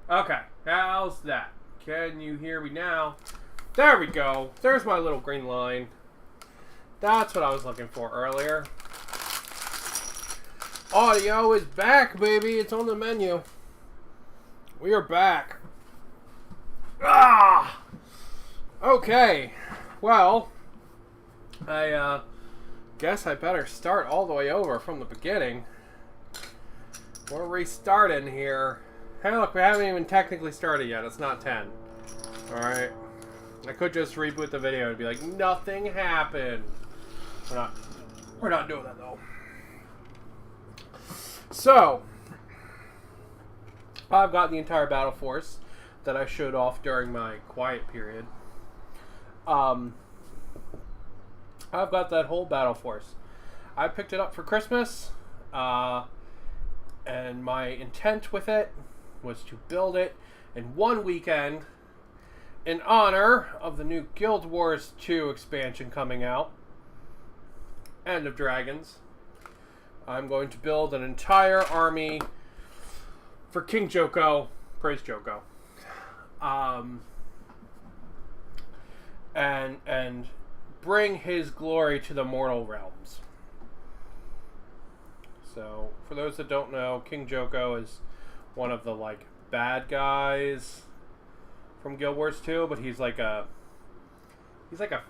Okay, how's that? Can you hear me now? There we go. There's my little green line. That's what I was looking for earlier. Audio is back, baby. It's on the menu. We are back. Ah! Okay. Well, I guess I better start all the way over from the beginning. We're restarting here. Hey, look, we haven't even technically started yet. It's not 10. Alright. I could just reboot the video and be like, nothing happened. We're not doing that, though. So, I've got the entire battle force that I showed off during my quiet period. I've got that whole battle force. I picked it up for Christmas, and my intent with it was to build it in one weekend in honor of the new Guild Wars 2 expansion coming out, End of Dragons. I'm going to build an entire army for King Joko. Praise Joko. And bring his glory to the mortal realms. So, for those that don't know, King Joko is one of the, like, bad guys from Guild Wars 2, but he's like a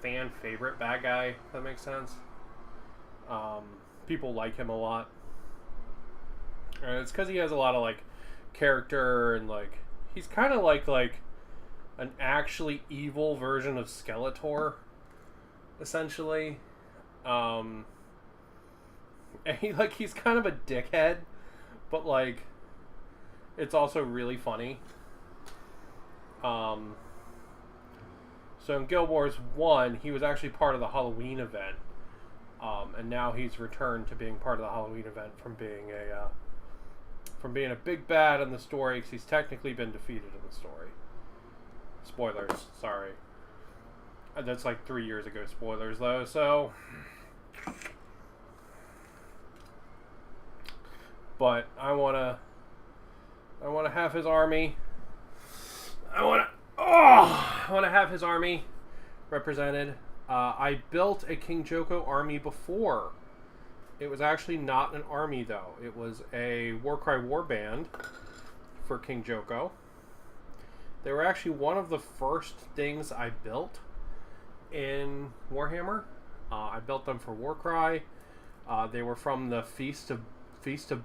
fan favorite bad guy, if that makes sense. People like him a lot. And it's because he has a lot of, like, character, and, like, he's kind of like an actually evil version of Skeletor, essentially. And he's kind of a dickhead, but, like, it's also really funny. So in Guild Wars 1, he was actually part of the Halloween event. And now he's returned to being part of the Halloween event from being a big bad in the story, because he's technically been defeated in the story. Spoilers, sorry. That's like 3 years ago spoilers, though, so... But I wanna have his army. I wanna have his army represented. I built a King Joko army before. It was actually not an army, though. It was a Warcry warband for King Joko. They were actually one of the first things I built in Warhammer. I built them for Warcry. They were from the Feast of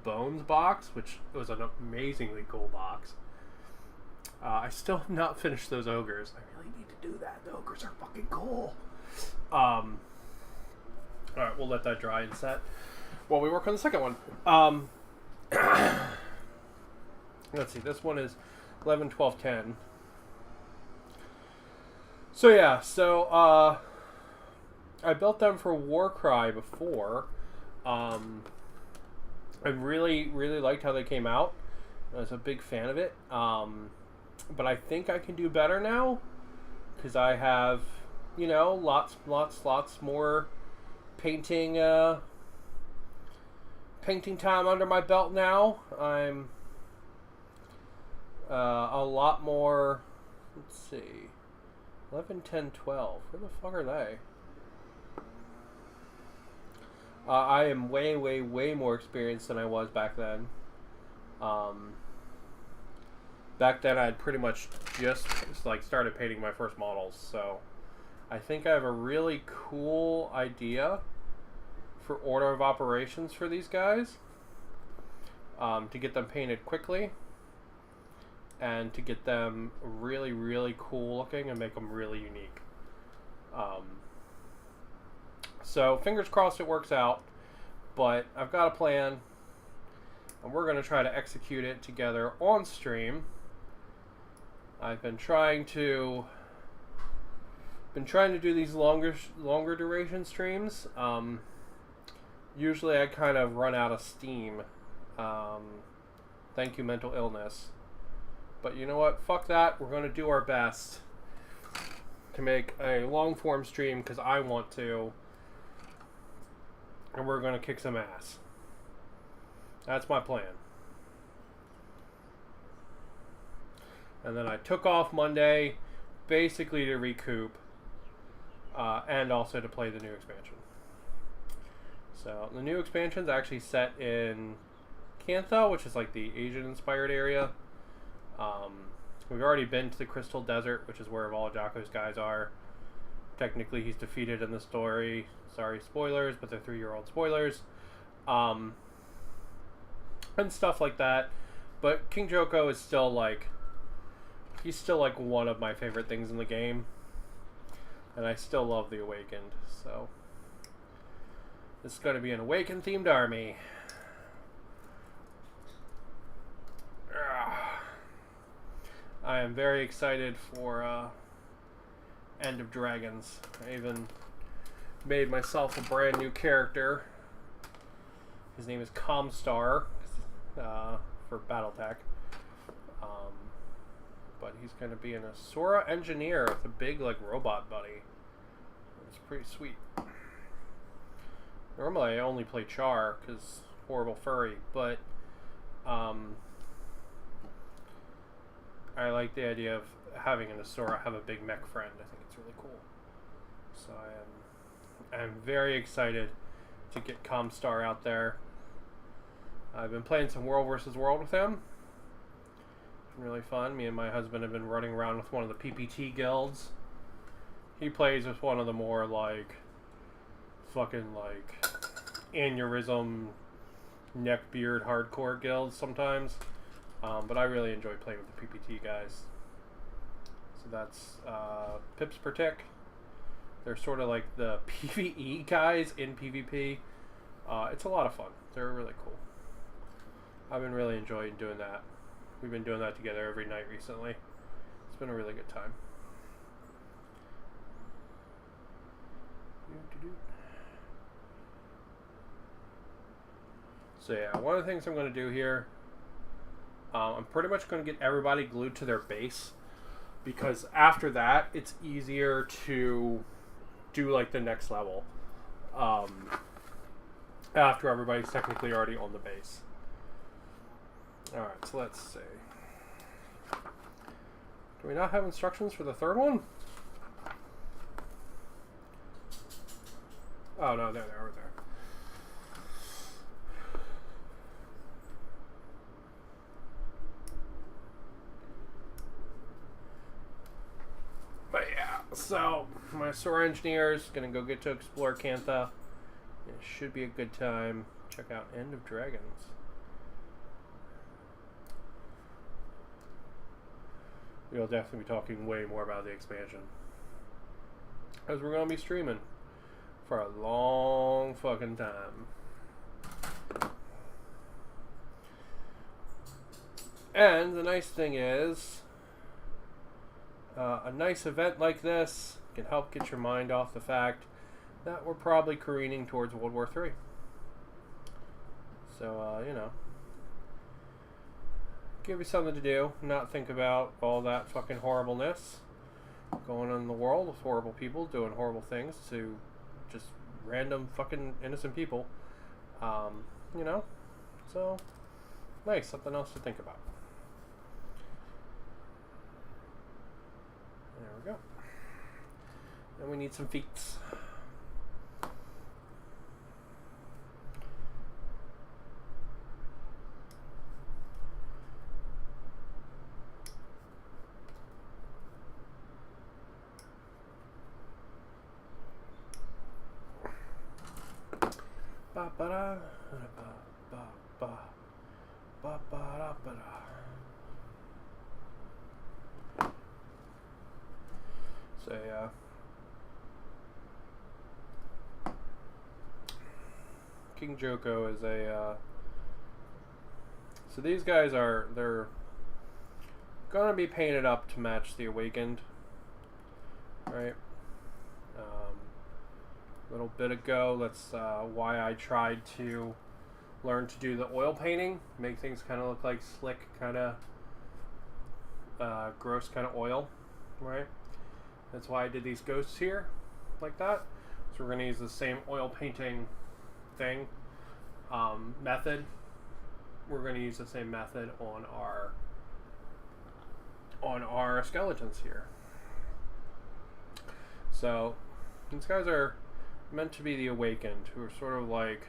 Bones box, which was an amazingly cool box. I still have not finished those ogres. I really need to do that. The ogres are fucking cool. Alright, we'll let that dry and set while we work on the second one. Let's see, this one is 11, 12, 10. So yeah, I built them for Warcry before. I really liked how they came out. I was a big fan of it. But I think I can do better now, because I have, you know, lots more painting time under my belt now. I'm a lot more, let's see, 11, 10, 12. Where the fuck are they? I am way more experienced than I was back then. Back then I had pretty much just like started painting my first models, so I think I have a really cool idea for order of operations for these guys, to get them painted quickly and to get them really cool looking and make them really unique. So fingers crossed it works out, but I've got a plan and we're going to try to execute it together on stream. I've been trying to do these longer duration streams. Usually I kind of run out of steam. Thank you, mental illness. But you know what? Fuck that. We're going to do our best to make a long form stream because I want to. And we're going to kick some ass. That's my plan. And then I took off Monday basically to recoup and also to play the new expansion. So the new expansion's actually set in Cantha, which is like the Asian-inspired area. We've already been to the Crystal Desert, which is where all of Joko's guys are. Technically, he's defeated in the story. Sorry, spoilers, but they're 3-year-old spoilers. And stuff like that. But King Joko is still like... He's still like one of my favorite things in the game. And I still love the Awakened, so... This is going to be an Awakened-themed army. I am very excited for End of Dragons. I even made myself a brand new character. His name is Comstar for Battletech. But he's going to be an Asura engineer with a big like robot buddy. It's pretty sweet. Normally I only play Char because horrible furry, but I like the idea of having an Asura have a big mech friend. I think it's really cool. So I'm very excited to get Comstar out there. I've been playing some World vs. World with him. It's been really fun. Me and my husband have been running around with one of the PPT guilds. He plays with one of the more like fucking like aneurysm neckbeard hardcore guilds sometimes. But I really enjoy playing with the PPT guys. So that's Pips per tick. They're sort of like the PvE guys in PvP. It's a lot of fun. They're really cool. I've been really enjoying doing that. We've been doing that together every night recently. It's been a really good time. So yeah, one of the things I'm going to do here, I'm pretty much going to get everybody glued to their base, because after that it's easier to do like the next level after everybody's technically already on the base. Alright, so let's see. Do we not have instructions for the third one? Oh no, there, over there. But yeah, so my Sora engineer is gonna go get to explore Cantha. It should be a good time. Check out End of Dragons. We'll definitely be talking way more about the expansion, because we're gonna be streaming for a long fucking time. And the nice thing is, a nice event like this can help get your mind off the fact that we're probably careening towards World War III. So, you know, give you something to do, not think about all that fucking horribleness going on in the world with horrible people doing horrible things to just random fucking innocent people. You know, so nice, something else to think about. There we go. And we need some feats. So yeah. King Joko is a so these guys they're gonna be painted up to match the Awakened, right? A little bit ago, that's why I tried to learn to do the oil painting, make things kind of look like slick, kind of gross kind of oil, right? That's why I did these ghosts here, like that. So we're going to use the same oil painting thing, method. We're going to use the same method on on our skeletons here. So these guys are meant to be the awakened, who are sort of like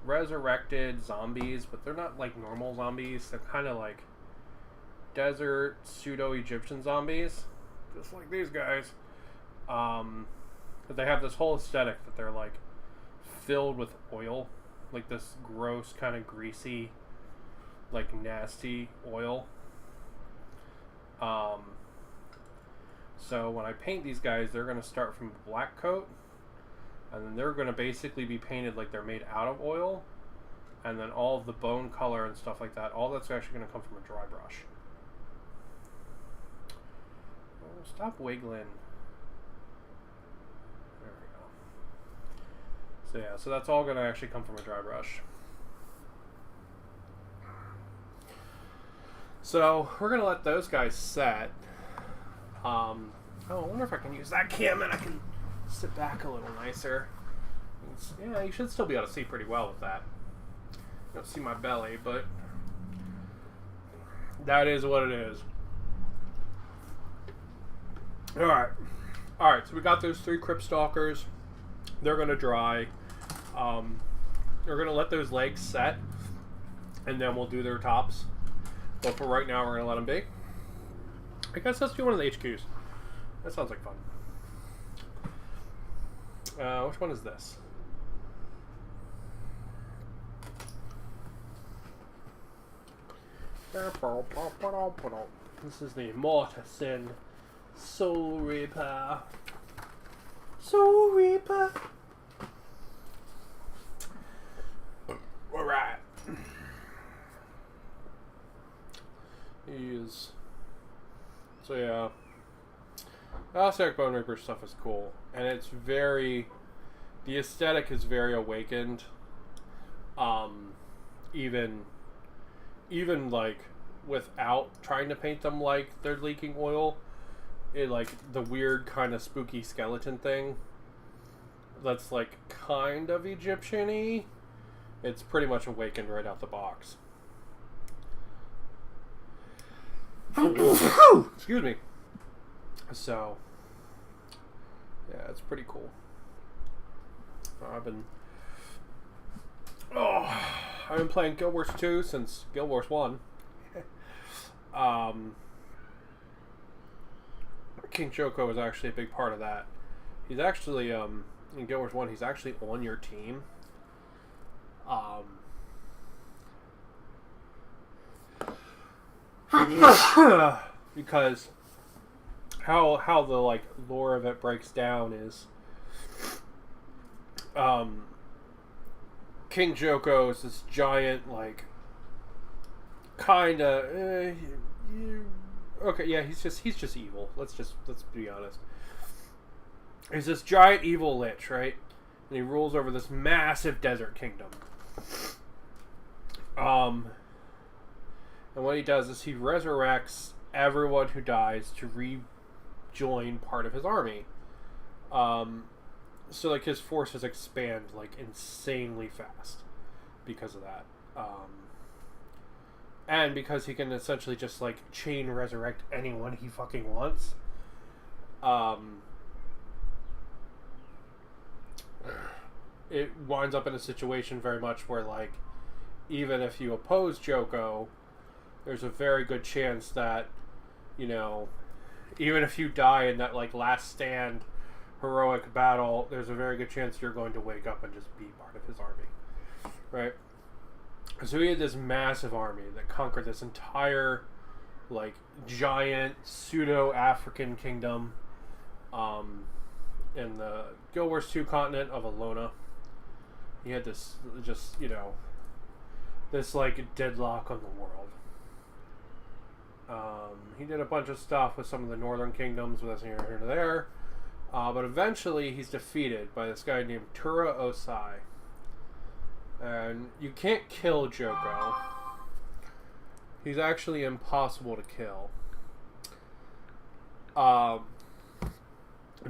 resurrected zombies, but they're not like normal zombies. They're kind of like desert pseudo-Egyptian zombies, just like these guys. But they have this whole aesthetic that they're like filled with oil, like this gross kind of greasy, like nasty oil. So when I paint these guys, they're going to start from a black coat, and then they're going to basically be painted like they're made out of oil, and then all of the bone color and stuff like that, all that's actually going to come from a dry brush. Oh, stop wiggling. There we go. So yeah, so that's all going to actually come from a dry brush. So we're going to let those guys set. Oh, I wonder if I can use that cam and I can sit back a little nicer. Yeah, you should still be able to see pretty well with that. You don't see my belly, but that is what it is. Alright, so we got those 3 Crypt Stalkers. They're going to dry. We're going to let those legs set, and then we'll do their tops. But for right now, we're going to let them be. I guess let's do one of the HQs. That sounds like fun. Which one is this? This is the Mortison Soul Reaper. Soul Reaper. Alright. He is. So yeah. Alceric Bone Reaper stuff is cool. And it's very. The aesthetic is very awakened. Even like without trying to paint them like they're leaking oil, it like the weird kind of spooky skeleton thing that's like kind of Egyptian-y, it's pretty much awakened right out the box. Excuse me. So yeah, it's pretty cool. I've been playing Guild Wars 2 since Guild Wars 1. King Joko is actually a big part of that. He's actually in Guild Wars 1, he's actually on your team. Because how the like lore of it breaks down is King Joko is this giant, like, kinda okay, yeah, he's just evil. Let's be honest. He's this giant evil lich, right? And he rules over this massive desert kingdom. And what he does is he resurrects everyone who dies to rejoin part of his army. So like his forces expand like insanely fast because of that. And because he can essentially just like chain resurrect anyone he fucking wants. It winds up in a situation very much where like even if you oppose Joko, there's a very good chance that, you know, even if you die in that like last stand heroic battle, there's a very good chance you're going to wake up and just be part of his army, right? So he had this massive army that conquered this entire like giant pseudo-African kingdom in the Guild Wars 2 continent of Alona. He had this just, you know, this like deadlock on the world. He did a bunch of stuff with some of the northern kingdoms with us here and there. But eventually he's defeated by this guy named Tura Osai. And you can't kill Joko. He's actually impossible to kill.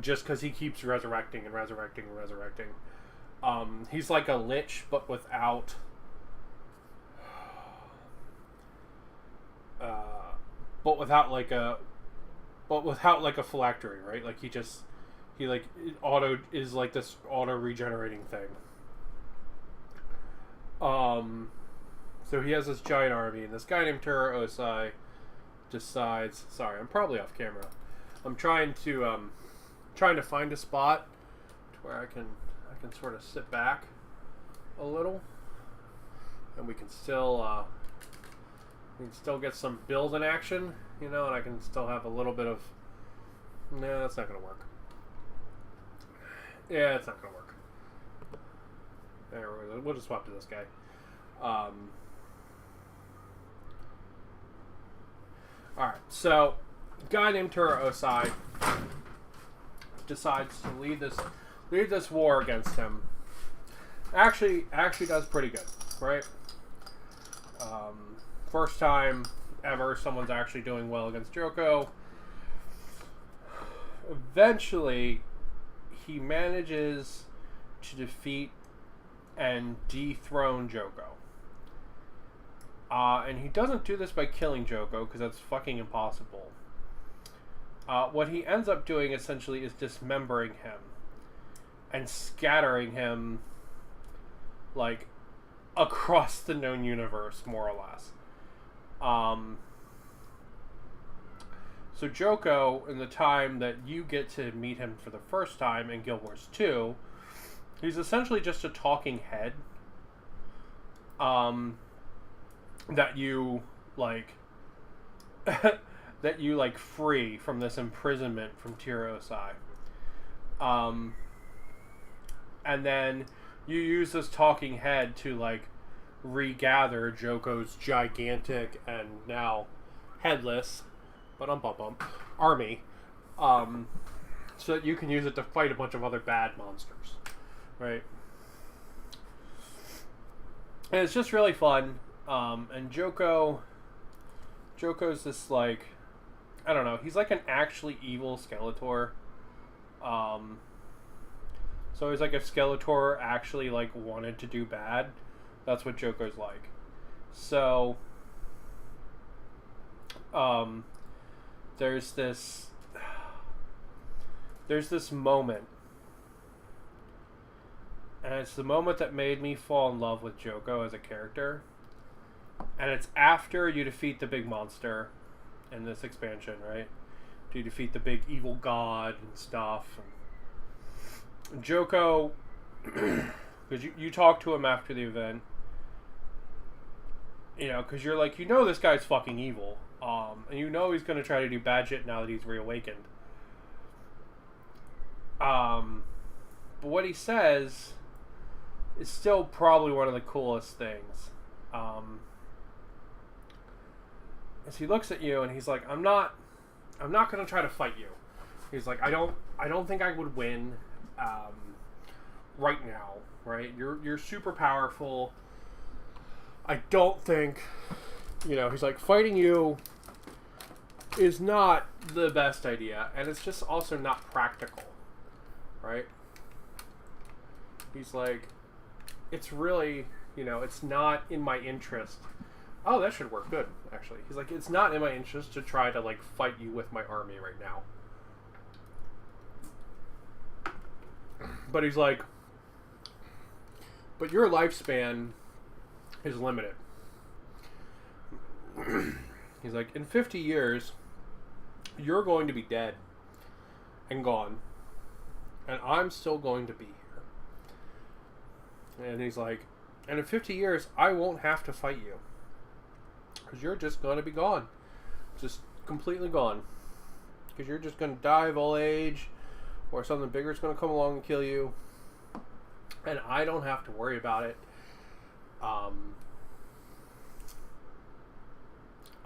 Just because he keeps resurrecting and resurrecting and resurrecting. He's like a lich, but without but without like a phylactery, right? Like he like auto is like this auto regenerating thing. So he has this giant army, and this guy named Tura Osai decides. Sorry, I'm probably off camera. I'm trying to find a spot to where I can sort of sit back a little, and we can still get some building action, you know, and I can still have a little bit of. No, that's not gonna work. Yeah, it's not gonna work. There, we'll just swap to this guy. Alright, so guy named Tura Osai decides to lead this war against him. Actually does pretty good, right? First time ever someone's actually doing well against Joko. Eventually, he manages to defeat and dethrone Joko. And he doesn't do this by killing Joko, because that's fucking impossible. What he ends up doing, essentially, is dismembering him. And scattering him, like, across the known universe, more or less. So Joko, in the time that you get to meet him for the first time in Guild Wars 2, he's essentially just a talking head. That you like that you like free from this imprisonment from Tura Osai. And then you use this talking head to like regather Joko's gigantic and now headless army, so that you can use it to fight a bunch of other bad monsters, right? And it's just really fun. And Joko's this, like, I don't know, he's like an actually evil Skeletor. So he's like, if Skeletor actually, like, wanted to do bad, that's what Joko's like. So, there's this moment, and it's the moment that made me fall in love with Joko as a character. And it's after you defeat the big monster in this expansion, right? You defeat the big evil god and stuff. And Joko, because you talk to him after the event, you know, because you're like, you know this guy's fucking evil. And you know he's going to try to do bad shit now that he's reawakened. But what he says is still probably one of the coolest things. As he looks at you and he's like, I'm not going to try to fight you. He's like, I don't think I would win right now, right? You're super powerful. I don't think, you know, he's like, fighting you is not the best idea, and it's just also not practical, right? He's like, it's really, you know, it's not in my interest. Oh, that should work good, actually. He's like, it's not in my interest to try to, like, fight you with my army right now. But he's like, but your lifespan is limited. He's like, in 50 years, you're going to be dead and gone. And I'm still going to be here. And he's like, and in 50 years, I won't have to fight you. Because you're just going to be gone. Just completely gone. Because you're just going to die of old age, or something bigger is going to come along and kill you. And I don't have to worry about it.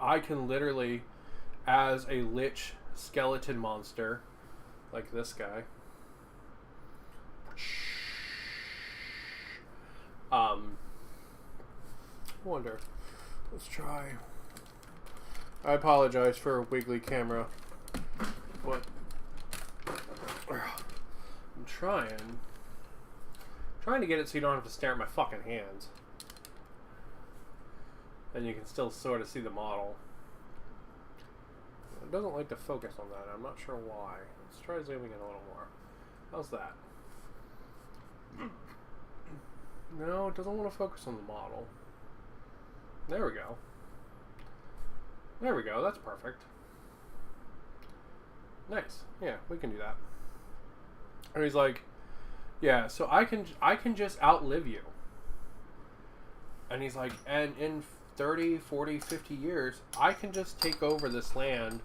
I can literally, as a lich skeleton monster, like this guy, I wonder. Let's try. I apologize for a wiggly camera, but I'm trying to get it so you don't have to stare at my fucking hands, and you can still sort of see the model. doesn't like to focus on that. I'm not sure why. Let's try zooming in a little more. How's that? No, it doesn't want to focus on the model. There we go. There we go. That's perfect. Nice. Yeah, we can do that. And he's like, yeah, so I can just outlive you. And he's like, and in 30, 40, 50 years, I can just take over this land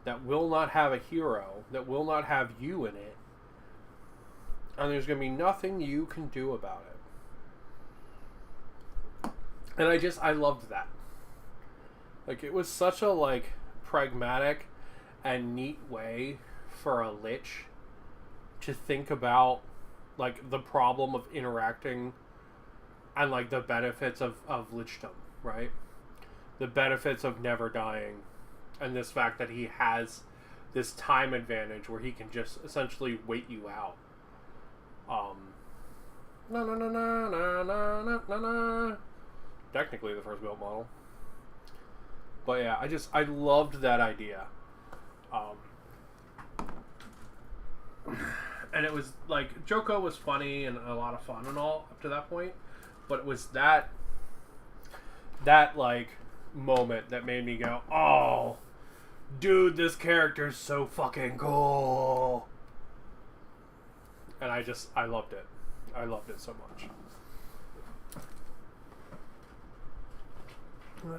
that will not have a hero, that will not have you in it. And there's going to be nothing you can do about it. And I loved that. Like, it was such a, like, pragmatic and neat way for a lich to think about, like, the problem of interacting and, like, the benefits of lichdom, right? The benefits of never dying, and this fact that he has this time advantage where he can just essentially wait you out. Technically the first built model. But yeah, I loved that idea. And it was like, Joko was funny and a lot of fun and all up to that point, but it was that like moment that made me go, oh, dude, this character's so fucking cool. And I loved it. I loved it so much.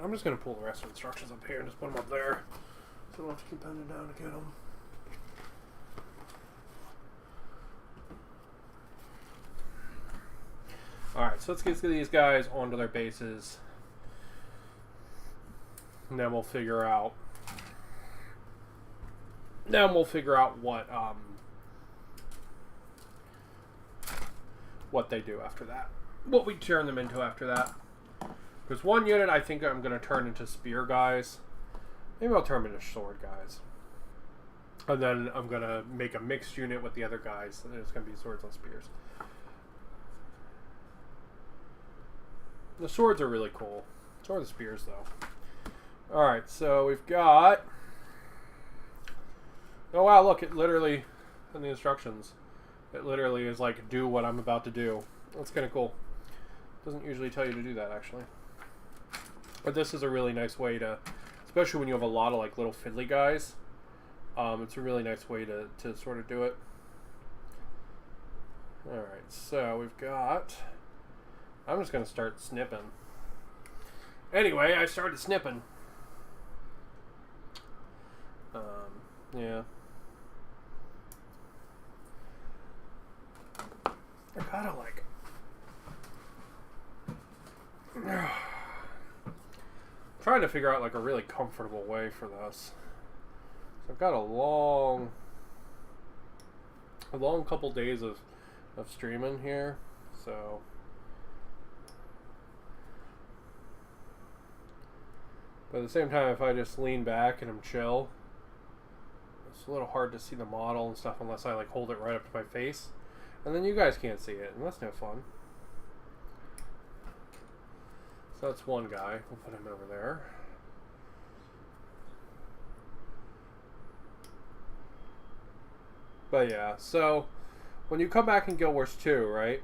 I'm just going to pull the rest of the instructions up here and just put them up there, so I don't have to keep bending down to get them. Alright, so let's get these guys onto their bases. And then we'll figure out what they do after that. What we turn them into after that. Because one unit I think I'm going to turn into spear guys. Maybe I'll turn them into sword guys. And then I'm going to make a mixed unit with the other guys. And it's going to be swords and spears. The swords are really cool. So are the spears, though. Alright, so we've got... Oh, wow, look, it literally, in the instructions, it literally is like, do what I'm about to do. That's kind of cool. Doesn't usually tell you to do that, actually. But this is a really nice way to, especially when you have a lot of, like, little fiddly guys, it's a really nice way to sort of do it. Alright, so we've got... I'm just going to start snipping. Anyway, I started snipping. Yeah. I gotta, like... trying to figure out, like, a really comfortable way for this. So I've got a long couple days of streaming here, so... But at the same time, if I just lean back and I'm chill, it's a little hard to see the model and stuff unless I, like, hold it right up to my face. And then you guys can't see it, and that's no fun. So that's one guy. We'll put him over there. But yeah, so when you come back in Guild Wars 2, right,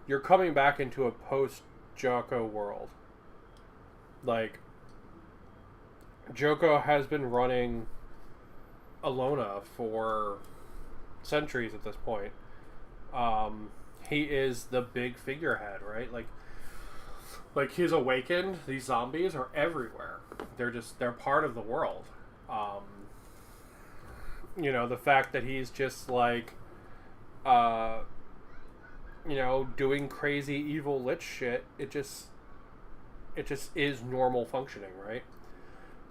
you're coming back into a post-Joko world. Like, Joko has been running Alona for centuries at this point. He is the big figurehead, right? Like he's awakened. These zombies are everywhere. They're part of the world. You know, the fact that he's just like, you know, doing crazy evil lich shit, it just is normal functioning, right?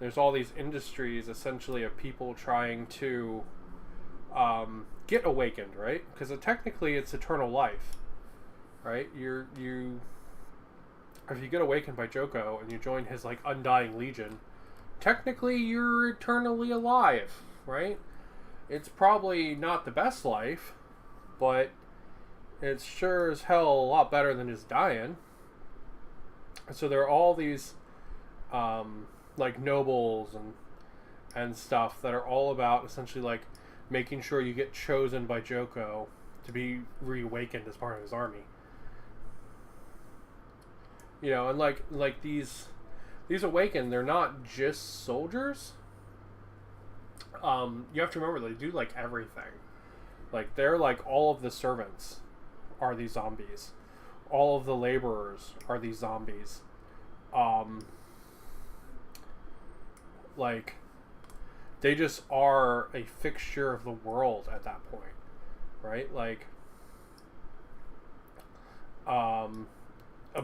There's all these industries essentially of people trying to get awakened, right? Because technically it's eternal life, right? If you get awakened by Joko and you join his, like, Undying Legion, technically you're eternally alive, right? It's probably not the best life, but it's sure as hell a lot better than just dying. So there are all these like nobles and stuff that are all about essentially like making sure you get chosen by Joko to be reawakened as part of his army. You know, and like these awakened, they're not just soldiers. You have to remember they do like everything. Like they're like all of the servants are these zombies. All of the laborers are these zombies. Like they just are a fixture of the world at that point, right? Like a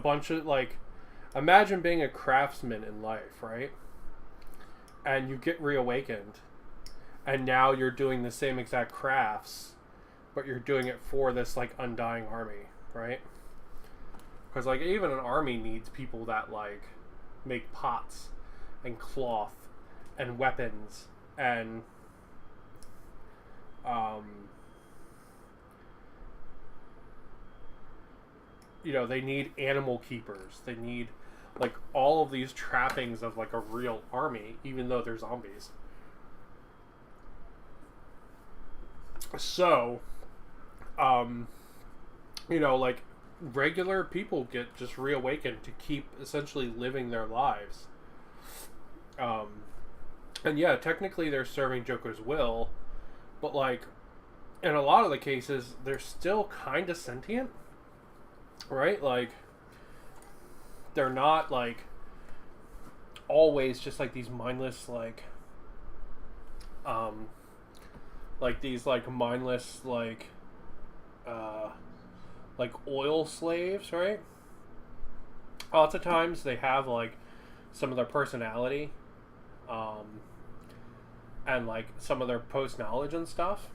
bunch of like, imagine being a craftsman in life, right? And you get reawakened, and now you're doing the same exact crafts, but you're doing it for this like undying army, right? Because like even an army needs people that like make pots and cloth and weapons and you know, they need animal keepers. They need like all of these trappings of like a real army, even though they're zombies. So, you know, like regular people get just reawakened to keep essentially living their lives. And yeah, technically they're serving Joko's will, but like in a lot of the cases, they're still kind of sentient, right? Like they're not like always just like these mindless these like mindless like oil slaves, right? Lots of times they have like some of their personality, and like some of their post knowledge and stuff.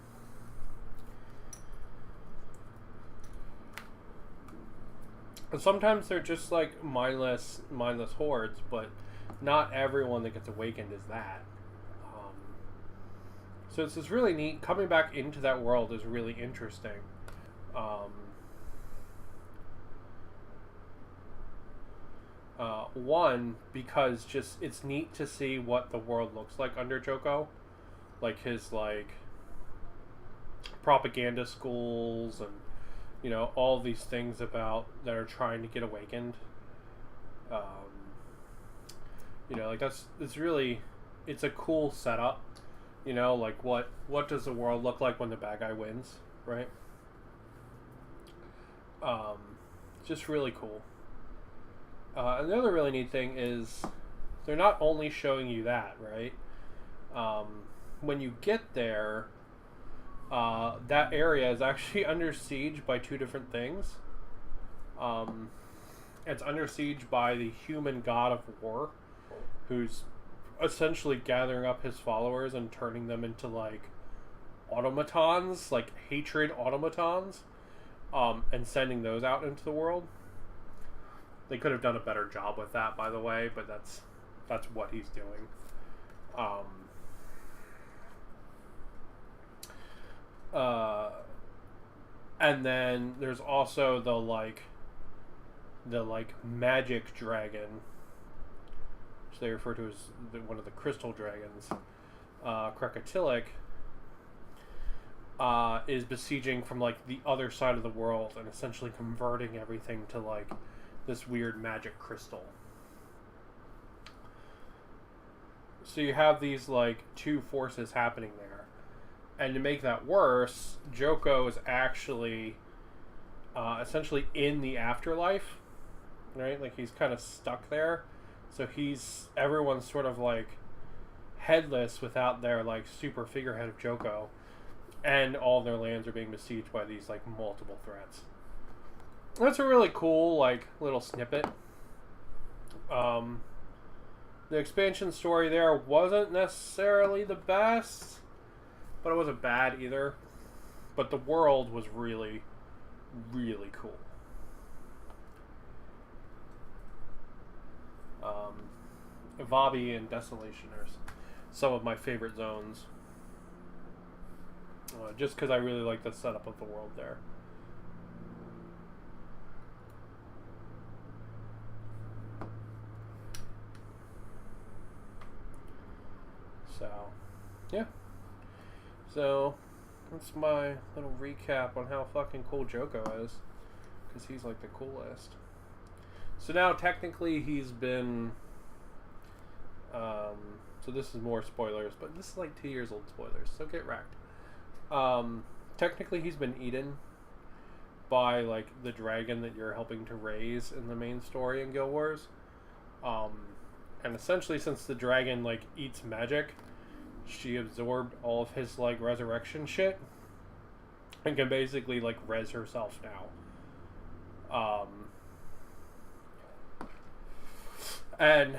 And sometimes they're just like mindless hordes, but not everyone that gets awakened is that. So it's really neat. Coming back into that world is really interesting. One, because just it's neat to see what the world looks like under Joko, like his like propaganda schools and you know all these things about that are trying to get awakened. You know, like it's a cool setup. You know, like what does the world look like when the bad guy wins, right? Just really cool. And the other really neat thing is they're not only showing you that, right? When you get there, that area is actually under siege by two different things. It's under siege by the human god of war, who's essentially gathering up his followers and turning them into like automatons, like hatred automatons, and sending those out into the world. They could have done a better job with that, by the way, but that's what he's doing. And then there's also the magic dragon, which they refer to as one of the crystal dragons, Krakatilic, is besieging from like the other side of the world and essentially converting everything to like this weird magic crystal. So you have these like two forces happening there. And to make that worse, Joko is actually essentially in the afterlife, right? Like he's kind of stuck there. So everyone's sort of like headless without their like super figurehead of Joko, and all their lands are being besieged by these like multiple threats. That's a really cool like little snippet. The expansion story there wasn't necessarily the best, but it wasn't bad either. But the world was really, really cool. Vabi and Desolation are some of my favorite zones. Just because I really like the setup of the world there. So, yeah. So that's my little recap on how fucking cool Joko is, because he's like the coolest. So now technically he's been. So this is more spoilers, but this is like 2 years old spoilers, so get wrecked. Technically he's been eaten by like the dragon that you're helping to raise in the main story in Guild Wars. And essentially, since the dragon like eats magic, she absorbed all of his like resurrection shit and can basically like res herself now. And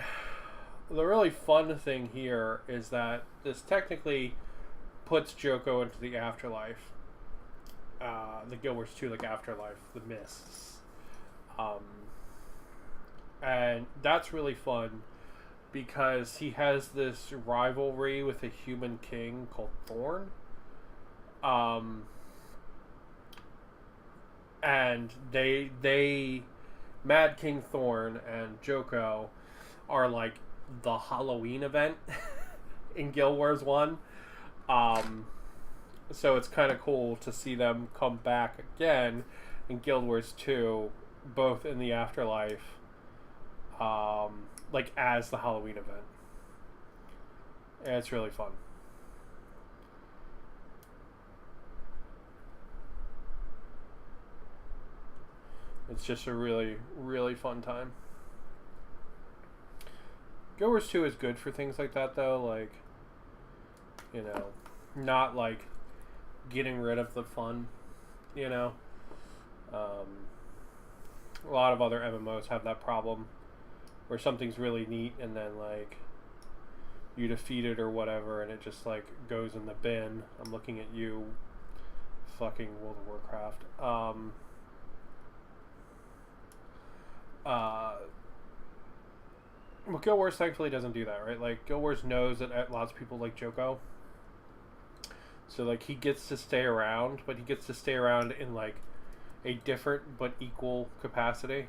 the really fun thing here is that this technically puts Joko into the afterlife. The Guild Wars 2 like afterlife, the mists. And that's really fun because he has this rivalry with a human king called Thorn. And they Mad King Thorn and Joko are like the Halloween event in Guild Wars 1. So it's kind of cool to see them come back again in Guild Wars 2, both in the afterlife, like as the Halloween event. And it's really fun. It's just a really, really fun time. Guild Wars 2 is good for things like that, though. Like, you know, not like getting rid of the fun, you know. A lot of other MMOs have that problem where something's really neat and then like you defeat it or whatever and it just like goes in the bin. I'm looking at you, fucking World of Warcraft. Well, Guild Wars thankfully doesn't do that, right? Like, Guild Wars knows that lots of people like Joko. So, like, he gets to stay around, but he gets to stay around in, like, a different but equal capacity.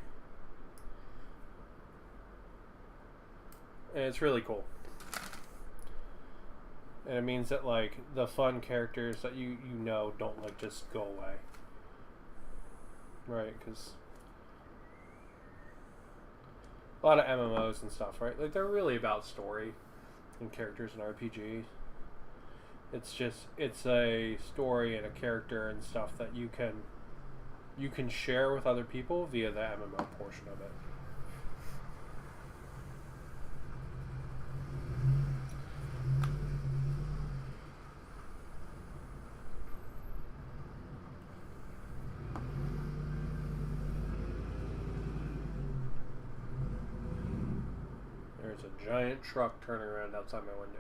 And it's really cool. And it means that, like, the fun characters that you know don't, like, just go away. Right? Because a lot of MMOs and stuff, right? Like, they're really about story and characters in RPG. It's just, it's a story and a character and stuff that you can share with other people via the MMO portion of it. There's a giant truck turning around outside my window.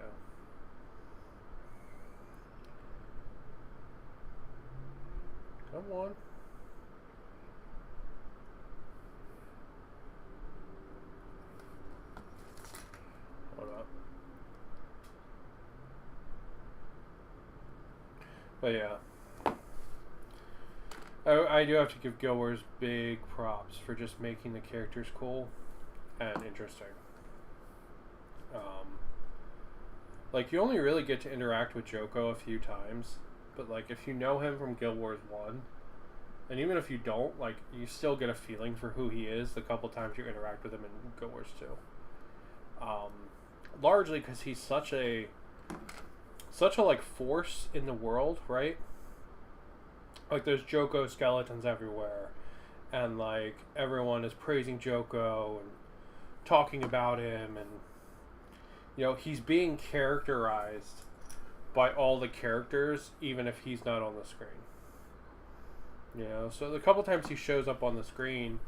Come on. Hold up. But yeah. I do have to give Guild Wars big props for just making the characters cool and interesting. Like, you only really get to interact with Joko a few times, but, like, if you know him from Guild Wars 1, and even if you don't, like, you still get a feeling for who he is the couple times you interact with him in Guild Wars 2. Largely because he's such a, like, force in the world, right? Like, there's Joko skeletons everywhere, and, like, everyone is praising Joko and talking about him, and, you know, he's being characterized by all the characters, even if he's not on the screen. You know, so the couple times he shows up on the screen,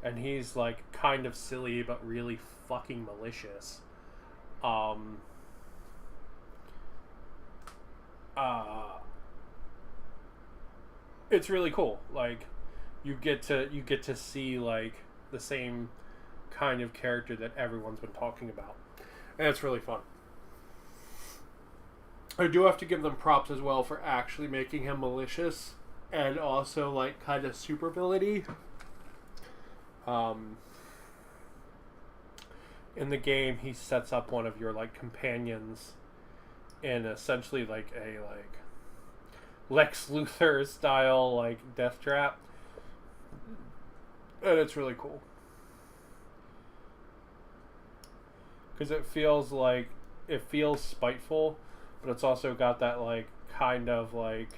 and he's, like, kind of silly, but really fucking malicious. It's really cool. Like, you get to see, like, the same kind of character that everyone's been talking about. And it's really fun. I do have to give them props as well for actually making him malicious and also, like, kind of super ability. In the game, he sets up one of your, like, companions in essentially like a Lex Luthor style like death trap, and it's really cool because it feels spiteful, but it's also got that like kind of like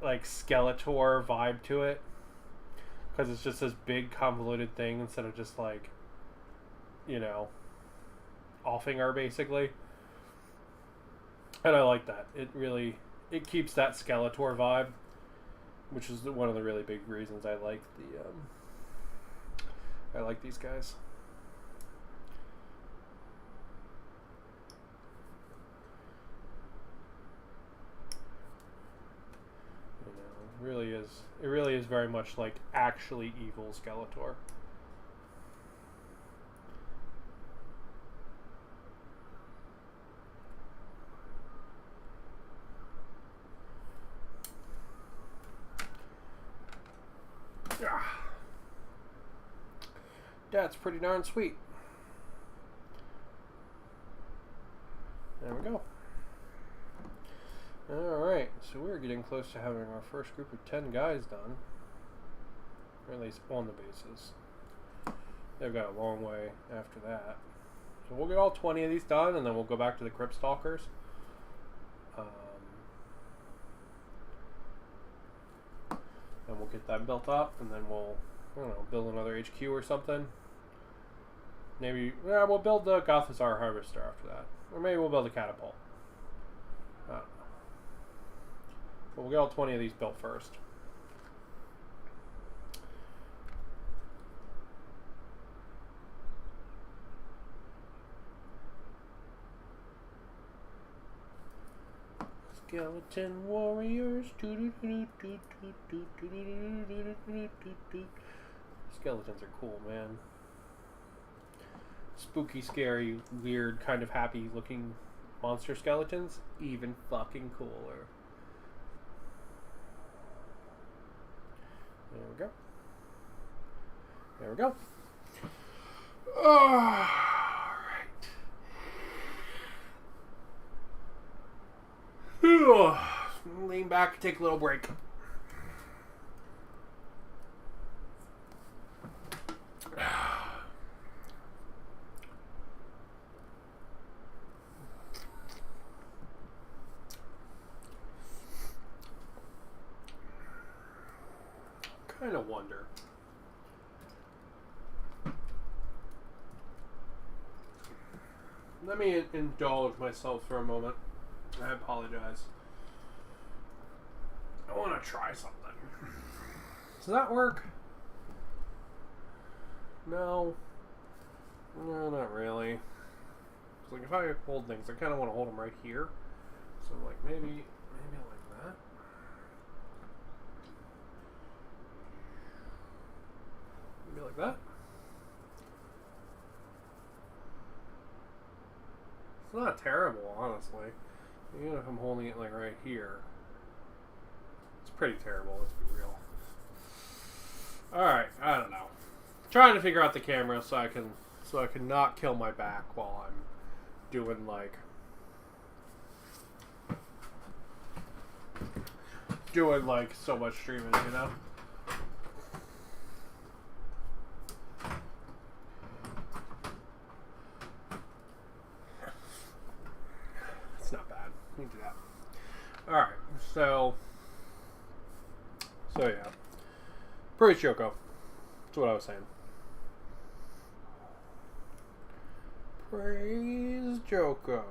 Skeletor vibe to it, because it's just this big convoluted thing instead of just like, you know, offing her basically. And I like that. It keeps that Skeletor vibe, which is one of the really big reasons I like these guys. You know, it really is very much like actually evil Skeletor. That's pretty darn sweet. There we go. Alright, so we're getting close to having our first group of 10 guys done. Or at least on the bases. They've got a long way after that. So we'll get all 20 of these done, and then we'll go back to the Crypt Stalkers. And we'll get that built up, and then we'll, I don't know, build another HQ or something. Maybe, yeah, we'll build the Gothazar Harvester after that. Or maybe we'll build a Catapult. I don't know. But we'll get all 20 of these built first. Skeleton warriors. Skeletons are cool, man. Spooky, scary, weird, kind of happy looking monster skeletons, even fucking cooler. There we go. There we go. Alright. Lean back, take a little break. Kind of wonder. Let me indulge myself for a moment. I apologize. I want to try something. Does that work? No. No, not really. It's like if I hold things, I kind of want to hold them right here. So like maybe like that. Maybe like that. It's not terrible, honestly. Even if I'm holding it like right here. It's pretty terrible, let's be real. Alright, I don't know. Trying to figure out the camera so I can not kill my back while I'm doing like so much streaming, you know? It's not bad. We can do that. Alright, so yeah. Praise Joko. That's what I was saying. Praise Joko.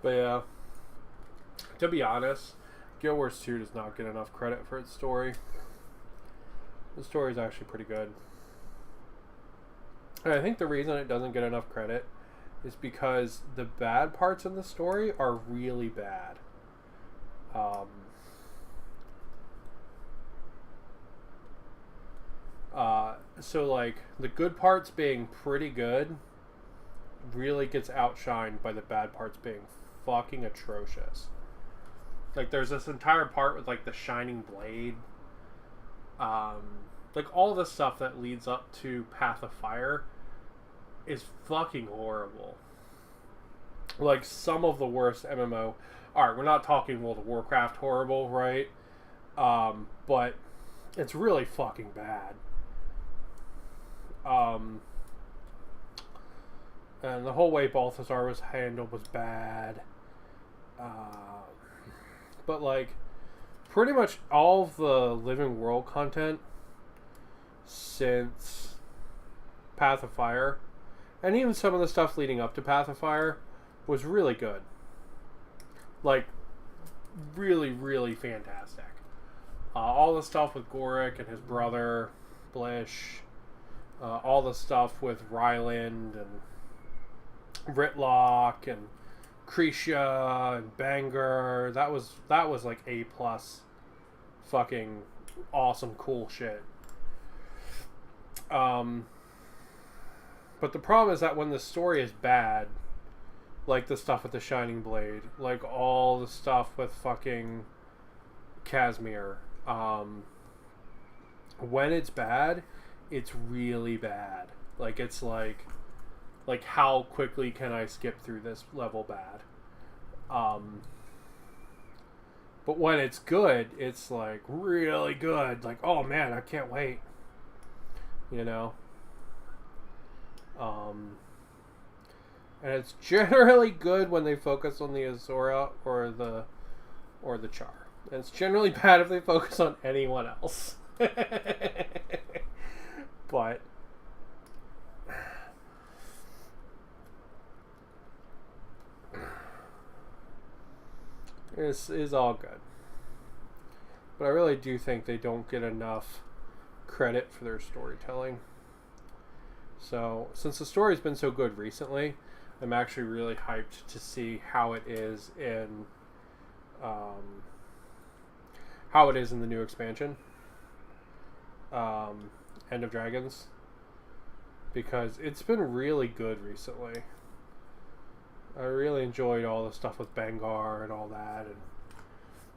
But yeah, to be honest, Guild Wars 2 does not get enough credit for its story. The story is actually pretty good. And I think the reason it doesn't get enough credit is because the bad parts in the story are really bad. So like the good parts being pretty good, really gets outshined by the bad parts being fucking atrocious. Like, there's this entire part with, like, the shining blade. Like, all the stuff that leads up to Path of Fire is fucking horrible. Like, some of the worst MMO... Alright, we're not talking World of Warcraft horrible, right? But it's really fucking bad. And the whole way Balthazar was handled was bad. But, like, pretty much all of the Living World content since Path of Fire, and even some of the stuff leading up to Path of Fire, was really good. Like, really, really fantastic. All the stuff with Gorick and his brother, Blish, all the stuff with Ryland and Ritlock and Krisha and Banger, that was like A+ fucking awesome cool shit. But the problem is that when the story is bad, like the stuff with the Shining Blade, like all the stuff with fucking Casimir, when it's bad, it's really bad. Like, it's like how quickly can I skip through this level bad? But when it's good, it's like really good. Like, oh man, I can't wait. You know? And it's generally good when they focus on the Azora or the Char. And it's generally bad if they focus on anyone else. But this is all good. But I really do think they don't get enough credit for their storytelling. So, since the story's been so good recently, I'm actually really hyped to see how it is in the new expansion, End of Dragons, because it's been really good recently. I really enjoyed all the stuff with Bangar and all that, and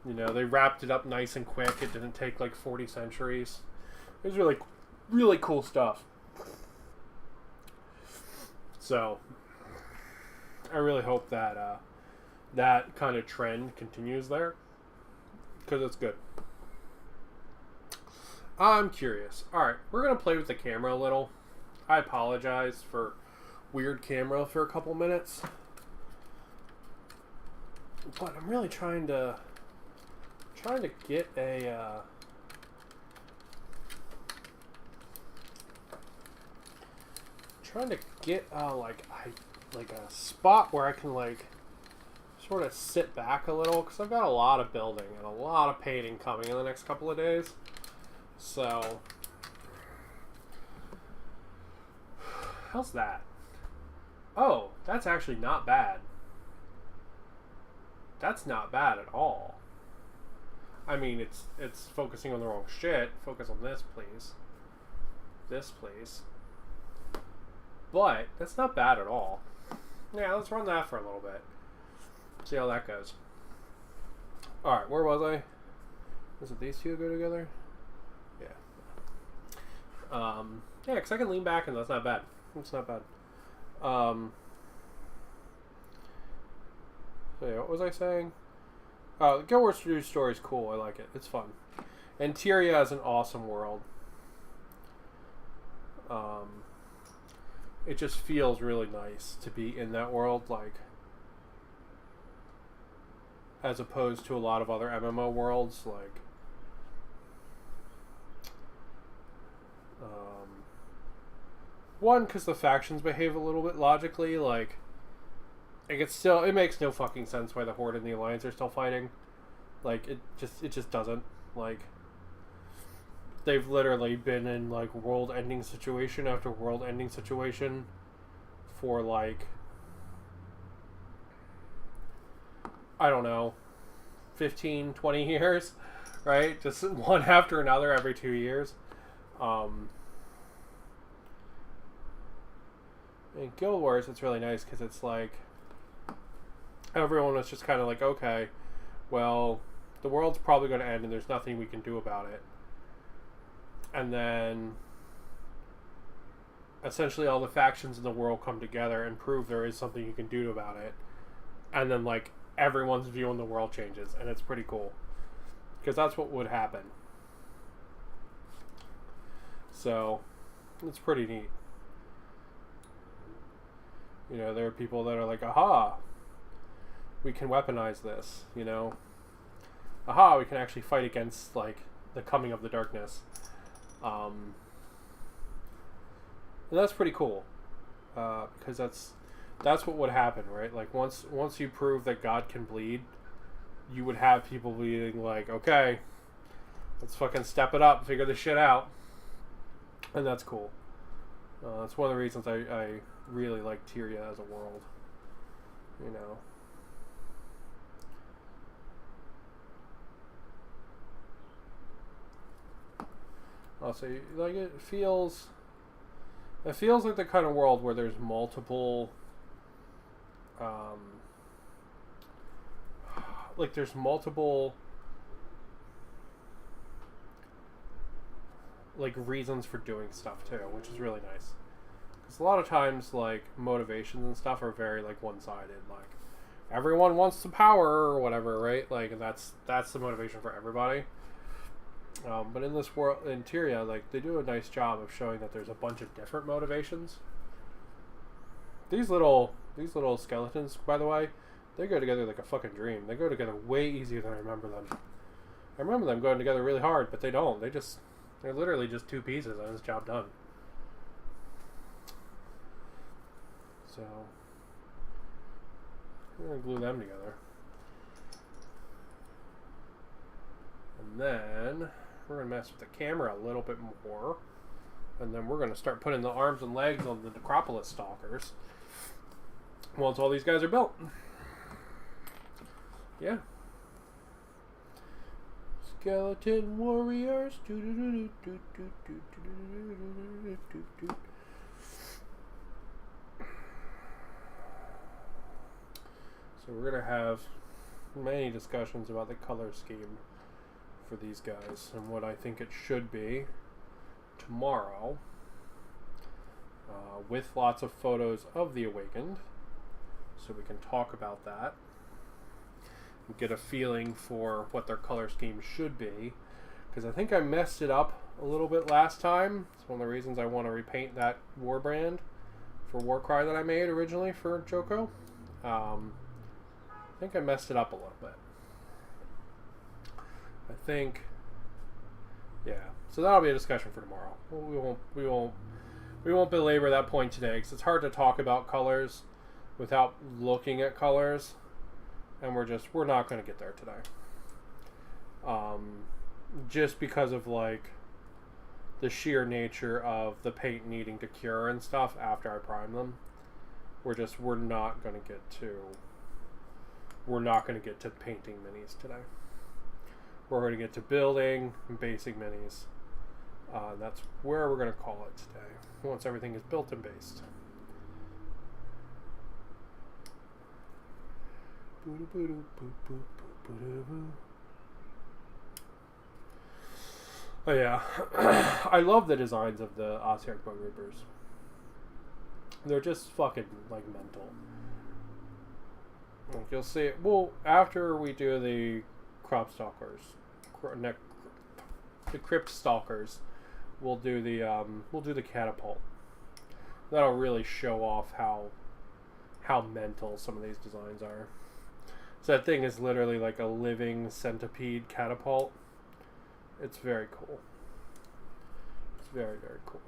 you know, they wrapped it up nice and quick. It didn't take like 40 centuries. It was really, really cool stuff. So, I really hope that that kind of trend continues there, because it's good. I'm curious. Alright, we're going to play with the camera a little. I apologize for weird camera for a couple minutes. But I'm really trying to get a... trying to get like a spot where I can like sort of sit back a little, because I've got a lot of building and a lot of painting coming in the next couple of days. So how's that? Oh, that's actually not bad. That's not bad at all. I mean, it's focusing on the wrong shit. Focus on this, please. This, please. But that's not bad at all. Yeah, let's run that for a little bit. See how that goes. Alright, where was I? Was it these two go together? Yeah. Yeah, because I can lean back and that's not bad. It's not bad. So yeah, what was I saying? Guild Wars 2 story is cool. I like it. It's fun. And Tyria is an awesome world. It just feels really nice to be in that world, like, as opposed to a lot of other MMO worlds, like, one, because the factions behave a little bit logically, like it makes no fucking sense why the Horde and the Alliance are still fighting. Like, it just doesn't. Like, they've literally been in, like, world-ending situation after world-ending situation for, like, I don't know, 15, 20 years, right? Just one after another every 2 years. in Guild Wars, it's really nice because it's like everyone was just kind of like, okay, well, the world's probably going to end and there's nothing we can do about it. And then essentially all the factions in the world come together and prove there is something you can do about it. And then, like, everyone's view on the world changes, and it's pretty cool. Because that's what would happen. So, it's pretty neat. You know, there are people that are like, aha, we can weaponize this, you know. Aha, we can actually fight against, like, the coming of the darkness. And that's pretty cool. Because that's what would happen, right? Like, once you prove that God can bleed, you would have people being like, okay, let's fucking step it up, figure this shit out. And that's cool. That's one of the reasons I really like Tyria as a world. You know. Also, like, it feels like the kind of world where there's multiple, like, reasons for doing stuff too, which is really nice. Because a lot of times, like, motivations and stuff are very, like, one-sided. Like, everyone wants the power or whatever, right? Like, that's the motivation for everybody. But in this world, in Tyria, like, they do a nice job of showing that there's a bunch of different motivations. These little skeletons, by the way, they go together like a fucking dream. They go together way easier than I remember them. I remember them going together really hard, but they don't. They're literally just two pieces and it's job done. So, we're going to glue them together. And then we're going to mess with the camera a little bit more. And then we're going to start putting the arms and legs on the Necropolis Stalkers once all these guys are built. Yeah. Skeleton warriors. So we're going to have many discussions about the color scheme for these guys and what I think it should be tomorrow, with lots of photos of the Awakened, so we can talk about that and get a feeling for what their color scheme should be, because I think I messed it up a little bit last time. It's one of the reasons I want to repaint that war brand for Warcry that I made originally for Joko. I think I messed it up a little bit. I think, yeah. So that'll be a discussion for tomorrow. We won't belabor that point today because it's hard to talk about colors without looking at colors, and we're not going to get there today. Just because of, like, the sheer nature of the paint needing to cure and stuff after I prime them. We're not going to get to painting minis today. We're going to get to building and basing minis. That's where we're going to call it today, once everything is built and based. Oh yeah, I love the designs of the Ossiarch Bug Reapers. They're just fucking, like, mental. Like, you'll see it. Well, after we do the Crop Stalkers, the Crypt Stalkers, we'll do the Catapult. That'll really show off how mental some of these designs are. So that thing is literally like a living centipede catapult. It's very cool. It's very, very cool.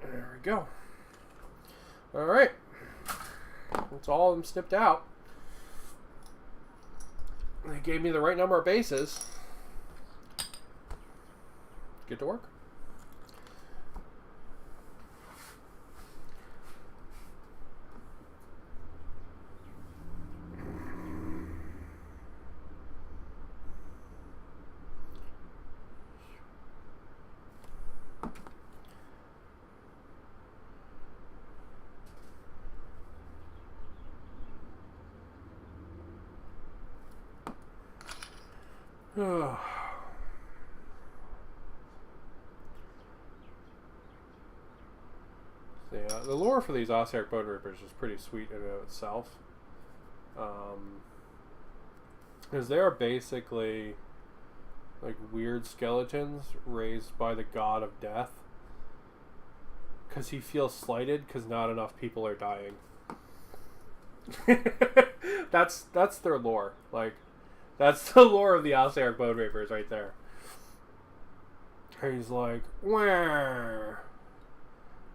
There we go. All right. That's all of them snipped out. They gave me the right number of bases. get to work. Yeah, the lore for these Ossiarch Bone Reapers is pretty sweet in and of itself. Because they are basically like weird skeletons raised by the god of death. Because he feels slighted because not enough people are dying. That's their lore. Like, that's the lore of the Ossiarch Bone Reapers right there. He's like, where?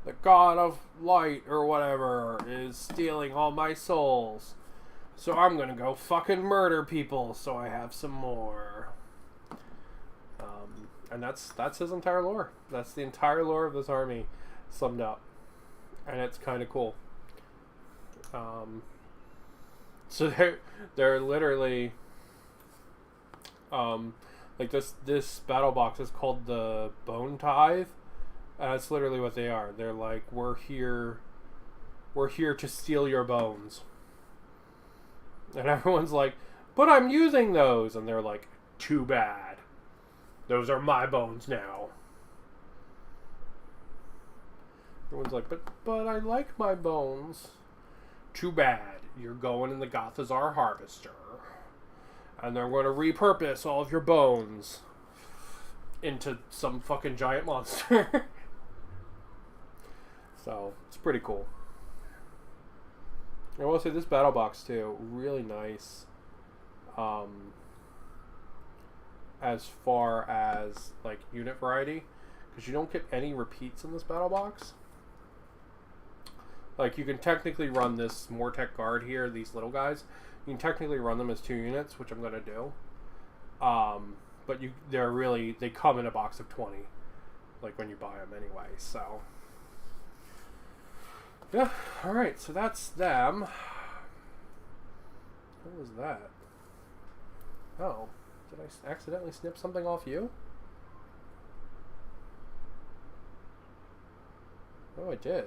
The god of light or whatever is stealing all my souls. So I'm gonna go fucking murder people so I have some more. And that's his entire lore. That's the entire lore of this army summed up. And it's kind of cool. So they're literally like this battle box is called the Bone Tithe. That's literally what they are. They're like, we're here to steal your bones. And everyone's like, but I'm using those. And they're like, too bad. Those are my bones now. Everyone's like, but I like my bones. Too bad. You're going in the Gothazar Harvester. And they're going to repurpose all of your bones into some fucking giant monster. So, it's pretty cool. I will say this battle box too, really nice. As far as like unit variety, because you don't get any repeats in this battle box. Like, you can technically run this Mortec guard here, these little guys. You can technically run them as 2 units, which I'm gonna do. But they come in a box of 20, like when you buy them anyway. So. Yeah, alright, so that's them. What was that? Oh, did I accidentally snip something off you? Oh, I did.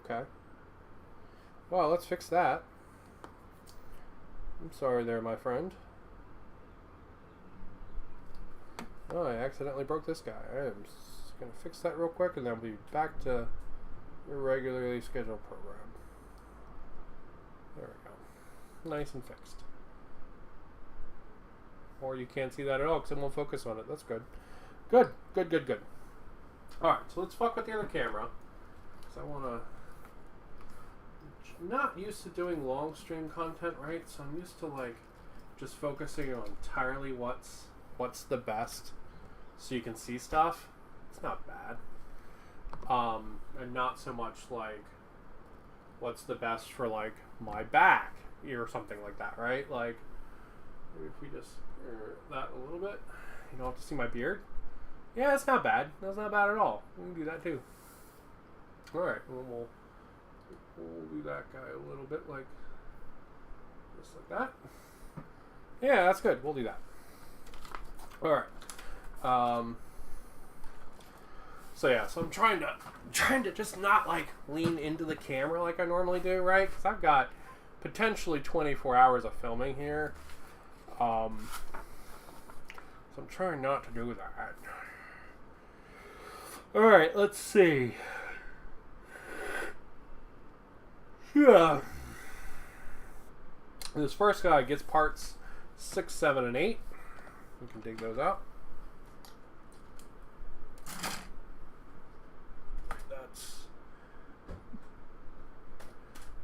Okay. Well, let's fix that. I'm sorry there, my friend. Oh, I accidentally broke this guy. I am just going to fix that real quick, and then we'll be back to your regularly scheduled program. There we go. Nice and fixed. Or you can't see that at all because it won't focus on it. That's good. Good. Alright, so let's fuck with the other camera. Because I want to... not used to doing long stream content, right? So I'm used to like just focusing on entirely what's the best so you can see stuff. It's not bad. And not so much like what's the best for like my back or something like that, right? Like, maybe if we just that a little bit, you don't have to see my beard. Yeah, it's not bad. That's not bad at all. We can do that too. All right, we'll do that guy a little bit like just like that. Yeah, that's good. We'll do that. All right. So yeah, so I'm trying to just not like lean into the camera like I normally do, right? Because I've got potentially 24 hours of filming here. So I'm trying not to do that. All right, let's see. Yeah. This first guy gets parts 6, 7, and 8. We can dig those out.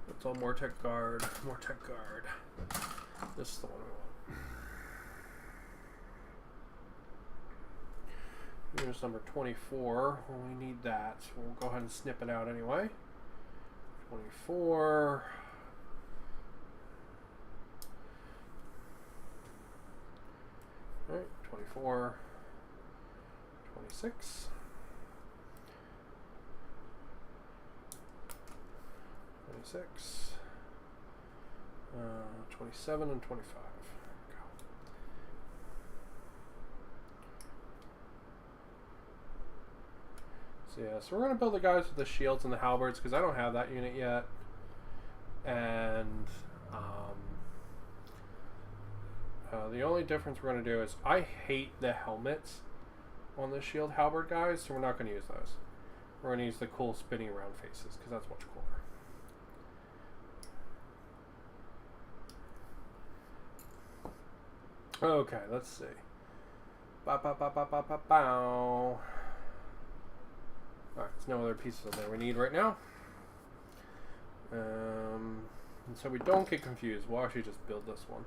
That's all Mortec guard. This is the one we want. Here's number 24. Well, we need that, so we'll go ahead and snip it out anyway. 24. Alright, 24. 26. 26. 27 and 25. Go. So yeah, so we're going to build the guys with the shields and the halberds because I don't have that unit yet. And the only difference we're going to do is I hate the helmets on the shield halberd guys, so we're not going to use those. We're going to use the cool spinning round faces because that's much cooler. Okay, let's see. Alright, there's no other pieces in there we need right now. And so we don't get confused, we'll actually just build this one.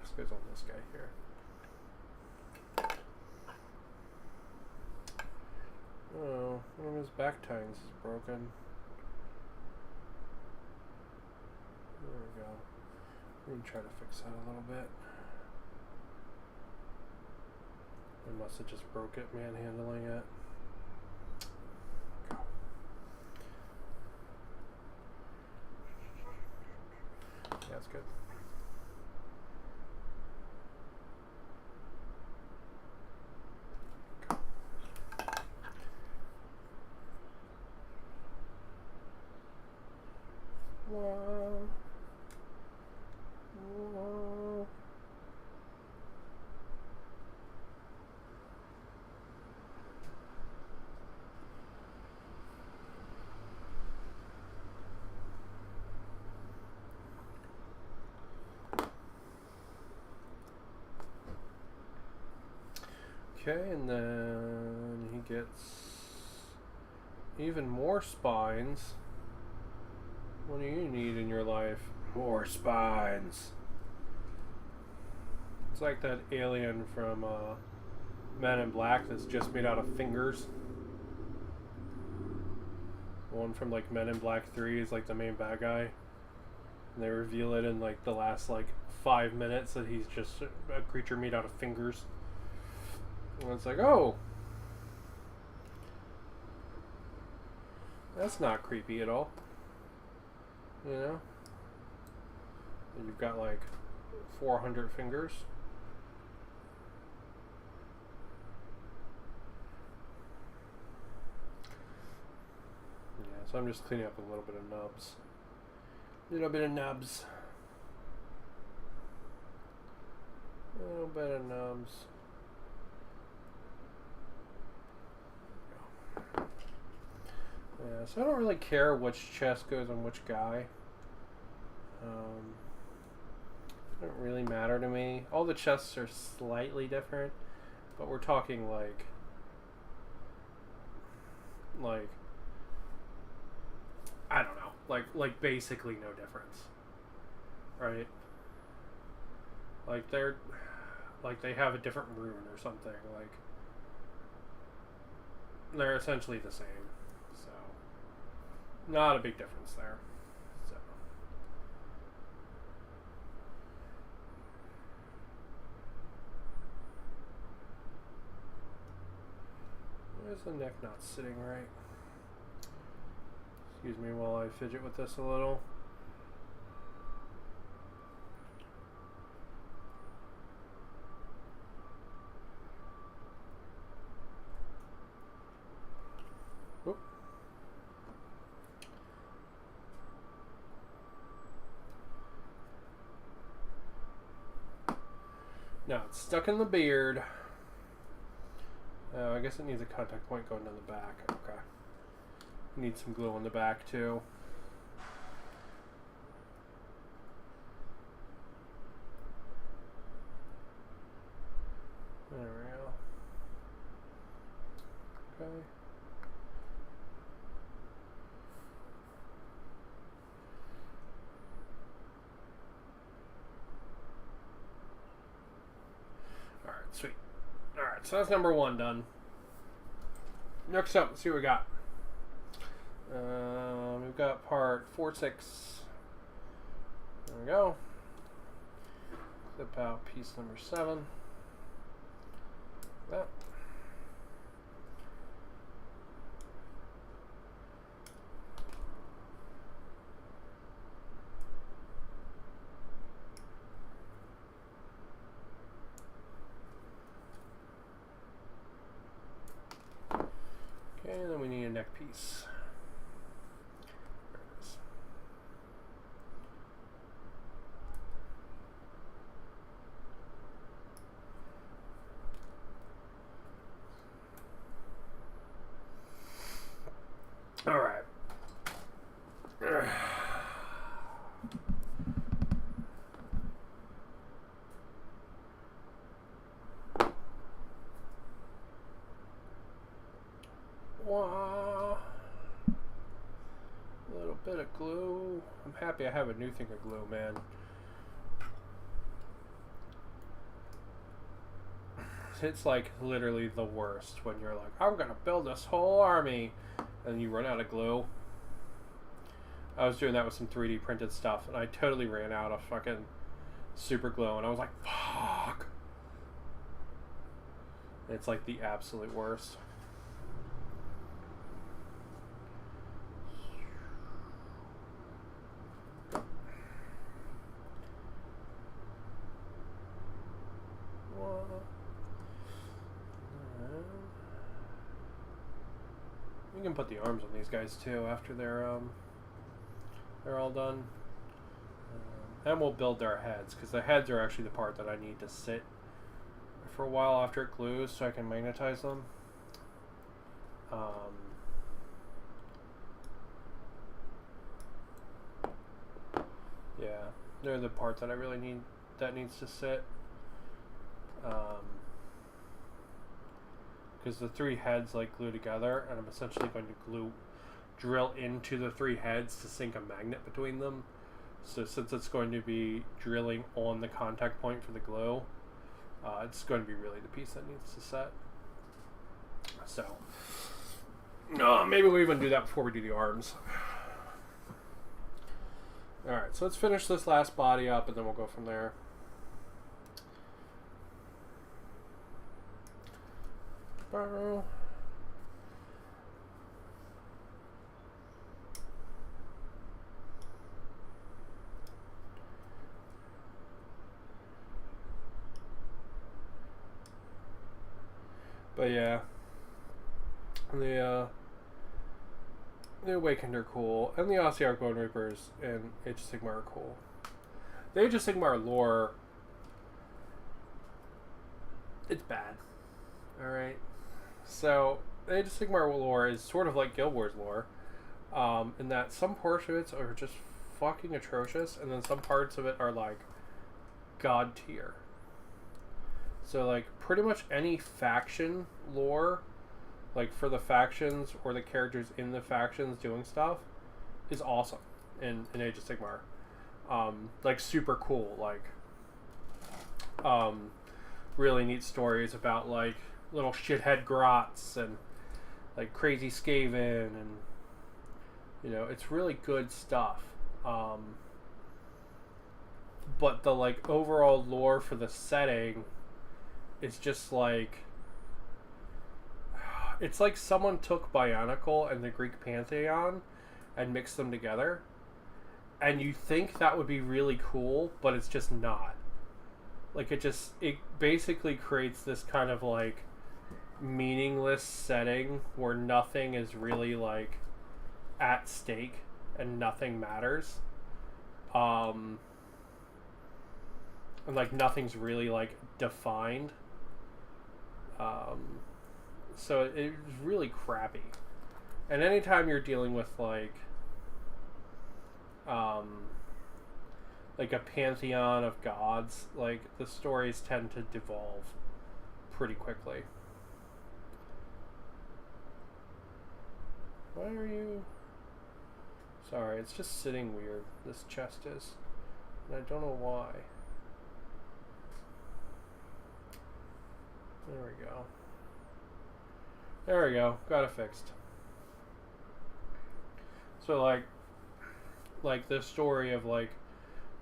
This goes on this guy here. Oh, one of his back tines is broken. There we go. We can try to fix that a little bit. I must have just broke it manhandling it. Go. Yeah, that's good. Go. Whoa. Whoa. Okay, and then he gets even more spines. What do you need in your life? More spines. It's like that alien from Men in Black that's just made out of fingers. One from like Men in Black 3 is like the main bad guy. And they reveal it in like the last like 5 minutes that he's just a creature made out of fingers. And it's like, oh, that's not creepy at all. You know? And you've got like 400 fingers. Yeah, so I'm just cleaning up a little bit of nubs. A little bit of nubs. A little bit of nubs. Yeah, so I don't really care which chest goes on which guy. It doesn't really matter to me. All the chests are slightly different, but we're talking like I don't know, like basically no difference, right? Like they have a different rune or something. Like they're essentially the same. Not a big difference there. So. Where's the neck not sitting right? Excuse me while I fidget with this a little. Now it's stuck in the beard. I guess it needs a contact point going down the back. Okay. Need some glue on the back too. There we go. Okay. Sweet. Alright, so that's number 1 done. Next up, let's see what we got. We've got part 4-6. There we go. Clip out piece number 7. neck piece. There it is. All right. A little bit of glue. I'm happy I have a new thing of glue, man. It's like literally the worst when you're like, I'm gonna build this whole army, and you run out of glue. I was doing that with some 3D printed stuff, and I totally ran out of fucking super glue, and I was like, fuck. It's like the absolute worst. We can put the arms on these guys too after they're all done, and we'll build their heads, because the heads are actually the part that I need to sit for a while after it glues so I can magnetize them. Yeah, they're the part that I really need, that needs to sit. Because the three heads like glue together, and I'm essentially going to drill into the three heads to sink a magnet between them. So since it's going to be drilling on the contact point for the glue, it's going to be really the piece that needs to set. So maybe we'll even do that before we do the arms. Alright, so let's finish this last body up and then we'll go from there. But yeah, the Awakened are cool, and the Ossiarch Bone Reapers and Age of Sigmar are cool. The Age of Sigmar lore, it's bad. Alright. So, the Age of Sigmar lore is sort of like Guild Wars lore, in that some parts of it are just fucking atrocious, and then some parts of it are like god tier. So like pretty much any faction lore, like for the factions or the characters in the factions doing stuff, is awesome in Age of Sigmar. Like super cool, like really neat stories about like little shithead grots and like crazy Skaven, and you know, it's really good stuff. But the like overall lore for the setting, it's just like, it's like someone took Bionicle and the Greek Pantheon and mixed them together, and you think that would be really cool, but it's just not. Like it basically creates this kind of like meaningless setting where nothing is really like at stake and nothing matters. And like nothing's really like defined. So it's really crappy. And anytime you're dealing with like a pantheon of gods, like the stories tend to devolve pretty quickly. Why are you... Sorry, it's just sitting weird, this chest is. And I don't know why. There we go. There we go. Got it fixed. So like the story of like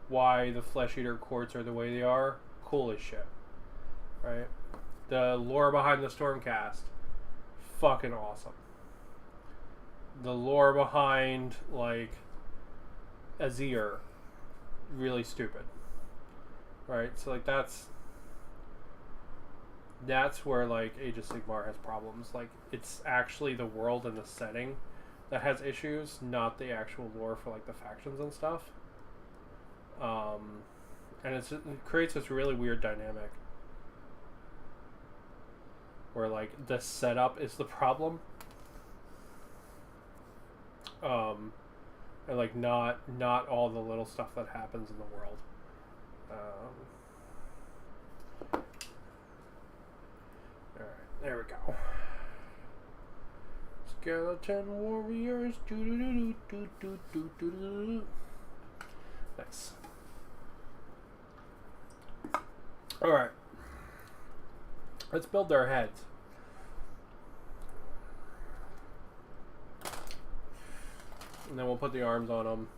why the Flesh Eater courts are the way they are, cool as shit. Right? The lore behind the Stormcast, fucking awesome. The lore behind like Azir, really stupid. Right? So like that's that's where like Age of Sigmar has problems. Like it's actually the world and the setting that has issues, not the actual lore for like the factions and stuff. And it creates this really weird dynamic where like the setup is the problem, and like not all the little stuff that happens in the world. All right, there we go. Skeleton warriors. Nice. All right. Let's build their heads. And then we'll put the arms on them.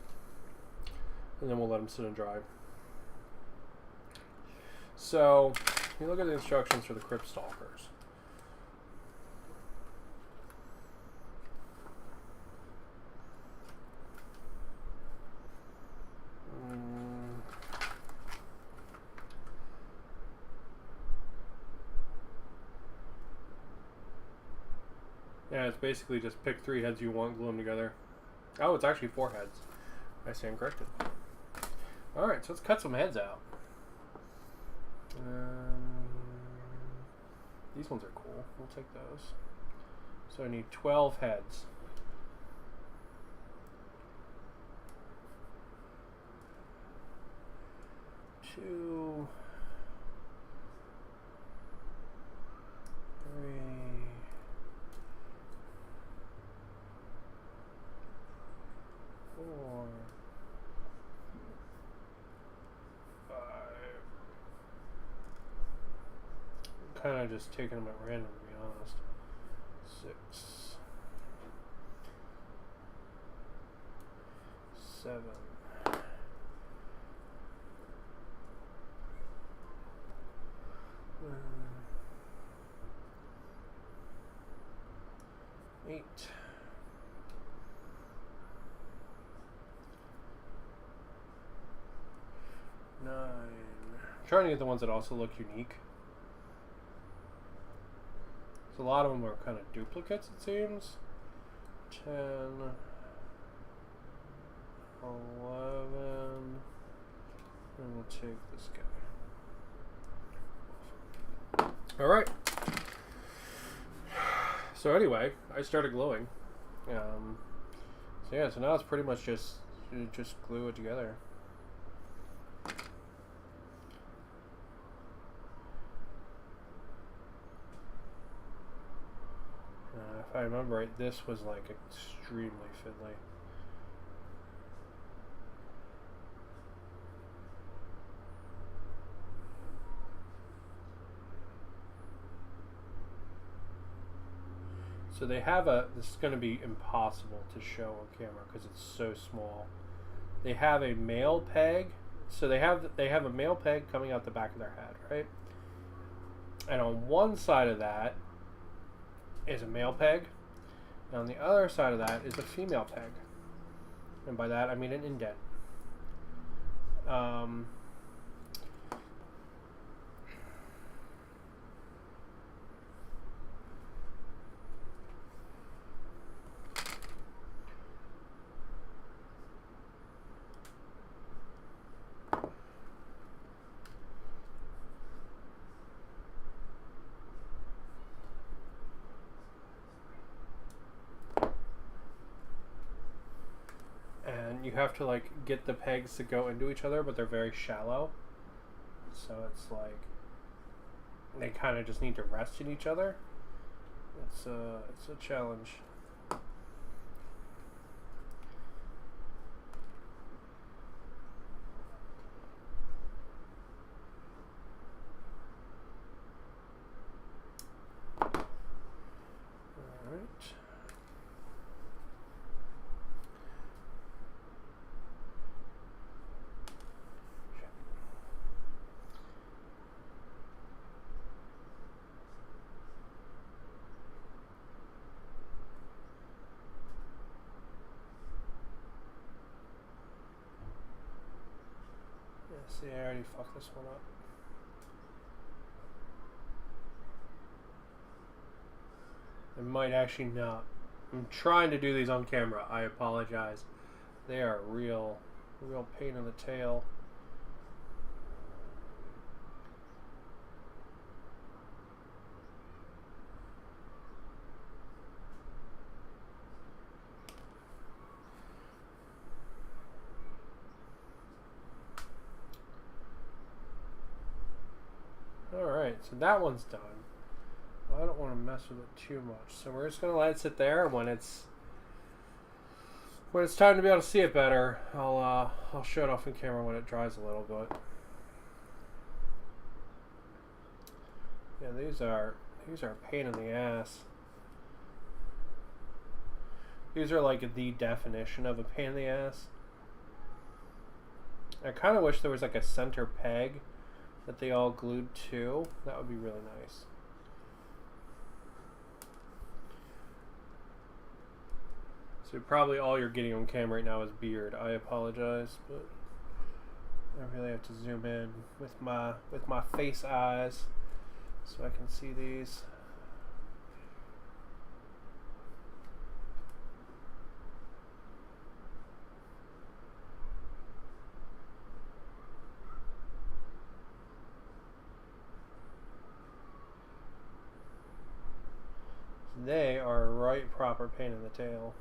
And then we'll let them sit and dry. So, you look at the instructions for the Crypt Stalkers. Yeah, it's basically just pick 3 heads you want, glue them together. Oh, it's actually 4 heads. I stand corrected. Alright, so let's cut some heads out. These ones are cool. We'll take those. So I need 12 heads. Two, 3, 4, 5. I'm kind of just taking them at random, to be honest. 6, 7. 8. 9. I'm trying to get the ones that also look unique. So a lot of them are kind of duplicates, it seems. 10. 11. And we'll take this guy. Alright. So anyway, I started gluing. So yeah, so now it's pretty much just glue it together. If I remember right, this was like extremely fiddly. So they have this is going to be impossible to show on camera because it's so small. They have a male peg. So they have a male peg coming out the back of their head, right? And on one side of that is a male peg. And on the other side of that is a female peg. And by that I mean an indent. You have to like get the pegs to go into each other, but they're very shallow, so it's like they kind of just need to rest in each other. It's a challenge. See, I already fucked this one up. It might actually not. I'm trying to do these on camera. I apologize. They are a real pain in the tail. Alright, so that one's done. I don't want to mess with it too much, so we're just going to let it sit there. When it's time to be able to see it better, I'll show it off on camera when it dries a little bit. Yeah, these are a pain in the ass. These are like the definition of a pain in the ass. I kind of wish there was like a center peg that they all glued to. That would be really nice. So probably all you're getting on camera right now is beard. I apologize, but I really have to zoom in with my face eyes so I can see these. They are a right proper pain in the tail.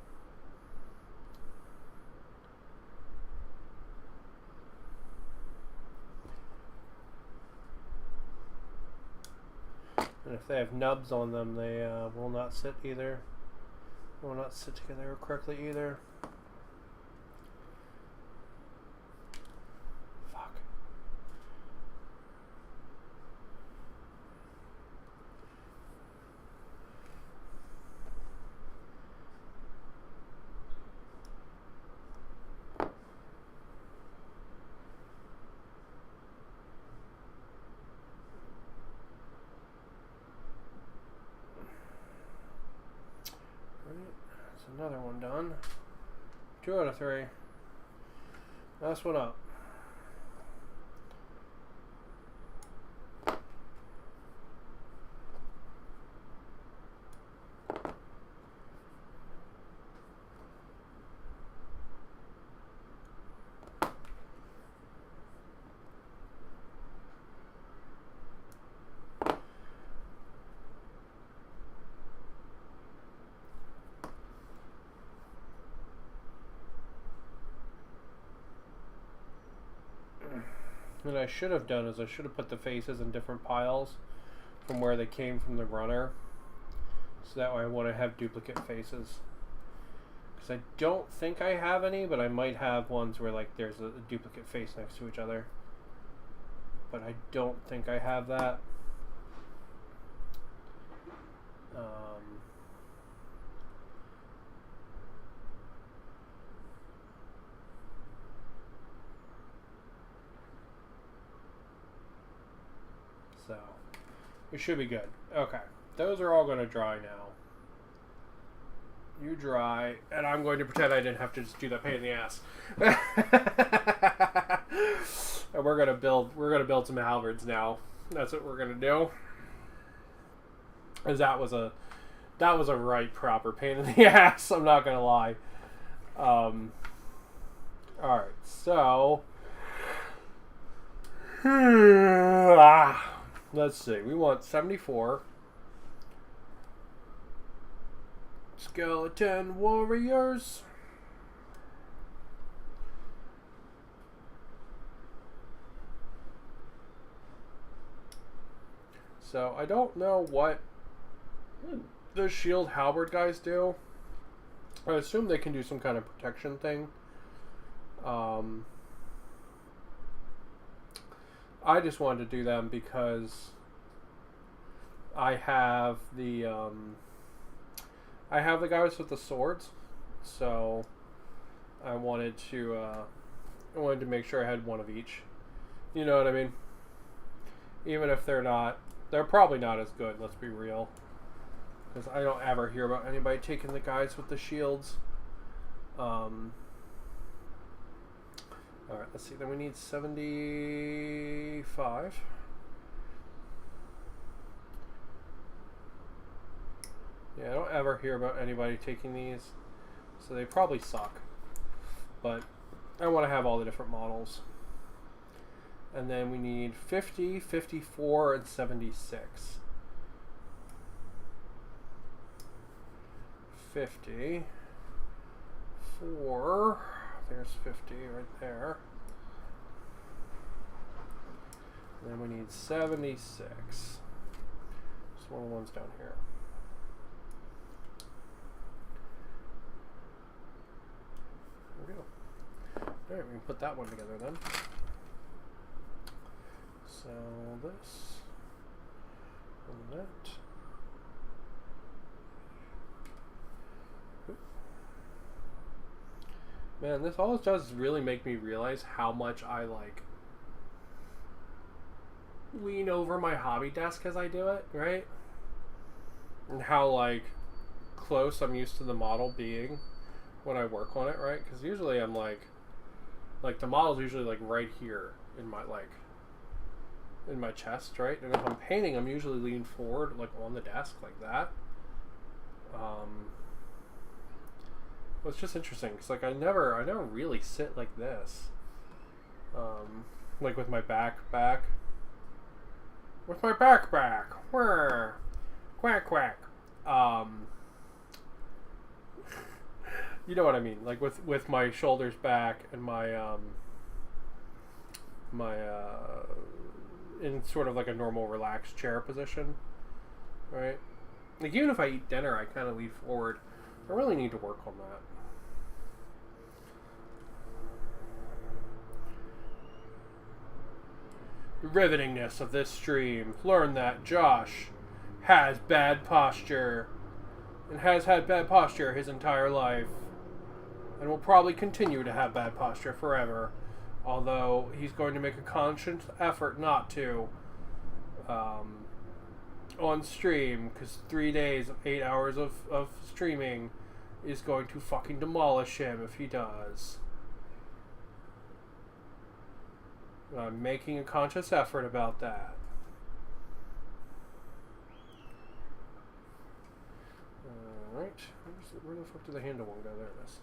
And if they have nubs on them, they will not sit either. Will not sit together correctly either. Fuck. Another one done. 2 out of 3. Last one up. What I should have done is I should have put the faces in different piles from where they came from the runner, so that way I want to have duplicate faces. Because I don't think I have any, but I might have ones where like there's a duplicate face next to each other. But I don't think I have that. So, it should be good. Okay, those are all going to dry now. You dry, and I'm going to pretend I didn't have to just do that pain in the ass. And we're gonna build some halberds now. That's what we're gonna do. Cause that was a right proper pain in the ass. I'm not gonna lie. All right, so. Let's see. We want 74 skeleton warriors. So I don't know what the shield halberd guys do. I assume they can do some kind of protection thing. I just wanted to do them because I have the guys with the swords, so I wanted to make sure I had one of each. You know what I mean? Even if they're probably not as good. Let's be real, because I don't ever hear about anybody taking the guys with the shields. Alright, let's see. Then we need 75. Yeah, I don't ever hear about anybody taking these, so they probably suck. But I want to have all the different models. And then we need 50, 54, and 76. 50. 4. There's 50 right there. And then we need 76. Just one of the ones down here. There we go. Alright, we can put that one together then. So this and that. Man, this all it does is really make me realize how much I like lean over my hobby desk as I do it, right? And how like close I'm used to the model being when I work on it, right? Because usually I'm like the model's usually like right here in my in my chest, right? And if I'm painting, I'm usually leaning forward like on the desk like that. Well, it's just interesting because like I never really sit like this, like with my back, with my back, where, quack quack, you know what I mean, like with my shoulders back and my in sort of like a normal relaxed chair position, right? Like even if I eat dinner, I kind of lean forward. I really need to work on that. The rivetingness of this stream. Learn that Josh has bad posture and has had bad posture his entire life and will probably continue to have bad posture forever, although he's going to make a conscious effort not to on stream, because 3 days, 8 hours of streaming is going to fucking demolish him if he does. I'm making a conscious effort about that. Alright. Where the fuck did the handle one go? There it is.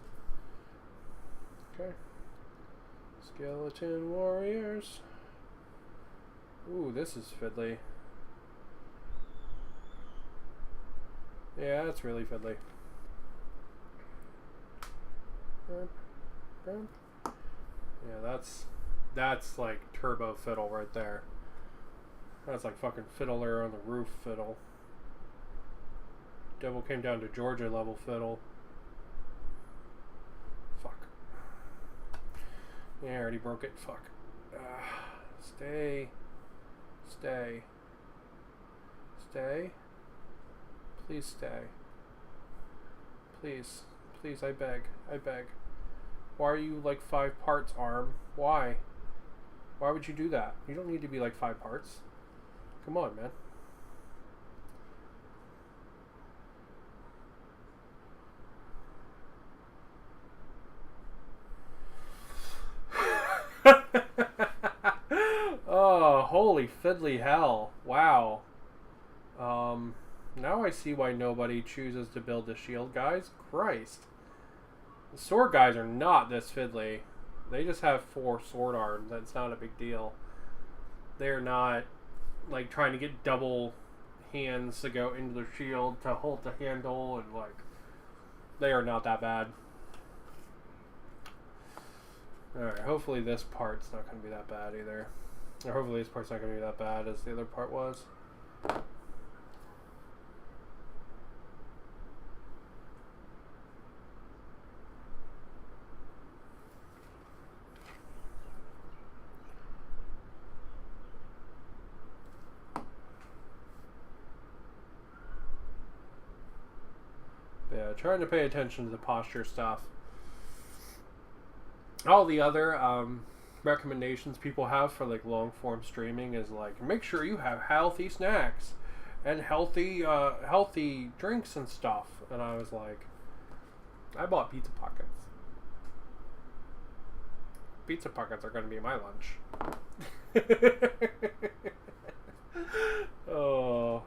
Okay. Skeleton warriors. Ooh, this is fiddly. Yeah, that's really fiddly. Yeah, that's like turbo fiddle right there. That's like fucking Fiddler on the Roof fiddle. Devil Came Down to Georgia level fiddle. Fuck. Yeah, I already broke it. Fuck. Stay. Stay. Stay. Please stay. Please. Please, I beg. I beg. Why are you like 5 parts, arm? Why? Why would you do that? You don't need to be like 5 parts. Come on, man. Oh, holy fiddly hell. Wow. Now I see why nobody chooses to build the shield guys. Christ. The sword guys are not this fiddly. They just have 4 sword arms. That's not a big deal. They're not like trying to get double hands to go into the shield to hold the handle, and like they are not that bad. Alright, hopefully this part's not going to be that bad either. Or hopefully this part's not going to be that bad as the other part was. Yeah, trying to pay attention to the posture stuff. All the other recommendations people have for like long form streaming is like, make sure you have healthy snacks and healthy drinks and stuff. And I was like, I bought pizza pockets. Pizza pockets are going to be my lunch. Oh.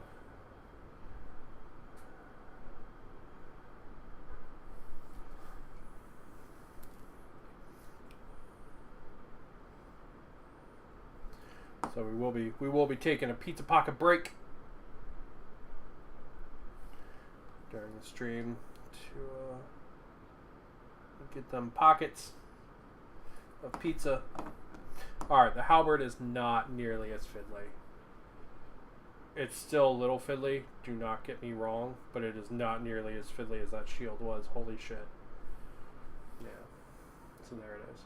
So we will be taking a pizza pocket break during the stream to get them pockets of pizza. Alright, the halberd is not nearly as fiddly. It's still a little fiddly, do not get me wrong, but it is not nearly as fiddly as that shield was. Holy shit. Yeah. So there it is.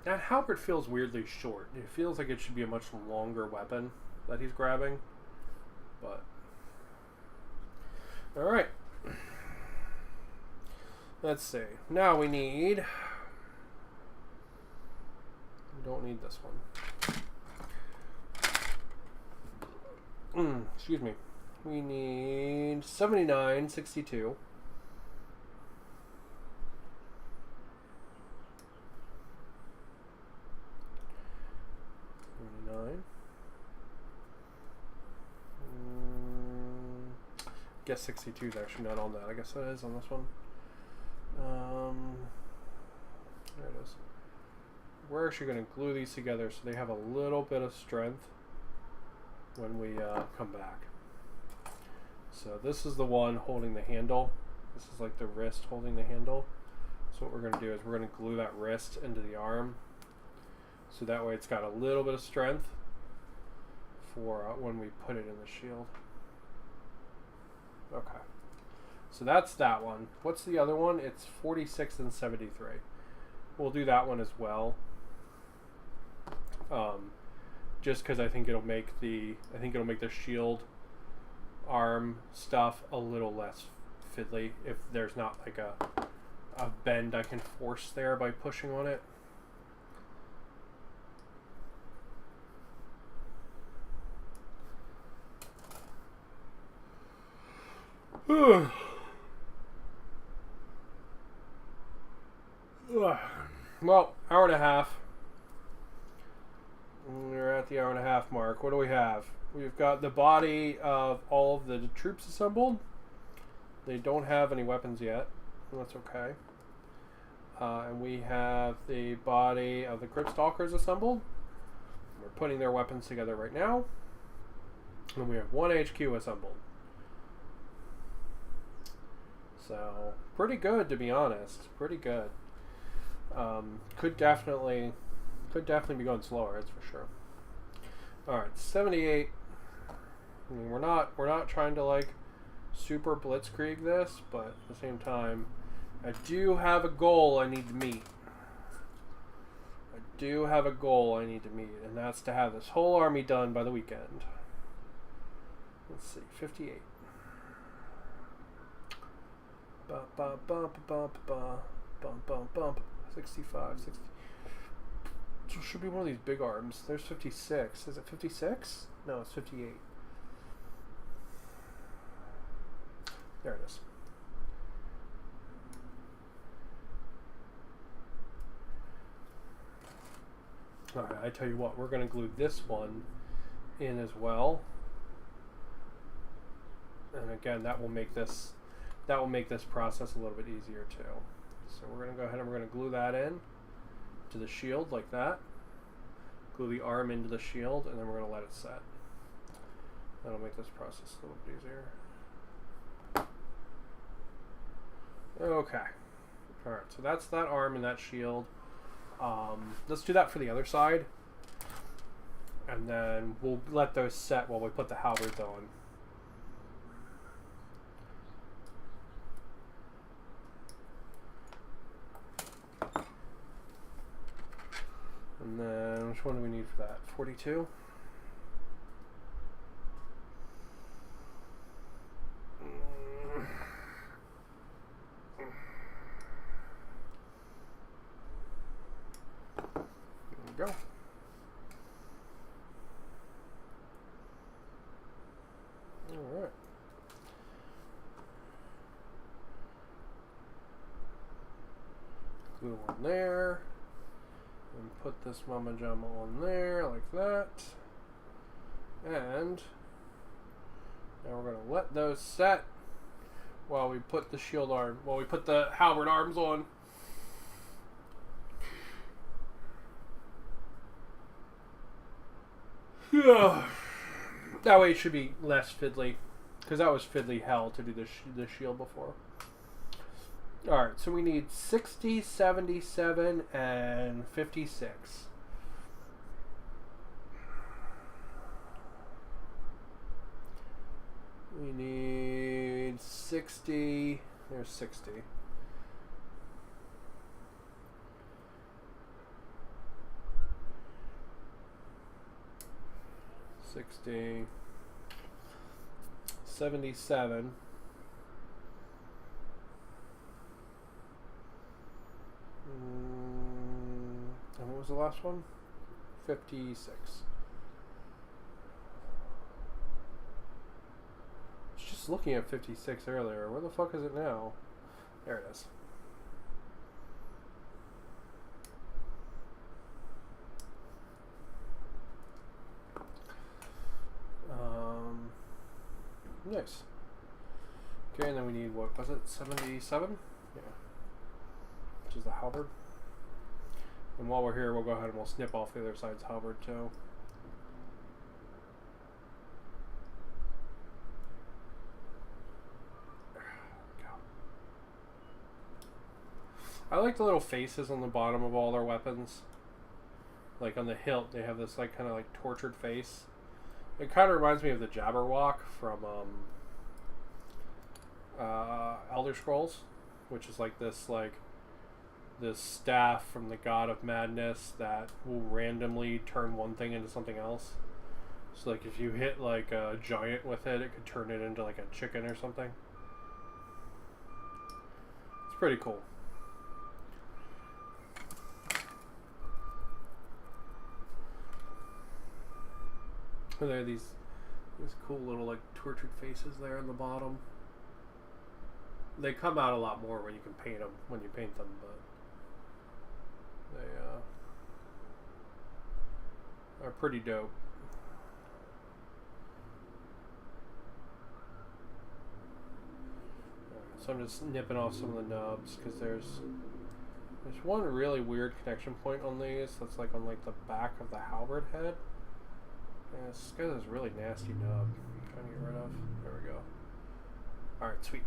That halberd feels weirdly short. It feels like it should be a much longer weapon that he's grabbing. But alright. Let's see. Now we need... We don't need this one. Excuse me. We need 79, 62. 79. I guess 62 is actually not on that. I guess that is on this one. There it is. We're actually going to glue these together so they have a little bit of strength when we come back. So this is the one holding the handle. This is like the wrist holding the handle. So what we're going to do is we're going to glue that wrist into the arm. So that way it's got a little bit of strength for when we put it in the shield. Okay. So that's that one. What's the other one? It's 46 and 73. We'll do that one as well. Just because I think it'll make the shield arm stuff a little less fiddly if there's not like a bend I can force there by pushing on it. Well, hour and a half. We're at the hour and a half mark. What do we have? We've got the body of all of the troops assembled. They don't have any weapons yet. That's okay. And we have the body of the Crypt Stalkers assembled. We're putting their weapons together right now. And we have one HQ assembled. So, pretty good, to be honest. Pretty good. Could definitely be going slower, that's for sure. Alright, 78. I mean, we're not trying to like super blitzkrieg this, but at the same time, I do have a goal I need to meet. And that's to have this whole army done by the weekend. Let's see, 58. Bump, bump, bump, bump, bump, bump, bump, bump. 65, 60. It should be one of these big arms. There's 56. Is it 56? No, it's 58. There it is. Alright, I tell you what, we're going to glue this one in as well. And again, that will make this process a little bit easier too. So we're going to go ahead and we're going to glue that in to the shield like that. Glue the arm into the shield, and then we're going to let it set. That'll make this process a little bit easier. Okay. Alright, so that's that arm and that shield. Let's do that for the other side. And then we'll let those set while we put the halberds on. And then, which one do we need for that? 42? There we go. All right. Glue on there. And put this Mama Jama on there like that. And now we're going to let those set while we put the shield arm, while we put the halberd arms on. That way it should be less fiddly, because that was fiddly hell to do the shield before. Alright, so we need 60, 77, and 56. We need 60. There's 60. $60, 77, and what was the last one? 56. I was just looking at 56 earlier. Where the fuck is it now? There it is. Nice. Okay, and then we need, what was it, 77? Yeah. Which is the halberd. And while we're here, we'll go ahead and we'll snip off the other side's halberd too. I like the little faces on the bottom of all their weapons. Like on the hilt, they have this like kind of like tortured face. It kind of reminds me of the Jabberwock from Elder Scrolls, which is like this staff from the God of Madness that will randomly turn one thing into something else. So like if you hit like a giant with it, it could turn it into like a chicken or something. It's pretty cool. And there are these cool little like tortured faces there on the bottom. They come out a lot more when you can paint them, when you paint them, but they are pretty dope. So I'm just nipping off some of the nubs because there's one really weird connection point on these that's like on like the back of the halberd head. Yeah, this guy has a really nasty nub. I'm trying to get rid of. There we go. Alright, sweet.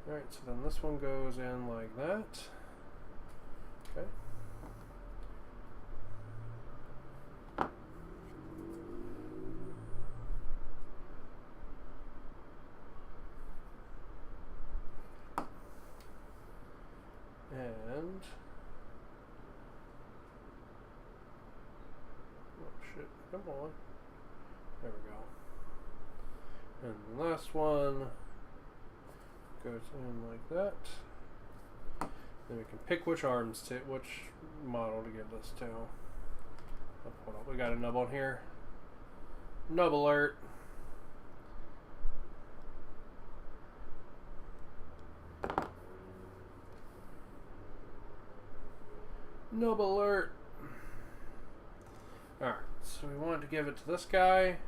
Alright, so then this one goes in like that. Okay. And come on. There we go. And the last one goes in like that. Then we can pick which which model to give this to. Oh, hold on, we got a nub on here. Nub alert. Nub alert. Alright, so we want to give it to this guy.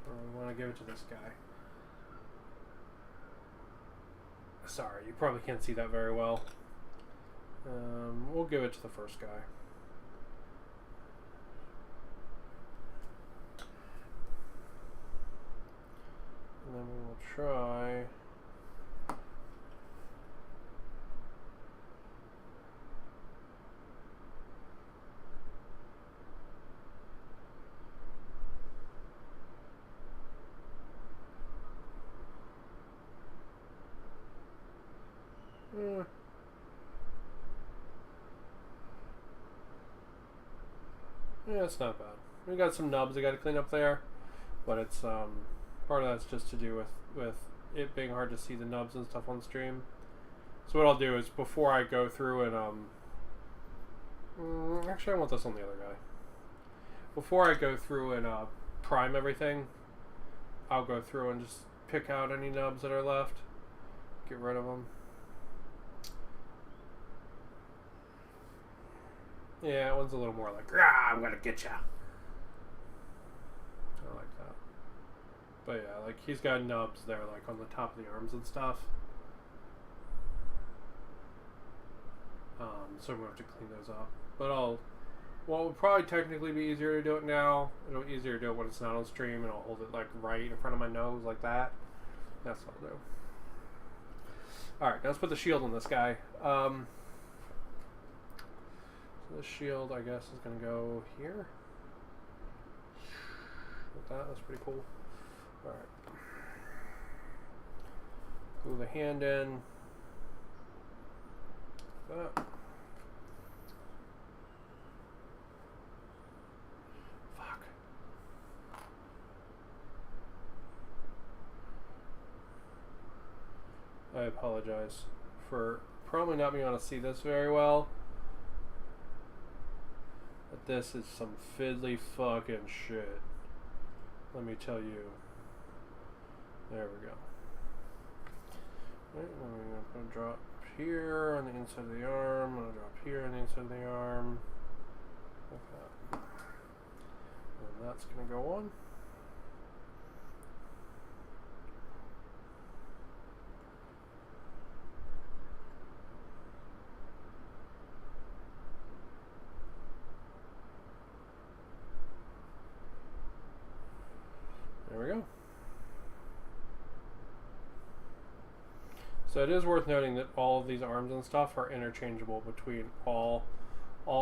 Or we want to give it to this guy. Sorry, you probably can't see that very well. We'll give it to the first guy. And then we will try... Yeah, it's not bad. We got some nubs I got to clean up there, but it's part of that's just to do with it being hard to see the nubs and stuff on stream. So what I'll do is before I go through and actually I want this on the other guy. Before I go through and prime everything, I'll go through and just pick out any nubs that are left, get rid of them. Yeah, that one's a little more like, "Rah, I'm gonna get ya." I like that. But yeah, like he's got nubs there, like on the top of the arms and stuff. So I'm gonna have to clean those up. But well, it would probably technically be easier to do it now. It'll be easier to do it when it's not on stream, and I'll hold it like right in front of my nose like that. That's what I'll do. Alright, let's put the shield on this guy. So this shield, I guess, is going to go here. With that, that's pretty cool. Alright. Glue the hand in. That. Fuck. I apologize for probably not being able to see this very well. But this is some fiddly fucking shit. Let me tell you. There we go. Right, I'm going to drop here on the inside of the arm. I'm going to drop here on the inside of the arm. Like that. And that's going to go on. There we go. So it is worth noting that all of these arms and stuff are interchangeable between all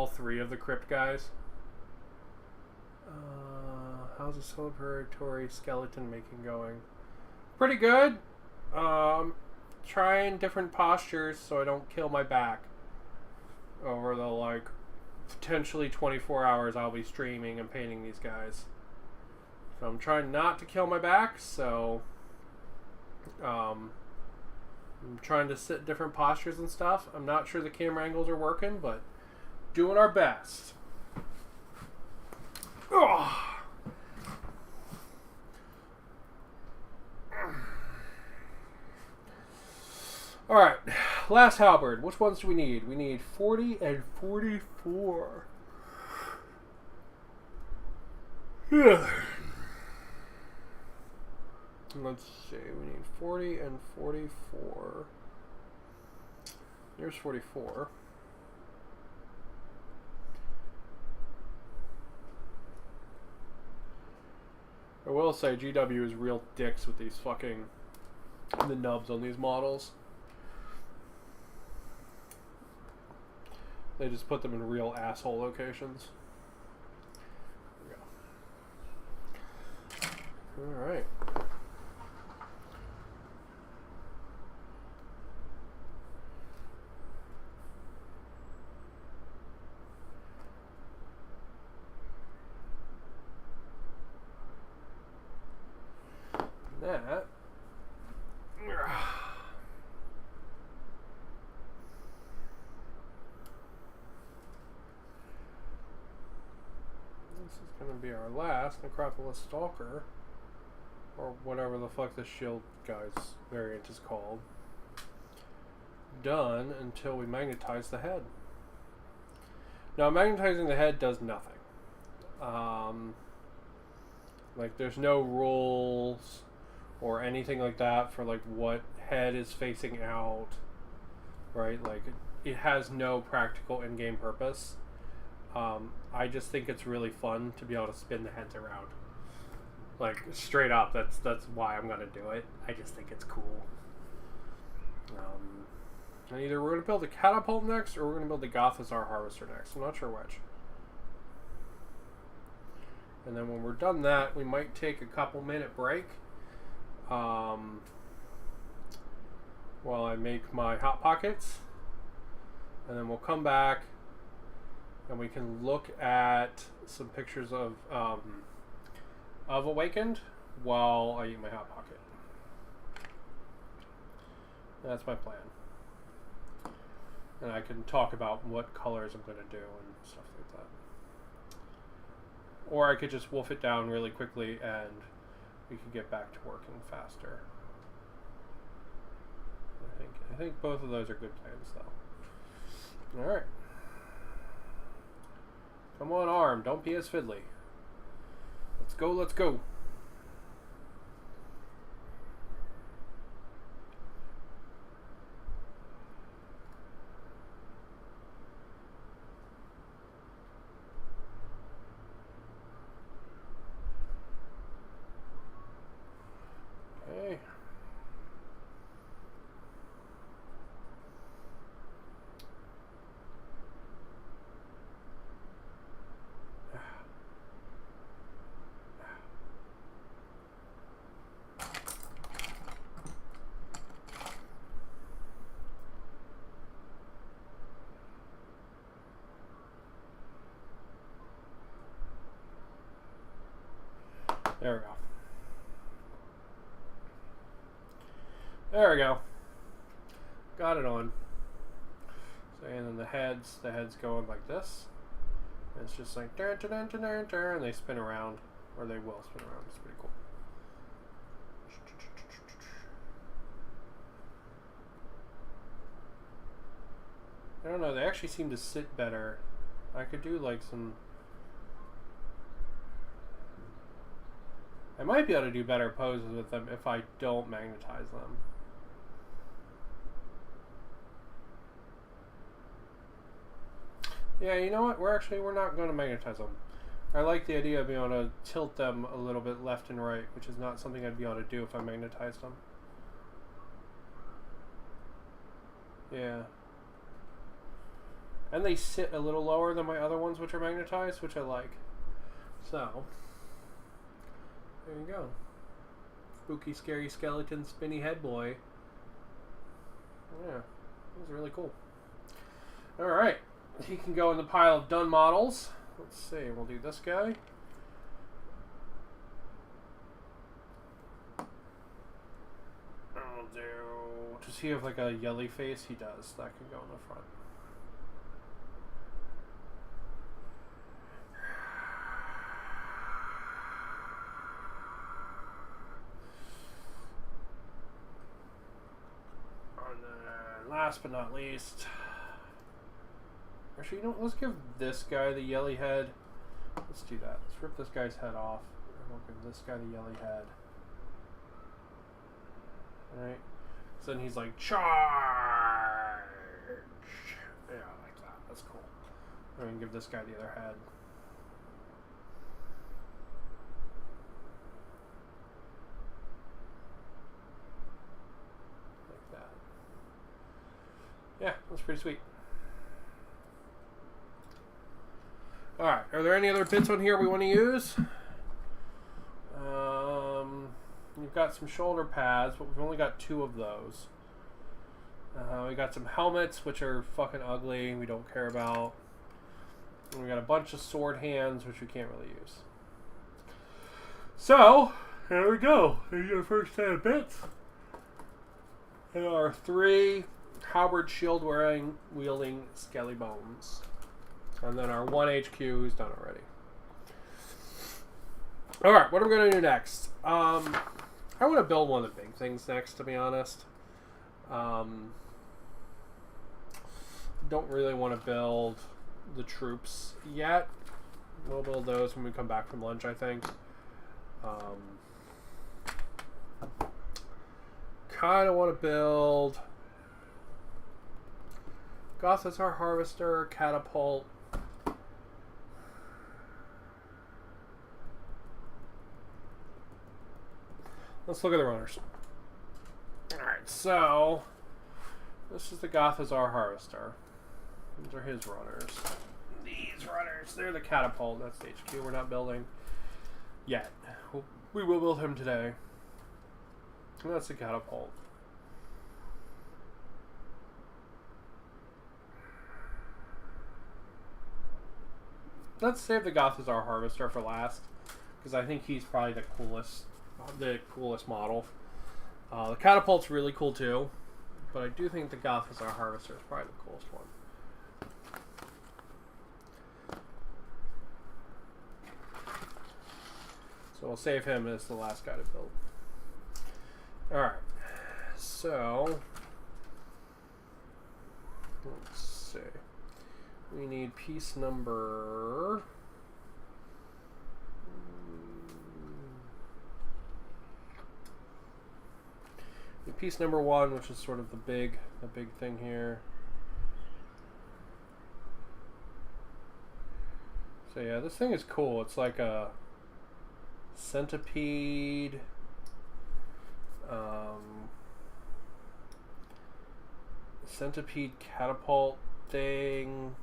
three of the crypt guys. How's the celebratory skeleton making going? Pretty good. Trying different postures so I don't kill my back over the like potentially 24 hours I'll be streaming and painting these guys. So I'm trying not to kill my back, so I'm trying to sit different postures and stuff. I'm not sure the camera angles are working, but doing our best. Ugh. Alright, last halberd. Which ones do we need? We need 40 and 44. Yeah. Let's see, we need 40 and 44. Here's 44. I will say GW is real dicks with these fucking the nubs on these models. They just put them in real asshole locations. There we go. Alright. That. This is going to be our last Necropolis Stalker, or whatever the fuck this shield guy's variant is called, done until we magnetize the head. Now, magnetizing the head does nothing. Like, there's no rules or anything like that for like what head is facing out, right? Like it has no practical in-game purpose. I just think it's really fun to be able to spin the heads around. Like straight up, that's why I'm gonna do it. I just think it's cool. And either we're gonna build a catapult next, or we're gonna build the Gothazar Harvester next. I'm not sure which. And then when we're done that, we might take a couple-minute break while I make my Hot Pockets. And then we'll come back and we can look at some pictures of Awakened while I eat my Hot Pocket. That's my plan. And I can talk about what colors I'm going to do and stuff like that. Or I could just wolf it down really quickly and we could get back to working faster. I think both of those are good plans though. Alright. Come on, arm. Don't be as fiddly. Let's go, let's go. There we go. There we go. Got it on. So, and then the heads going like this. And it's just like dun, dun, dun, dun, dun, dun, and they spin around, or they will spin around. It's pretty cool. I don't know. They actually seem to sit better. I could do like some. I might be able to do better poses with them if I don't magnetize them. Yeah, you know what? We're not going to magnetize them. I like the idea of being able to tilt them a little bit left and right, which is not something I'd be able to do if I magnetized them. Yeah. And they sit a little lower than my other ones, which are magnetized, which I like. So, there you go. Spooky, scary skeleton, spinny head boy. Yeah, that was really cool. Alright, he can go in the pile of done models. Let's see, we'll do this guy. I'll do... Does he have like a yelly face? He does. That can go in the front. Last but not least, actually, you know what? Let's give this guy the yelly head. Let's do that. Let's rip this guy's head off, and we'll give this guy the yelly head. Alright. So then he's like, charge! Yeah, I like that. That's cool. I'm going to give this guy the other head. Yeah, that's pretty sweet. Alright, are there any other bits on here we want to use? We've got some shoulder pads, but we've only got 2 of those. We got some helmets, which are fucking ugly, we don't care about. And we got a bunch of sword hands, which we can't really use. So, here we go. Here's your first set of bits. There are 3 halberd shield wielding skelly bones. And then our 1 HQ who's done already. Alright, what are we going to do next? I want to build one of the big things next, to be honest. Don't really want to build the troops yet. We'll build those when we come back from lunch, I think. Kind of want to build Gothizzar Harvester, Catapult. Let's look at the runners. Alright, so this is the Gothizzar Harvester. These are his runners. These runners, they're the Catapult. That's the HQ we're not building yet. We will build him today. And that's the Catapult. Let's save the Gothizzar Harvester for last, because I think he's probably the coolest model. The Catapult's really cool too, but I do think the Gothizzar Harvester is probably the coolest one. So we'll save him as the last guy to build. Alright, so let's see. We need piece number... piece number 1, which is sort of the big thing here. So yeah, this thing is cool. It's like a centipede. Centipede catapult thing.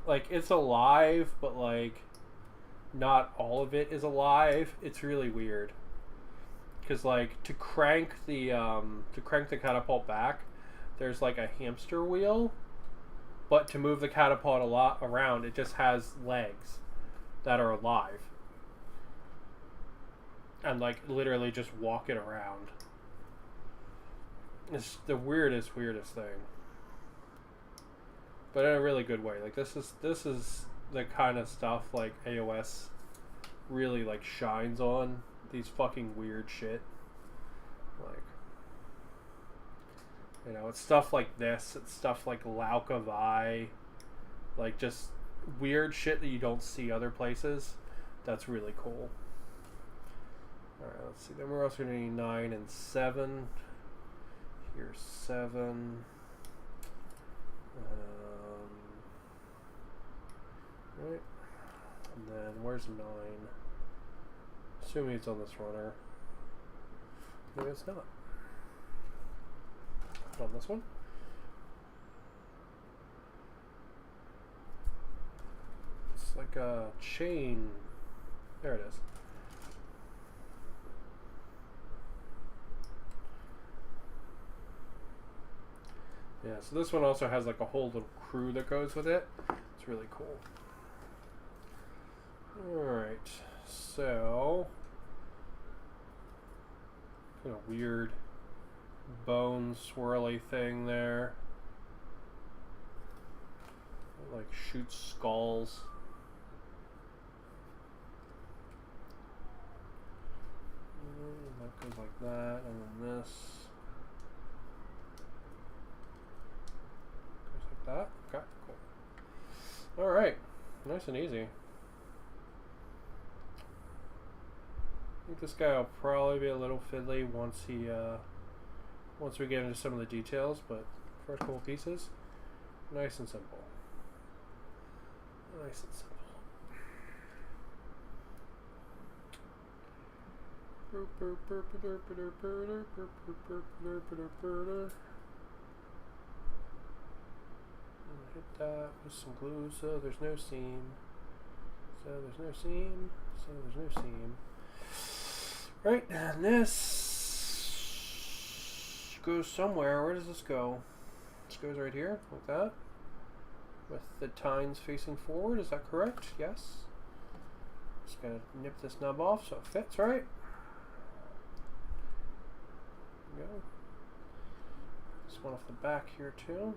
Like, it's alive, but like not all of it is alive. It's really weird. Because like to crank the catapult back, there's like a hamster wheel, but to move the catapult around, it just has legs that are alive. and like literally just walk it around. It's the weirdest thing, but in a really good way. Like this is the kind of stuff like AOS really like shines on. These fucking weird shit, like, you know, it's stuff like this. It's stuff like Laukavai, like just weird shit that you don't see other places. That's really cool. Alright, let's see. Then we're also going to need 9 and 7. Here's 7. Right. And then where's 9? Assuming it's on this runner. Maybe it's not. On this one. It's like a chain. There it is. Yeah, so this one also has like a whole little crew that goes with it. It's really cool. Alright, so kind of weird bone swirly thing there. It like shoots skulls. That goes like that, and then this goes like that. Okay, cool. Alright, nice and easy. I think this guy will probably be a little fiddly once we get into some of the details, but first couple pieces, nice and simple. Nice and simple. Hit that with some glue so there's no seam. So there's no seam. So there's no seam. Right, and this goes somewhere. Where does this go? This goes right here, like that. With the tines facing forward, is that correct? Yes. Just gotta nip this nub off so it fits, right? There we go. This one off the back here too.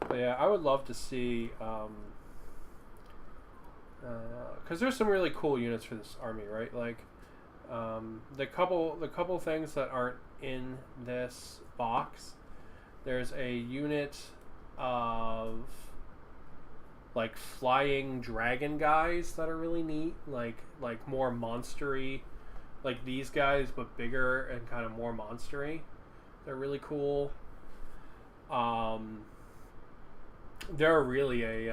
But yeah, I would love to see, because there's some really cool units for this army, right? Like, the couple things that aren't in this box. There's a unit of like flying dragon guys that are really neat, like more monstery, like these guys but bigger and kind of more monstery. They're really cool. They're really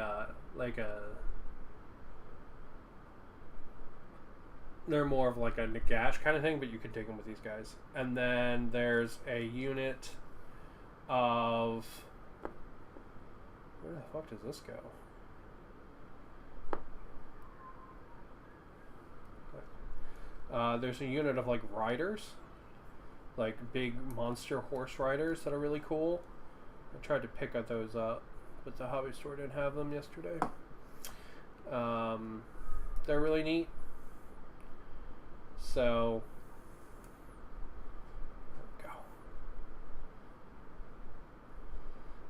they're more of like a Nagash kind of thing, but you can take them with these guys. And then there's a unit of, where the fuck does this go? There's a unit of like riders, like big monster horse riders that are really cool. I tried to pick out those up, but the hobby store didn't have them yesterday. They're really neat. So, there we go.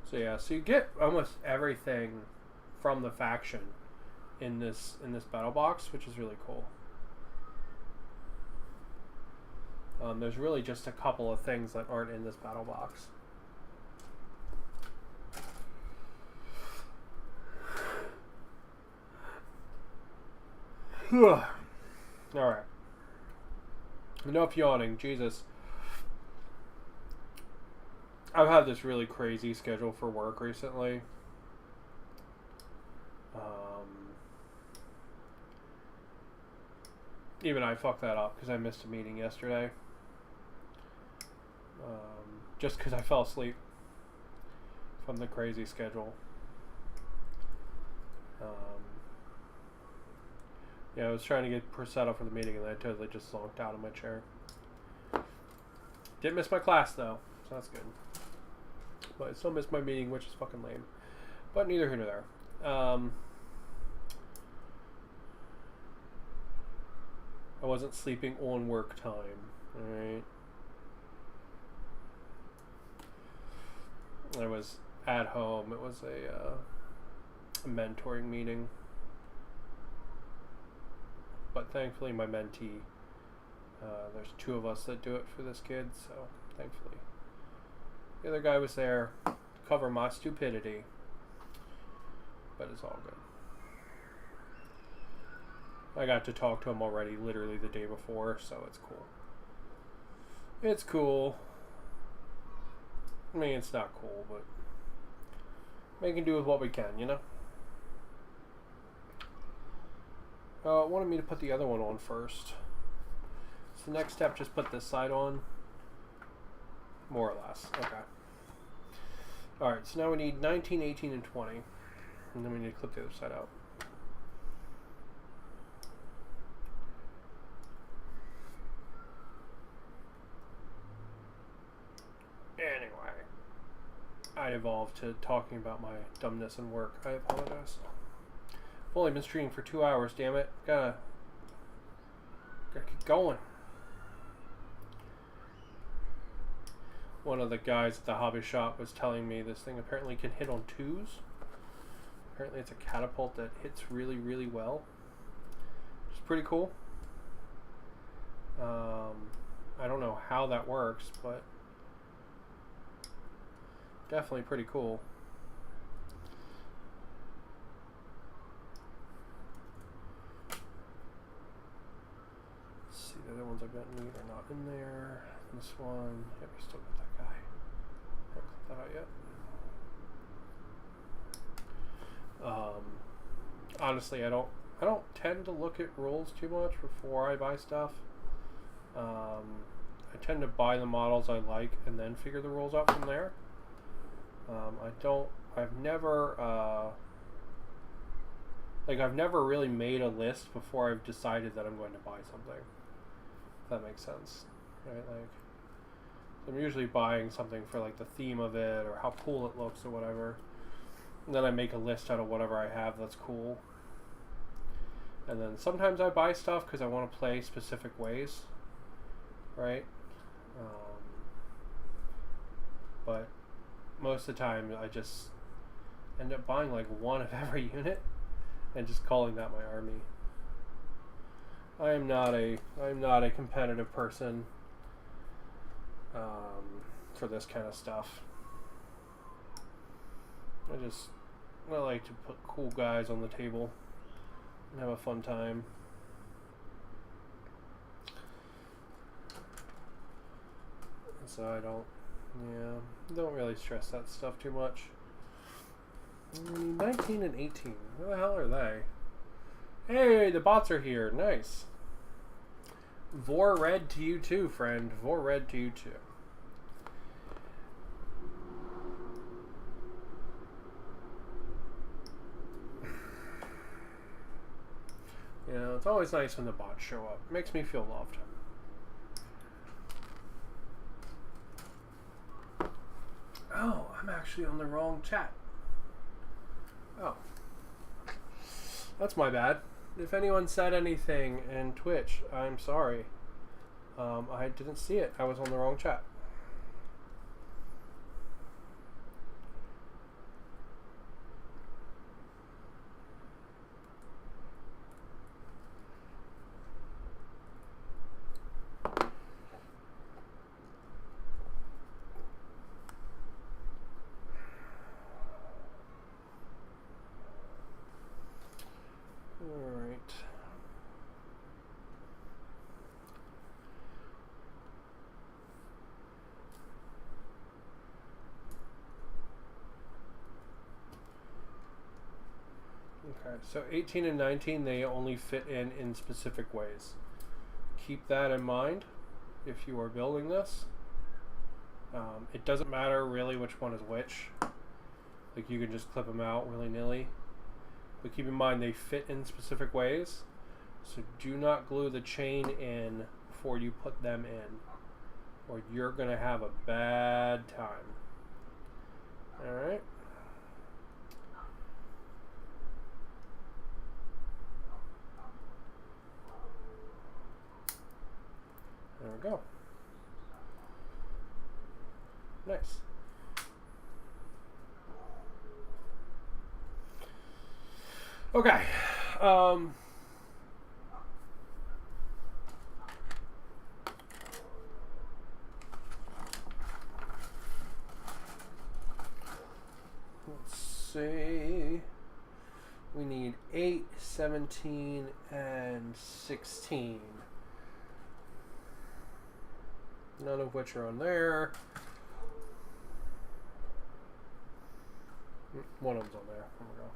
So yeah, so you get almost everything from the faction in this battle box, which is really cool. There's really just a couple of things that aren't in this battle box. Alright. Enough yawning, Jesus. I've had this really crazy schedule for work recently. Even I fucked that up because I missed a meeting yesterday. Just because I fell asleep from the crazy schedule. Yeah, I was trying to get set up for the meeting and I totally just zonked out of my chair. Didn't miss my class though, so that's good. But I still missed my meeting, which is fucking lame. But neither here nor there. I wasn't sleeping on work time. Alright. I was at home. It was a mentoring meeting. But thankfully my mentee, there's 2 of us that do it for this kid, so thankfully. The other guy was there to cover my stupidity. But it's all good. I got to talk to him already literally the day before, so it's cool. It's cool. I mean, it's not cool, but making do with what we can, you know? Wanted me to put the other one on first. So next step, just put this side on. More or less. Okay. Alright, so now we need 19, 18, and 20. And then we need to clip the other side out. Anyway. I evolved to talking about my dumbness and work. I apologize. I've only been streaming for 2 hours, damn it. Gotta keep going. One of the guys at the hobby shop was telling me this thing apparently can hit on 2s. Apparently it's a catapult that hits really, really well. Which is pretty cool. I don't know how that works, but definitely pretty cool. Let's see, the other ones I've got neat are not in there. This one, yeah, we still got that guy. Haven't clicked that out yet. Honestly, I don't tend to look at rules too much before I buy stuff. I tend to buy the models I like and then figure the rules out from there. I've never really made a list before I've decided that I'm going to buy something. If that makes sense, right? Like, I'm usually buying something for like the theme of it or how cool it looks or whatever. And then I make a list out of whatever I have that's cool. And then sometimes I buy stuff because I want to play specific ways, right? But most of the time I just end up buying like one of every unit and just calling that my army. I am not a competitive person for this kind of stuff. I like to put cool guys on the table and have a fun time. So I don't really stress that stuff too much. 19 and 18. Where the hell are they? Hey, the bots are here. Nice. Vor red to you too, friend. Vor red to you too. You know, it's always nice when the bots show up. It makes me feel loved. Oh, I'm actually on the wrong chat. Oh. That's my bad. If anyone said anything in Twitch, I'm sorry. I didn't see it. I was on the wrong chat. Okay, so 18 and 19, they only fit in specific ways. Keep that in mind if you are building this. It doesn't matter really which one is which. Like, you can just clip them out willy-nilly. But keep in mind they fit in specific ways. So do not glue the chain in before you put them in, or you're going to have a bad time. Alright? Okay. Let's see. We need 8, 17, and 16. None of which are on there. One of them's on there. There we go.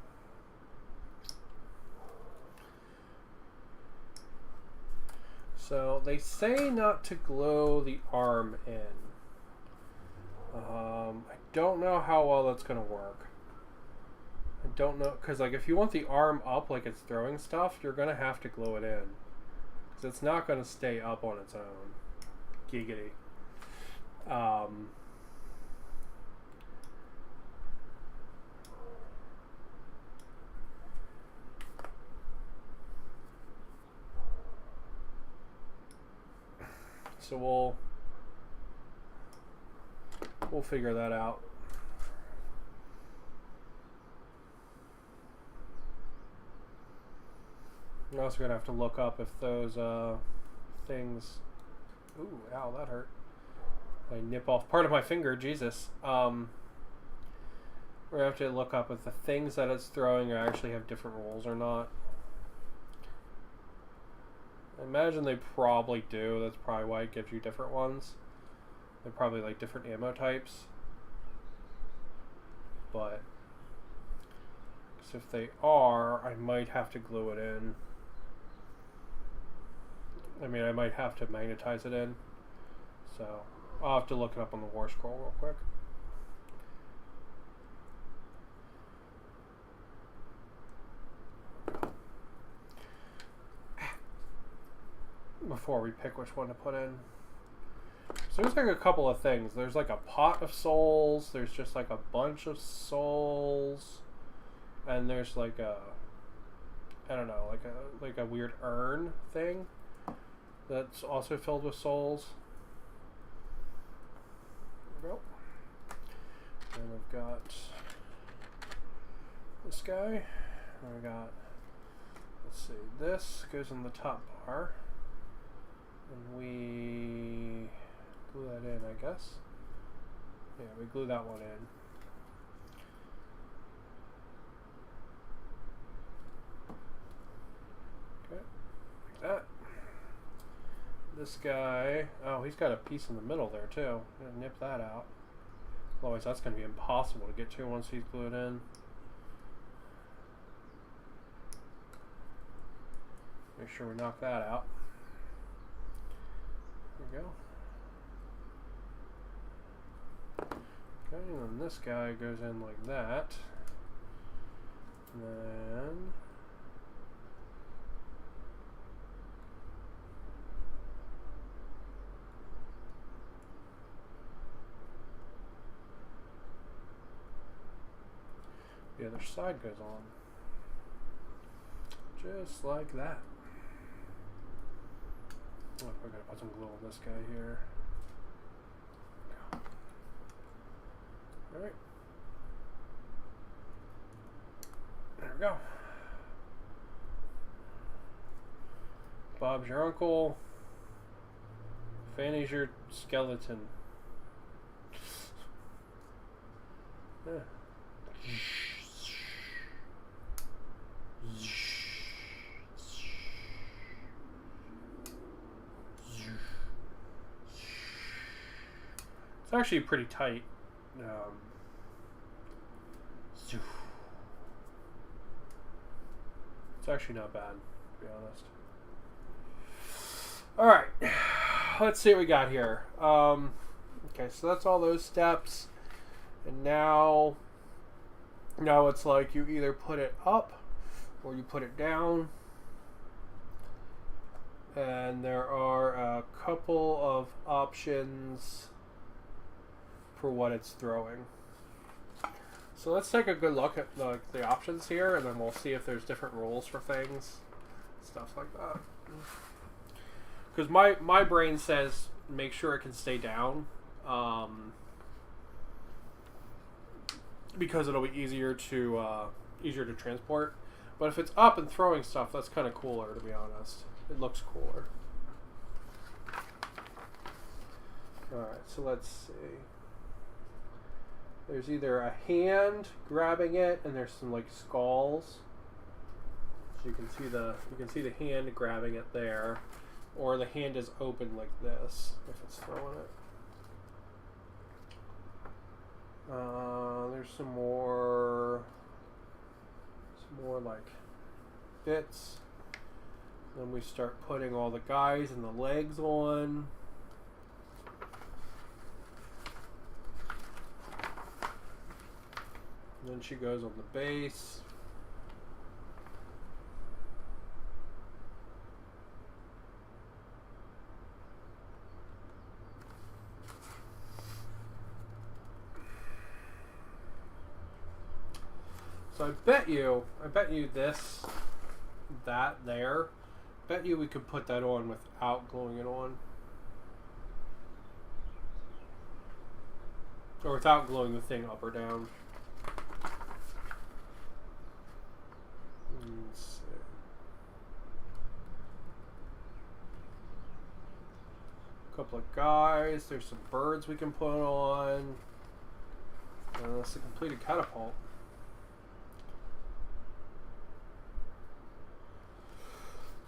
So they say not to glue the arm in. I don't know how well that's going to work. I don't know, because like if you want the arm up like it's throwing stuff, you're going to have to glue it in. Because it's not going to stay up on its own. Giggity. So we'll figure that out. We're also gonna have to look up if those things. Ooh, ow, that hurt. I nip off part of my finger. Jesus. We're gonna have to look up if the things that it's throwing actually have different rules or not. I imagine they probably do. That's probably why it gives you different ones. They're probably like different ammo types. But if they are, I might have to glue it in. I mean, I might have to magnetize it in. So I'll have to look it up on the war scroll real quick. Before we pick which one to put in. So there's like a couple of things. There's like a pot of souls. There's just like a bunch of souls. And there's like a, I don't know, like a weird urn thing that's also filled with souls. There we go. And we've got this guy. And we got, let's see, this goes in the top bar. And we glue that in, I guess. Yeah, we glue that one in. Okay, like that. This guy, oh, he's got a piece in the middle there too. I'm gonna nip that out. Otherwise, that's gonna be impossible to get to once he's glued in. Make sure we knock that out. There we go. Okay, and then this guy goes in like that. And then the other side goes on. Just like that. Look, we're gonna put some glue on this guy here. Alright. There we go. Bob's your uncle. Fanny's your skeleton. Yeah. It's actually pretty tight. It's actually not bad, to be honest. Alright, let's see what we got here. Okay, so that's all those steps. And now it's like you either put it up or you put it down. And there are a couple of options for what it's throwing. So let's take a good look at the options here, and then we'll see if there's different rules for things, stuff like that. Because my brain says make sure it can stay down, because it'll be easier to transport. But if it's up and throwing stuff, that's kind of cooler, to be honest. It looks cooler. Alright, so let's see. There's either a hand grabbing it, and there's some like skulls. So you can see the hand grabbing it there, or the hand is open like this if it's throwing it. There's some more like bits. Then we start putting all the guys and the legs on. And then she goes on the base. So I bet you that there, bet you we could put that on without gluing it on. Or without gluing the thing up or down. Let's see. A couple of guys, there's some birds we can put on. And that's a completed catapult.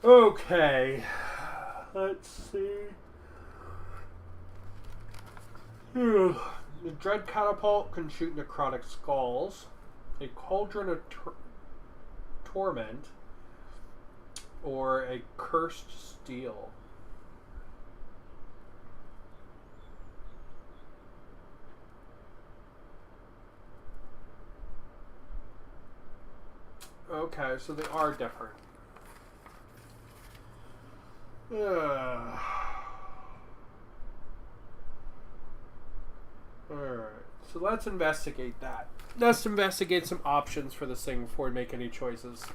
Okay, let's see. The Dread Catapult can shoot necrotic skulls. A Cauldron of Torment. Or a Cursed Steel. Okay, so they are different. Alright, so let's investigate that. Let's investigate some options for this thing before we make any choices.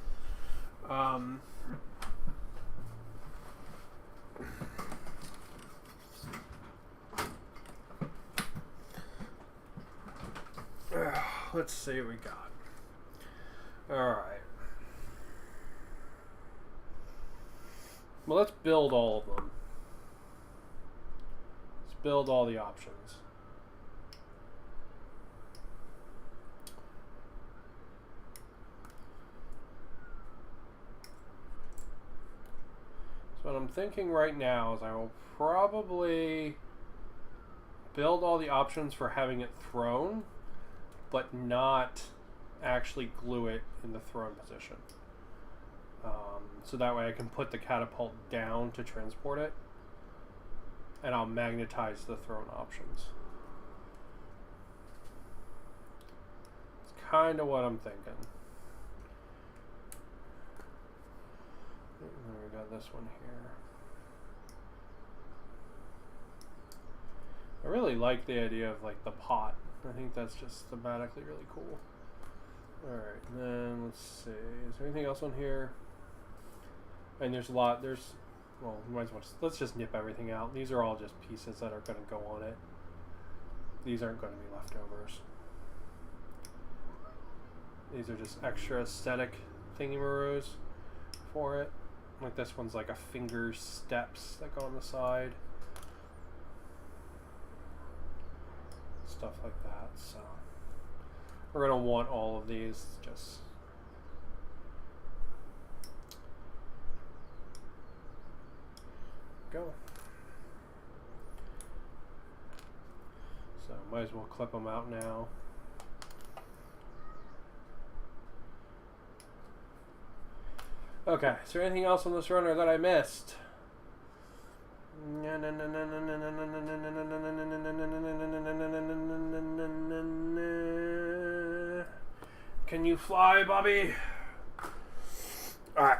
Let's see what we got. Alright. Well, let's build all of them. Let's build all the options. So what I'm thinking right now is I will probably build all the options for having it thrown, but not actually glue it in the thrown position. So that way I can put the catapult down to transport it, and I'll magnetize the thrown options. It's kind of what I'm thinking. We got this one here. I really like the idea of like the pot. I think that's just thematically really cool. Alright, then let's see. Is there anything else on here? And there's a lot. Well, we might as well let's just nip everything out. These are all just pieces that are going to go on it. These aren't going to be leftovers. These are just extra aesthetic thingy-maroos for it. Like this one's like a finger steps that go on the side. Stuff like that, so we're going to want all of these just go. So might as well clip them out now. Okay, is there anything else on this runner that I missed? Can you fly, Bobby? Alright.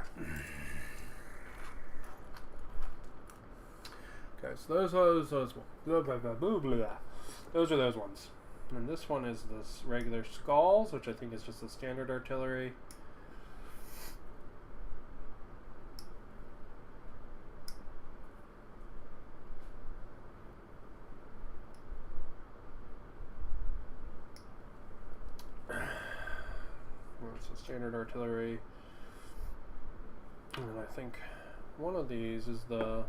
Okay, so those are those ones. And this one is this regular skulls, which I think is just the standard artillery. Standard artillery. And I think one of these is the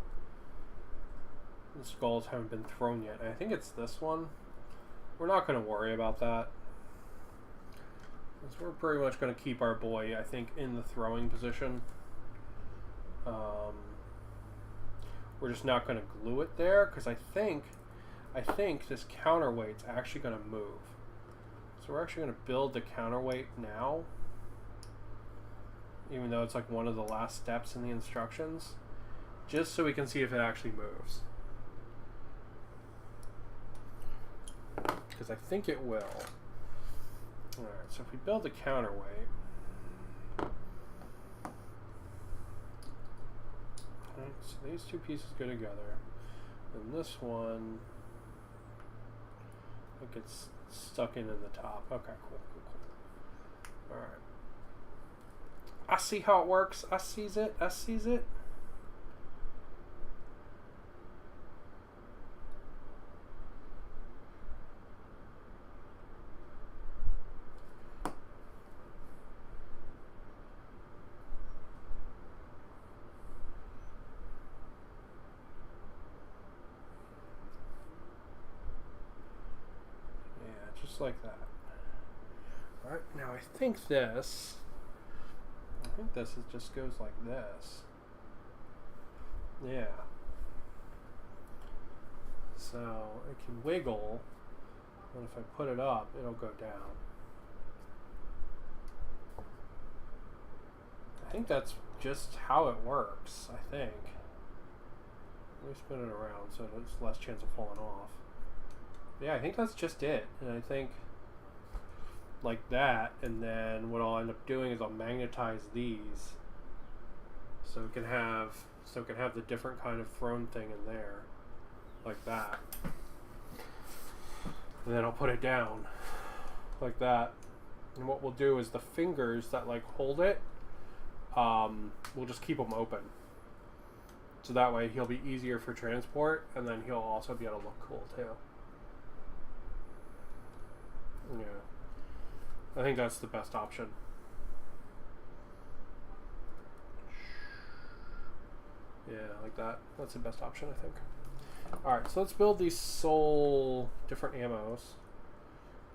skulls haven't been thrown yet. I think it's this one. We're not going to worry about that. Because we're pretty much going to keep our boy, I think, in the throwing position. We're just not going to glue it there because I think this counterweight's actually going to move. So we're actually going to build the counterweight now, even though it's like one of the last steps in the instructions, just so we can see if it actually moves. Because I think it will. Alright, so if we build the counterweight, okay, so these two pieces go together, and this one, it gets stuck in the top. Okay, cool. Alright. I see how it works. I sees it. Just like that. Alright, now I think this just goes like this. Yeah. So it can wiggle, and if I put it up, it'll go down. I think that's just how it works, I think. Let me spin it around so there's less chance of falling off. Yeah, I think that's just it. And I think like that, and then what I'll end up doing is I'll magnetize these so it can have the different kind of thrown thing in there. Like that. And then I'll put it down. Like that. And what we'll do is the fingers that like hold it, we'll just keep them open. So that way he'll be easier for transport, and then he'll also be able to look cool too. Yeah, I think that's the best option. Yeah, like that. That's the best option, I think. Alright, so let's build these soul different ammos.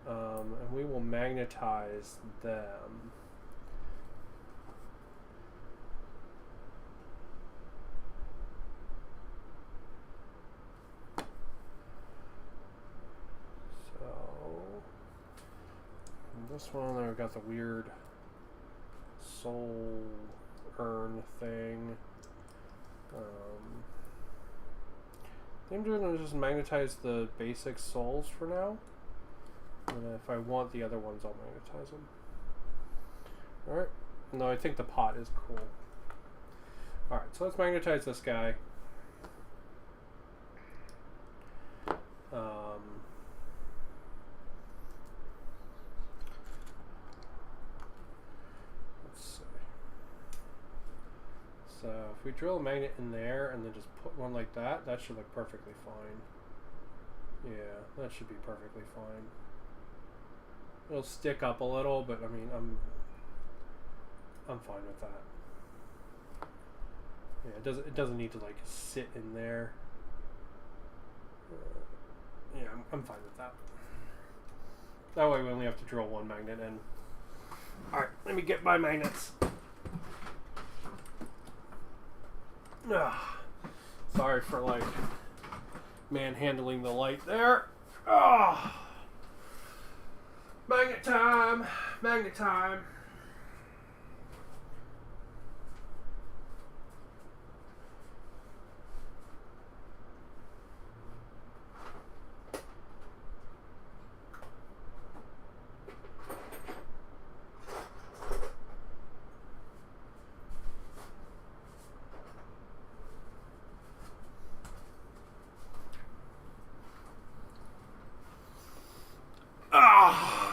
And we will magnetize them. This one, then we've got the weird soul urn thing. I'm going to just magnetize the basic souls for now. And if I want the other ones, I'll magnetize them. Alright. No, I think the pot is cool. Alright, so let's magnetize this guy. So if we drill a magnet in there and then just put one like that, that should look perfectly fine. Yeah, that should be perfectly fine. It'll stick up a little, but I mean, I'm fine with that. Yeah, it doesn't need to like sit in there. Yeah, I'm fine with that. That way we only have to drill one magnet in. All right, let me get my magnets. Sorry for like manhandling the light there. Magnet time, magnet time.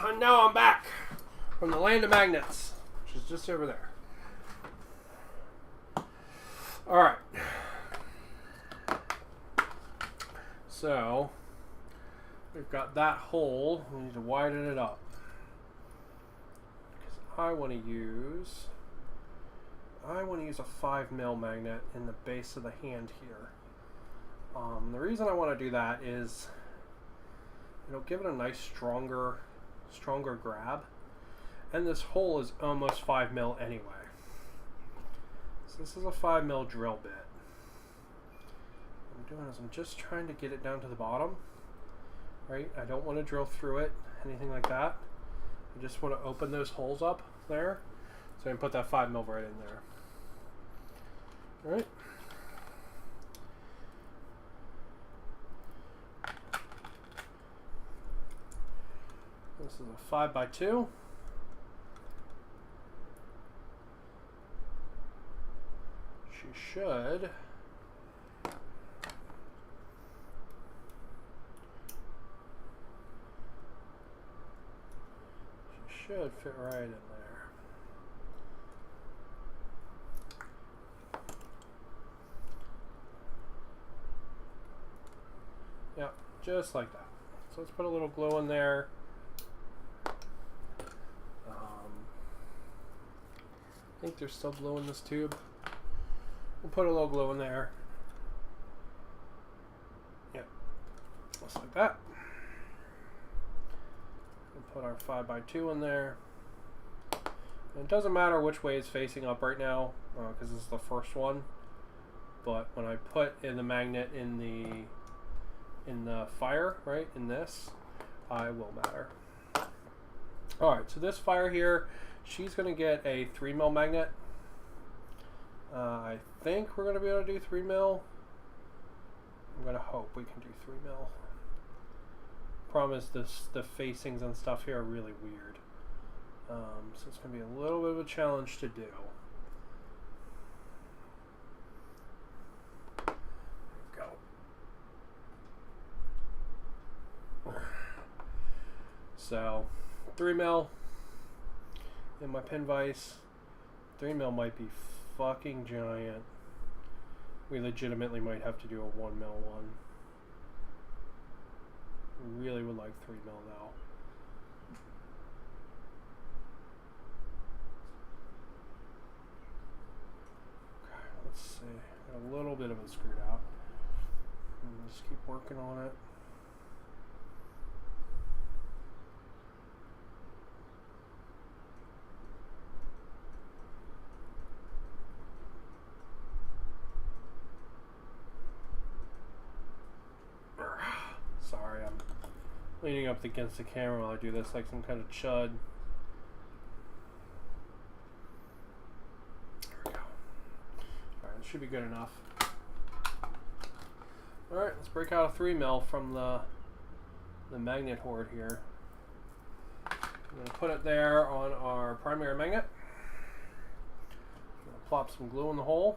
And now I'm back from the land of magnets, which is just over there. Alright. So, we've got that hole. We need to widen it up. Because I want to use I want to use a 5mm magnet in the base of the hand here. The reason I want to do that is it'll give it a nice stronger grab, and this hole is almost 5mm anyway. So this is a 5mm drill bit. What I'm doing is I'm just trying to get it down to the bottom, right? I don't want to drill through it, anything like that. I just want to open those holes up there, so I can put that 5mm right in there. All right. This is a 5x2. She should fit right in there. Yep, just like that. So let's put a little glue in there. I think there's still glue in this tube. We'll put a little glue in there. Yep, just like that. We'll put our 5x2 in there. And it doesn't matter which way it's facing up right now, because this is the first one. But when I put in the magnet in the fire, right, in this, it will matter. All right, so this fire here, she's going to get a 3mm magnet. I think we're going to be able to do 3mm. I'm going to hope we can do 3mm. Problem is the facings and stuff here are really weird. So it's going to be a little bit of a challenge to do. There we go. So 3mm in my pin vise. 3mm might be fucking giant. We legitimately might have to do a 1mm one. Really would like 3mm though. Okay, let's see. Got a little bit of it screwed out. Just keep working on it. Sorry, I'm leaning up against the camera while I do this like some kind of chud. There we go. Alright, this should be good enough. Alright, let's break out a 3mm from the magnet hoard here. I'm going to put it there on our primary magnet. I'm going to plop some glue in the hole.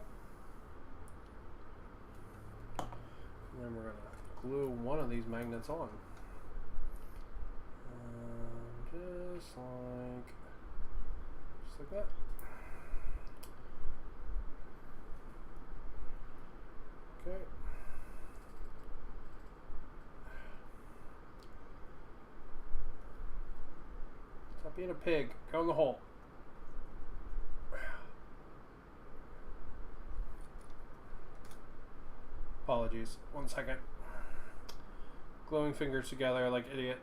And then we're going to glue one of these magnets on. Just like that. Okay. Stop being a pig. Go in the hole. Apologies. 1 second. Gluing fingers together like an idiot.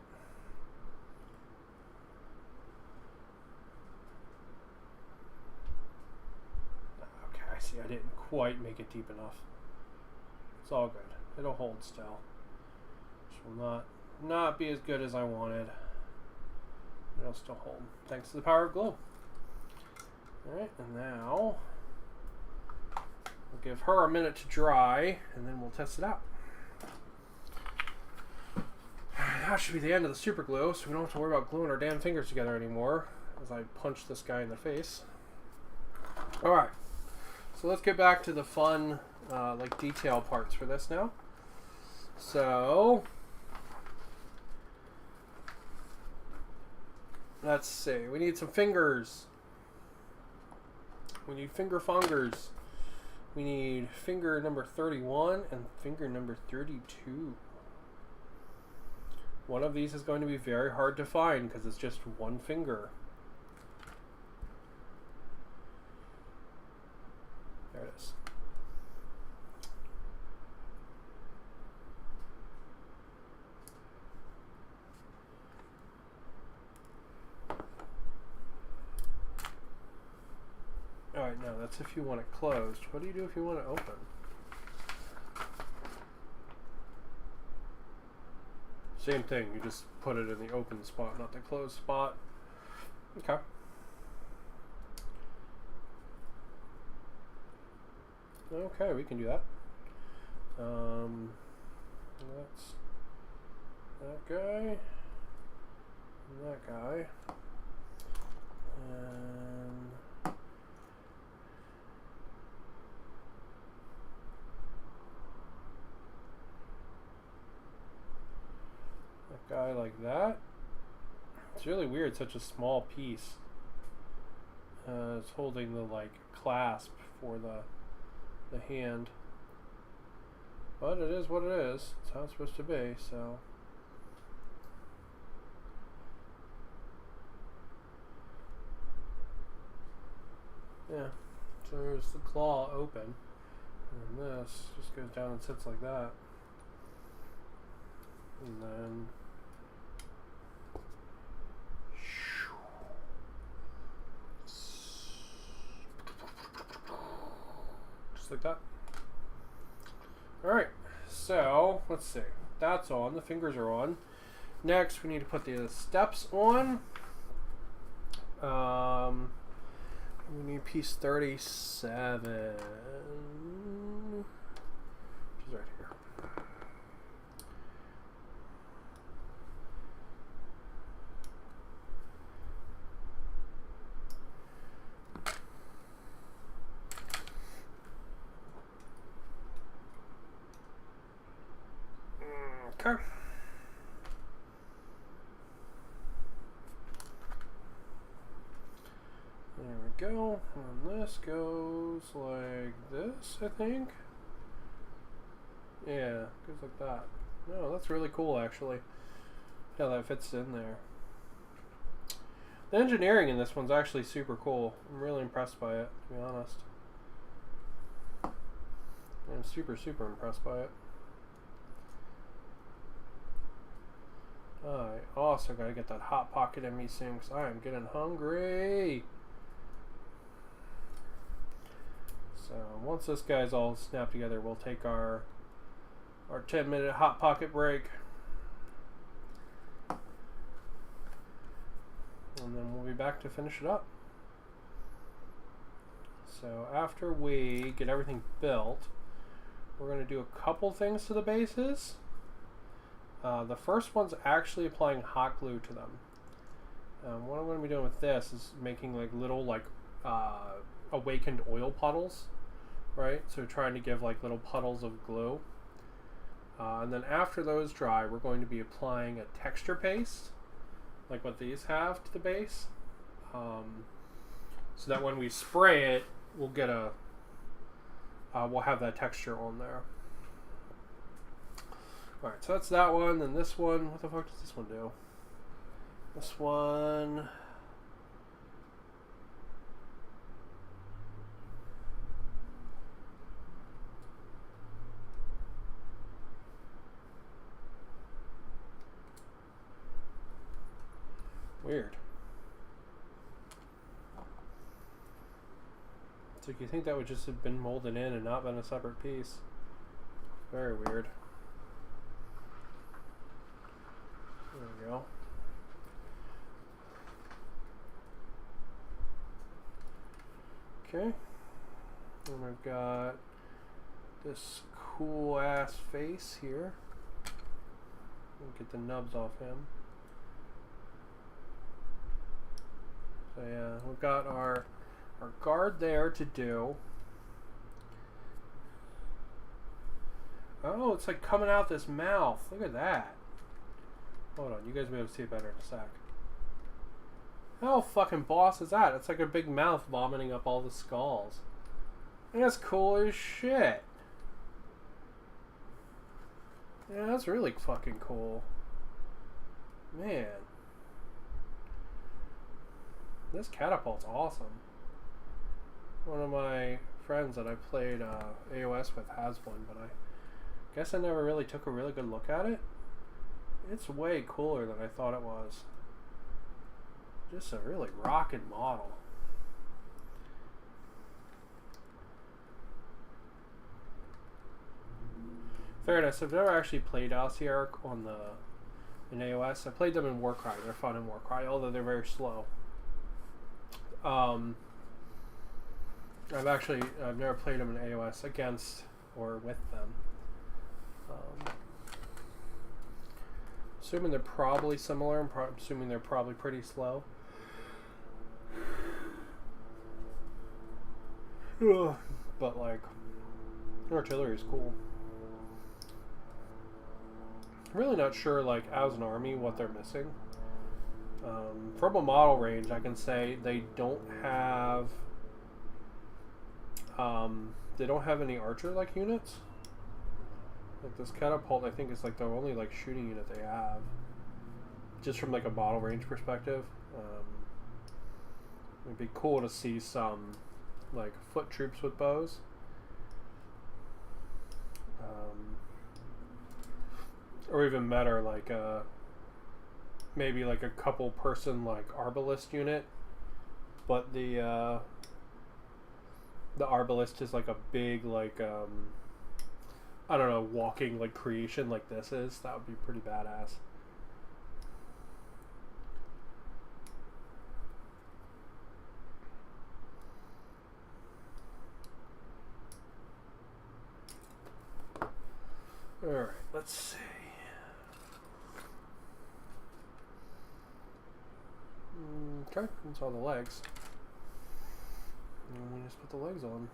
Okay, I see. I didn't quite make it deep enough. It's all good. It'll hold still. This will not be as good as I wanted. It'll still hold, thanks to the power of glue. Alright, and now we'll give her a minute to dry, and then we'll test it out. That should be the end of the super glue, so we don't have to worry about gluing our damn fingers together anymore as I punch this guy in the face. Alright, so let's get back to the fun like detail parts for this now. So let's see, we need some fingers. We need finger fongers. We need finger number 31 and finger number 32. One of these is going to be very hard to find because it's just one finger. no, that's if you want it closed. What do you do if you want it open? Same thing, you just put it in the open spot, not the closed spot. Okay. Okay, we can do that. That's that guy, and that guy, and that guy like that. It's really weird, such a small piece. It's holding the like clasp for the hand. But it is what it is. It's how it's supposed to be, so. Yeah, so there's the claw open, and this just goes down and sits like that. And then just like that. Alright, so let's see. That's on. The fingers are on. Next, we need to put the steps on. We need piece 37. Which is right here. Okay. There we go. And this goes like this, I think. Yeah, goes like that. No, that's really cool, actually. How that fits in there. The engineering in this one's actually super cool. I'm really impressed by it, to be honest. I'm super, super impressed by it. I also gotta get that hot pocket in me soon because I am getting hungry. So once this guy's all snapped together, we'll take our 10-minute hot pocket break. And then we'll be back to finish it up. So after we get everything built, we're going to do a couple things to the bases. The first one's actually applying hot glue to them. What I'm going to be doing with this is making like little like awakened oil puddles, right? So trying to give like little puddles of glue. And then after those dry, we're going to be applying a texture paste, like what these have to the base, so that when we spray it, we'll get we'll have that texture on there. Alright, so that's that one, and this one, what the fuck does this one do? This one... Weird. It's like you think that would just have been molded in and not been a separate piece. Very weird. There we go. Okay. And I've got this cool ass face here. Get the nubs off him. So yeah, we've got our guard there to do. Oh, it's like coming out this mouth. Look at that. Hold on, you guys will be able to see it better in a sec. How fucking boss is that? It's like a big mouth vomiting up all the skulls. And that's cool as shit. Yeah, that's really fucking cool. Man. This catapult's awesome. One of my friends that I played AOS with has one, but I guess I never really took a really good look at it. It's way cooler than I thought it was. Just a really rockin' model. fairness, I've never actually played Alciarch on in AOS. I played them in Warcry. They're fun in Warcry, although they're very slow. I've never played them in AOS against or with them. Assuming they're probably similar, I'm assuming they're probably pretty slow. But like, artillery is cool. I'm really not sure, like, as an army, what they're missing. From a model range, I can say they don't have any archer-like units. Like this catapult, I think is like the only like shooting unit they have, just from like a model range perspective. It'd be cool to see some like foot troops with bows. Or even better, like maybe like a couple person like arbalist unit, but the arbalist is like a big like I don't know, walking like creation like this is. That would be pretty badass. Alright, let's see. Okay, that's all the legs. And we just put the legs on.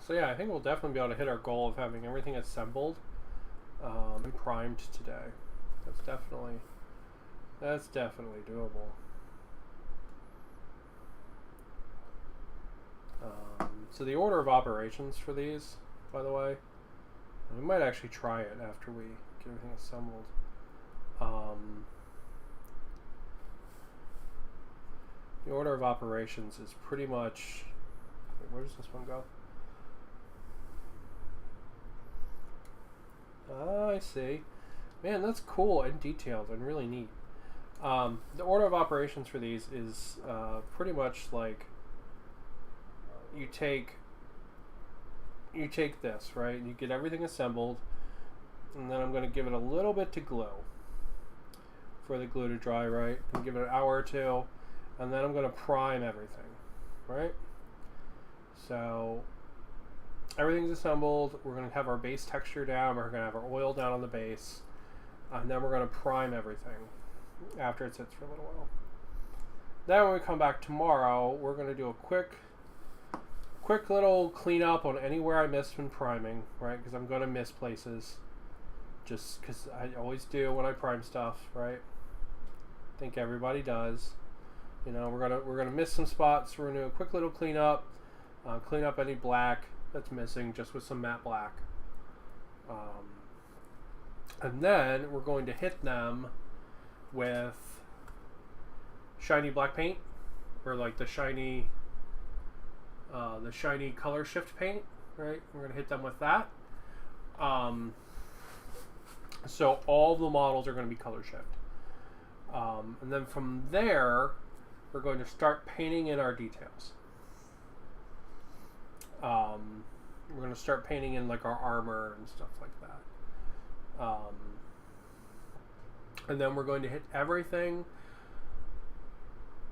So yeah, I think we'll definitely be able to hit our goal of having everything assembled and primed today. That's definitely doable. So the order of operations for these, by the way, we might actually try it after we get everything assembled. The order of operations is pretty much... Wait, where does this one go? I see. Man, that's cool and detailed and really neat. The order of operations for these is pretty much like you take this, right? You get everything assembled, and then I'm going to give it a little bit to glue for the glue to dry, right? And give it an hour or two, and then I'm going to prime everything, right? So everything's assembled. We're going to have our base texture down. We're going to have our oil down on the base, and then we're going to prime everything after it sits for a little while. Then when we come back tomorrow, we're going to do a quick little cleanup on anywhere I missed when priming, right? Because I'm going to miss places, just because I always do when I prime stuff, right? I think everybody does. You know, we're gonna miss some spots. We're gonna do a quick little cleanup, clean up any black that's missing, just with some matte black, and then we're going to hit them with shiny black paint, or like the shiny color shift paint, right? We're going to hit them with that. So all the models are going to be color shift. And then from there, we're going to start painting in our details. We're going to start painting in like our armor and stuff like that. And then we're going to hit everything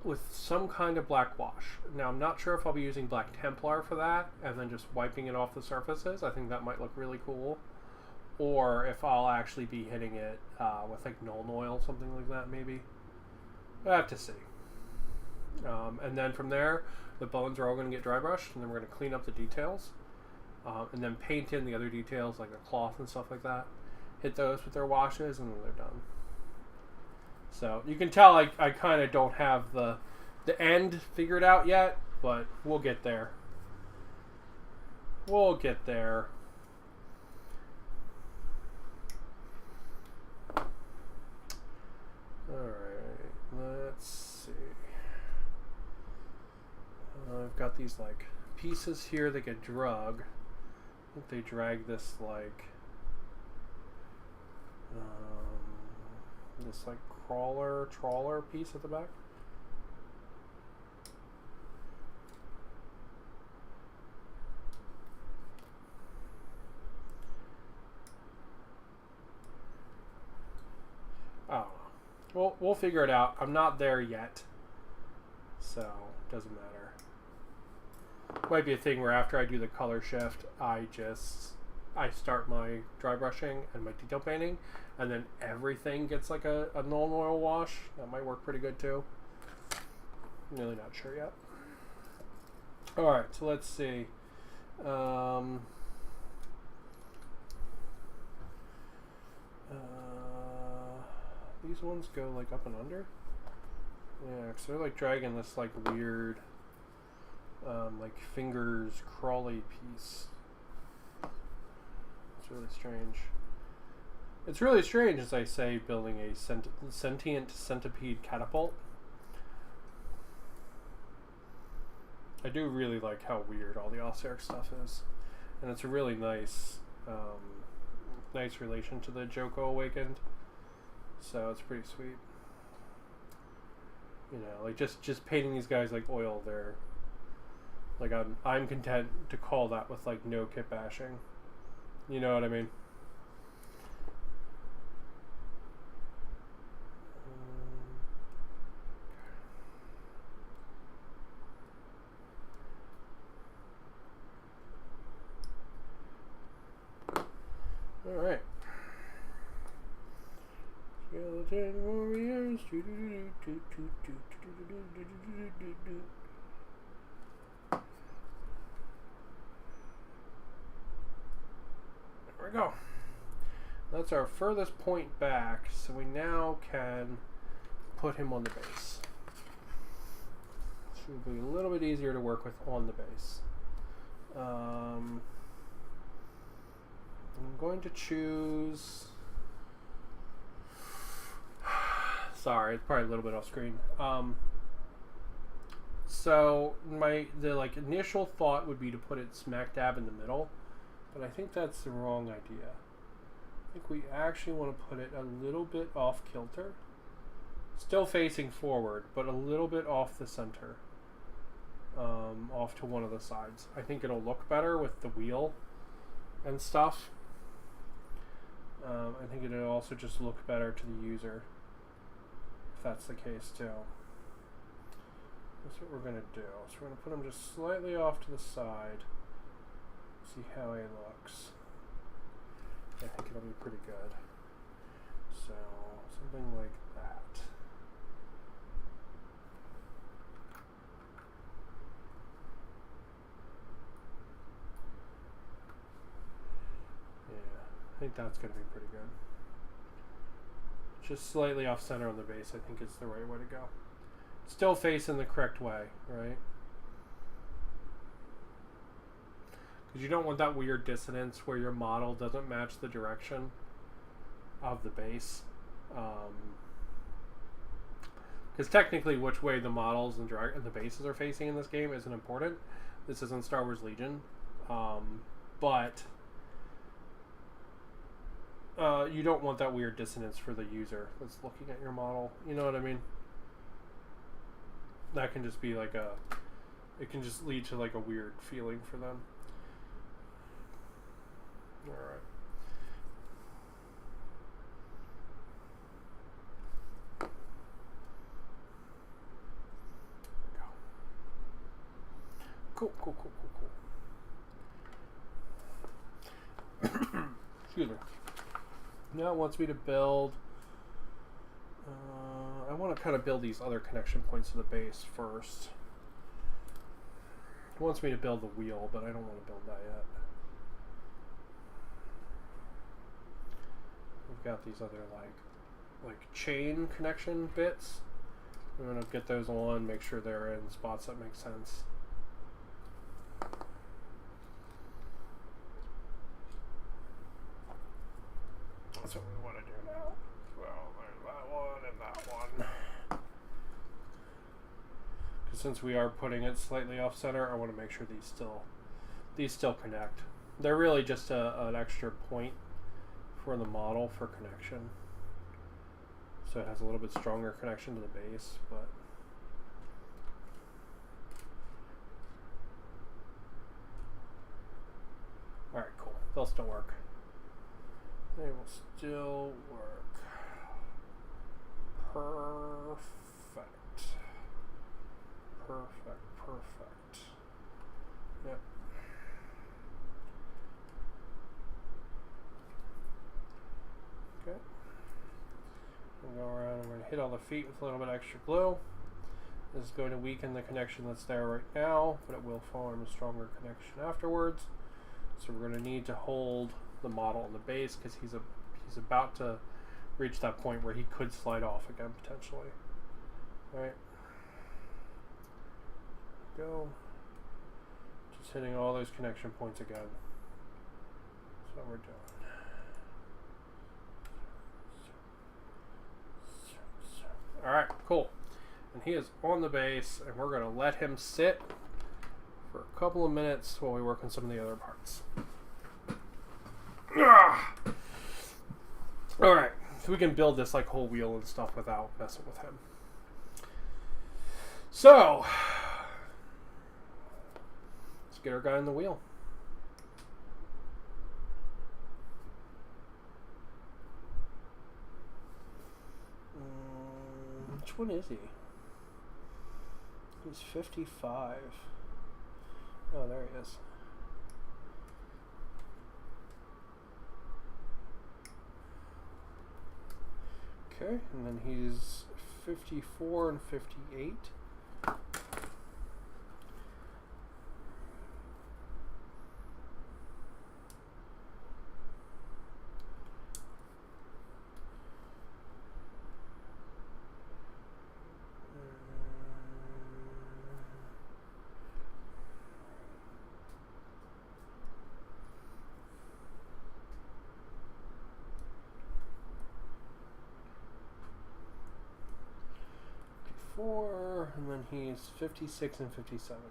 with some kind of black wash. Now, I'm not sure if I'll be using Black Templar for that and then just wiping it off the surfaces. I think that might look really cool. Or if I'll actually be hitting it with like Nuln Oil, something like that maybe. I have to see. And then from there, the bones are all going to get dry brushed, and then we're going to clean up the details. And then paint in the other details like the cloth and stuff like that. Hit those with their washes, and then they're done. So you can tell I kind of don't have the end figured out yet, but we'll get there. We'll get there. Alright, let's see. I've got these these like pieces here that get drug. I think they drag this like trawler piece at the back. Oh, well, we'll figure it out. I'm not there yet, so it doesn't matter. Might be a thing where after I do the color shift, I start my dry brushing and my detail painting, and then everything gets like a null oil wash. That might work pretty good too. I'm really not sure yet. All right, so let's see. These ones go like up and under. Yeah, because they're like dragging this like weird, like fingers crawly piece. It's really strange. It's really strange, as I say, building a sentient centipede catapult. I do really like how weird all the Osseric stuff is, and it's a really nice, nice relation to the Joko Awakened. So it's pretty sweet. You know, like just painting these guys like oil. They're like I'm content to call that with like no kit bashing. You know what I mean? All right. Skeleton warriors. There we go. That's our furthest point back, so we now can put him on the base. Should be a little bit easier to work with on the base. I'm going to choose. Sorry, it's probably a little bit off screen. So the like initial thought would be to put it smack dab in the middle, but I think that's the wrong idea. I think we actually want to put it a little bit off kilter, still facing forward, but a little bit off the center, off to one of the sides. I think it'll look better with the wheel and stuff. I think it'll also just look better to the user, if that's the case too. That's what we're going to do. So we're going to put him just slightly off to the side, see how he looks. I think it'll be pretty good. So something like that. Yeah, I think that's going to be pretty good. Just slightly off center on the base, I think is the right way to go. Still facing the correct way, right? Because you don't want that weird dissonance where your model doesn't match the direction of the base. Because technically which way the models and the bases are facing in this game isn't important. This isn't Star Wars Legion. But you don't want that weird dissonance for the user that's looking at your model. You know what I mean? That can just be like it can just lead to like a weird feeling for them. Alright. Cool. Excuse me. Now it wants me to build. I want to kind of build these other connection points to the base first. It wants me to build the wheel, but I don't want to build that yet. We've got these other like chain connection bits. I'm going to get those on, make sure they're in spots that make sense. That's what we want to do now. Well, there's that one and that one. Because since we are putting it slightly off center, I want to make sure these still connect. They're really just an extra point for the model for connection. So it has a little bit stronger connection to the base, but alright, cool. They'll still work. They will still work. Perfect. Perfect. Yep. Okay. We'll go around and we're going to hit all the feet with a little bit of extra glue. This is going to weaken the connection that's there right now, but it will form a stronger connection afterwards. So we're going to need to hold the model on the base because he's about to reach that point where he could slide off again potentially. All right. Go. Just hitting all those connection points again. That's what we're doing. Alright, cool. And he is on the base, and we're going to let him sit for a couple of minutes while we work on some of the other parts. Alright, so we can build this like whole wheel and stuff without messing with him. So, let's get our guy in the wheel. Which one is he? He's 55. Oh, there he is. Okay, and then he's 54 and 58. And then he's 56 and 57.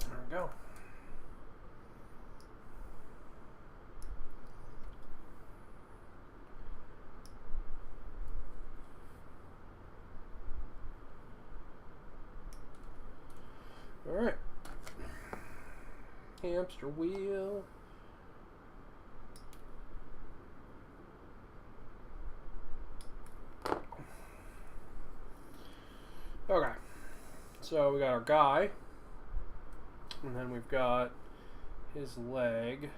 There we go. Alright. Hamster wheel. Okay. So we got our guy. And then we've got his leg.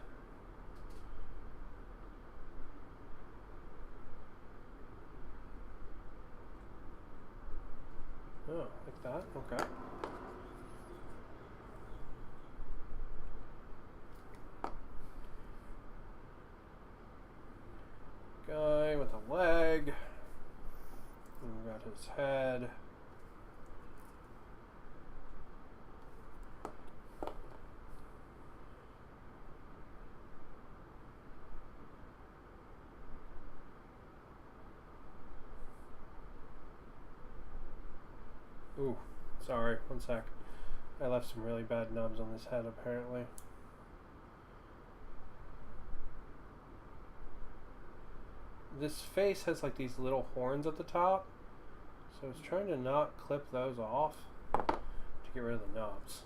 Oh, like that? Okay. Guy with a leg. And we got his head. Ooh, sorry, one sec. I left some really bad nubs on this head apparently. This face has like these little horns at the top, so I was trying to not clip those off to get rid of the knobs.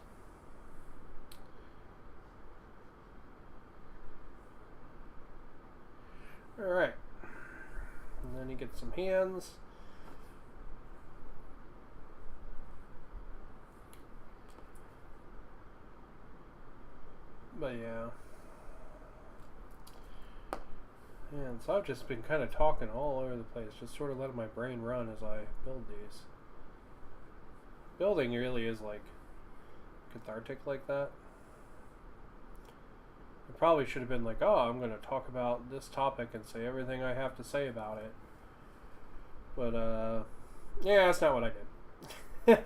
Alright, and then you get some hands. But yeah. And so I've just been kind of talking all over the place, just sort of letting my brain run as I build these. Building really is like cathartic like that. probably should have been like, oh, I'm going to talk about this topic and say everything I have to say about it. But, yeah, that's not what I did.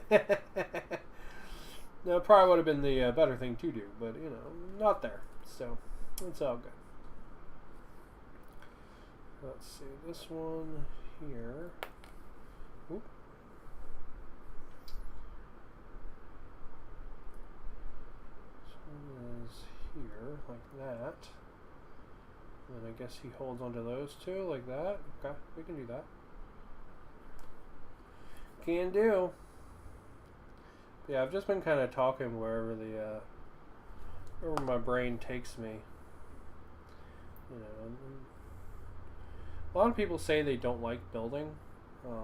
No, it probably would have been the better thing to do, but, you know, not there. So, it's all good. Let's see, this one here. Oop. This one is here, like that. And I guess he holds onto those two, like that. Okay, we can do that. Can do. Yeah, I've just been kind of talking wherever wherever my brain takes me. You know, a lot of people say they don't like building. I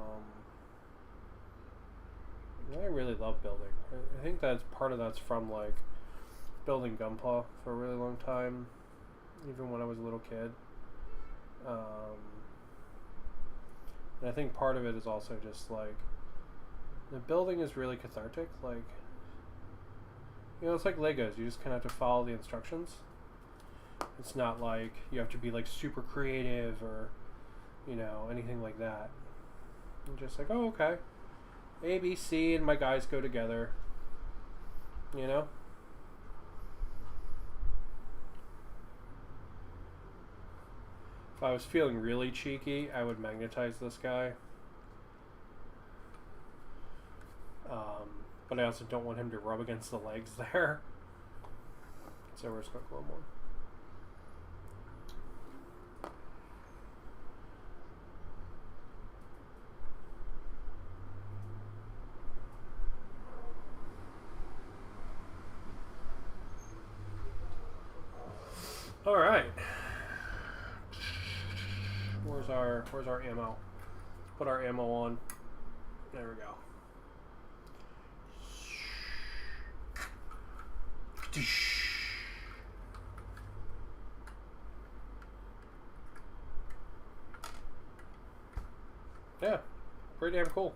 really love building. I think that's part of that's from like building Gunpla for a really long time, even when I was a little kid. And I think part of it is also just like the building is really cathartic. Like, you know, it's like Legos. You just kind of have to follow the instructions. It's not like you have to be like super creative or, you know, anything like that. You're just like, oh, okay. A, B, C, and my guys go together. You know? If I was feeling really cheeky, I would magnetize this guy. But I also don't want him to rub against the legs there. So we're just going to go one more. All right. Where's our ammo? Let's put our ammo on. There we go. Yeah, pretty damn cool.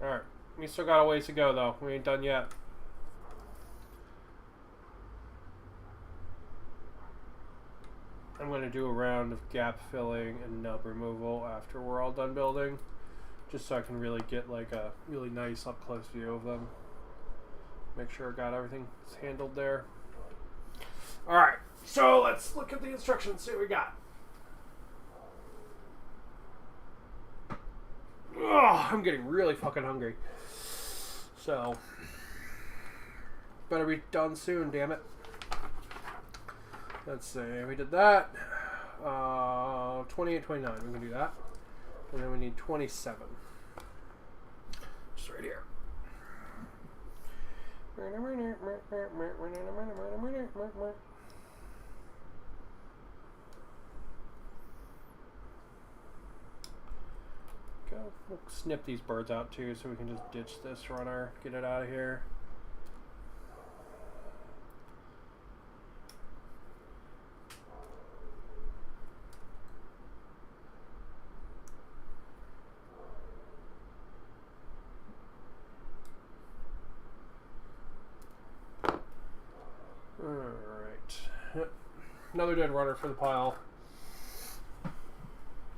Alright, we still got a ways to go though. We ain't done yet. I'm going to do a round of gap filling and nub removal after we're all done building, just so I can really get like a really nice up close view of them. Make sure I got everything handled there. Alright, so let's look at the instructions, see what we got. Oh, I'm getting really fucking hungry. So, better be done soon, damn it. Let's see, we did that. 28, 29, we can do that. And then we need 27. Just right here. Go. We'll snip these birds out too, so we can just ditch this runner, get it out of here. Alright. Another dead runner for the pile.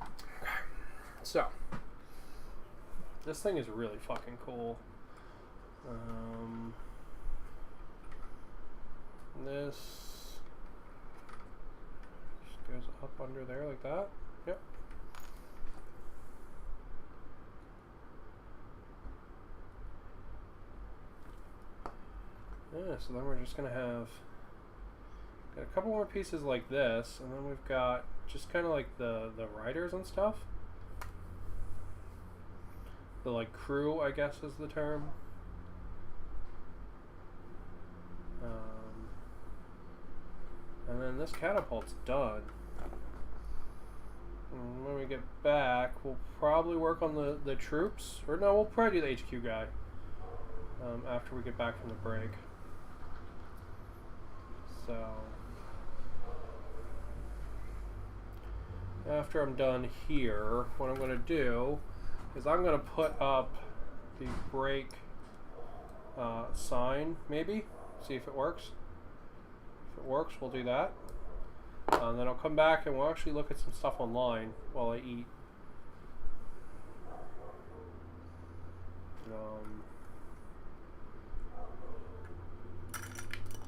Okay. So, this thing is really fucking cool. This just goes up under there like that. Yep. Yeah, so then we're just gonna have got a couple more pieces like this, and then we've got just kind of like the riders and stuff. The like crew, I guess is the term. And then this catapult's done. And when we get back, we'll probably work on the troops. Or no, we'll probably do the HQ guy after we get back from the break. So, after I'm done here, what I'm going to do is I'm going to put up the break sign, maybe, see if it works. If it works, we'll do that. And then I'll come back and we'll actually look at some stuff online while I eat.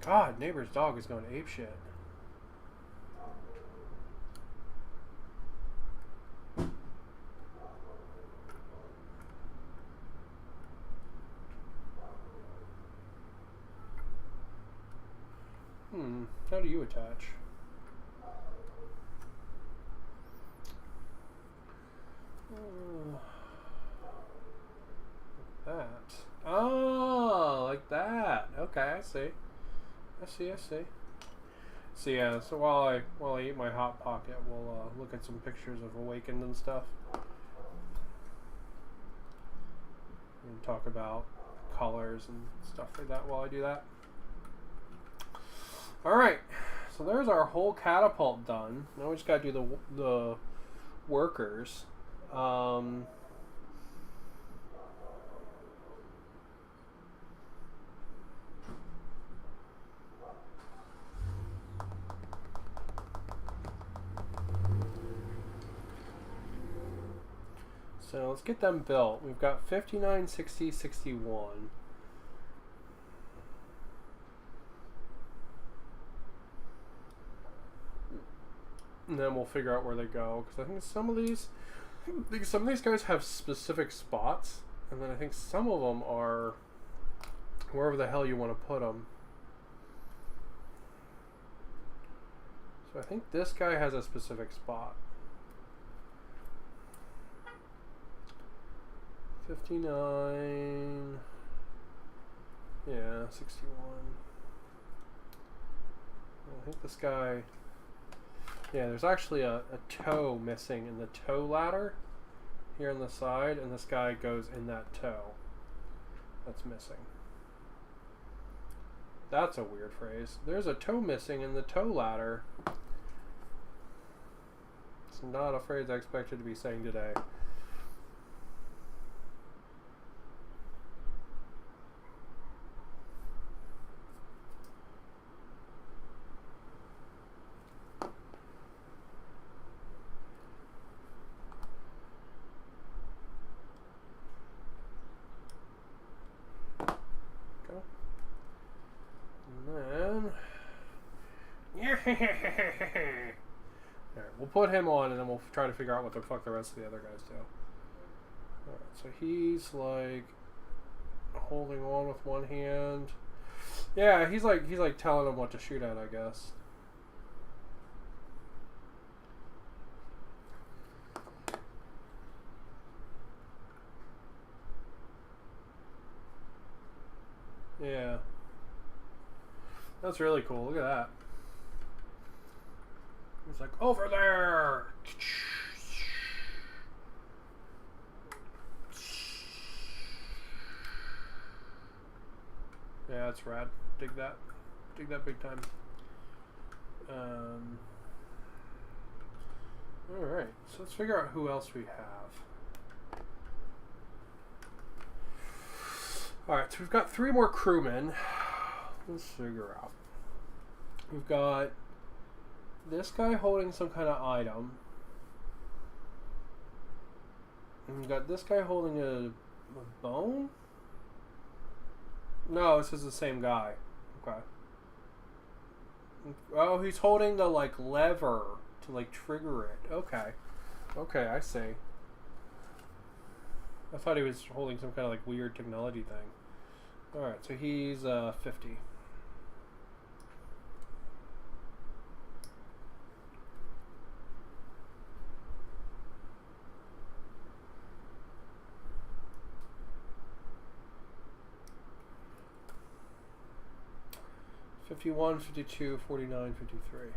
God, neighbor's dog is going apeshit. How do you attach? Like that. Oh, like that. Okay, I see. I see. So yeah, so while I eat my hot pocket, we'll look at some pictures of Awakened and stuff, and talk about colors and stuff like that while I do that. All right, so there's our whole catapult done. Now we just gotta do the workers. So let's get them built. We've got 59, 60, 61. And then we'll figure out where they go. Because I think some of these guys have specific spots. And then I think some of them are wherever the hell you want to put them. So I think this guy has a specific spot. 59, yeah, 61. I think this guy, yeah, there's actually a toe missing in the toe ladder here on the side, and this guy goes in that toe that's missing. That's a weird phrase. There's a toe missing in the toe ladder. It's not a phrase I expected to be saying today. Alright, we'll put him on and then we'll try to figure out what the fuck the rest of the other guys do. Alright, so he's like holding on with one hand. Yeah, he's like telling him what to shoot at, I guess. Yeah. That's really cool. Look at that. It's like, over there! Yeah, that's rad. Dig that. Dig that big time. Alright, so let's figure out who else we have. Alright, so we've got 3 more crewmen. Let's figure out. We've got this guy holding some kind of item. And we've got this guy holding a bone? No, this is the same guy. Okay. Oh, he's holding the, like, lever to, like, trigger it. Okay. Okay, I see. I thought he was holding some kind of, like, weird technology thing. Alright, so he's 50. $51, $52, $49, $53.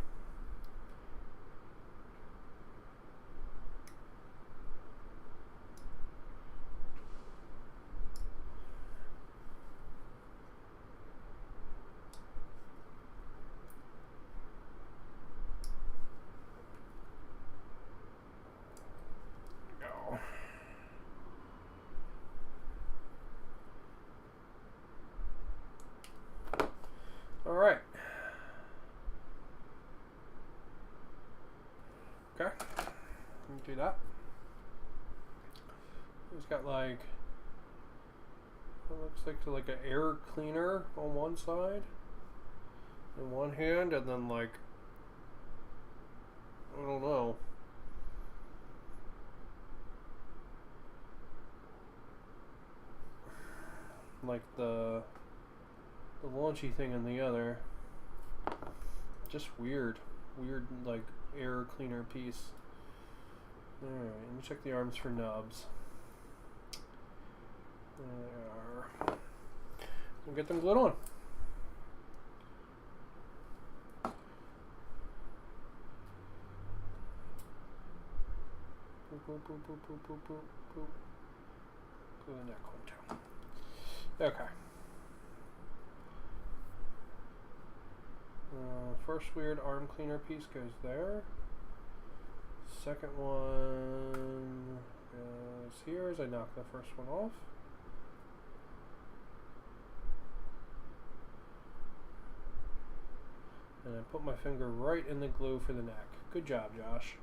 Go. All right. see that. He's got like, it looks like an air cleaner on one side in one hand, and then like, I don't know, like the launchy thing in the other. Just weird like air cleaner piece. Alright, let me check the arms for nubs. There they are. We'll get them glued on. Boop, boop, boop, boop, boop, boop, boop, boop. Glue the neck one too. Okay. First weird arm cleaner piece goes there. Second one goes here as I knock the first one off. And I put my finger right in the glue for the neck. Good job, Josh.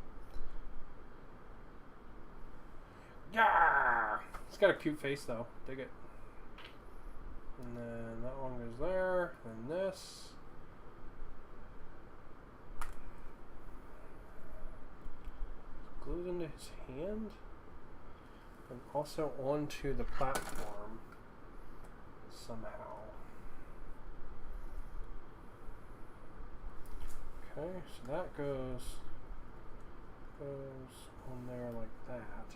Yeah! It's got a cute face though. Dig it. And then that one goes there. And this. Glues into his hand. And also onto the platform. Somehow. Okay, so that goes on there like that.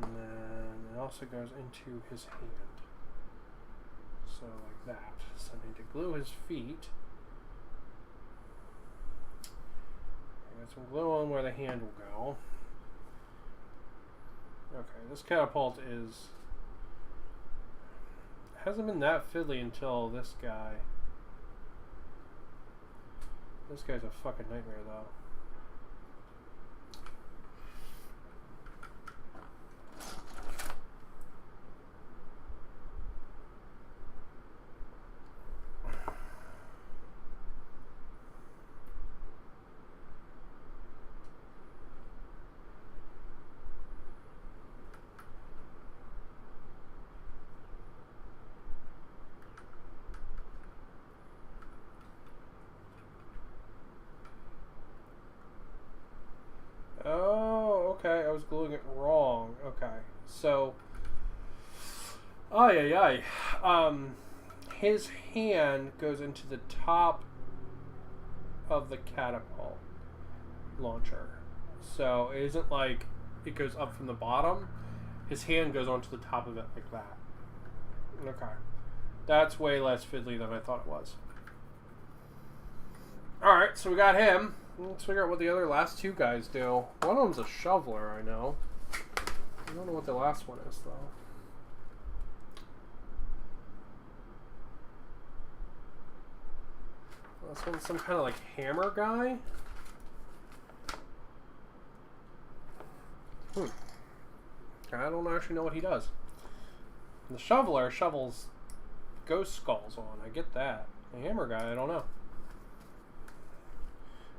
And then it also goes into his hand. So like that. So I need to glue his feet. I got some glue on where the hand will go. Okay, this catapult hasn't been that fiddly until this guy. This guy's a fucking nightmare though. Okay, I was gluing it wrong. Okay, so, his hand goes into the top of the catapult launcher. So it isn't like it goes up from the bottom. His hand goes onto the top of it like that. Okay, that's way less fiddly than I thought it was. Alright, so we got him. Let's figure out what the other last two guys do. One of them's a shoveler, I know. I don't know what the last one is, though. This one's some kind of like hammer guy. I don't actually know what he does. The shoveler shovels ghost skulls on. I get that. The hammer guy, I don't know.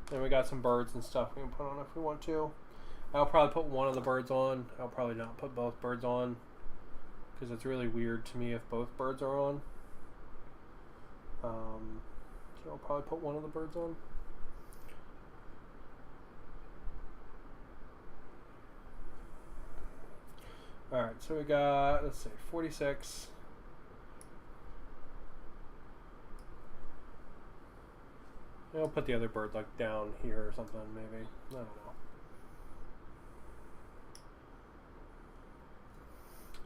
Then we got some birds and stuff we can put on if we want to. I'll probably put one of the birds on. I'll probably not put both birds on, because it's really weird to me if both birds are on. So I'll probably put one of the birds on. Alright, so we got, let's see, 46. I'll put the other bird like down here or something, maybe. I don't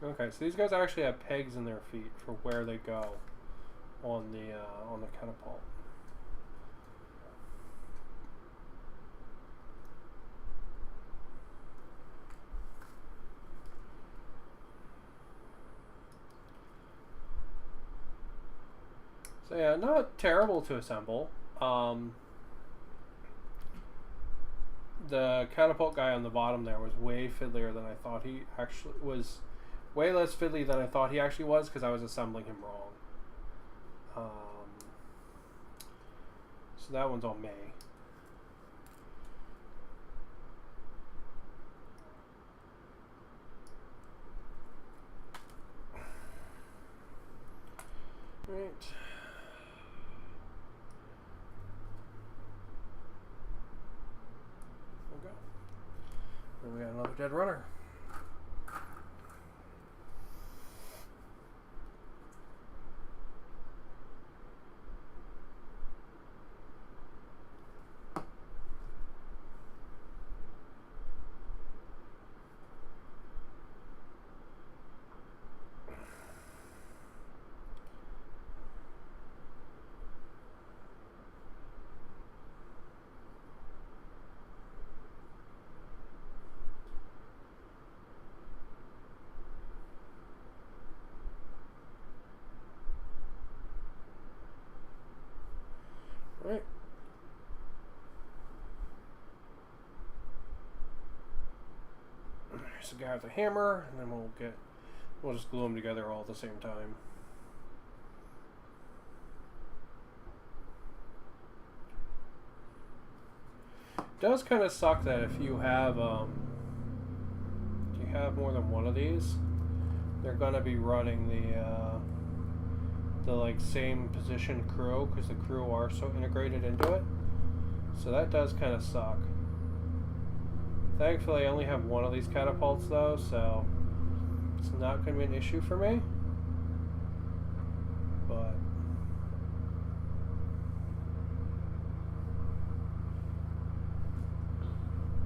know. Okay, so these guys actually have pegs in their feet for where they go on the catapult. So yeah, not terrible to assemble. The catapult guy on the bottom there was way fiddlier than I thought he actually was. Way less fiddly than I thought he actually was, because I was assembling him wrong. So that one's on May. Right. There we go. And we got another dead runner. Right. There's the guy with the hammer, and then we'll just glue them together all at the same time. It does kind of suck that if you have more than one of these, they're gonna be running the like same position crew, because the crew are so integrated into it. So that does kind of suck. Thankfully, I only have one of these catapults though, so it's not going to be an issue for me. But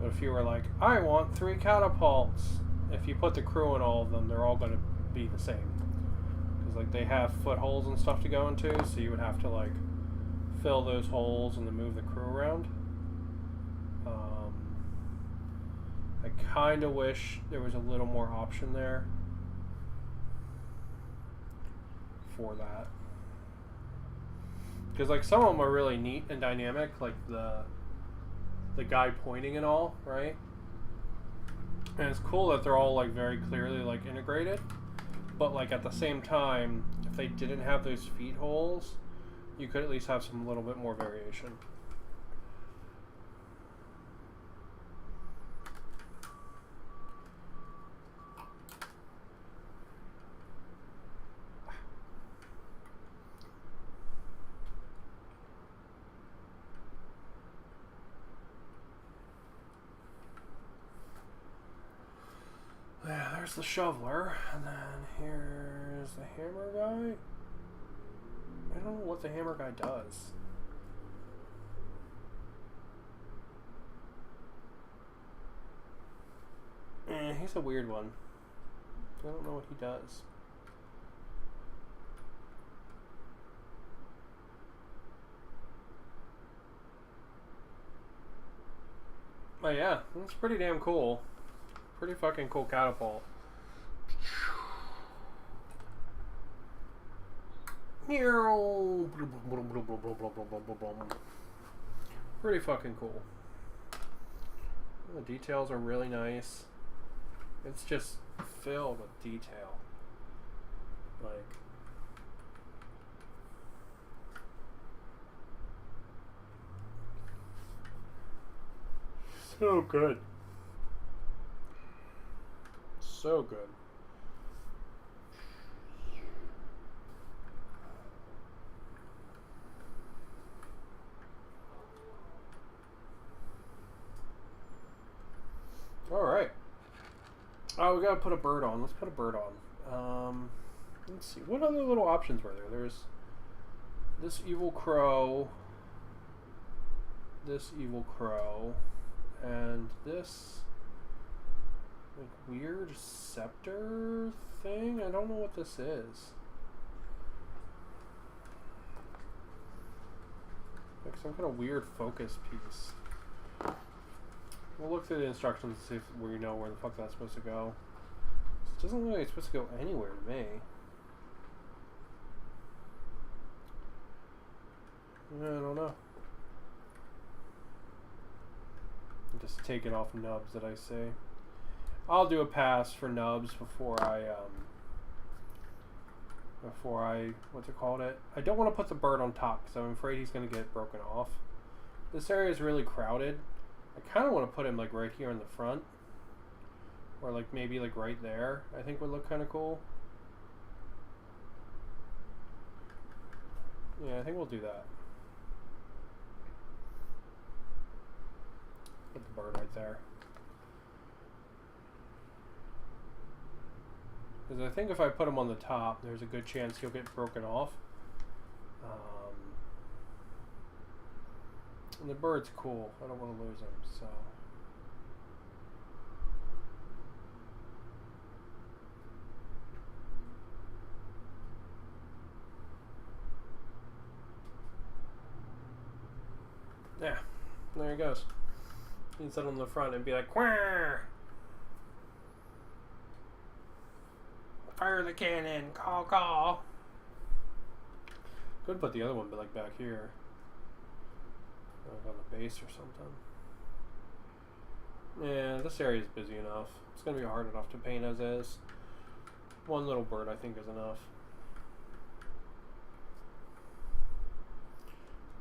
if you were like, I want 3 catapults, if you put the crew in all of them, they're all going to be the same. Because like they have footholds and stuff to go into, so you would have to like fill those holes and then move the crew around. I kind of wish there was a little more option there for that. Because like some of them are really neat and dynamic, like the guy pointing and all, right? And it's cool that they're all like very clearly like integrated. But like at the same time, if they didn't have those feet holes, you could at least have some little bit more variation. Yeah, there's the shoveler, and then here's the hammer guy. I don't know what the hammer guy does. He's a weird one. I don't know what he does. But yeah, that's pretty damn cool. Pretty fucking cool catapult. Pretty fucking cool. The details are really nice. It's just filled with detail. Like, so good. So good. All right. Oh, we gotta put a bird on. Let's put a bird on. Let's see. What other little options were there? There's this evil crow, and this like weird scepter thing. I don't know what this is. Like some kind of weird focus piece. We'll look through the instructions and see if we know where the fuck that's supposed to go. It doesn't look like it's supposed to go anywhere to me. I don't know. Just take it off nubs that I say. I'll do a pass for nubs before I what's it called it? I don't want to put the bird on top because I'm afraid he's going to get broken off. This area is really crowded. I kind of want to put him like right here in the front, or like maybe like right there. I think would look kind of cool. Yeah, I think we'll do that. Put the bird right there. Because I think if I put him on the top, there's a good chance he'll get broken off. And the bird's cool. I don't want to lose him, so... Yeah, there he goes. You can sit on the front and be like, "Quack! Fire the cannon! Call, call!" Could put the other one like back here. Like on the base or something. Yeah, this area is busy enough. It's going to be hard enough to paint as is. One little bird, I think, is enough.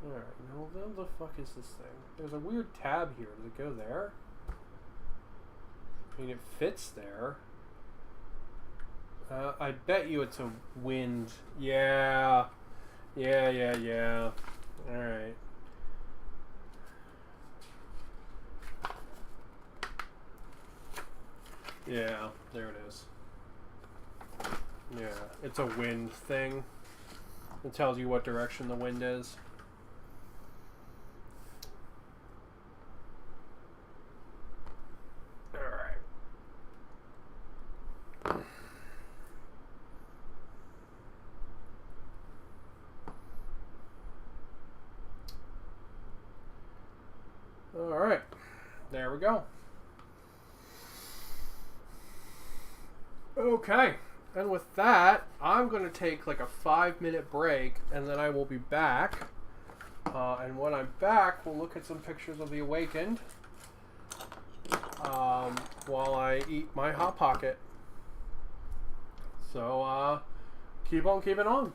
Alright, now what the fuck is this thing? There's a weird tab here. Does it go there? I mean, it fits there. I bet you it's a wind. Yeah. Yeah. Alright. Yeah, there it is. Yeah, it's a wind thing. It tells you what direction the wind is. Alright. There we go. Okay, and with that, I'm going to take like a 5-minute break, and then I will be back. And when I'm back, we'll look at some pictures of the Awakened while I eat my Hot Pocket. So, keep on keeping on.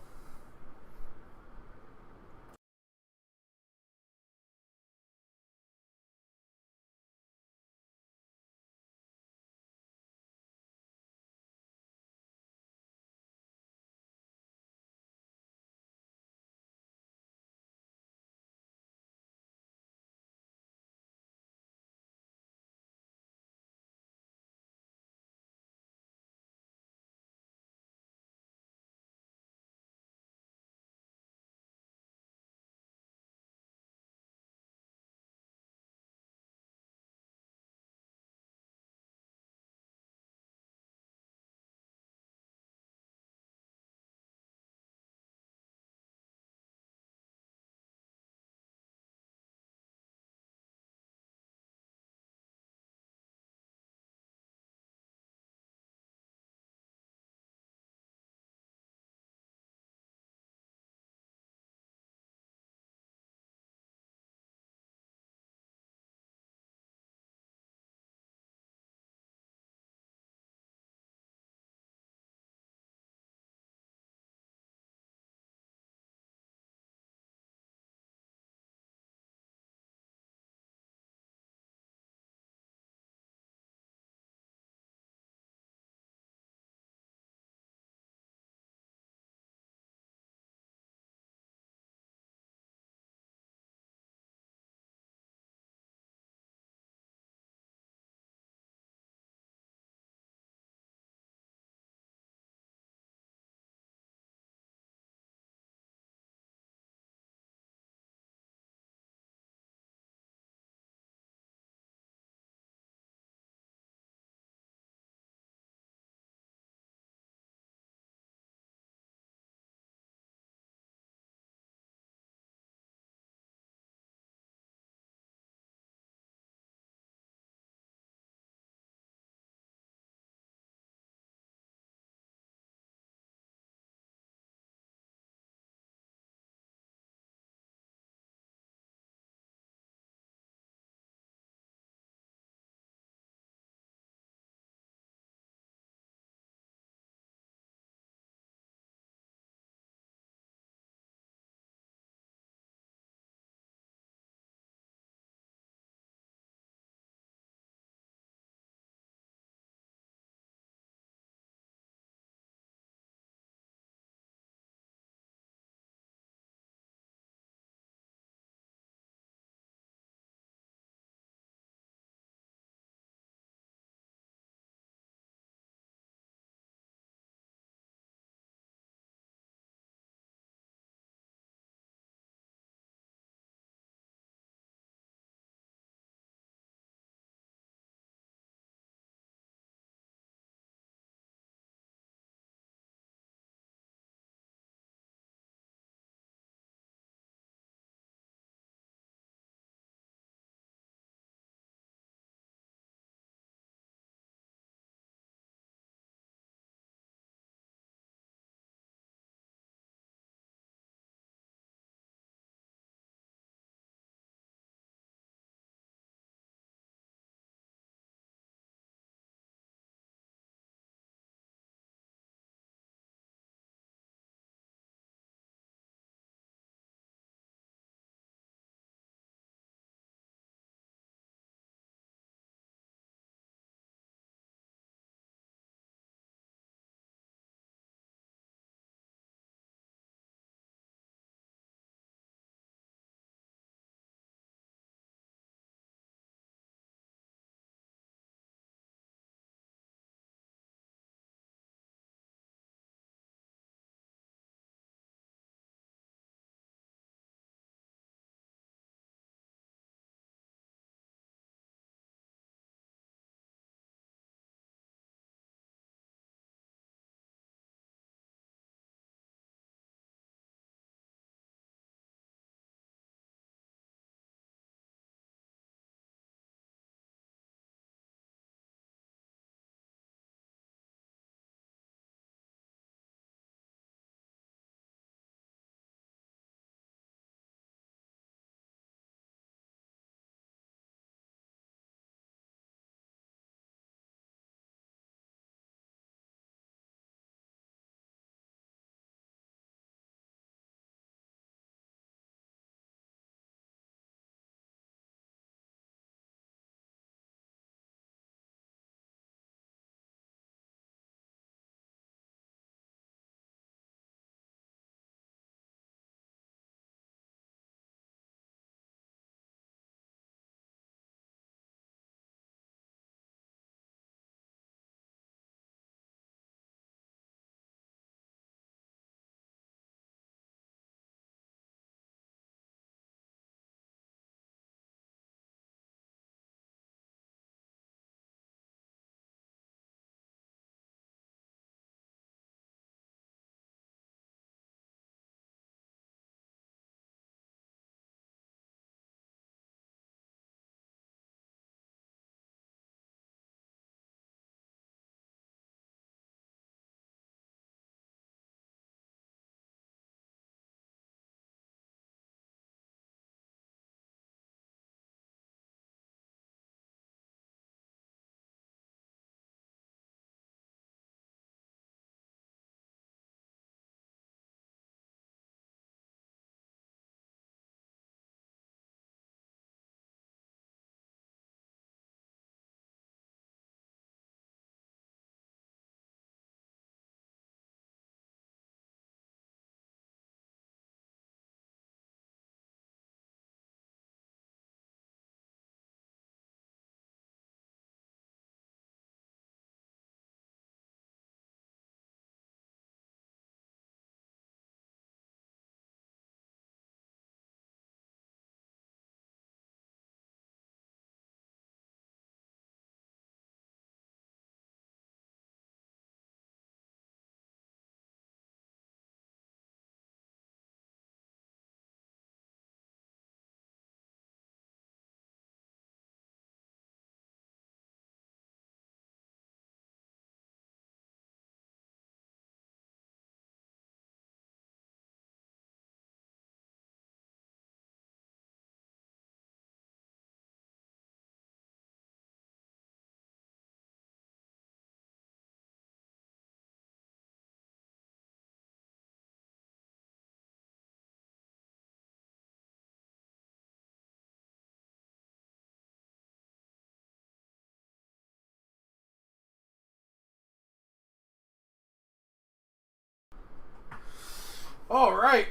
All right.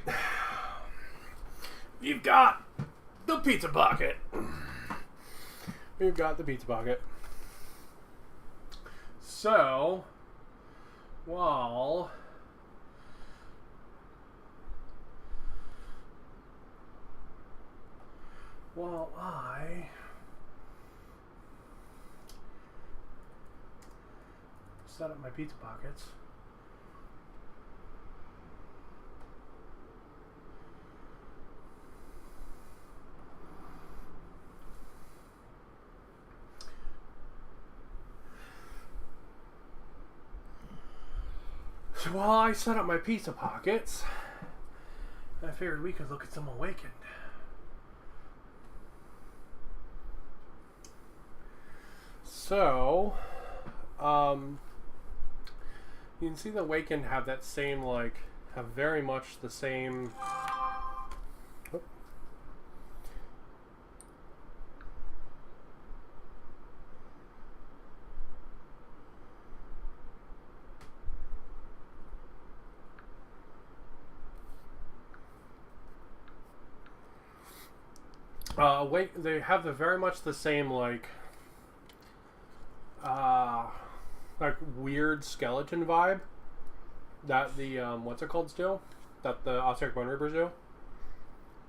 You've got the pizza pocket. We've got the pizza pocket. So, while I set up my pizza pockets, I figured we could look at some Awakened. So, you can see the Awakened have that same, like, have very much the same. They have very much the same, like weird skeleton vibe that the what's it called still, that the Osiric Bone Reapers do,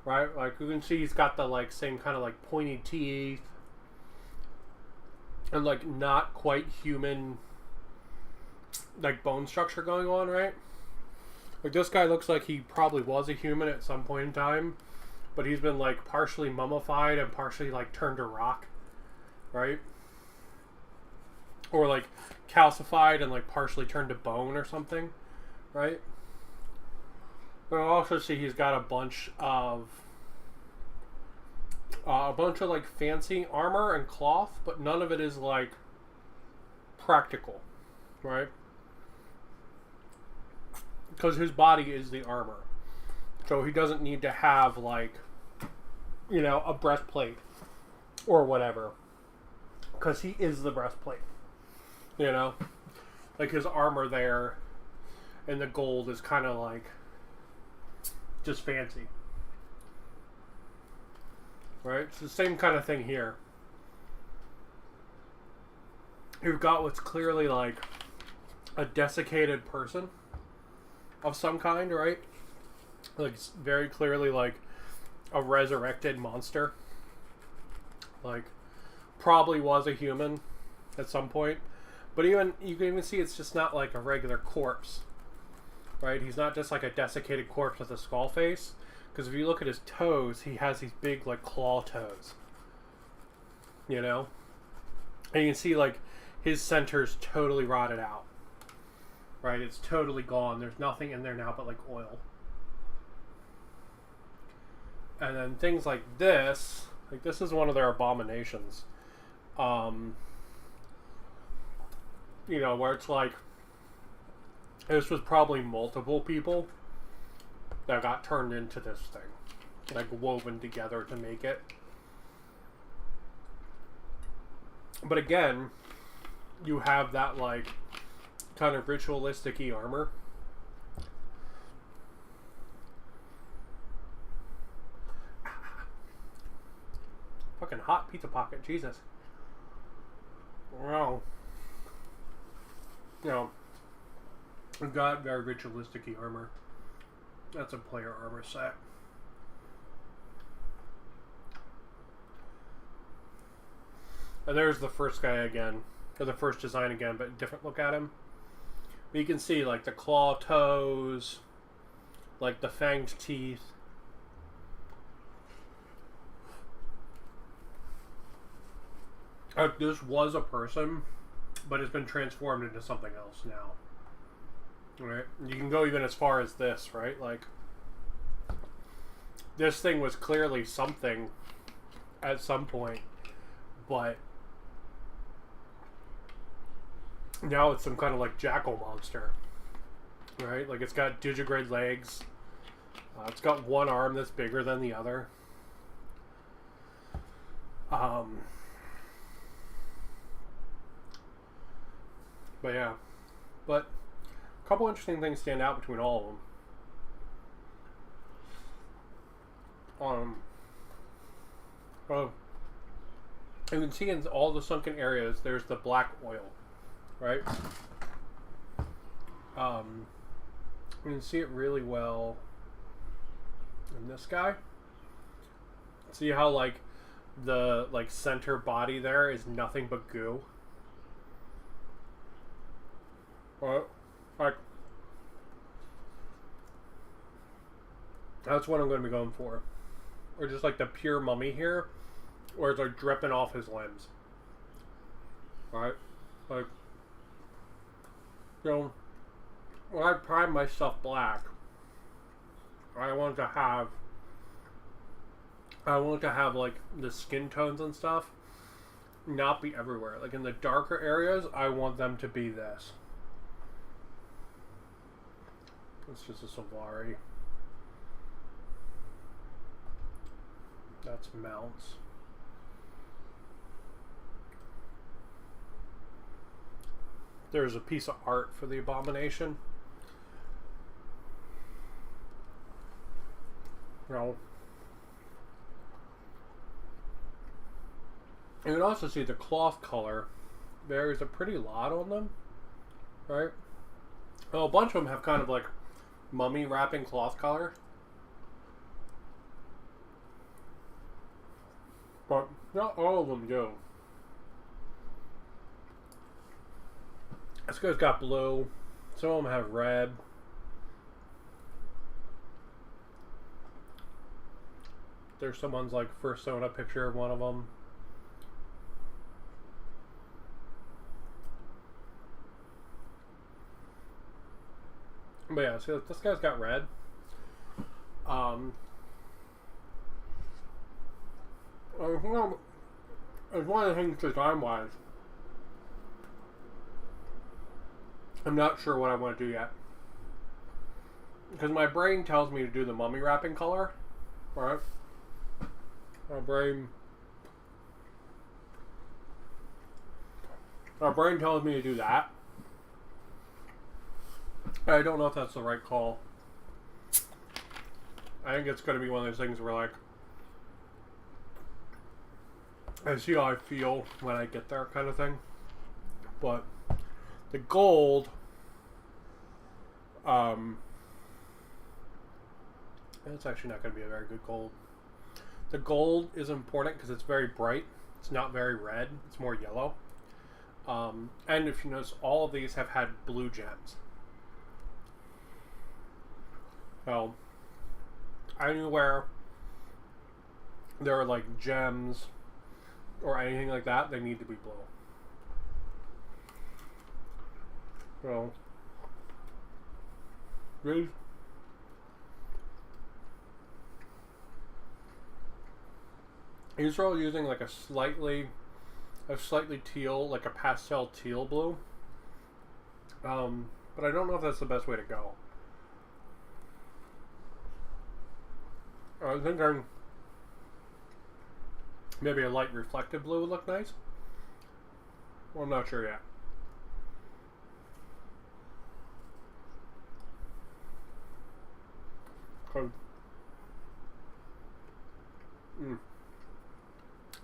right? Like you can see he's got the like same kind of like pointy teeth and like not quite human like bone structure going on, right? Like this guy looks like he probably was a human at some point in time, but he's been like partially mummified and partially like turned to rock, right? Or like calcified and like partially turned to bone or something, right? But I'll also see he's got a bunch of like fancy armor and cloth, but none of it is like practical, right? Because his body is the armor, so he doesn't need to have like, you know, a breastplate or whatever, because he is the breastplate. You know, like his armor there and the gold is kind of like just fancy, right? It's the same kind of thing here. You've got what's clearly like a desiccated person of some kind, right? Like it's very clearly like a resurrected monster. Like probably was a human at some point. But even you can even see it's just not like a regular corpse, right? He's not just like a desiccated corpse with a skull face. Because if you look at his toes, he has these big like claw toes. You know? And you can see like his center's totally rotted out. Right? It's totally gone. There's nothing in there now but like oil. And then things like this is one of their abominations. You know, where it's like this was probably multiple people that got turned into this thing, like woven together to make it. But again, you have that like kind of ritualistic-y armor. Fucking hot pizza pocket, Jesus. Wow. You know, we've got very ritualistic-y armor. That's a player armor set. And there's the first guy again, or the first design again, but different look at him. But you can see like the claw toes, like the fanged teeth. This was a person, but it's been transformed into something else now. Right? You can go even as far as this, right? Like, this thing was clearly something at some point, but now it's some kind of like jackal monster. Right? Like, it's got digigrade legs. It's got one arm that's bigger than the other. But yeah. But a couple interesting things stand out between all of them. Well, you can see in all the sunken areas, there's the black oil, right? You can see it really well in this guy. See how like the center body there is nothing but goo. Well, like that's what I'm going to be going for, or just like the pure mummy here, where it's like dripping off his limbs. Right, like when I prime my stuff black, I want to have like the skin tones and stuff not be everywhere. Like in the darker areas, I want them to be this. It's just a Sylvari. That's mounts. There's a piece of art for the abomination. No. You can also see the cloth color. There's a pretty lot on them, right? Well, a bunch of them have kind of like mummy wrapping cloth color. But not all of them do. This guy's got blue. Some of them have red. There's someone's like persona picture of one of them. But yeah, see, this guy's got red. It's one of the things design-wise. I'm not sure what I want to do yet. Because my brain tells me to do the mummy wrapping color. Right? My brain tells me to do that. I don't know if that's the right call. I think it's going to be one of those things where, like, I see how I feel when I get there, kind of thing. But the gold, it's actually not going to be a very good gold. The gold is important because it's very bright. It's not very red. It's more yellow. And if you notice, all of these have had blue gems. So, anywhere there are like gems or anything like that, they need to be blue. So, these are all using like a slightly teal, like a pastel teal blue. But I don't know if that's the best way to go. I think maybe a light reflective blue would look nice. Well, I'm not sure yet.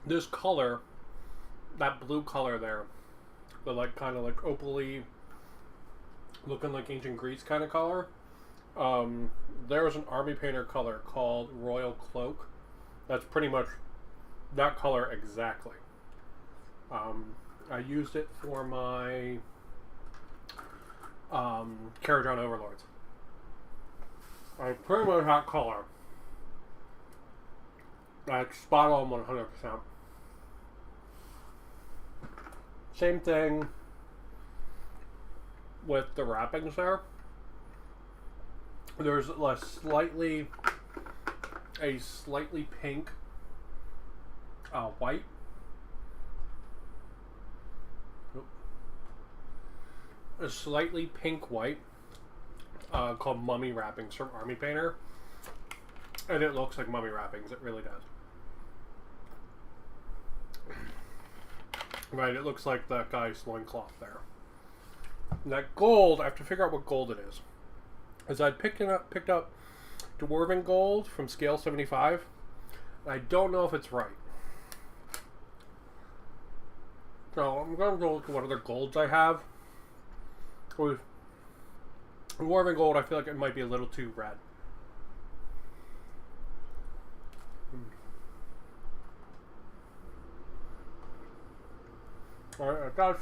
This color, that blue color there, the like kind of like opally, looking like ancient Greece kind of color. There's an army painter color called Royal Cloak. That's pretty much that color exactly. I used it for my Caradron Overlords. Pretty much that color. Like spot on 100%. Same thing with the wrappings there. There's a slightly pink white. A slightly pink white called Mummy Wrappings from Army Painter. And it looks like mummy wrappings. It really does. Right, it looks like that guy's loincloth there. And that gold, I have to figure out what gold it is. As I picked up Dwarven gold from scale 75. I don't know if it's right. So I'm going to go look at what other golds I have. With Dwarven gold, I feel like it might be a little too red. Alright, guys.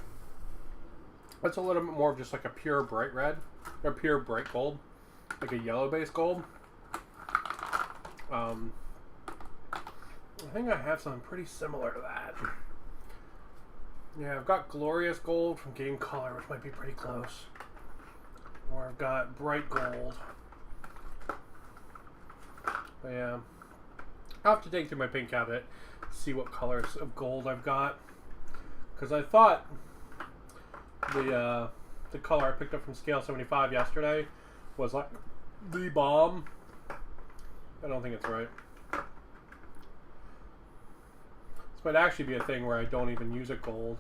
That's a little bit more of just like a pure bright red. Or pure bright gold. Like a yellow based gold. I think I have something pretty similar to that. Yeah, I've got Glorious Gold from Game Color, which might be pretty close. Or I've got Bright Gold. But yeah. I'll have to dig through my pink cabinet, see what colors of gold I've got. Because I thought the color I picked up from Scale 75 yesterday was like the bomb. I don't think it's right. This might actually be a thing where I don't even use a gold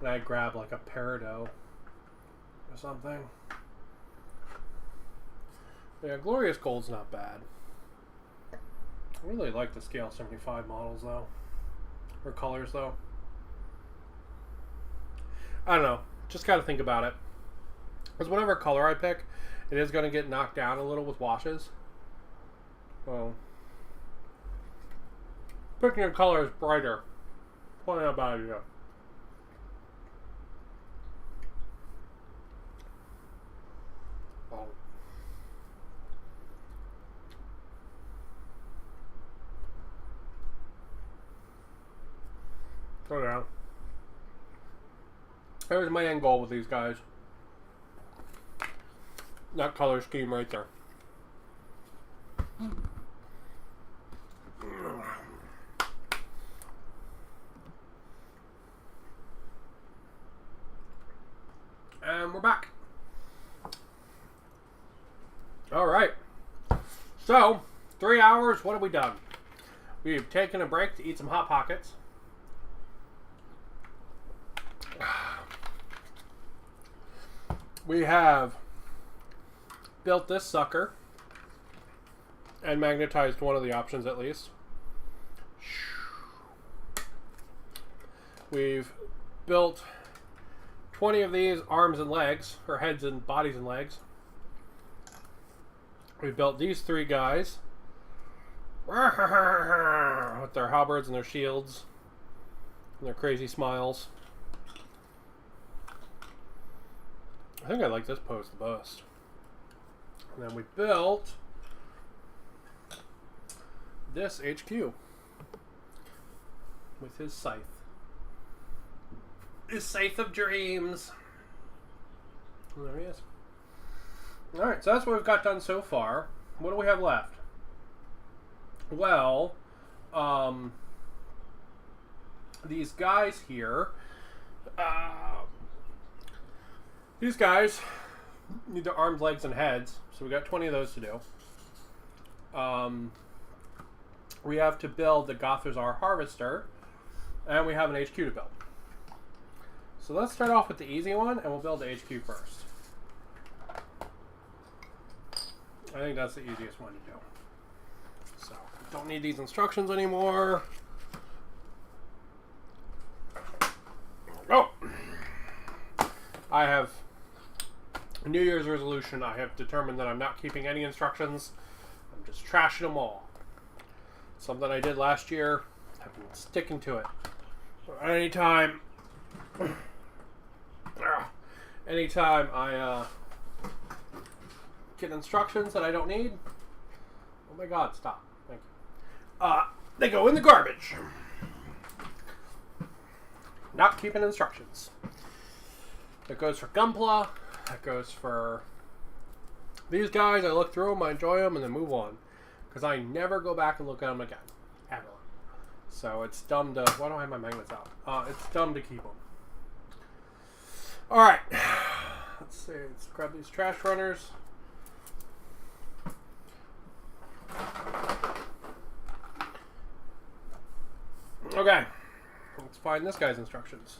and I grab like a peridot or something. Yeah, Glorious Gold's not bad. I really like the Scale 75 models though. Or colors though. I don't know. Just gotta think about it. Because whatever color I pick, it is going to get knocked down a little with washes. Well, picking a color is brighter. Probably not a bad idea. Oh. Go down. There's my end goal with these guys. That color scheme right there. And we're back. Alright. So, 3 hours, what have we done? We've taken a break to eat some Hot Pockets. We have built this sucker and magnetized one of the options at least. We've built 20 of these arms and legs, or heads and bodies and legs. We built these 3 guys with their halberds and their shields and their crazy smiles. I think I like this pose the most. And then we built this HQ with his scythe. His scythe of dreams. And there he is. Alright, so that's what we've got done so far. What do we have left? Well, these guys here, these guys need their arms, legs, and heads. So we got 20 of those to do. We have to build the Gothrazar Harvester. And we have an HQ to build. So let's start off with the easy one, and we'll build the HQ first. I think that's the easiest one to do. So, don't need these instructions anymore. Oh! I have a New Year's resolution. I have determined that I'm not keeping any instructions. I'm just trashing them all. Something I did last year. I've been sticking to it. So anytime I get instructions that I don't need, oh my god, stop. Thank you. They go in the garbage. Not keeping instructions. That goes for Gunpla. That goes for these guys. I look through them, I enjoy them, and then move on. Because I never go back and look at them again. Ever. So it's dumb to... Why don't I have my magnets out? It's dumb to keep them. Alright. Let's see. Let's grab these trash runners. Okay. Let's find this guy's instructions.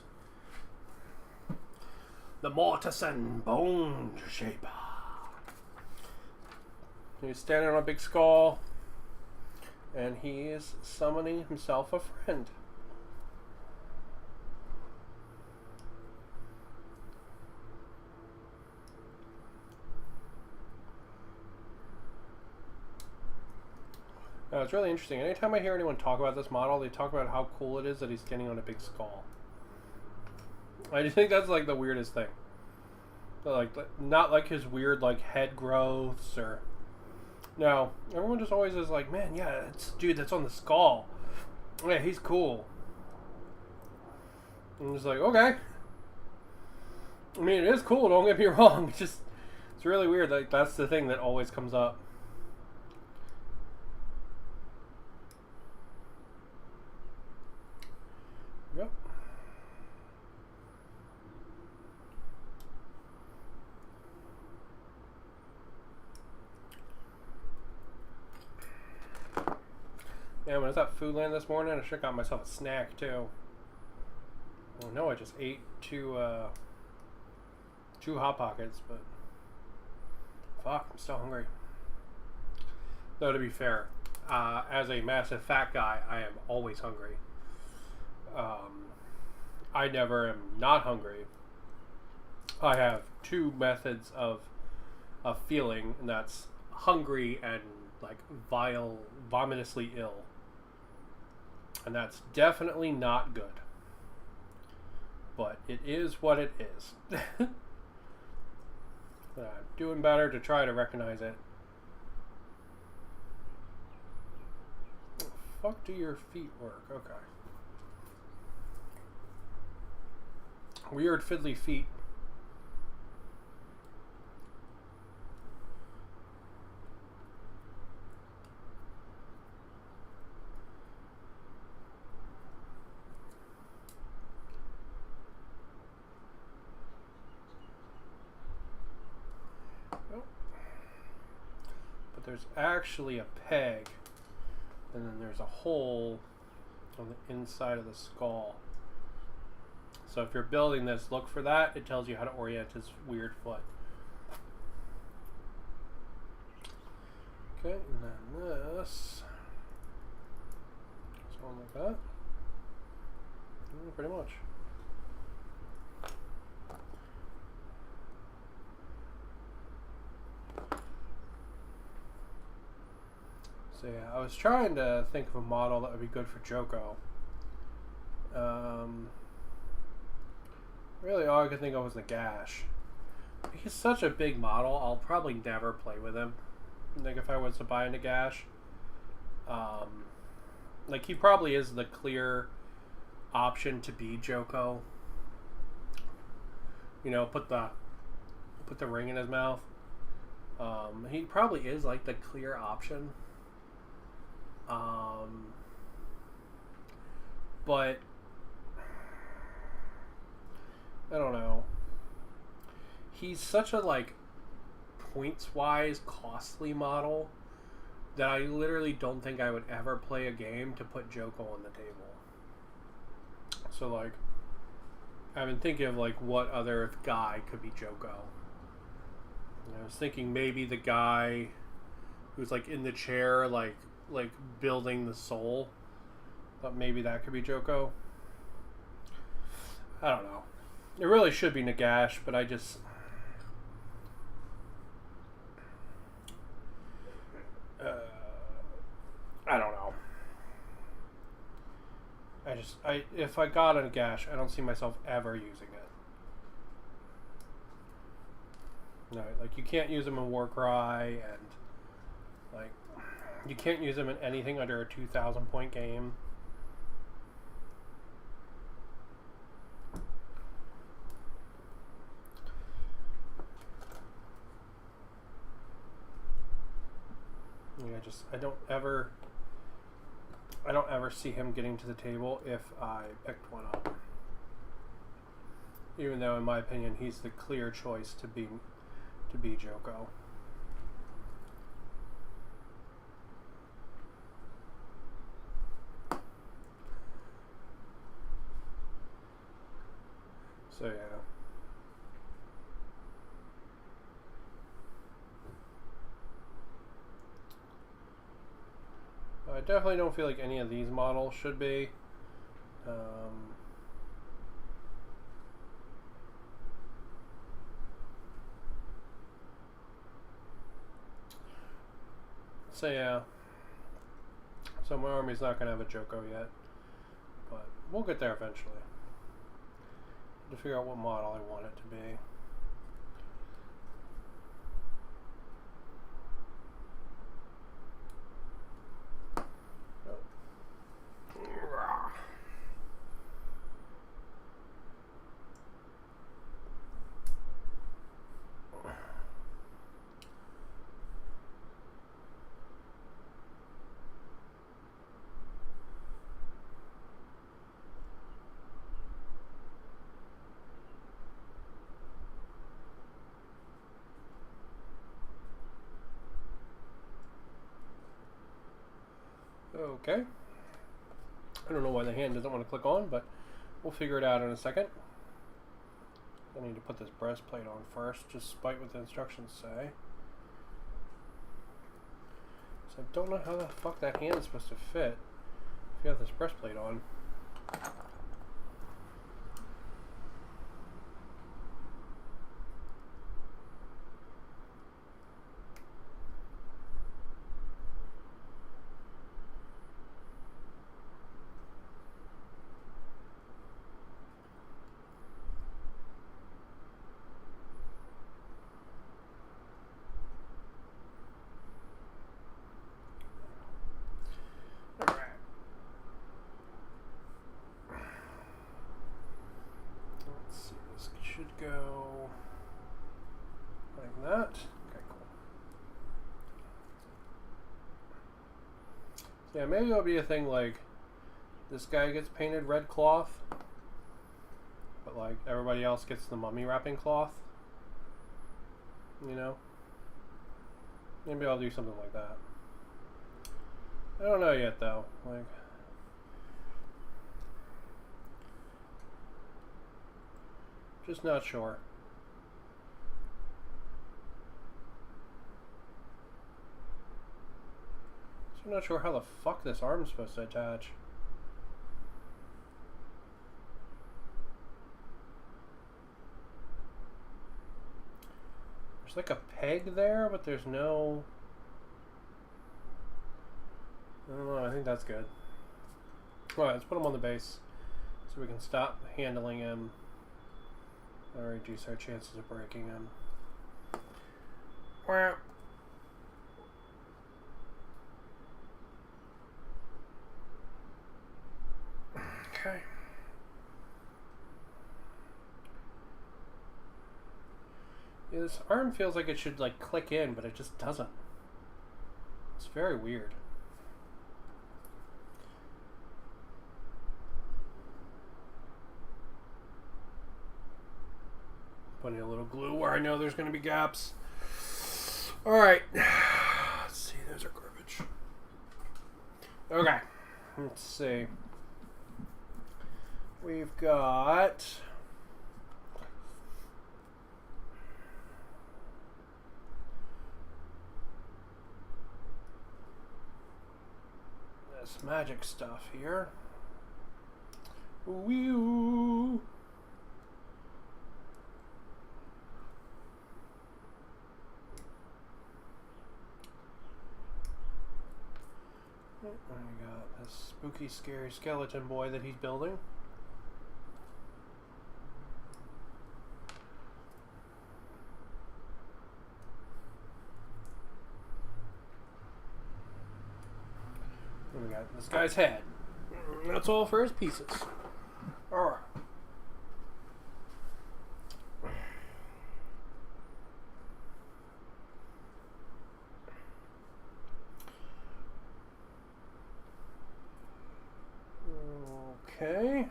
The Mortison Bone Shaper. He's standing on a big skull. And he is summoning himself a friend. Now, it's really interesting. Anytime I hear anyone talk about this model, they talk about how cool it is that he's standing on a big skull. I just think that's like the weirdest thing. But like, not like his weird like head growths or... No, everyone just always is like, man, yeah, it's dude that's on the skull. Yeah, he's cool. I'm just like, okay. I mean, it is cool, don't get me wrong. It's just, it's really weird. Like, that's the thing that always comes up. Yep. Yeah, when I was at Foodland this morning, I should have got myself a snack too. Oh no, I just ate two Hot Pockets, but fuck, I'm still hungry. Though to be fair, as a massive fat guy, I am always hungry. I never am not hungry. I have two methods of feeling, and that's hungry and like vomitously ill. And that's definitely not good. But it is what it is. I'm doing better to try to recognize it. The fuck do your feet work? Okay. Weird fiddly feet. There's actually a peg, and then there's a hole on the inside of the skull. So if you're building this, look for that. It tells you how to orient his weird foot. Okay, and then this. Something like that. Yeah, pretty much. So yeah, I was trying to think of a model that would be good for Joko. Really all I could think of was Nagash. He's such a big model, I'll probably never play with him. Like if I was to buy a Nagash. Like he probably is the clear option to be Joko. You know, put the ring in his mouth. He probably is like the clear option. But I don't know. He's such a like points-wise costly model that I literally don't think I would ever play a game to put Joko on the table. So like, I've been thinking of like what other guy could be Joko. And I was thinking maybe the guy who's like in the chair, like building the soul. Thought maybe that could be Joko. I don't know. It really should be Nagash, but I just... I don't know. If I got a Nagash, I don't see myself ever using it. No, like you can't use them in Warcry, and like you can't use them in anything under a 2,000 point game. Yeah, I don't ever see him getting to the table if I picked one up. Even though, in my opinion, he's the clear choice to be Joko. So yeah. I definitely don't feel like any of these models should be. So yeah. So my army's not going to have a Joko yet. But we'll get there eventually. To figure out what model I want it to be. Okay. I don't know why the hand doesn't want to click on, but we'll figure it out in a second. I need to put this breastplate on first, just despite what the instructions say. So I don't know how the fuck that hand is supposed to fit if you have this breastplate on. Go like that. Okay, cool. So yeah, maybe it'll be a thing like this guy gets painted red cloth, but like everybody else gets the mummy wrapping cloth. You know? Maybe I'll do something like that. I don't know yet though. Like, just not sure. So I'm not sure how the fuck this arm's supposed to attach. There's like a peg there, but there's no... I don't know, I think that's good. Alright, let's put him on the base so we can stop handling him. Or reduce our chances of breaking him. Okay. Yeah, this arm feels like it should like click in, but it just doesn't. It's very weird. Putting a little glue where I know there's going to be gaps. Alright. Let's see, those are garbage. Okay. Let's see. We've got... this magic stuff here. Woo! I got this spooky, scary skeleton boy that he's building. And we got this guy's head. That's all for his pieces. Alright. Okay.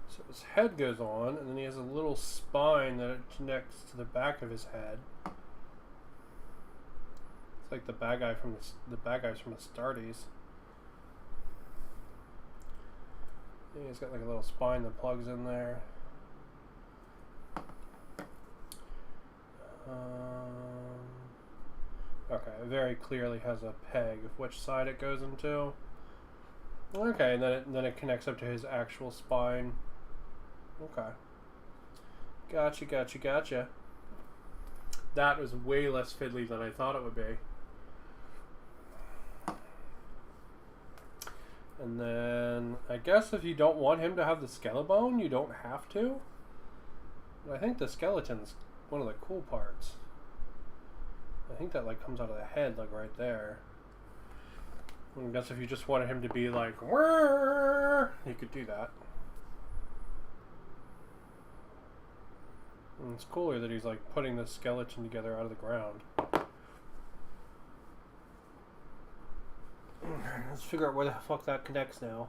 So his head goes on, and then he has a little spine that connects to the back of his head. It's like the bad guy from the bad guys from Astartes. And he's got like a little spine that plugs in there. Okay, it very clearly has a peg of which side it goes into. Okay, and then it connects up to his actual spine. Okay. Gotcha, gotcha, gotcha. That was way less fiddly than I thought it would be. And then, I guess if you don't want him to have the skeleton, you don't have to. But I think the skeleton's one of the cool parts. I think that like comes out of the head, like right there. I guess if you just wanted him to be like, "Whirr," you could do that. And it's cooler that he's like putting the skeleton together out of the ground. Let's figure out where the fuck that connects now.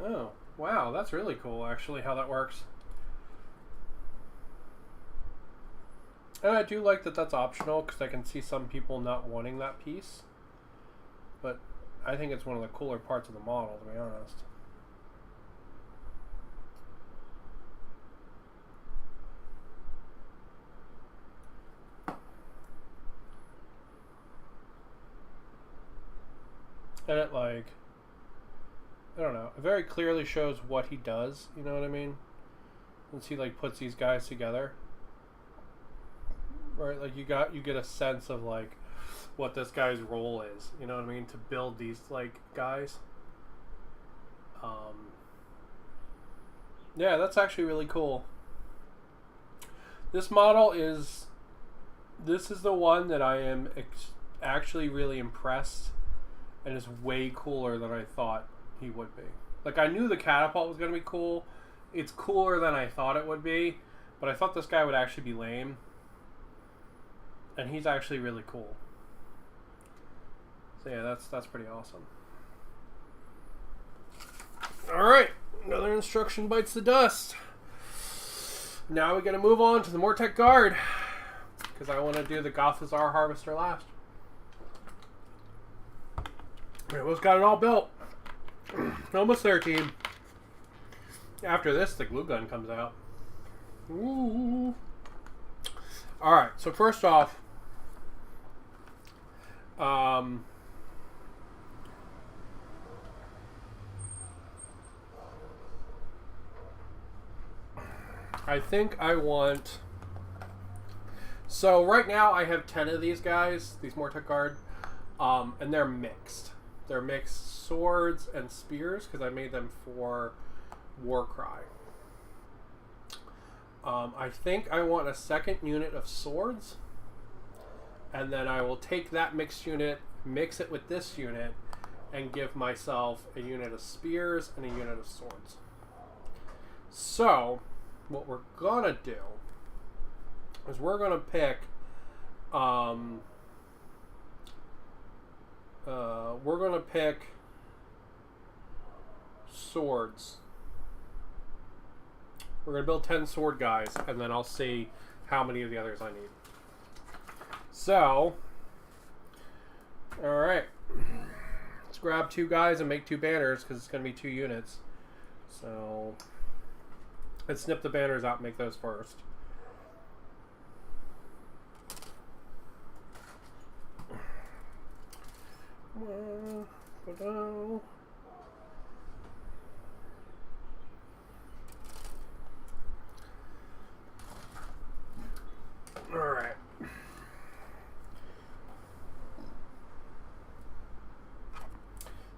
Oh, wow, that's really cool actually how that works. And I do like that that's optional because I can see some people not wanting that piece. But I think it's one of the cooler parts of the model, to be honest. And it like, I don't know, it very clearly shows what he does, you know what I mean? Once he like puts these guys together. Right, like you get a sense of like what this guy's role is, you know what I mean, to build these like guys. Yeah, that's actually really cool. This model is the one that I am actually really impressed, and is way cooler than I thought he would be. Like, I knew the catapult was going to be cool. It's cooler than I thought it would be, but I thought this guy would actually be lame. And he's actually really cool. So yeah, that's pretty awesome. Alright, another instruction bites the dust. Now we gotta move on to the Mortec Guard, because I want to do the Gothazar Harvester last. We almost got it all built. Almost there, team. After this, the glue gun comes out. Ooh. Alright, so first off, I think I want... So right now I have 10 of these guys, these Mortec Guard, and they're mixed. They're mixed swords and spears because I made them for Warcry. I think I want a second unit of swords, and then I will take that mixed unit, mix it with this unit, and give myself a unit of spears and a unit of swords. So, what we're gonna do is we're gonna pick swords. We're gonna build 10 sword guys, and then I'll see how many of the others I need. So, alright. Let's grab 2 guys and make 2 banners, because it's gonna be 2 units. So, let's snip the banners out and make those first. Alright.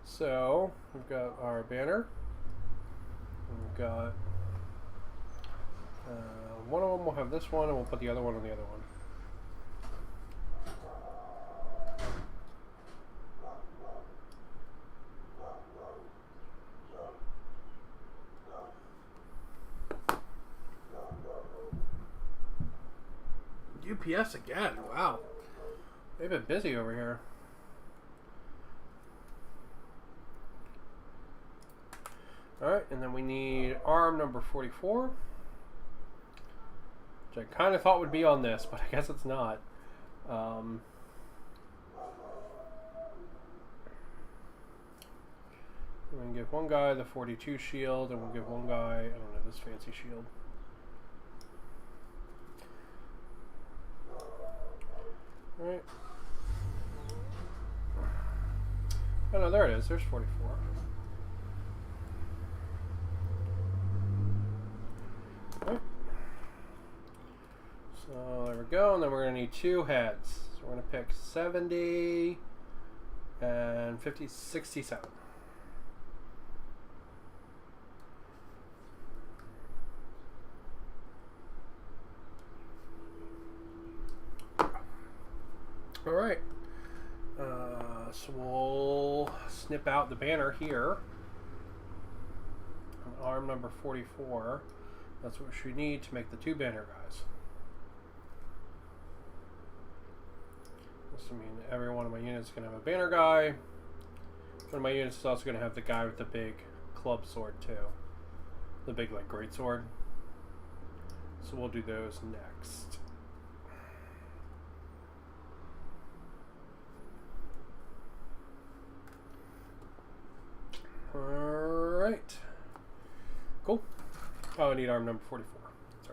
So, we've got our banner. We've got one of them will have this one, and we'll put the other one on the other one. UPS again, wow. They've been busy over here. Alright, and then we need arm number 44. Which I kind of thought would be on this, but I guess it's not. We're going to give one guy the 42 shield, and we'll give one guy, I don't know, this fancy shield. Alright. Oh no, there it is. There's 44. Okay. So there we go, and then we're going to need 2 heads. So we're going to pick 70 and 50, 67. All right. So we'll snip out the banner here. Arm number 44. That's what we need to make the 2 banner guys. This will mean every one of my units is going to have a banner guy. One of my units is also going to have the guy with the big club sword too. The big like great sword. So we'll do those next. Alright. Cool. Oh, I need arm number 44. That's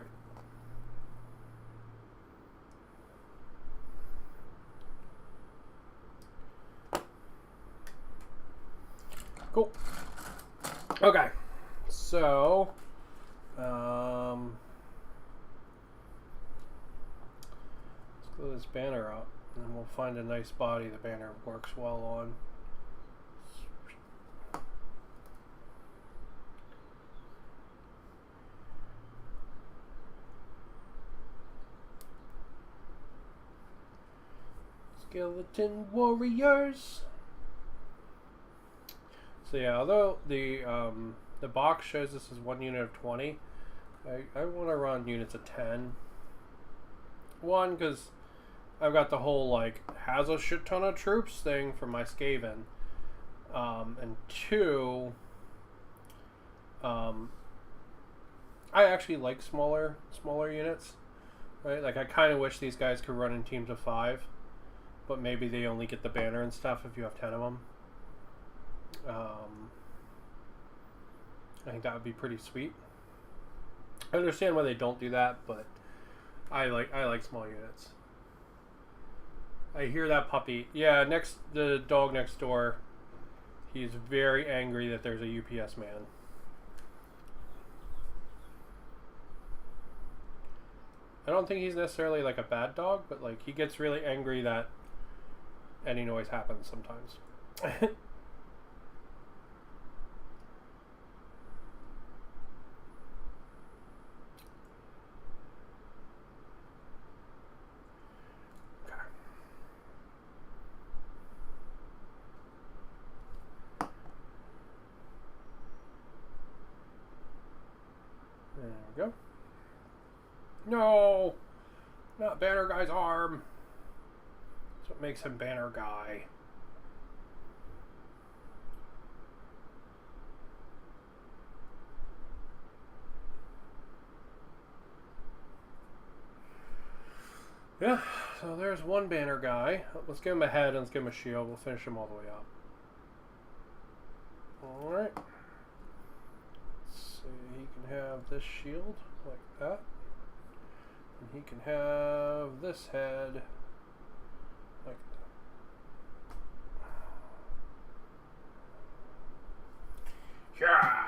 right. Cool. Okay. So, let's glue this banner up, and then we'll find a nice body the banner works well on. Skeleton warriors. So yeah, although the box shows this as 1 unit of 20, I want to run units of 10. One, because I've got the whole like has a shit ton of troops thing from my Skaven, and 2, I actually like smaller units, right? Like I kind of wish these guys could run in teams of 5. But maybe they only get the banner and stuff if you have 10 of them. I think that would be pretty sweet. I understand why they don't do that, but I like small units. I hear that puppy. Yeah, the dog next door. He's very angry that there's a UPS man. I don't think he's necessarily like a bad dog, but like he gets really angry that any noise happens sometimes. Okay. There we go. No! Not banner guy's arm. That's what makes him banner guy. Yeah, so there's one banner guy. Let's give him a head and let's give him a shield. We'll finish him all the way up. Alright. So he can have this shield like that. And he can have this head like that. Yeah.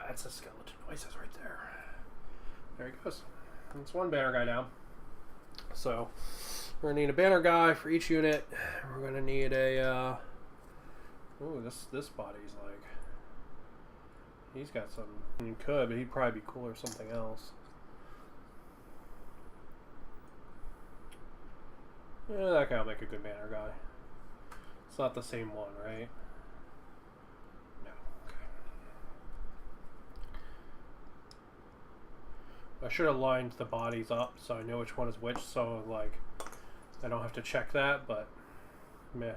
That's a skeleton noises right there. There he goes. That's one banner guy down. So we're gonna need a banner guy for each unit. We're gonna need a ooh, this body's like, he's got some, he could, but he'd probably be cool or something else. Yeah, that guy will make a good banner guy. It's not the same one, right? No. Okay. I should have lined the bodies up so I know which one is which, so like I don't have to check that, but meh.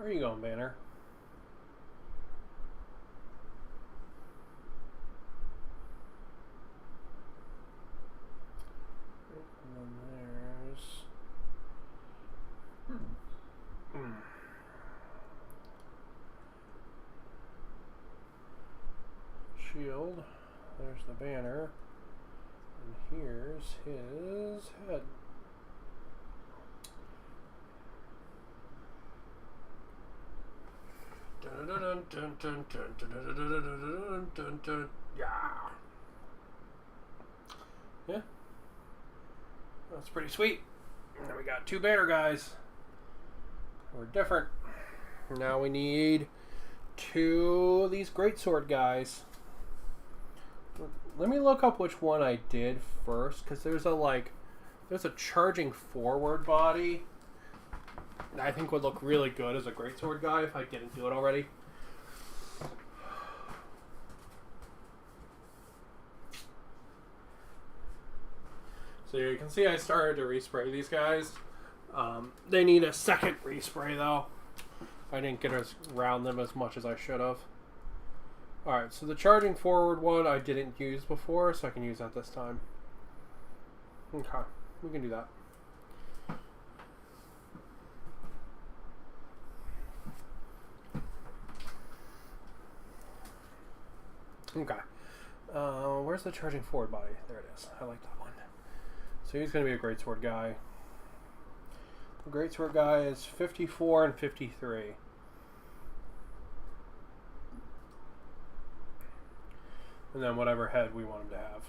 Where are you going, Banner? And then there's... Shield. There's the banner. And here's his head. Yeah. Yeah. That's pretty sweet. And then we got two banner guys. We're different. Now we need two of these greatsword guys. Let me look up which one I did first, because there's a charging forward body that I think would look really good as a greatsword guy if I didn't do it already. So you can see I started to respray these guys. They need a second respray though. I didn't get around them as much as I should have. Alright, so the charging forward one I didn't use before, so I can use that this time. Okay, we can do that. Okay. Where's the charging forward body? There it is. I like that one. So he's going to be a greatsword guy. The greatsword guy is 54 and 53. And then whatever head we want him to have.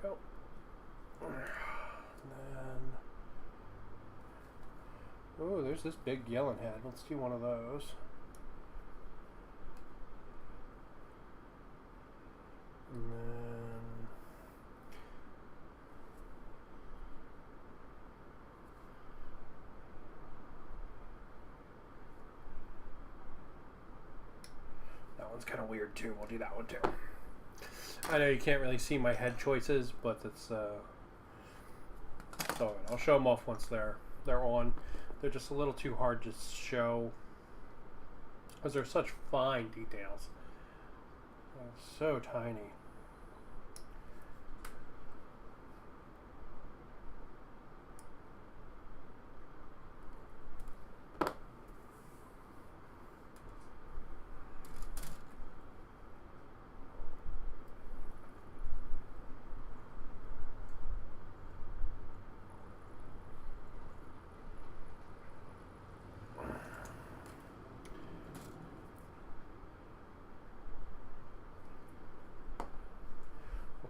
Go. And then... oh, there's this big yelling head. Let's do one of those. And then... that one's kind of weird too. We'll do that one too. I know you can't really see my head choices, but it's so I'll show them off once they're on. They're just a little too hard to show because they're such fine details. They're so tiny.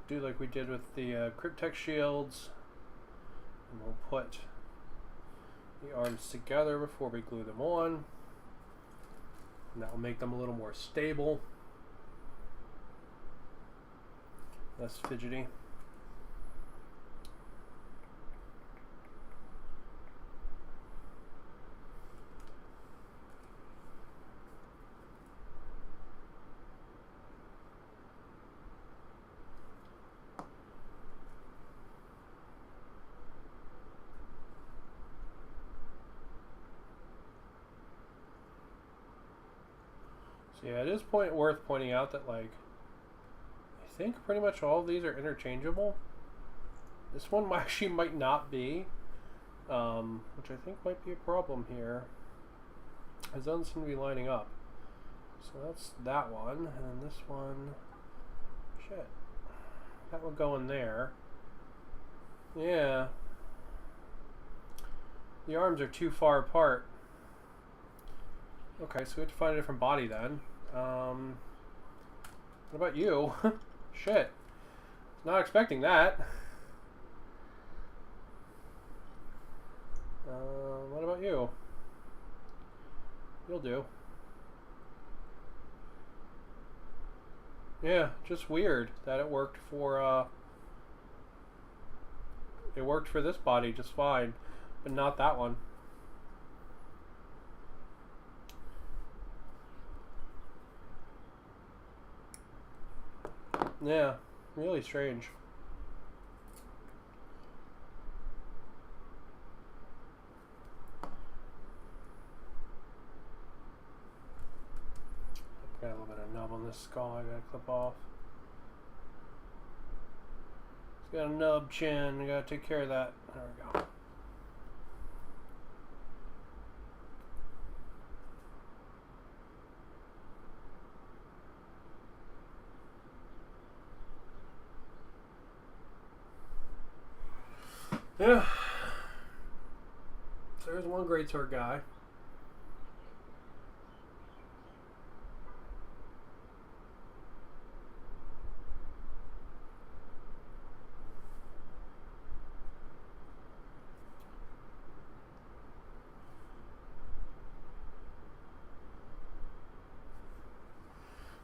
Do like we did with the Cryptek shields, and we'll put the arms together before we glue them on, and that will make them a little more stable, less fidgety. Yeah, it is worth pointing out that, like, I think pretty much all of these are interchangeable. This one actually might not be, which I think might be a problem here. It doesn't seem to be lining up. So that's that one, and then this one, shit, that will go in there. Yeah. The arms are too far apart. Okay, so we have to find a different body then. What about you? Shit. Not expecting that. What about you? You'll do. Yeah, just weird that it worked for this body just fine, but not that one. Yeah, really strange. Got a little bit of nub on this skull I gotta clip off. It's got a nub chin, I gotta take care of that. There we go. Yeah. So there's one greatsword guy.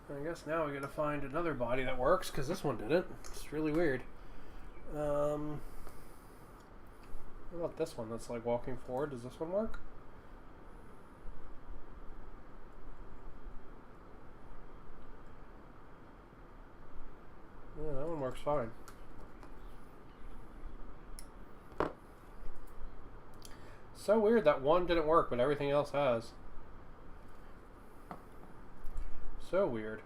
I guess now we gotta find another body that works, because this one didn't. It's really weird. What about this one that's like walking forward? Does this one work? Yeah, that one works fine. So weird that one didn't work, but everything else has. So weird.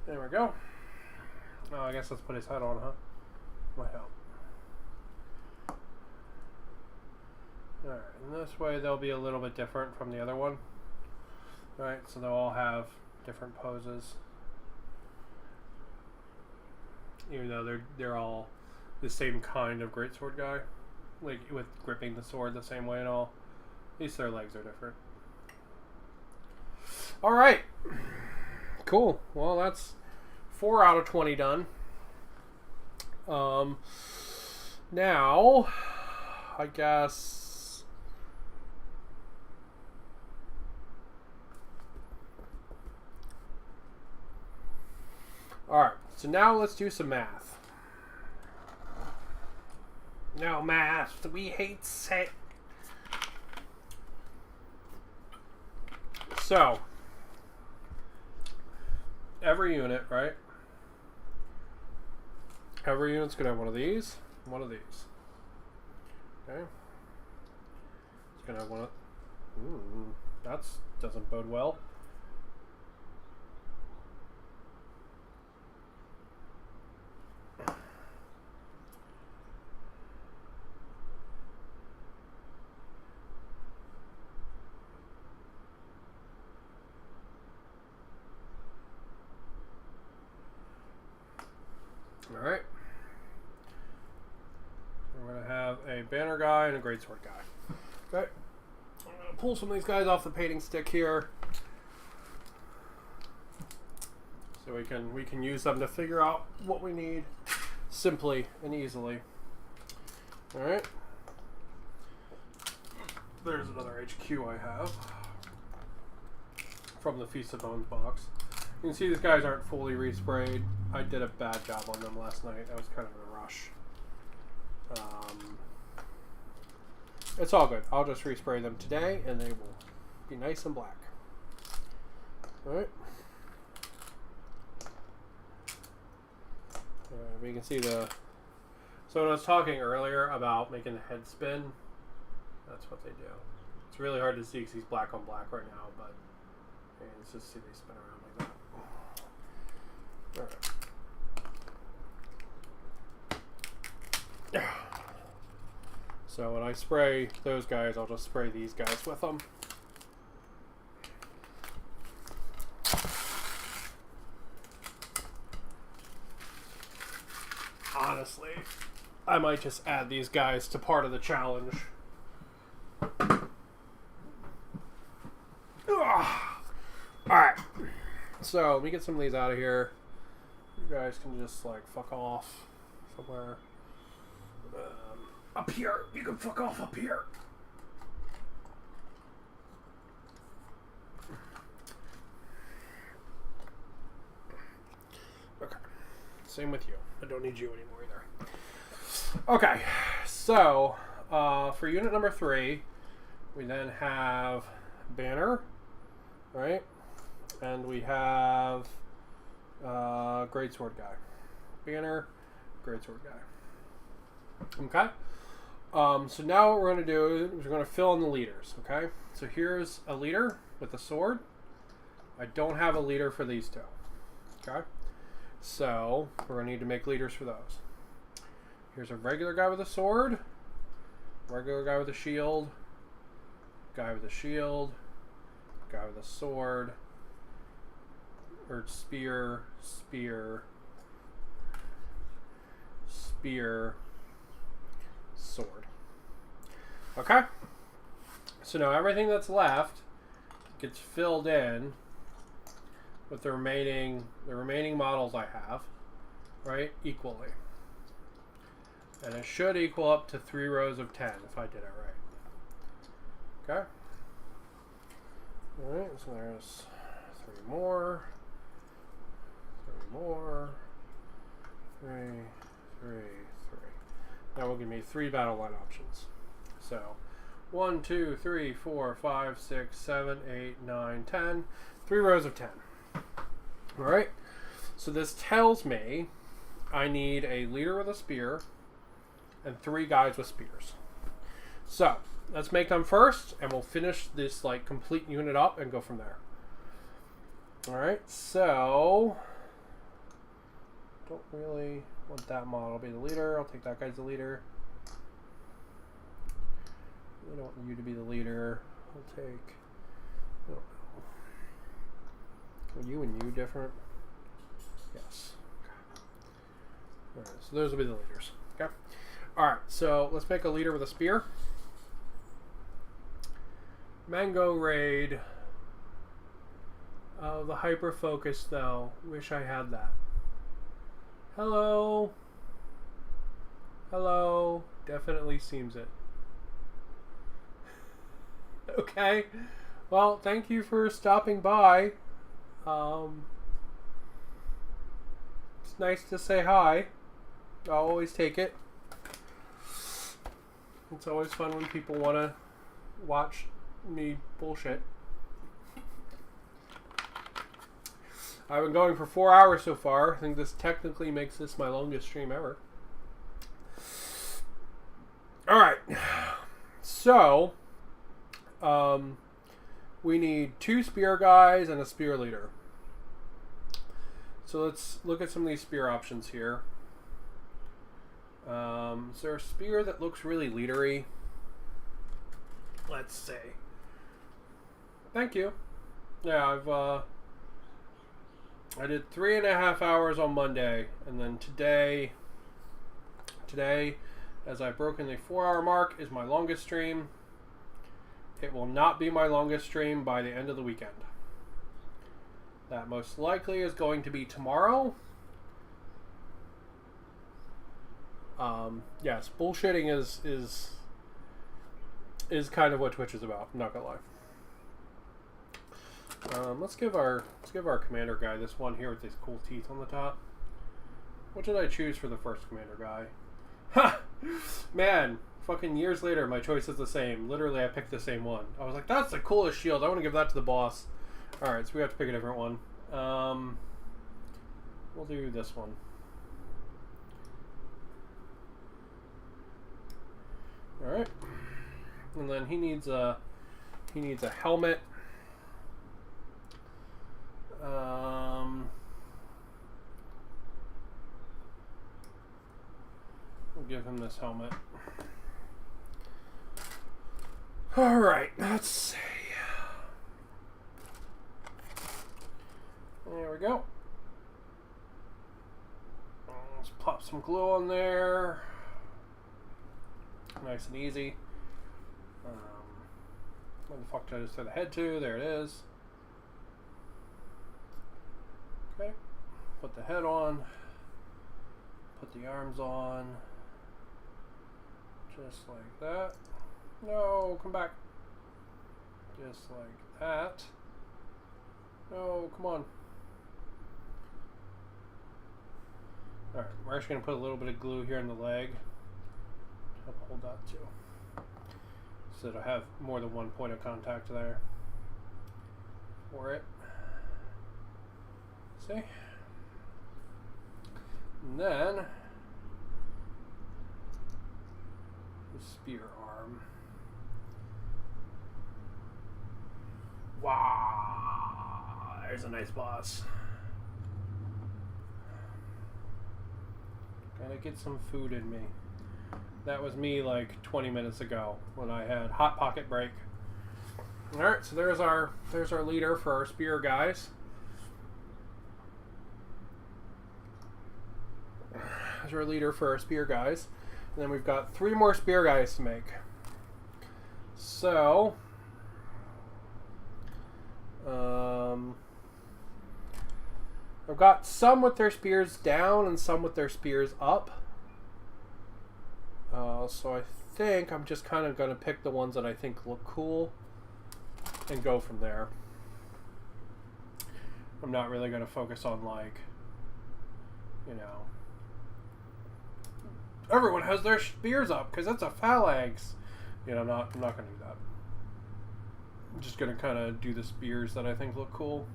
There we go. Oh, I guess let's put his head on, huh? Might help. Alright, and this way they'll be a little bit different from the other one. Alright, so they'll all have different poses. Even though they're all the same kind of greatsword guy. Like, with gripping the sword the same way and all. At least their legs are different. Alright. Cool. Well, that's 4 out of 20 done. Now, I guess... Alright, so now let's do some math. No math, we hate it. So, every unit, right? Every unit's gonna have one of these, one of these. Okay. It's gonna have one of... that doesn't bode well. Alright. We're going to have a banner guy and a greatsword guy. Okay. I'm going to pull some of these guys off the painting stick here. So we can use them to figure out what we need simply and easily. Alright. There's another HQ I have from the Feast of Bones box. You can see these guys aren't fully resprayed. I did a bad job on them last night. I was kind of in a rush. It's all good. I'll just respray them today and they will be nice and black. Alright. We can see the... So when I was talking earlier about making the head spin, that's what they do. It's really hard to see because he's black on black right now, but let's just see they spin around like that. Alright. So when I spray those guys, I'll just spray these guys with them. Honestly, I might just add these guys to part of the challenge. Alright. So, let me get some of these out of here. You guys can just, like, fuck off somewhere. Up here. You can fuck off up here. Okay. Same with you. I don't need you anymore either. Okay. So, for unit number 3, we then have Banner, right? And we have Greatsword guy. Banner, Greatsword guy. Okay? So now what we're going to do is we're going to fill in the leaders, okay? So here's a leader with a sword. I don't have a leader for these two, okay? So we're going to need to make leaders for those. Here's a regular guy with a sword, regular guy with a shield, guy with a shield, guy with a sword, or spear, spear, spear, sword. Okay? So now everything that's left gets filled in with the remaining models I have, right, equally. And it should equal up to 3 rows of 10 if I did it right. Okay? Alright, so there's 3 more. 3 more. 3, 3, 3. That will give me 3 battle line options. So 1, 2, 3, 4, 5, 6, 7, 8, 9, 10. 3 rows of 10. Alright? So this tells me I need a leader with a spear and 3 guys with spears. So let's make them first, and we'll finish this like complete unit up and go from there. Alright, so don't really want that model to be the leader. I'll take that guy as the leader. I don't want you to be the leader. I'll take, I don't know. Are you and you different? Yes. Okay. Alright, so those will be the leaders. Okay. Alright, so let's make a leader with a spear. Mango Raid. Oh, the hyper focus though. Wish I had that. Hello. Hello. Definitely seems it. Okay. Well, thank you for stopping by. It's nice to say hi. I'll always take it. It's always fun when people want to watch me bullshit. I've been going for 4 hours so far. I think this technically makes this my longest stream ever. Alright. So, we need 2 spear guys and a spear leader. So let's look at some of these spear options here. Is there a spear that looks really leadery? Let's see. Thank you. Yeah, I did 3.5 hours on Monday, and then today, as I've broken the 4-hour mark, is my longest stream. It will not be my longest stream by the end of the weekend. That most likely is going to be tomorrow. Yes, bullshitting is kind of what Twitch is about. I'm not gonna lie. Let's give our commander guy this one here with these cool teeth on the top. What did I choose for the first commander guy? Ha! Man, fucking years later, my choice is the same. Literally, I picked the same one. I was like, that's the coolest shield. I want to give that to the boss. All right, so we have to pick a different one. We'll do this one. All right, and then he needs a helmet. We'll give him this helmet. All right, let's see. There we go. Let's pop some glue on there. Nice and easy. Where the fuck did I just throw the head to? There it is. Okay. Put the head on. Put the arms on. Just like that. No, come back. Just like that. No, come on. Alright, we're actually going to put a little bit of glue here in the leg. Help hold that too. So that I have more than one point of contact there for it. See? And then the spear arm. Wow, there's a nice boss. Gotta get some food in me. That was me like 20 minutes ago when I had Hot Pocket break. Alright, so there's our leader for our spear guys. There's our leader for our spear guys. And then we've got 3 more spear guys to make. So I've got some with their spears down and some with their spears up. So I think I'm just kind of going to pick the ones that I think look cool and go from there. I'm not really going to focus on, like, you know, everyone has their spears up because it's a phalanx. You know, I'm not going to do that. I'm just going to kind of do the spears that I think look cool.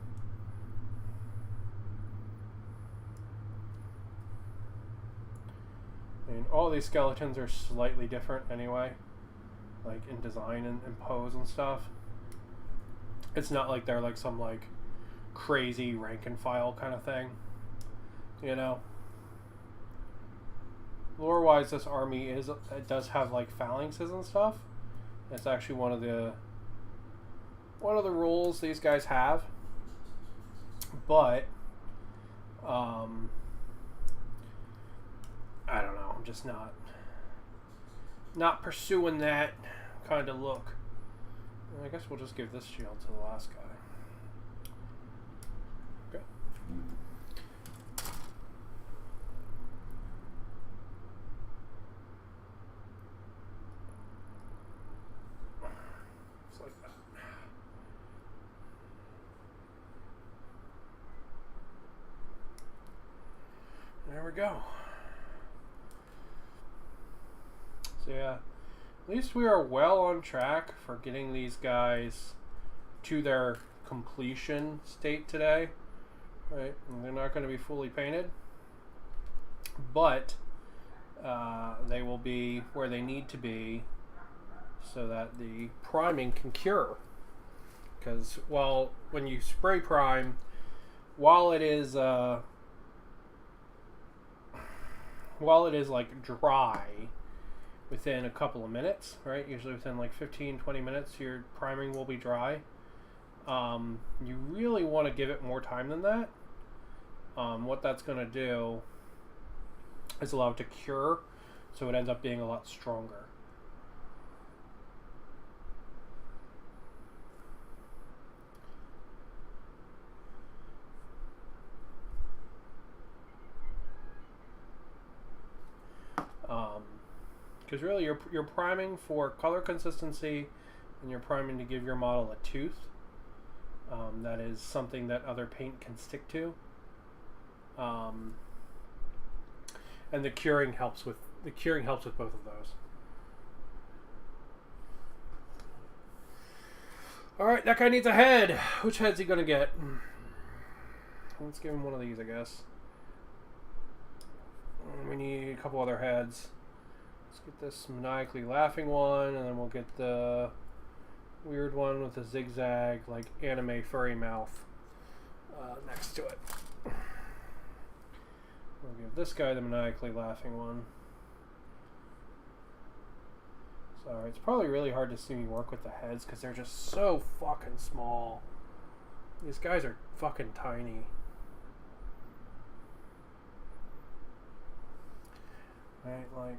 And all these skeletons are slightly different anyway, like in design and pose and stuff. It's not like they're like some like crazy rank and file kind of thing, you know. Lore wise, this army it does have like phalanxes and stuff. It's actually one of the rules these guys have, but I don't know. I'm just not pursuing that kind of look. I guess we'll just give this shield to the last guy. Okay. Just like that. There we go. So yeah, at least we are well on track for getting these guys to their completion state today, right? And they're not going to be fully painted, but they will be where they need to be so that the priming can cure. Because when you spray prime, while it is like dry within a couple of minutes, right? Usually within like 15-20 minutes, your priming will be dry. You really want to give it more time than that. What that's going to do is allow it to cure, so it ends up being a lot stronger. Because really you're priming for color consistency, and you're priming to give your model a tooth. That is something that other paint can stick to. And the curing helps with both of those. Alright, that guy needs a head. Which head's he gonna get? Let's give him one of these, I guess. We need a couple other heads. Let's get this maniacally laughing one, and then we'll get the weird one with the zigzag, like anime furry mouth next to it. We'll give this guy the maniacally laughing one. Sorry, it's probably really hard to see me work with the heads because they're just so fucking small. These guys are fucking tiny. Right, like...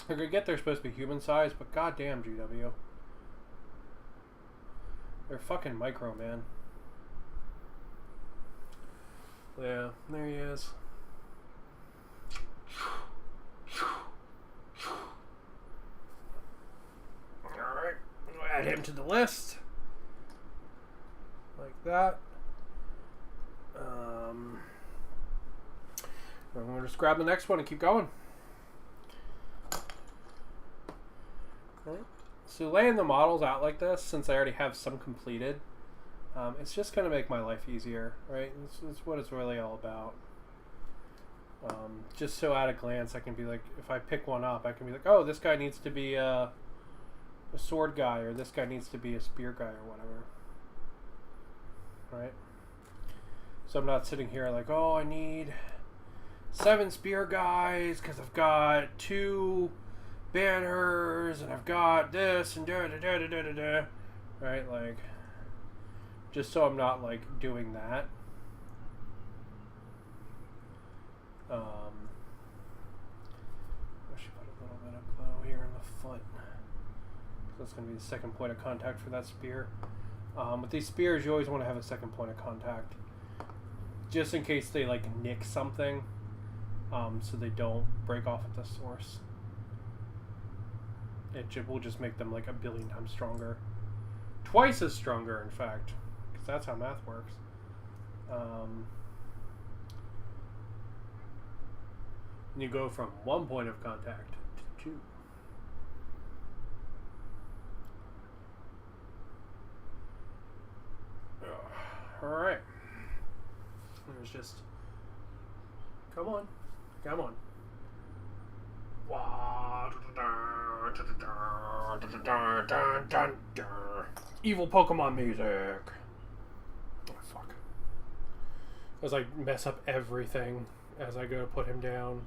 I get they're supposed to be human size, but goddamn GW. They're fucking micro, man. Yeah, there he is. into the list. Like that. I'm going to just grab the next one and keep going. Okay. So laying the models out like this, since I already have some completed, it's just going to make my life easier, right? It's what it's really all about. Just so at a glance, I can be like, if I pick one up, I can be like, oh, this guy needs to be a sword guy, or this guy needs to be a spear guy, or whatever. Right? So I'm not sitting here like, oh, I need 7 spear guys because I've got 2 banners and I've got this and da da da da da da. Right? Like, just so I'm not like doing that. I should put a little bit of glow here in the foot. That's going to be the second point of contact for that spear. With these spears, you always want to have a second point of contact, just in case they like nick something, so they don't break off at the source. It will just make them like a billion times stronger, twice as stronger, in fact, because that's how math works. And you go from 1 point of contact to 2. Alright. There's just... Come on. Come on. Evil Pokemon music. Oh, fuck. As I mess up everything as I go to put him down.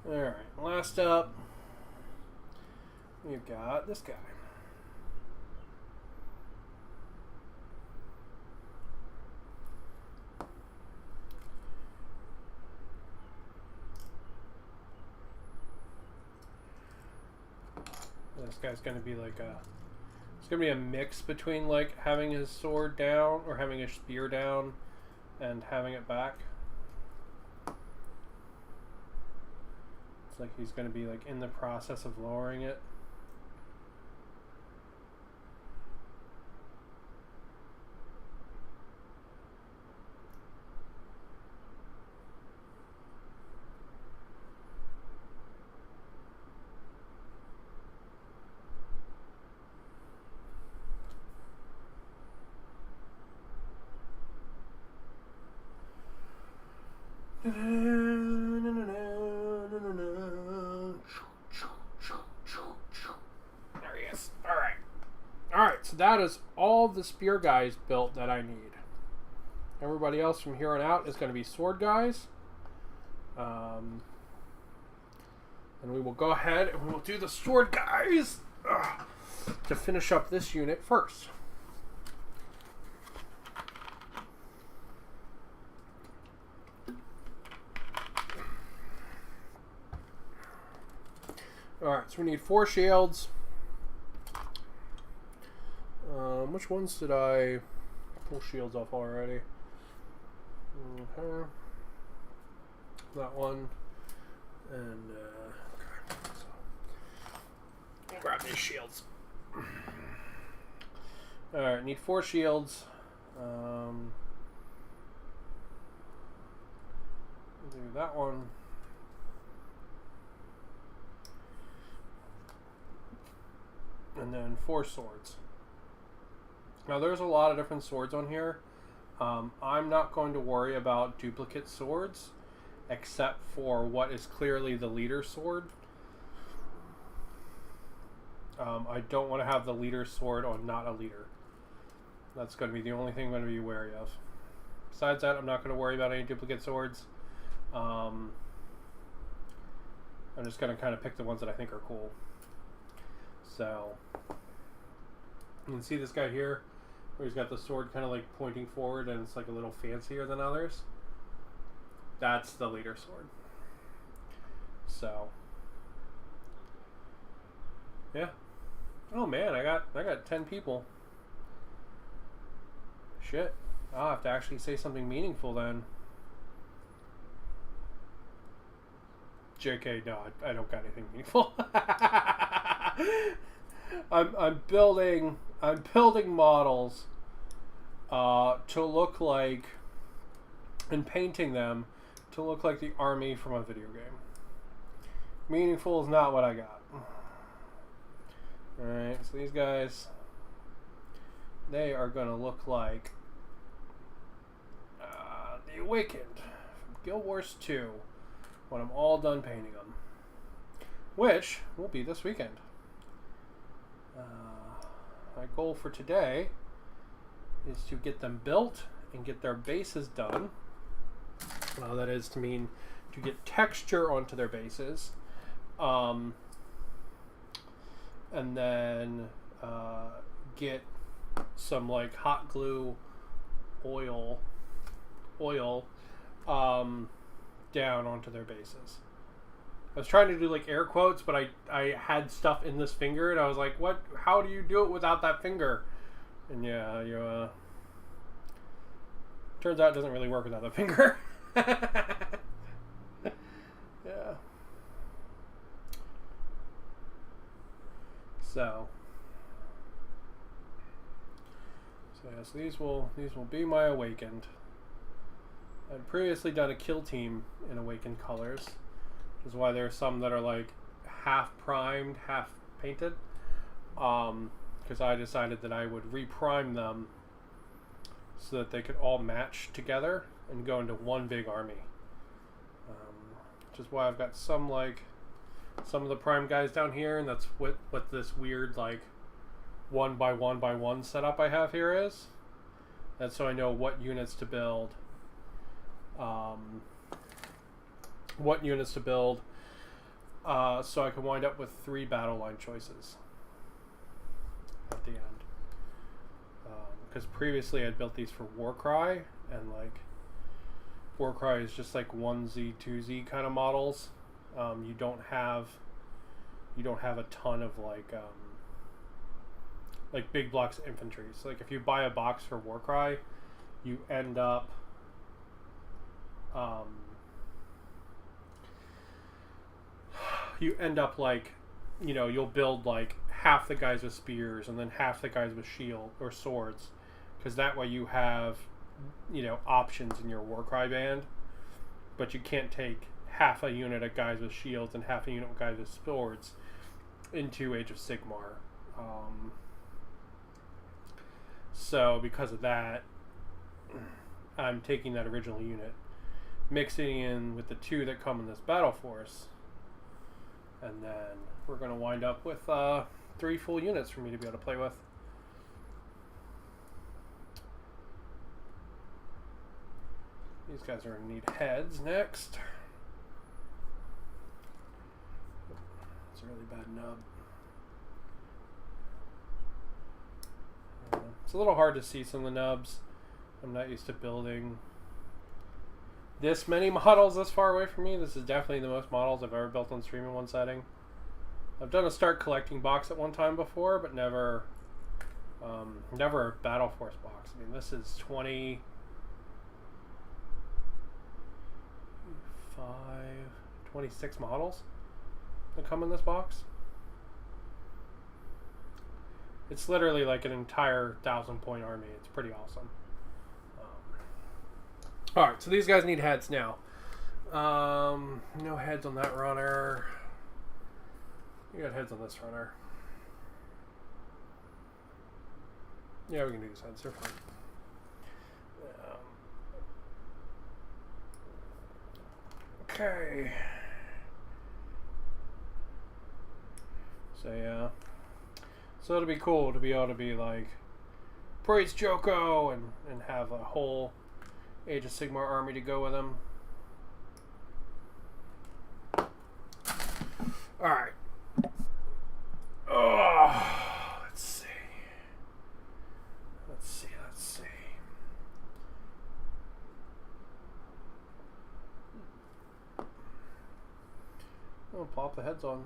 Alright, last up, we've got this guy. This guy's going to be like a... It's going to be a mix between like having his sword down or having his spear down and having it back. It's like he's going to be like in the process of lowering it. There he is. Alright. Alright, so that is all the spear guys built that I need. Everybody else from here on out is going to be sword guys. And we will go ahead and we will do the sword guys to finish up this unit first. Alright, so we need 4 shields. Which ones did I pull shields off already? Okay. That one. And, okay. So, grab these shields. Alright, need 4 shields. Do that one. And then 4 swords. Now there's a lot of different swords on here. I'm not going to worry about duplicate swords, except for what is clearly the leader sword. I don't want to have the leader sword on not a leader. That's going to be the only thing I'm going to be wary of. Besides that, I'm not going to worry about any duplicate swords. I'm just going to kind of pick the ones that I think are cool. So, you can see this guy here, where he's got the sword kind of like pointing forward and it's like a little fancier than others. That's the leader sword. So, yeah. Oh man, I got 10 people. Shit. I'll have to actually say something meaningful then. JK, no, I don't got anything meaningful. I'm building models to look like, and painting them to look like the army from a video game. Meaningful is not what I got. Alright, so these guys, they are going to look like the Awakened from Guild Wars 2 when I'm all done painting them, which will be this weekend. My goal for today is to get them built and get their bases done. That is to mean to get texture onto their bases, and then get some like hot glue oil down onto their bases. I was trying to do like air quotes, but I had stuff in this finger, and I was like, "What? How do you do it without that finger?" And yeah, you turns out it doesn't really work without the finger. Yeah. So yeah, so these will be my Awakened. I've previously done a kill team in Awakened colors, which is why there are some that are like half primed, half painted. Because I decided that I would reprime them so that they could all match together and go into one big army. Which is why I've got some of the prime guys down here, and that's what this weird like 1 by 1 by 1 setup I have here is. That's so I know what units to build. So I can wind up with 3 battle line choices at the end. Because previously I'd built these for Warcry, and like Warcry is just like 1Z, 2Z kind of models. You don't have a ton of like big blocks of infantry. So like if you buy a box for Warcry, you end up like, you know, you'll build like half the guys with spears and then half the guys with shield or swords, because that way you have, you know, options in your Warcry band, but you can't take half a unit of guys with shields and half a unit of guys with swords into Age of Sigmar. So because of that, I'm taking that original unit, mixing in with the 2 that come in this battle force, and then we're going to wind up with 3 full units for me to be able to play with. These guys are going to need heads next. It's a really bad nub. It's a little hard to see some of the nubs. I'm not used to building this many models this far away from me. This is definitely the most models I've ever built on stream in one setting. I've done a start collecting box at one time before, but never a Battle Force box. I mean, this is 26 models that come in this box. It's literally like an entire 1,000-point army. It's pretty awesome. Alright, so these guys need heads now. No heads on that runner. You got heads on this runner. Yeah, we can do these heads. They're fine. Okay. So yeah. So it'll be cool to be able to be like praise Joko and have a whole Age of Sigmar army to go with him. Alright. Oh, let's see. I'll pop the heads on.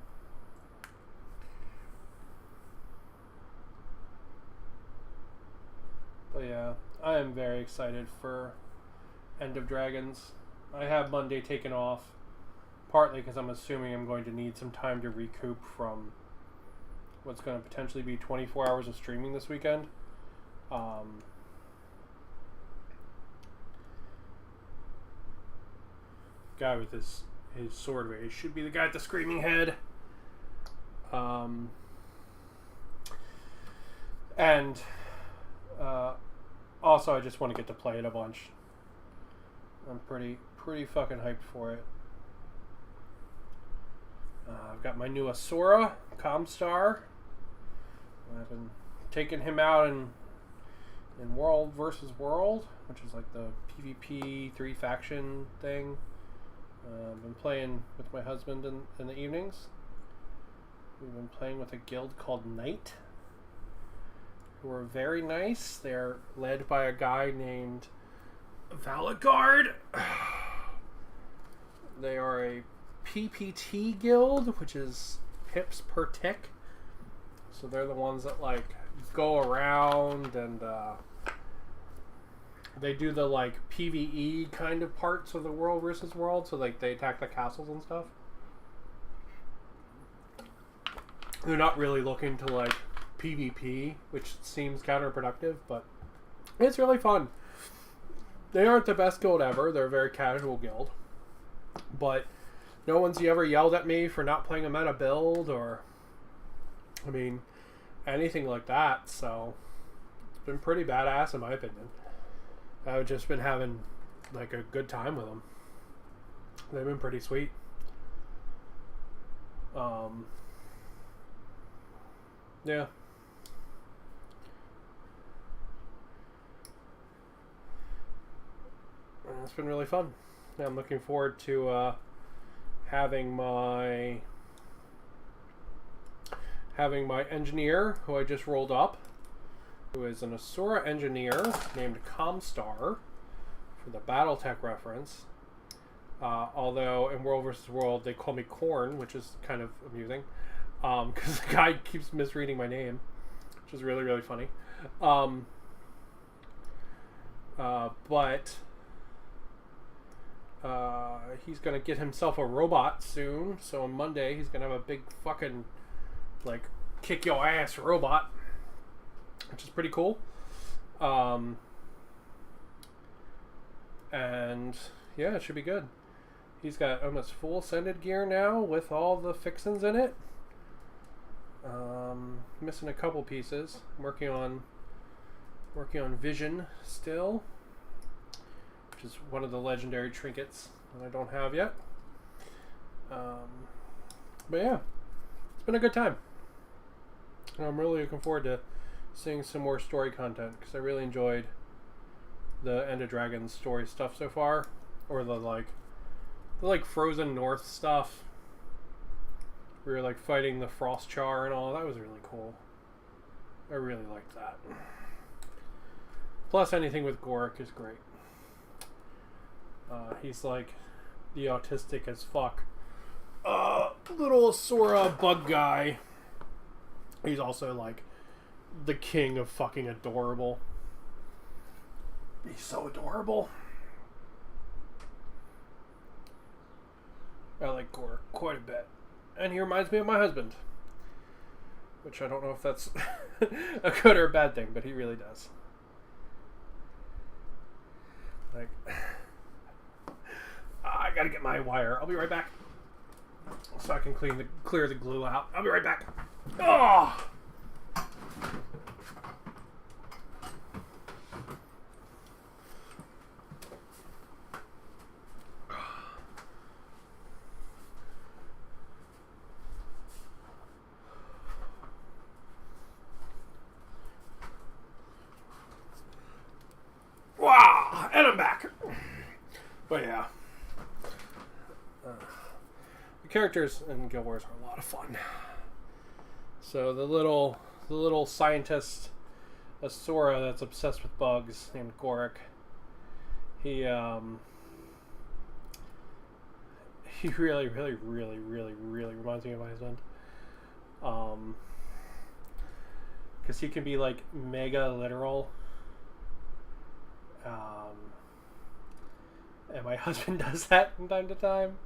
But yeah, I I am very excited for End of Dragons. I have Monday taken off, partly because I'm assuming I'm going to need some time to recoup from what's going to potentially be 24 hours of streaming this weekend. Guy with his sword raise should be the guy with the screaming head. And also, I just want to get to play it a bunch. I'm pretty fucking hyped for it. I've got my new Asura, Comstar. I've been taking him out in World versus World, which is like the PvP 3 faction thing. I've been playing with my husband in the evenings. We've been playing with a guild called Knight, who are very nice. They're led by a guy named Valagard. They are a PPT guild, which is pips per tick. So they're the ones that like go around and they do the like PvE kind of parts of the World versus World. So like they attack the castles and stuff. They're not really looking to like PvP, which seems counterproductive, but it's really fun. They aren't the best guild ever. They're a very casual guild. But no one's ever yelled at me for not playing a meta build or, I mean, anything like that. So it's been pretty badass in my opinion. I've just been having like a good time with them. They've been pretty sweet. Yeah. It's been really fun. I'm looking forward to having my engineer, who I just rolled up, who is an Asura engineer named Comstar, for the Battletech reference. Although in World vs. World they call me Corn, which is kind of amusing, because the guy keeps misreading my name, which is really, really funny. But he's gonna get himself a robot soon, so on Monday he's gonna have a big fucking like kick your ass robot, which is pretty cool. And yeah, it should be good. He's got almost full ascended gear now with all the fixins in it. Missing a couple pieces. I'm working on vision still, which is one of the legendary trinkets that I don't have yet. But yeah, it's been a good time. And I'm really looking forward to seeing some more story content, because I really enjoyed the End of Dragons story stuff so far, or the Frozen North stuff. We were like fighting the Frost Char and all. That was really cool. I really liked that. Plus, anything with Goric is great. He's like the autistic as fuck little Asura bug guy. He's also like the king of fucking adorable. He's so adorable. I like Goric quite a bit. And he reminds me of my husband. Which I don't know if that's a good or a bad thing, but he really does. Like, I gotta get my wire. I'll be right back. So I can clear the glue out. I'll be right back. Oh! Wow! And I'm back. But yeah. The characters in Guild Wars are a lot of fun. So the little scientist Asura that's obsessed with bugs named Goric, he really reminds me of my husband. Because he can be like mega literal And my husband does that from time to time.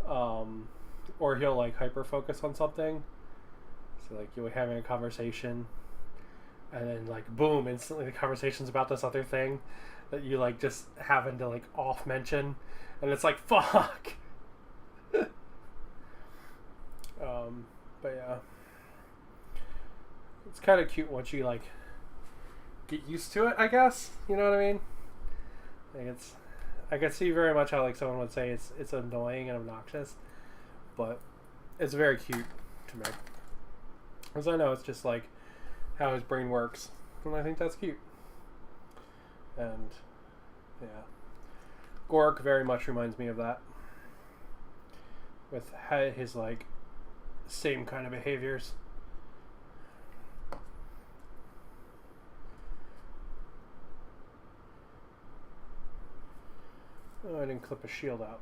Or he'll like hyper focus on something. So like you're having a conversation, and then like boom, instantly the conversation's about this other thing that you like just happen to like off mention, and it's like fuck. But yeah, it's kind of cute once you like get used to it, I guess. You know what I mean? Like I can see very much how like someone would say it's annoying and obnoxious, but it's very cute to me, because I know it's just like how his brain works, and I think that's cute. And yeah, Gork very much reminds me of that, with his like same kind of behaviors. Oh, I didn't clip a shield out.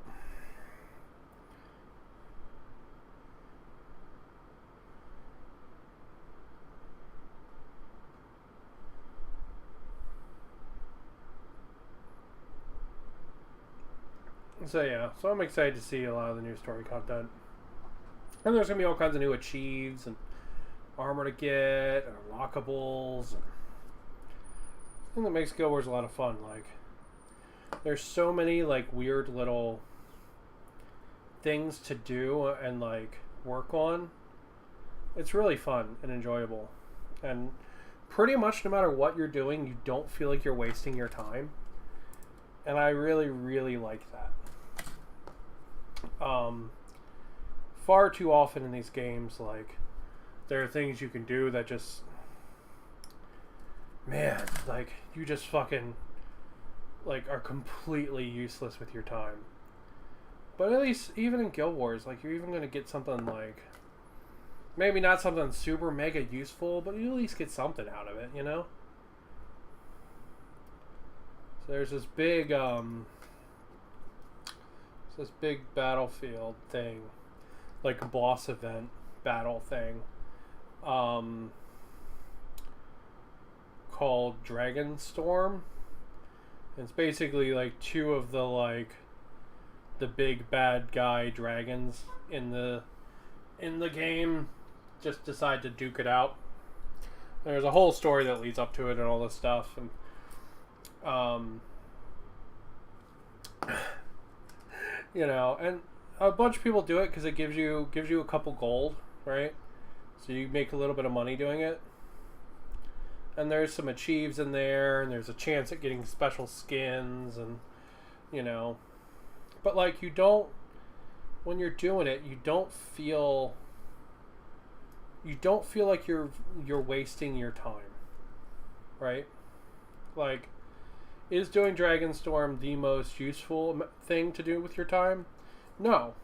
So yeah, so I'm excited to see a lot of the new story content. And there's going to be all kinds of new achieves and armor to get, and unlockables. And I think that makes Guild Wars a lot of fun. Like, there's so many like weird little things to do and like work on. It's really fun and enjoyable. And pretty much no matter what you're doing, you don't feel like you're wasting your time. And I really, really like that. Far too often in these games, like, there are things you can do that just, man, like, you just fucking, like, are completely useless with your time. But at least, even in Guild Wars, like, you're even going to get something, like, maybe not something super mega useful, but you at least get something out of it, you know? So there's this big, battlefield thing, like a boss event battle thing, called Dragonstorm. It's basically like two of the like the big bad guy dragons in the game just decide to duke it out. There's a whole story that leads up to it and all this stuff, and you know, and a bunch of people do it because it gives you a couple gold, right? So you make a little bit of money doing it. And there's some achieves in there, and there's a chance at getting special skins, and you know, but like you don't, when you're doing it, you don't feel like you're wasting your time, right? Like, is doing Dragonstorm the most useful thing to do with your time? No,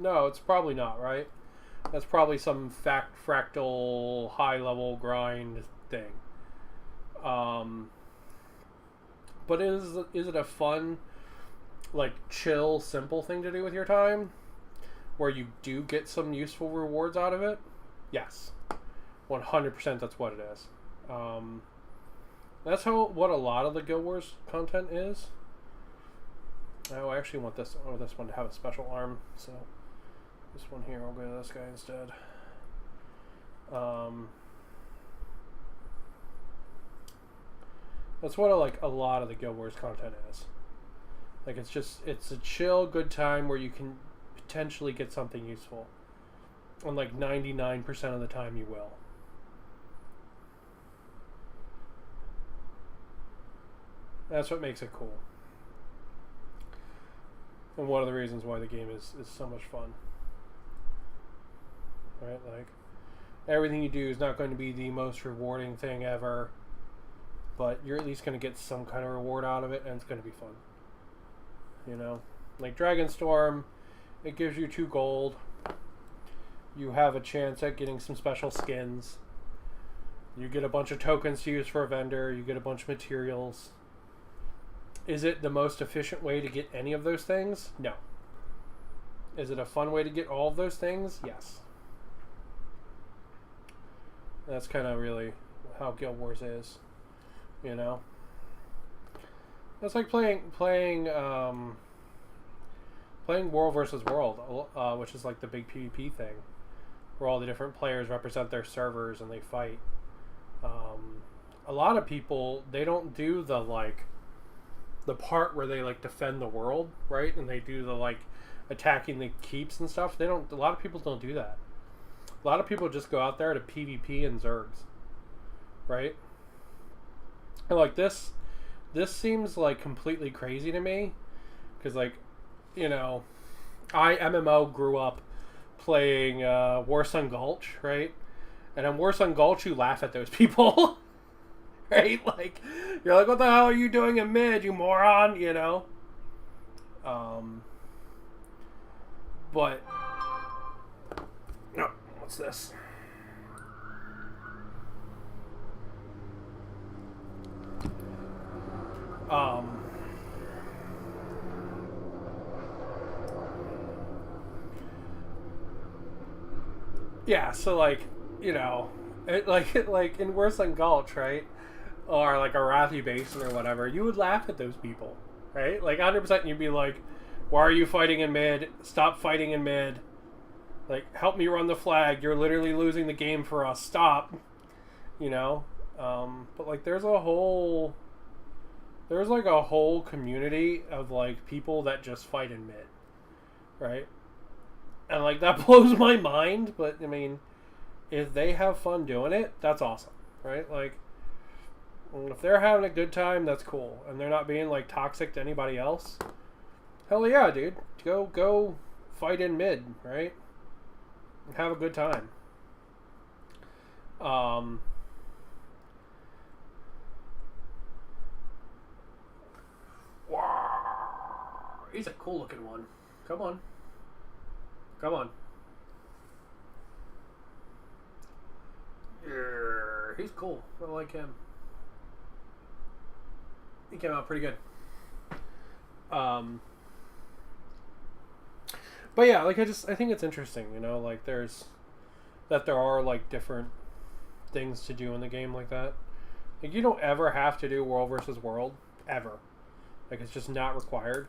it's probably not, right? That's probably some fractal high level grind thing. But is it a fun, like, chill, simple thing to do with your time, where you do get some useful rewards out of it? Yes, 100%. That's what it is. That's what a lot of the Guild Wars content is. Oh, I actually want this one to have a special arm, so this one here, I'll go to this guy instead. That's what a lot of the Guild Wars content is. Like, it's a chill, good time where you can potentially get something useful. And like 99% of the time you will. That's what makes it cool. And one of the reasons why the game is so much fun. Right? Like, everything you do is not going to be the most rewarding thing ever, but you're at least going to get some kind of reward out of it, and it's going to be fun. You know? Like Dragonstorm, it gives you 2 gold. You have a chance at getting some special skins. You get a bunch of tokens to use for a vendor. You get a bunch of materials. Is it the most efficient way to get any of those things? No. Is it a fun way to get all of those things? Yes. That's kind of really how Guild Wars is, you know? It's like playing World versus World, which is like the big PvP thing, where all the different players represent their servers and they fight. A lot of people, they don't do the part where they like defend the world, right? And they do the like attacking the keeps and stuff. They don't. A lot of people don't do that. A lot of people just go out there to PvP and Zergs, right? And like this seems like completely crazy to me, because like, you know, I MMO grew up playing Warsun Gulch, right? And in Warsun Gulch, you laugh at those people. Right? Like, you're like, what the hell are you doing in mid, you moron? You know? But, no, what's this? Yeah, so like, you know, like in Warsun Gulch, right? Or like a Arathi Basin or whatever, you would laugh at those people, right? Like 100%, you'd be like, "Why are you fighting in mid? Stop fighting in mid! Like, help me run the flag. You're literally losing the game for us. Stop!" You know. But like, there's like a whole community of like people that just fight in mid, right? And like that blows my mind. But I mean, if they have fun doing it, that's awesome, right? Like, if they're having a good time, that's cool, and they're not being like toxic to anybody else. Hell yeah, dude! Go fight in mid, right? And have a good time. Wow, he's a cool looking one. Come on, come on. Yeah, he's cool. I like him. He came out pretty good. But yeah, like I think it's interesting, you know, like there are like different things to do in the game like that. Like you don't ever have to do World versus World ever. Like it's just not required.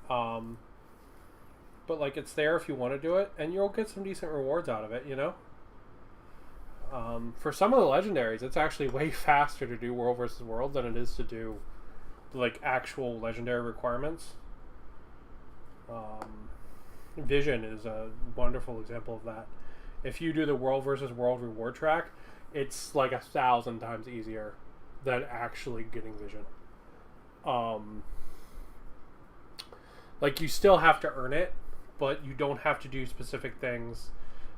But like it's there if you want to do it, and you'll get some decent rewards out of it, you know. For some of the legendaries, it's actually way faster to do World versus World than it is to do like actual legendary requirements. Vision is a wonderful example of that. If you do the World versus World reward track, it's like 1,000 times easier than actually getting Vision. Like you still have to earn it, but you don't have to do specific things.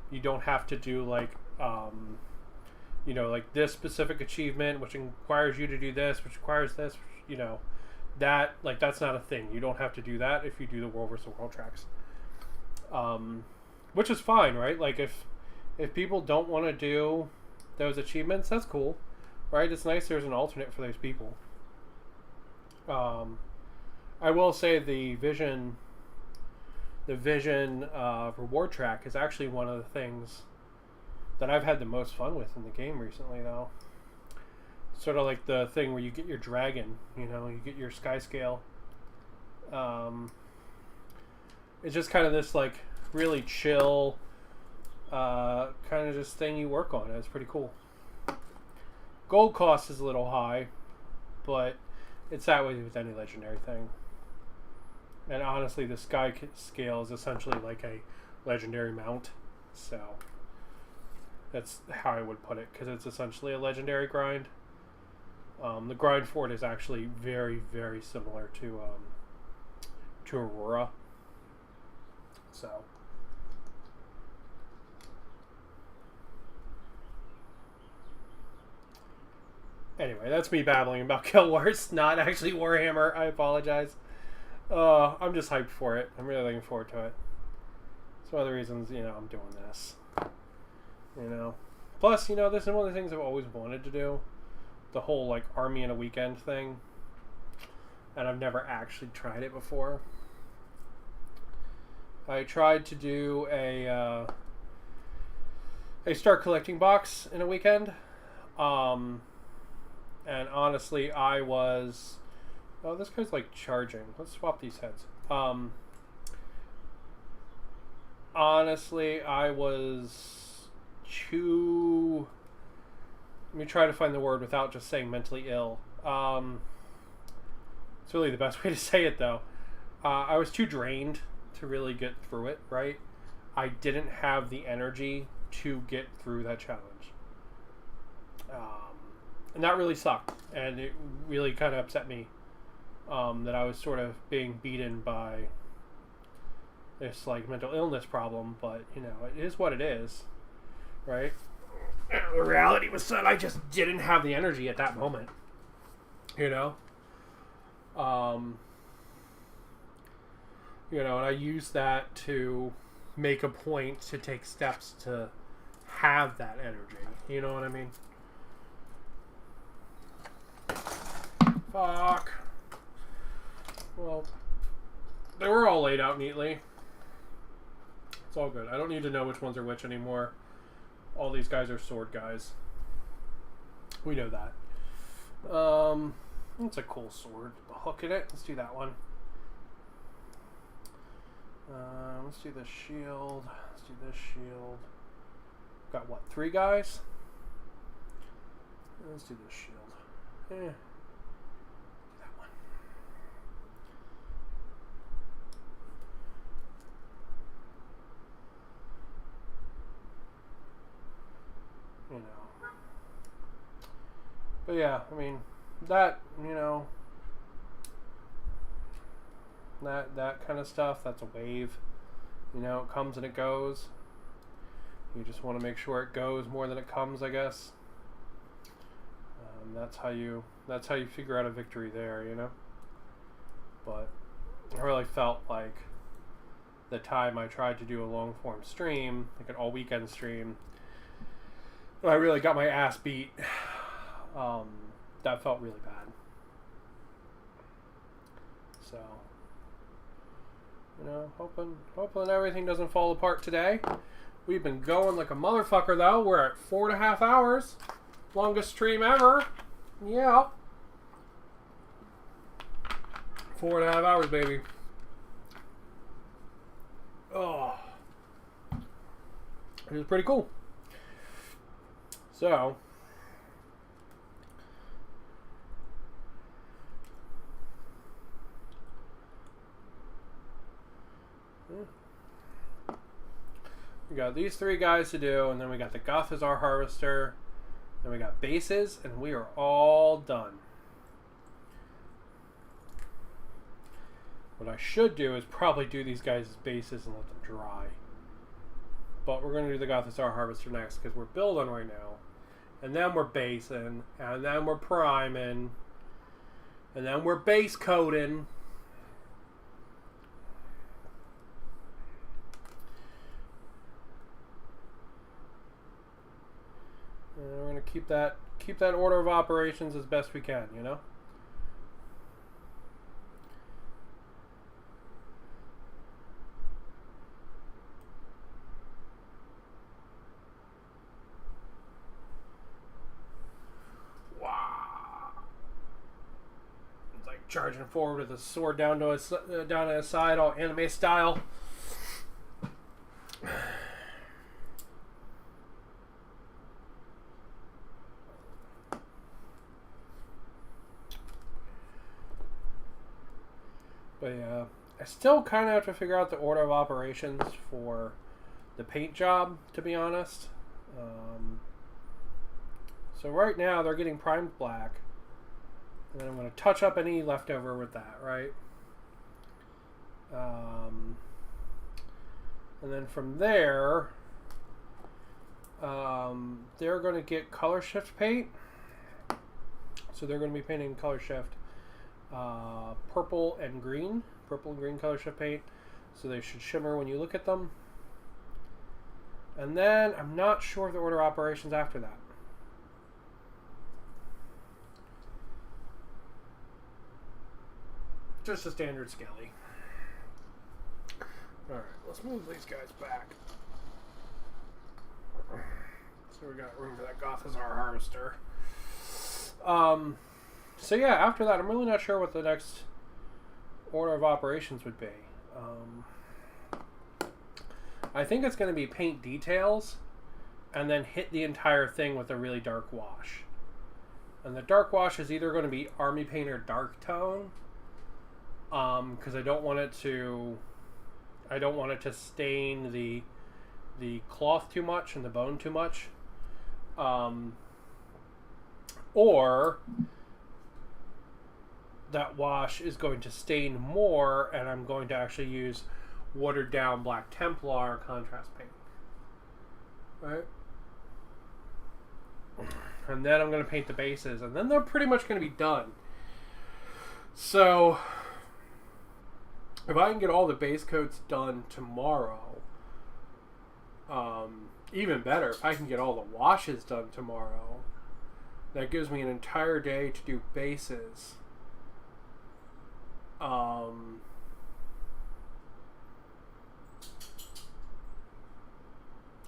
You don't have to do like you know, like this specific achievement which requires you to do this, which requires this, you know, that like that's not a thing. You don't have to do that if you do the World versus World tracks. Which is fine, right? Like if people don't want to do those achievements, that's cool, right? It's nice there's an alternate for those people. I will say the Vision reward track is actually one of the things that I've had the most fun with in the game recently, though. Sort of like the thing where you get your dragon, you know, you get your sky scale. It's just kind of this like really chill kind of just thing you work on. It's pretty cool. Gold cost is a little high, but it's that way with any legendary thing. And honestly, the sky scale is essentially like a legendary mount, so that's how I would put it, because it's essentially a legendary grind. The grind for it is actually very, very similar to Aurora. So anyway, that's me babbling about Guild Wars, not actually Warhammer. I apologize. I'm just hyped for it. I'm really looking forward to it. It's one of the reasons, you know, I'm doing this. You know, plus, you know, this is one of the things I've always wanted to do, the whole like army in a weekend thing, and I've never actually tried it before. I tried to do a start collecting box in a weekend, and honestly, I was Oh, this guy's like charging. Let's swap these heads. Honestly, I was too... Let me try to find the word without just saying mentally ill. It's really the best way to say it, though. I was too drained to really get through it, right? I didn't have the energy to get through that challenge. And that really sucked. And it really kind of upset me that I was sort of being beaten by this like mental illness problem. But, you know, it is what it is, right? The reality was that I just didn't have the energy at that moment, you know? You know, and I used that to make a point to take steps to have that energy. You know what I mean? Fuck. Well, they were all laid out neatly. It's all good. I don't need to know which ones are which anymore. All these guys are sword guys. We know that. It's a cool sword. A hook in it. Let's do that one. Let's do this shield. Let's do this shield. Got what? 3 guys? Let's do this shield. Do that one. You know. But yeah, I mean, that, you know, that kind of stuff, that's a wave. You know, it comes and it goes. You just want to make sure it goes more than it comes, I guess. That's how you figure out a victory there, you know. But I really felt like the time I tried to do a long form stream, like an all weekend stream, I really got my ass beat. That felt really bad. So, you know, hoping everything doesn't fall apart today. We've been going like a motherfucker, though. We're at 4.5 hours. Longest stream ever. Yeah. 4.5 hours, baby. Oh. It was pretty cool. So, we got these 3 guys to do, and then we got the Gothazar Harvester, then we got bases, and we are all done. What I should do is probably do these guys as bases and let them dry. But we're going to do the Gothazar Harvester next, because we're building right now. And then we're basing, and then we're priming, and then we're base coating. And we're gonna keep that order of operations as best we can, you know. Charging forward with a sword down to his side, all anime style. But yeah, I still kind of have to figure out the order of operations for the paint job, to be honest. So right now they're getting primed black. And then I'm going to touch up any leftover with that, right? And then from there, they're going to get color shift paint. So they're going to be painting color shift purple and green color shift paint. So they should shimmer when you look at them. And then I'm not sure of the order of operations after that. Just a standard skelly. Alright, let's move these guys back. So we got room for that Gothazar Harvester. So yeah, after that, I'm really not sure what the next order of operations would be. I think it's going to be paint details and then hit the entire thing with a really dark wash. And the dark wash is either going to be Army Painter Dark Tone, because I don't want it to stain the cloth too much and the bone too much, or that wash is going to stain more, and I'm going to actually use watered down Black Templar contrast paint. Right? And then I'm going to paint the bases, and then they're pretty much going to be done. So, if I can get all the base coats done tomorrow, even better, if I can get all the washes done tomorrow, that gives me an entire day to do bases.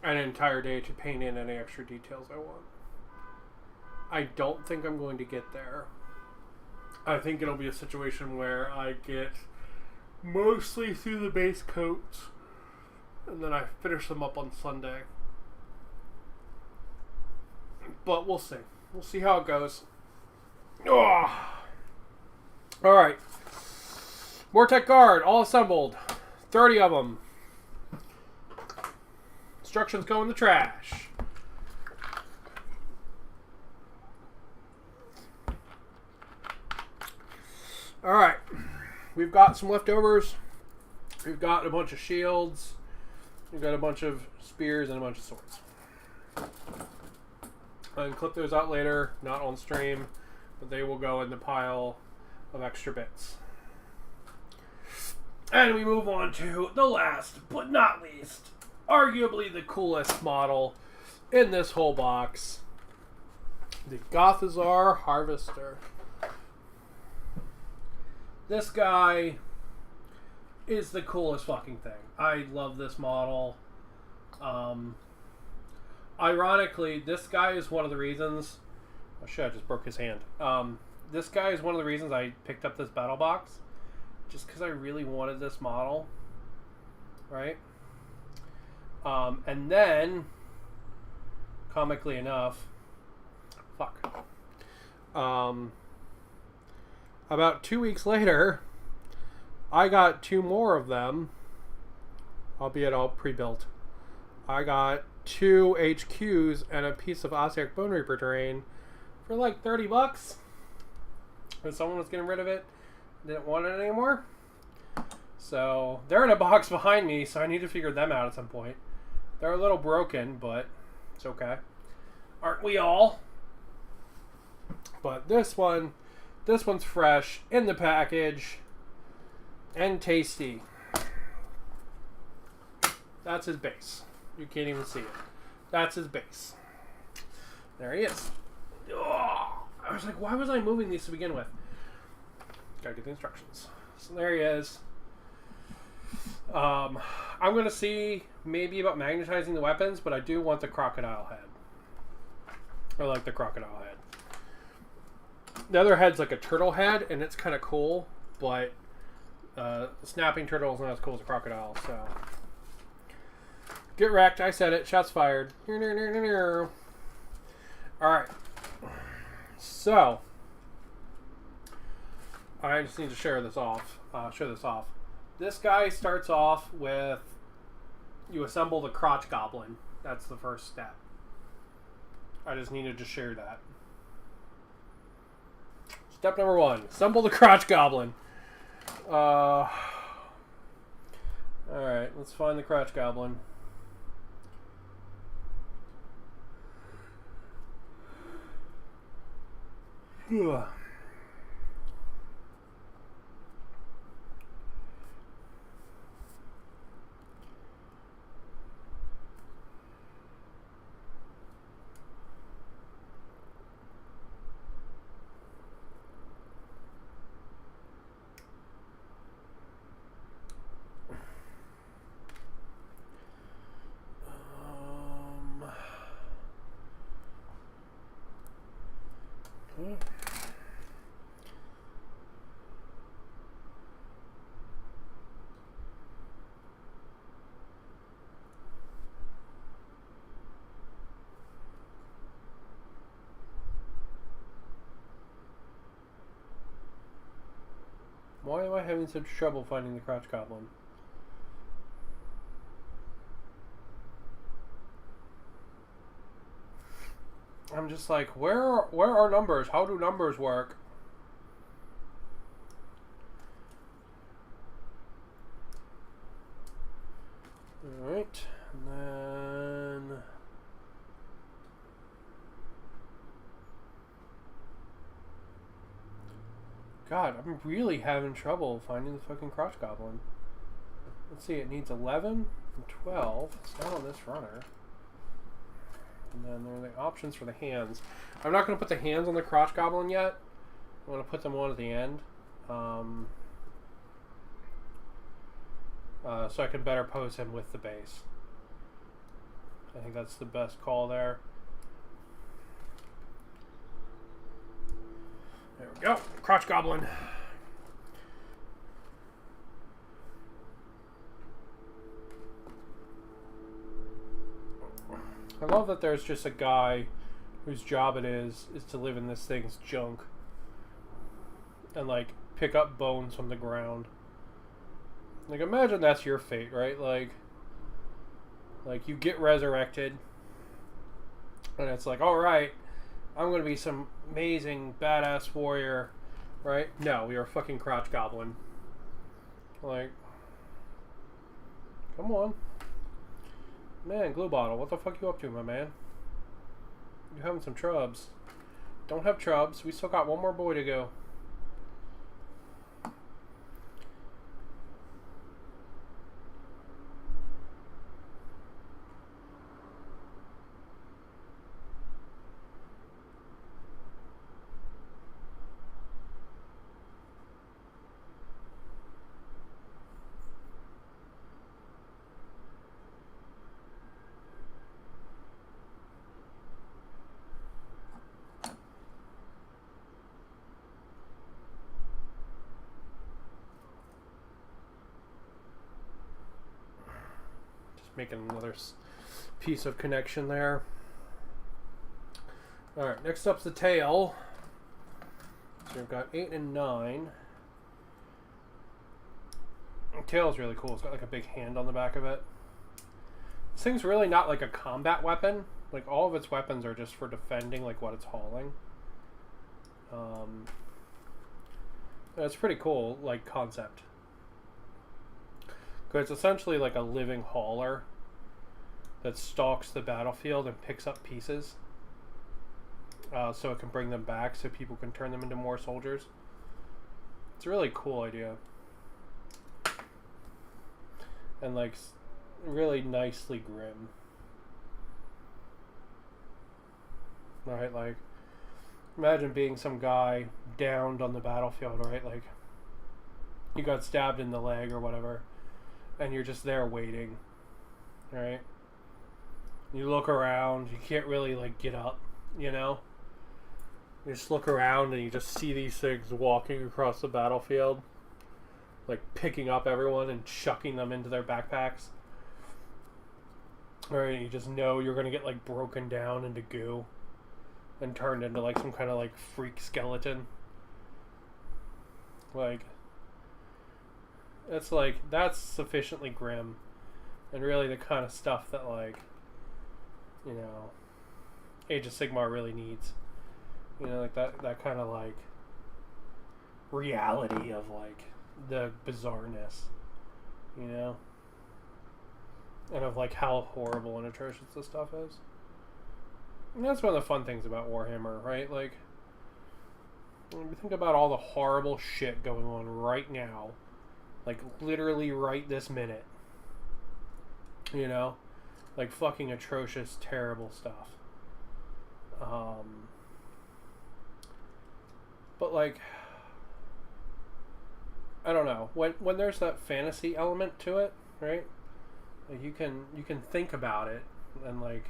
An entire day to paint in any extra details I want. I don't think I'm going to get there. I think it'll be a situation where I get mostly through the base coats and then I finish them up on Sunday. But we'll see. We'll see how it goes. Oh. Alright. Vortech Guard, all assembled. 30 of them. Instructions go in the trash. Alright. We've got some leftovers. We've got a bunch of shields. We've got a bunch of spears and a bunch of swords. I can clip those out later, not on stream, but they will go in the pile of extra bits. And we move on to the last, but not least, arguably the coolest model in this whole box. The Gothazar Harvester. This guy is the coolest fucking thing. I love this model. Ironically, this guy is one of the reasons... Oh shit, I just broke his hand. This guy is one of the reasons I picked up this battle box. Just because I really wanted this model. Right? And then, comically enough... Fuck. About 2 weeks later, I got 2 more of them, albeit all pre-built. I got 2 HQs and a piece of Ossiarch Bone Reaper terrain for like $30. And someone was getting rid of it, didn't want it anymore. So they're in a box behind me, so I need to figure them out at some point. They're a little broken, but it's okay. Aren't we all? But this one's fresh in the package and tasty. That's his base. You can't even see it. That's his base. There he is. Oh, I was like, why was I moving these to begin with? Gotta get the instructions. So there he is. I'm going to see maybe about magnetizing the weapons, but I do want the crocodile head. I like the crocodile head. The other head's like a turtle head, and it's kind of cool, but the snapping turtle is not as cool as a crocodile, so... Get wrecked, I said it. Shots fired. Alright. So, I just need to show this off. This guy starts off with... You assemble the crotch goblin. That's the first step. I just needed to share that. Step number 1. Assemble the crotch goblin. Alright, let's find the crotch goblin. Ugh. I having such trouble finding the Crouch Goblin? I'm just like, where are numbers? How do numbers work? Alright, and then... God, I'm really having trouble finding the fucking Crouch Goblin. Let's see, it needs 11 and 12. It's not on this runner. And then there are the options for the hands. I'm not going to put the hands on the Crouch Goblin yet. I'm going to put them on at the end. So I can better pose him with the base. I think that's the best call there. There we go. Crouch Goblin. I love that there's just a guy whose job it is to live in this thing's junk and like pick up bones from the ground. Like, imagine that's your fate, right? Like you get resurrected and it's like, all right, I'm gonna be some amazing badass warrior, right? No, we are a fucking Crouch Goblin. Like, come on. Man, Glue Bottle, what the fuck you up to, my man? You having some trubs. Don't have trubs. We still got one more boy to go. Making another piece of connection there. Alright, next up's the tail. So we've got 8 and 9. The tail's really cool. It's got like a big hand on the back of it. This thing's really not like a combat weapon. Like, all of its weapons are just for defending like what it's hauling. It's pretty cool, like, concept. Because it's essentially like a living hauler that stalks the battlefield and picks up pieces. So it can bring them back so people can turn them into more soldiers. It's a really cool idea. And like, really nicely grim. Right, like, imagine being some guy downed on the battlefield, right? Like, you got stabbed in the leg or whatever. And you're just there waiting, right? You look around, you can't really like get up, you know? You just look around and you just see these things walking across the battlefield, like picking up everyone and chucking them into their backpacks. Right? You just know you're gonna get like broken down into goo and turned into like some kind of like freak skeleton. Like, it's like, that's sufficiently grim and really the kind of stuff that, like, you know, Age of Sigmar really needs. You know, like that kind of like reality of like the bizarreness, you know, and of like how horrible and atrocious this stuff is. And that's one of the fun things about Warhammer, right? Like, when you think about all the horrible shit going on right now, like, literally right this minute. You know? Like, fucking atrocious, terrible stuff. But, like, I don't know. When there's that fantasy element to it, right? Like, you can think about it and, like,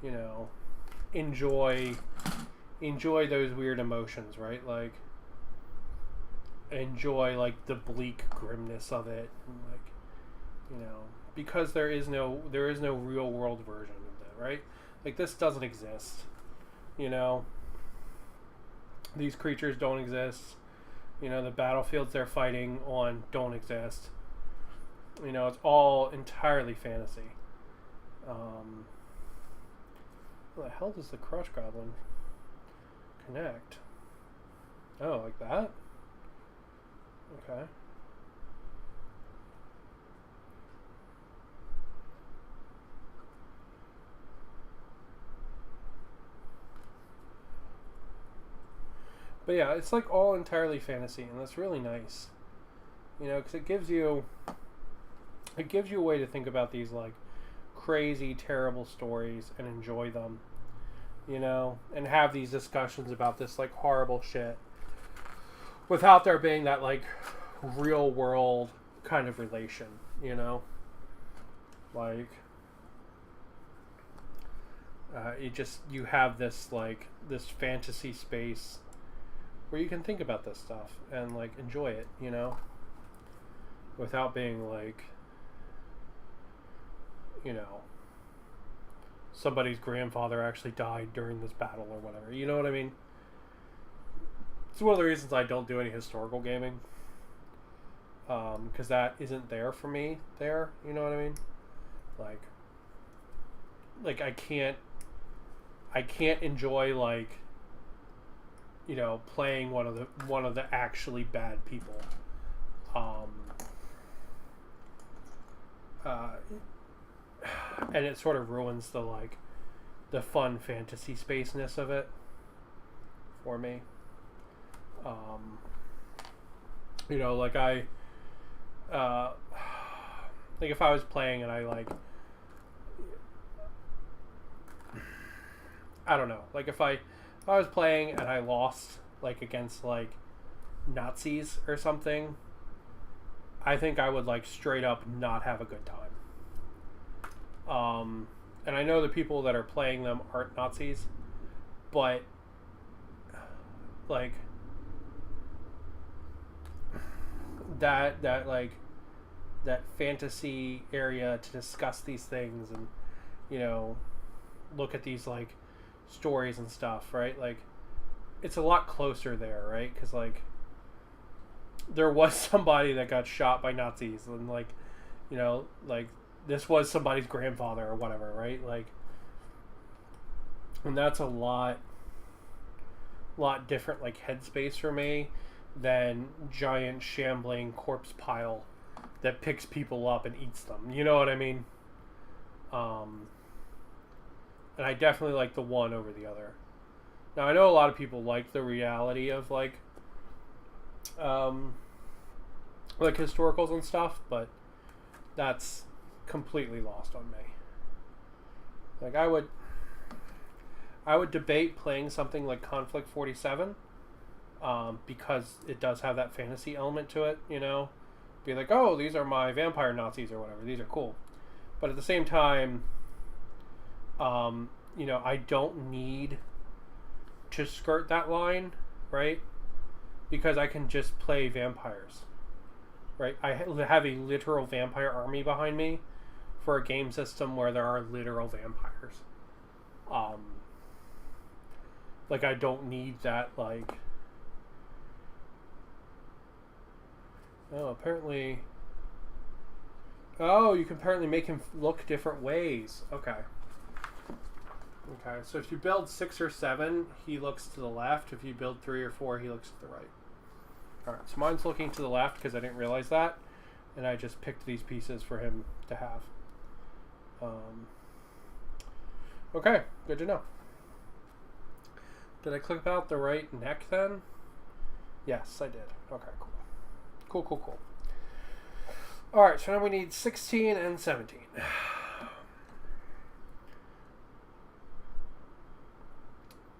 you know, enjoy those weird emotions, right? Like, enjoy like the bleak grimness of it, and, like, you know, because there is no real world version of that, right? Like, this doesn't exist, you know. These creatures don't exist, You know, the battlefields they're fighting on don't exist. You know, it's all entirely fantasy. Where the hell does the Crush Goblin connect? Oh, like that? Okay. But yeah, it's like all entirely fantasy, and that's really nice. You know, because it gives you a way to think about these like crazy, terrible stories and enjoy them. You know, and have these discussions about this like horrible shit without there being that like real world kind of relation. You know, like you have this like this fantasy space where you can think about this stuff and like enjoy it, you know, without being like, you know, somebody's grandfather actually died during this battle or whatever. You know what I mean? It's one of the reasons I don't do any historical gaming, because that isn't there for me. There, you know what I mean? Like I can't enjoy like, you know, playing one of the actually bad people. And it sort of ruins the like the fun fantasy spaceness of it for me. You know, like like if I was playing and I like, I don't know, like if I was playing and I lost like against like Nazis or something, I think I would like straight up not have a good time. And I know the people that are playing them aren't Nazis, but like that like that fantasy area to discuss these things and, you know, look at these like stories and stuff, right? Like it's a lot closer there, right? Because like there was somebody that got shot by Nazis, and like, you know, like this was somebody's grandfather or whatever, right? Like, and that's a lot different like headspace for me than giant shambling corpse pile that picks people up and eats them. You know what I mean? And I definitely like the one over the other. Now I know a lot of people like the reality of like historicals and stuff, but that's completely lost on me. Like I would debate playing something like Conflict 47, because it does have that fantasy element to it, you know? Be like, oh, these are my vampire Nazis or whatever. These are cool. But at the same time, you know, I don't need to skirt that line, right? Because I can just play vampires, right? I have a literal vampire army behind me for a game system where there are literal vampires. Like I don't need that, like, oh, apparently, oh, you can apparently make him look different ways. Okay. Okay, so if you build 6 or 7, he looks to the left. If you build 3 or 4, he looks to the right. Alright, so mine's looking to the left because I didn't realize that, and I just picked these pieces for him to have. Okay, good to know. Did I click out the right neck then? Yes, I did. Okay, cool. Cool. Alright, so now we need 16 and 17.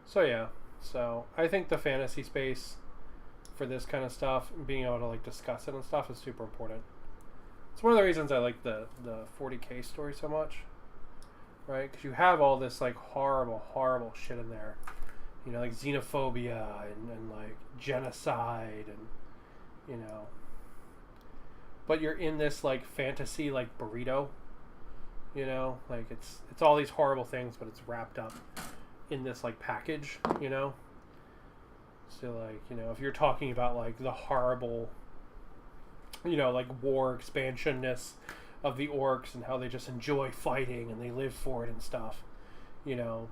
So yeah, so I think the fantasy space for this kind of stuff, being able to like discuss it and stuff, is super important. It's one of the reasons I like the 40K story so much, right? Because you have all this like horrible shit in there, you know, like xenophobia and like genocide and, you know, but you're in this like fantasy like burrito, you know, like it's all these horrible things, but it's wrapped up in this like package, you know. So, like, you know, if you're talking about, like, the horrible, you know, like, war expansionness of the orcs and how they just enjoy fighting and they live for it and stuff, you know,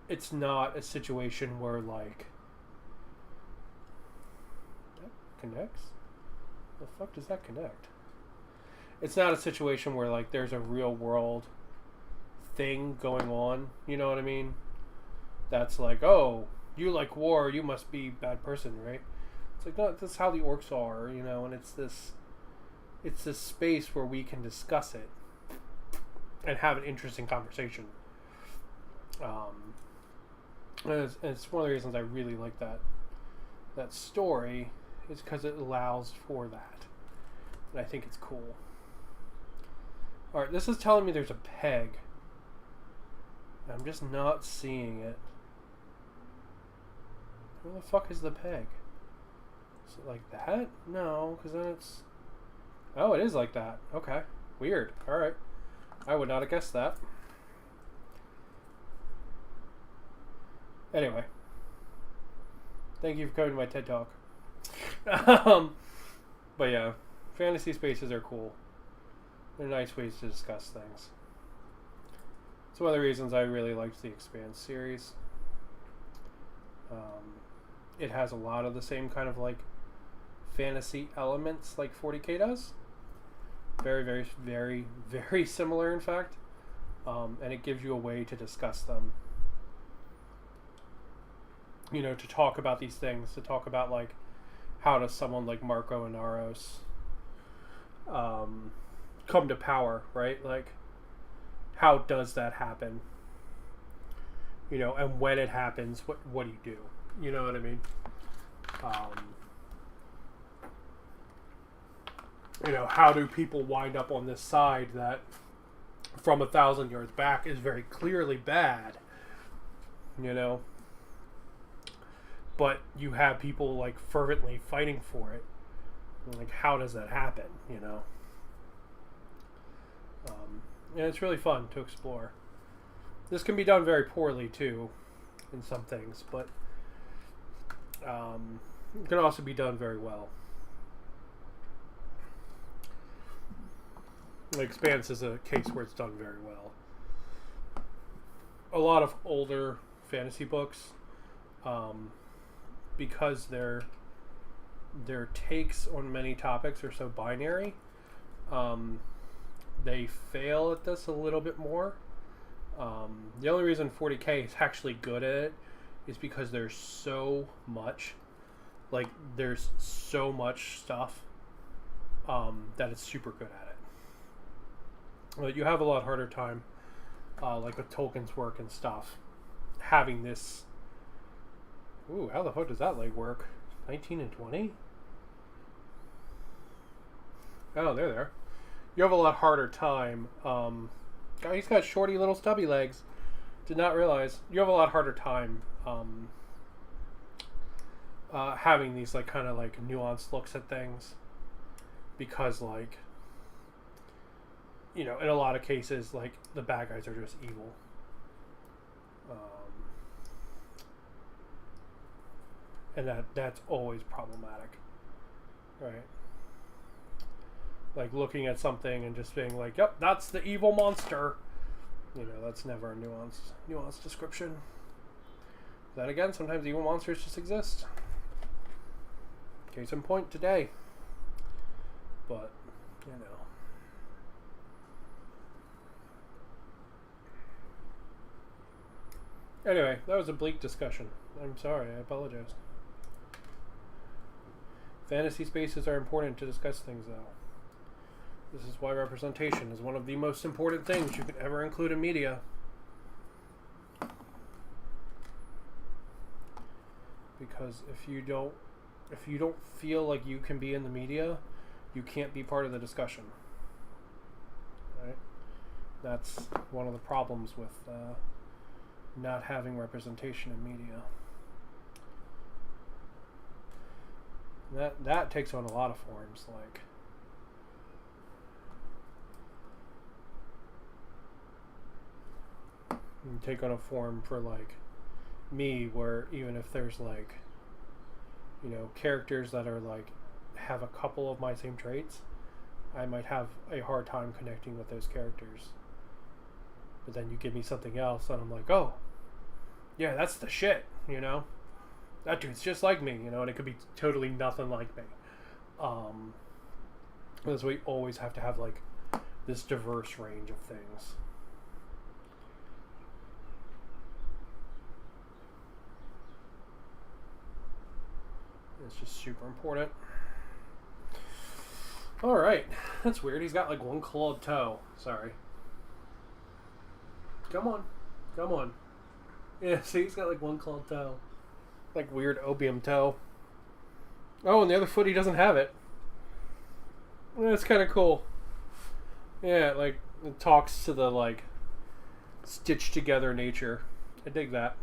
it's not a situation where, like, that connects? The fuck does that connect? It's not a situation where, like, there's a real world thing going on, you know what I mean? That's like, oh, you like war, you must be a bad person, right? It's like, no, that's how the orcs are, you know, and it's this space where we can discuss it and have an interesting conversation. And it's one of the reasons I really like that story, is because it allows for that. And I think it's cool. Alright, this is telling me there's a peg. I'm just not seeing it. Where the fuck is the peg? Is it like that? No, because then it's... Oh, it is like that. Okay. Weird. Alright. I would not have guessed that. Anyway. Thank you for coming to my TED Talk. But yeah, fantasy spaces are cool. They're nice ways to discuss things. It's one of the reasons I really liked the Expanse series. It has a lot of the same kind of like fantasy elements like 40K does. Very, very, very, very similar, in fact. And it gives you a way to discuss them. You know, to talk about these things, to talk about like how does someone like Marco Inaros come to power, right? Like, how does that happen? You know, and when it happens, what do you do? You know what I mean? You know, how do people wind up on this side that from 1,000 yards back is very clearly bad? You know? But you have people like fervently fighting for it. Like, how does that happen? You know? And it's really fun to explore. This can be done very poorly too, in some things, but it can also be done very well. The Expanse is a case where it's done very well. A lot of older fantasy books, because their takes on many topics are so binary, they fail at this a little bit more. The only reason 40K is actually good at it is because there's so much. Like, there's so much stuff that it's super good at it. You have a lot harder time, like with Tolkien's work and stuff, having this... Ooh, how the fuck does that leg work? 19 and 20? Oh, they're there. You have a lot harder time. He's got shorty little stubby legs. Did not realize. You have a lot harder time having these like kind of like nuanced looks at things, because like, you know, in a lot of cases, like the bad guys are just evil. And that's always problematic, right? Like looking at something and just being like, yep, that's the evil monster. You know, that's never a nuanced description. Then again, sometimes evil monsters just exist. Case in point today. But, you know. Anyway, that was a bleak discussion. I'm sorry, I apologize. Fantasy spaces are important to discuss things, though. This is why representation is one of the most important things you could ever include in media. Because if you don't feel like you can be in the media, you can't be part of the discussion. Right? That's one of the problems with not having representation in media. That takes on a lot of forms, like you take on a form for like me, where even if there's like, you know, characters that are like have a couple of my same traits, I might have a hard time connecting with those characters. But then you give me something else and I'm like, oh yeah, that's the shit, you know, that dude's just like me, you know, and it could be totally nothing like me. Because we always have to have like this diverse range of things. It's just super important. Alright, that's weird. He's got like one clawed toe. Sorry. Come on. Come on. Yeah, see, he's got like one clawed toe. Like weird opium toe. Oh, and the other foot he doesn't have it. That's kind of cool. Yeah, like it talks to the like stitched together nature. I dig that.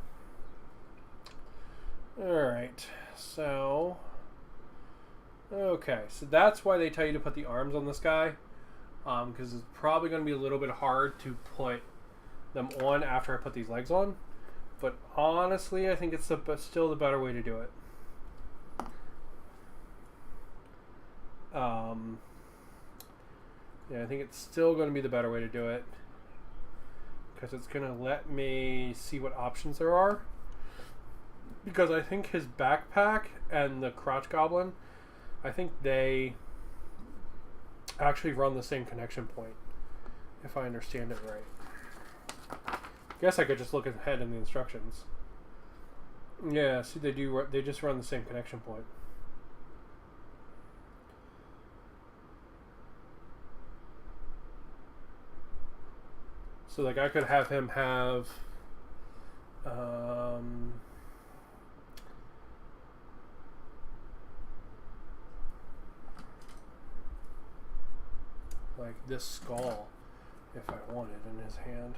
Alright, so okay, so that's why they tell you to put the arms on this guy, because it's probably going to be a little bit hard to put them on after I put these legs on. But honestly, I think it's still the better way to do it. Yeah, I think it's still going to be the better way to do it, because it's going to let me see what options there are. Because I think his backpack and the crotch goblin, I think they actually run the same connection point, if I understand it right. I guess I could just look ahead in the instructions. Yeah, see, they do. They just run the same connection point. So, like, I could have him have like this skull, if I wanted, in his hand.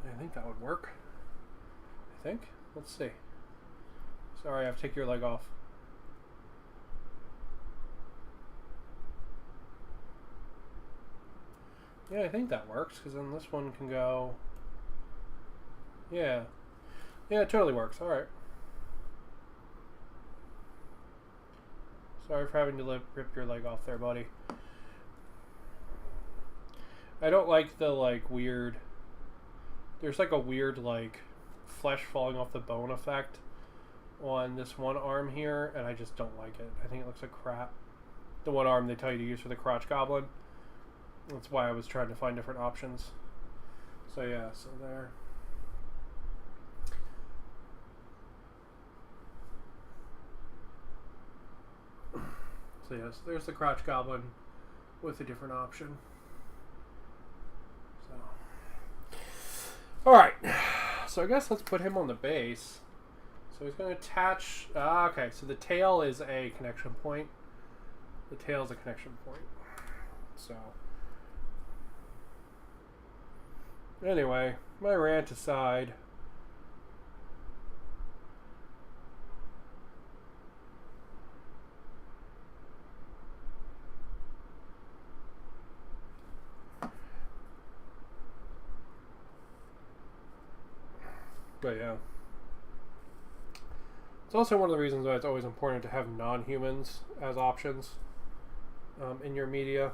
I think that would work. I think. Let's see. Sorry, I have to take your leg off. Yeah, I think that works, because then this one can go... Yeah. Yeah, it totally works. Alright. Sorry for having to rip your leg off there, buddy. I don't like the, like, weird... There's, like, a weird, like, flesh falling off the bone effect on this one arm here, and I just don't like it. I think it looks like crap. The one arm they tell you to use for the crotch goblin. That's why I was trying to find different options. So yeah, so there. So yes, there's the crotch goblin with a different option. So, alright. So I guess let's put him on the base. So he's going to attach... okay, so the tail is a connection point. The tail is a connection point. So... Anyway, my rant aside, but yeah, it's also one of the reasons why it's always important to have non-humans as options in your media.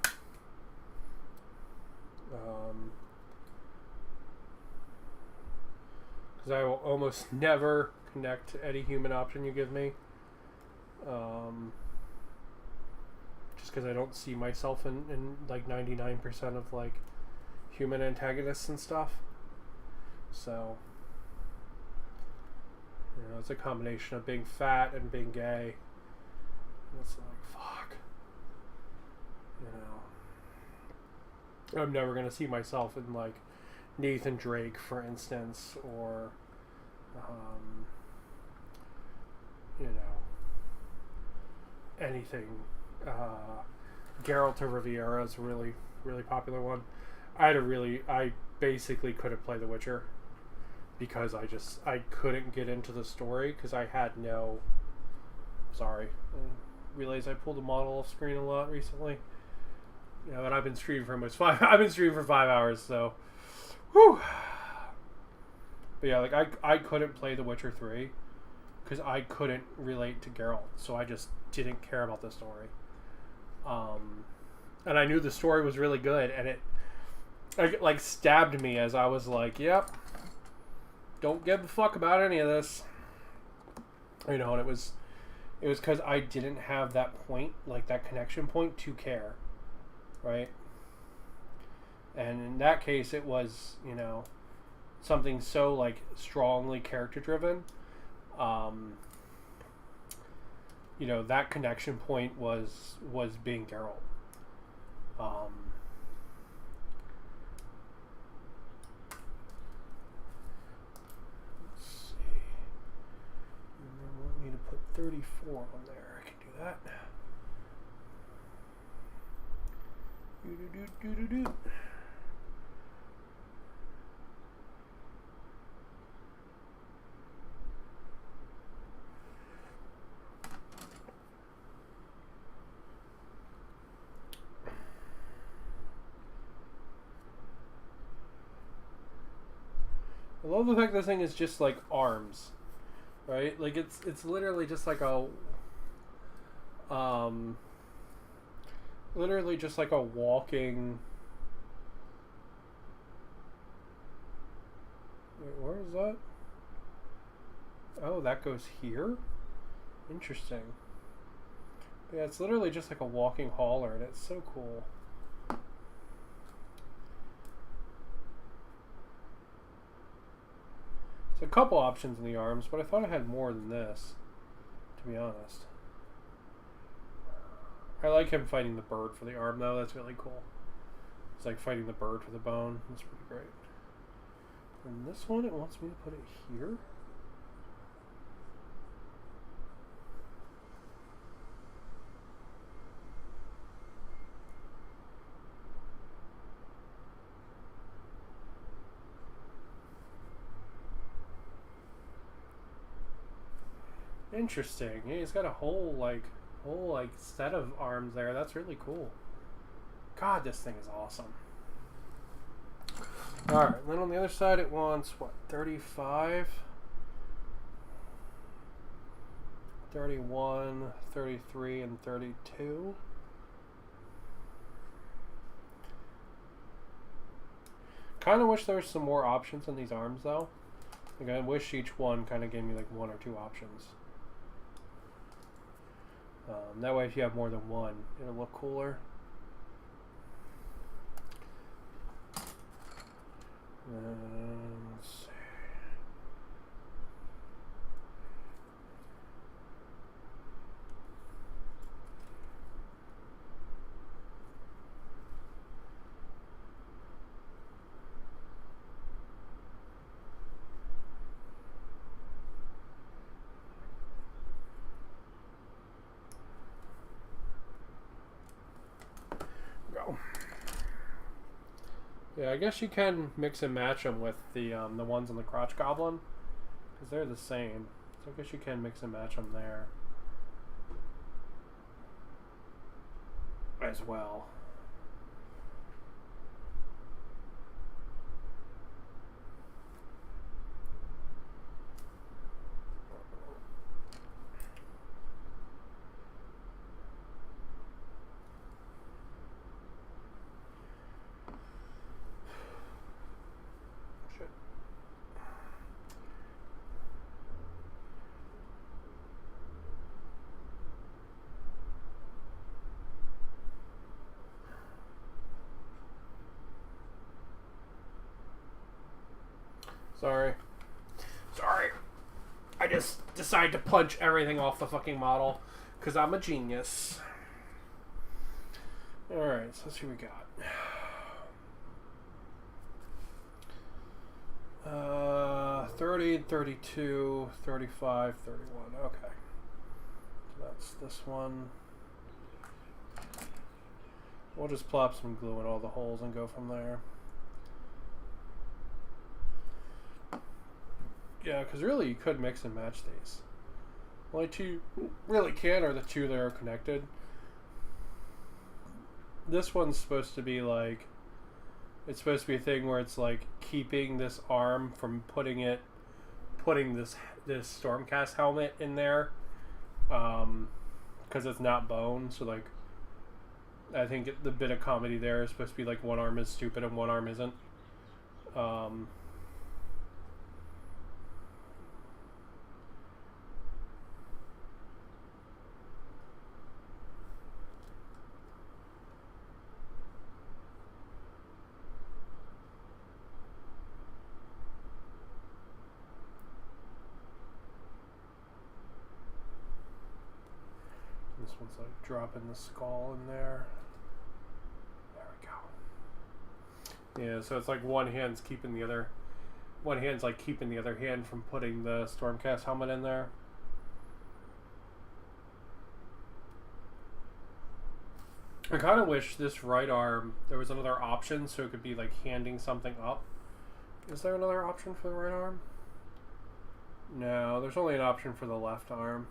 Because I will almost never connect to any human option you give me. Just because I don't see myself in like 99% of like human antagonists and stuff. So, you know, it's a combination of being fat and being gay. And it's like, fuck. You know. I'm never going to see myself in like Nathan Drake, for instance, or you know, anything. Geralt of Rivia is a really popular one. I basically couldn't play The Witcher, because I couldn't get into the story because I had no. Sorry, I realize I pulled a model off screen a lot recently. You know, and I've been streaming for almost 5. I've been streaming for 5 hours, so. Whew. But yeah, like I couldn't play The Witcher 3 because I couldn't relate to Geralt, so I just didn't care about the story. And I knew the story was really good, and it like stabbed me as I was like, "Yep, don't give a fuck about any of this." You know, and it was because I didn't have that point, like that connection point to care, right? And in that case, it was, you know, something so like strongly character driven. You know, that connection point was being Geralt. Let's see. You want me to put 34 on there? I can do that. Do. I love the fact this thing is just like arms, right? Like it's literally just like a literally just like a walking. Wait, where is that? Oh, that goes here? Interesting. But yeah, it's literally just like a walking hauler, and it's so cool. There's a couple options in the arms, but I thought I had more than this, to be honest. I like him fighting the bird for the arm, though. That's really cool. It's like fighting the bird for the bone. That's pretty great. And this one, it wants me to put it here. Interesting. Yeah, he's got a whole set of arms there. That's really cool. God, this thing is awesome. Alright, then on the other side it wants, what, 35? 31, 33, and 32. Kind of wish there was some more options in these arms, though. Like, I wish each one kind of gave me like 1 or 2 options. That way, if you have more than one, it'll look cooler. Let's see. Yeah, I guess you can mix and match them with the ones on the crotch goblin, because they're the same. So I guess you can mix and match them there as well. Sorry. I just decided to punch everything off the fucking model because I'm a genius. Alright, so let's see what we got. 30, 32, 35, 31. Okay. So that's this one. We'll just plop some glue in all the holes and go from there. 30, 32, 35, 31. Okay. So that's this one. We'll just plop some glue in all the holes and go from there. 30, 32, 35, 31. Okay. So that's this one. We'll just plop some glue in all the holes and go from there. 30, 32, 35, 31. Okay. So that's this one. We'll just plop some glue in all the holes and go from there. Yeah, because really you could mix and match these. Only two you really can are the two that are connected. This one's supposed to be like, it's supposed to be a thing where it's like keeping this arm from putting this Stormcast helmet in there, because it's not bone. So like, I think the bit of comedy there is supposed to be like one arm is stupid and one arm isn't. This one's like dropping the skull in there. There we go. Yeah, so it's like one hand's like keeping the other hand from putting the Stormcast helmet in there. I kind of wish this right arm, there was another option so it could be like handing something up. Is there another option for the right arm? No, there's only an option for the left arm.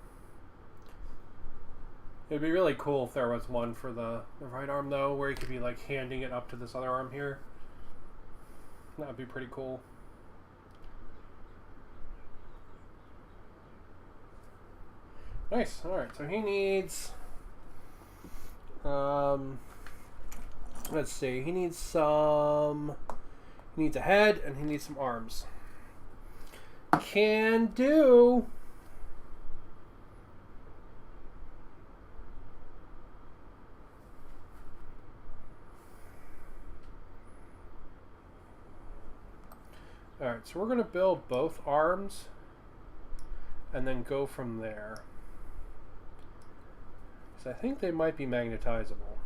It'd be really cool if there was one for the right arm, though, where you could be like handing it up to this other arm here. That would be pretty cool. Nice. Alright, so he needs... let's see. He needs a head, and he needs some arms. Can do... Alright, so we're going to build both arms and then go from there. Because I think they might be magnetizable.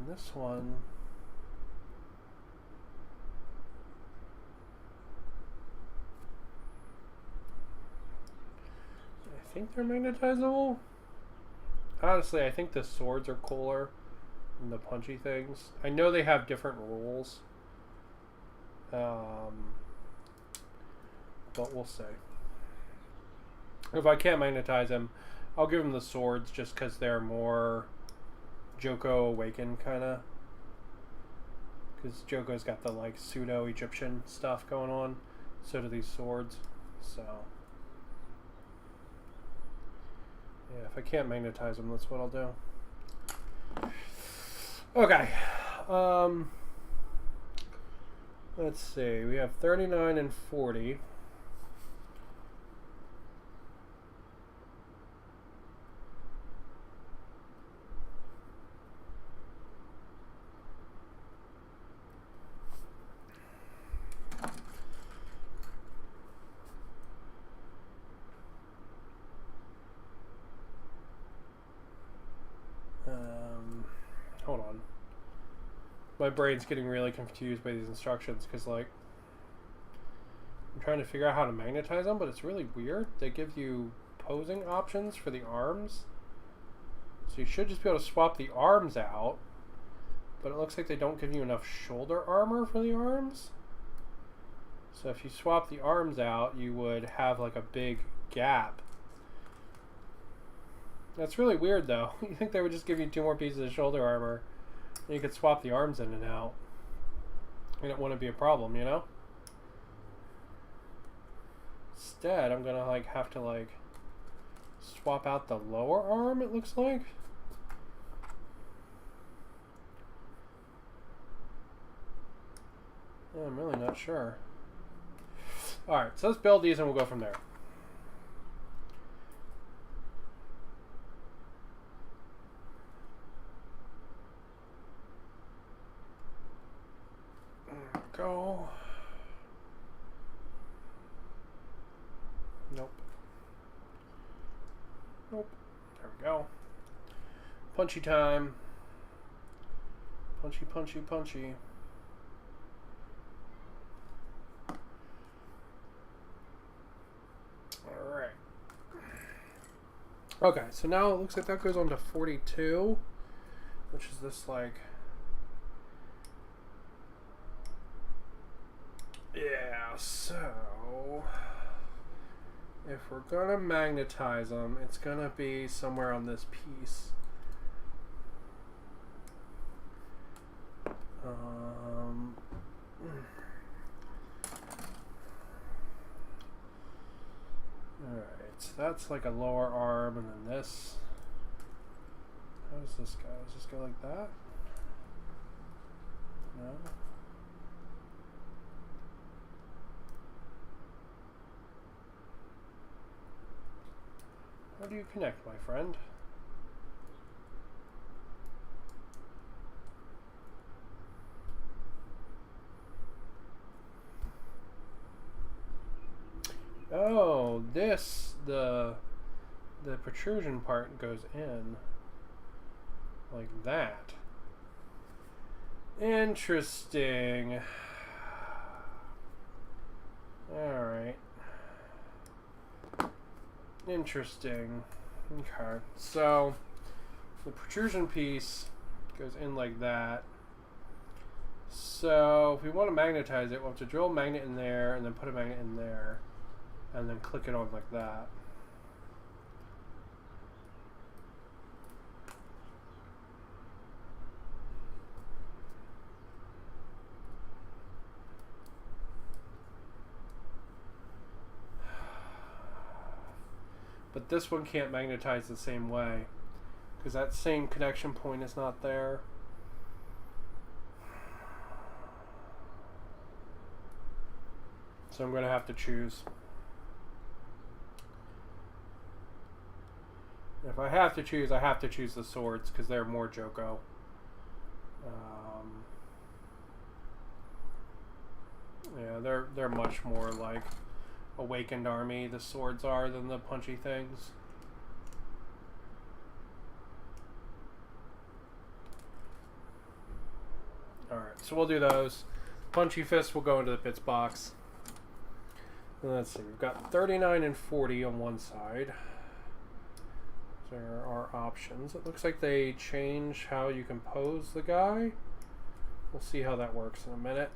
This one, I think they're magnetizable. Honestly, I think the swords are cooler than the punchy things. I know they have different rules, but we'll see. If I can't magnetize them, I'll give them the swords just because they're more Joko Awakened, kind of. Because Joko's got the, like, pseudo-Egyptian stuff going on. So do these swords. So. Yeah, if I can't magnetize them, that's what I'll do. Okay. Let's see. We have 39 and 40. Hold on. My brain's getting really confused by these instructions because, like, I'm trying to figure out how to magnetize them, but it's really weird. They give you posing options for the arms. So you should just be able to swap the arms out, but it looks like they don't give you enough shoulder armor for the arms. So if you swap the arms out, you would have, like, a big gap. That's really weird, though. You think they would just give you 2 more pieces of shoulder armor, and you could swap the arms in and out, and it wouldn't be a problem, you know? Instead, I'm gonna, like, have to, like, swap out the lower arm, it looks like. I'm really not sure. Alright, so let's build these and we'll go from there. Go. Nope. Nope. There we go. Punchy time. Punchy, punchy, punchy. Alright. Okay, so now it looks like that goes on to 42, which is this, like... Yeah, so... If we're gonna magnetize them, it's gonna be somewhere on this piece. Alright, so that's like a lower arm, and then this. How does this go? Does this go like that? No? How do you connect, my friend? Oh, this, the protrusion part goes in like that. Interesting. Alright. Interesting. Okay. So, the protrusion piece goes in like that. So, if we want to magnetize it, we'll have to drill a magnet in there and then put a magnet in there. And then click it on like that. But this one can't magnetize the same way, because that same connection point is not there. So I'm going to have to choose. If I have to choose, I have to choose the swords, because they're more Joko. Yeah, they're much more like Awakened Army, the swords are, than the punchy things. Alright, so we'll do those. Punchy Fist will go into the bits box. And let's see, we've got 39 and 40 on one side. There are options. It looks like they change how you can pose the guy. We'll see how that works in a minute.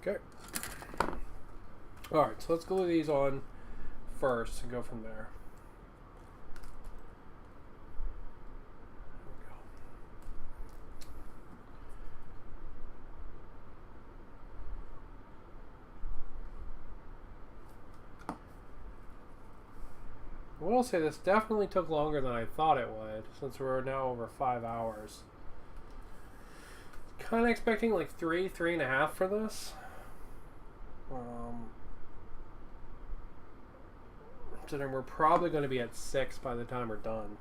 Okay. Alright, so let's glue these on first and go from there. I will say this definitely took longer than I thought it would, since we're now over 5 hours. Kind of expecting like 3.5 for this. Considering we're probably going to be at 6 by the time we're done.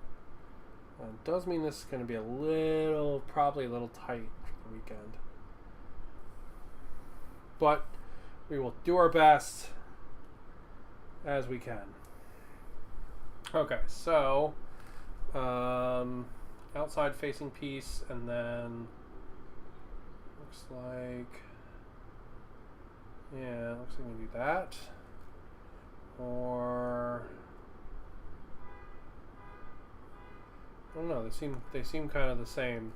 It does mean this is going to be probably a little tight for the weekend. But we will do our best as we can. Okay, so outside facing piece, and then looks like, yeah, looks like we can do that. Or I don't know, they seem kind of the same.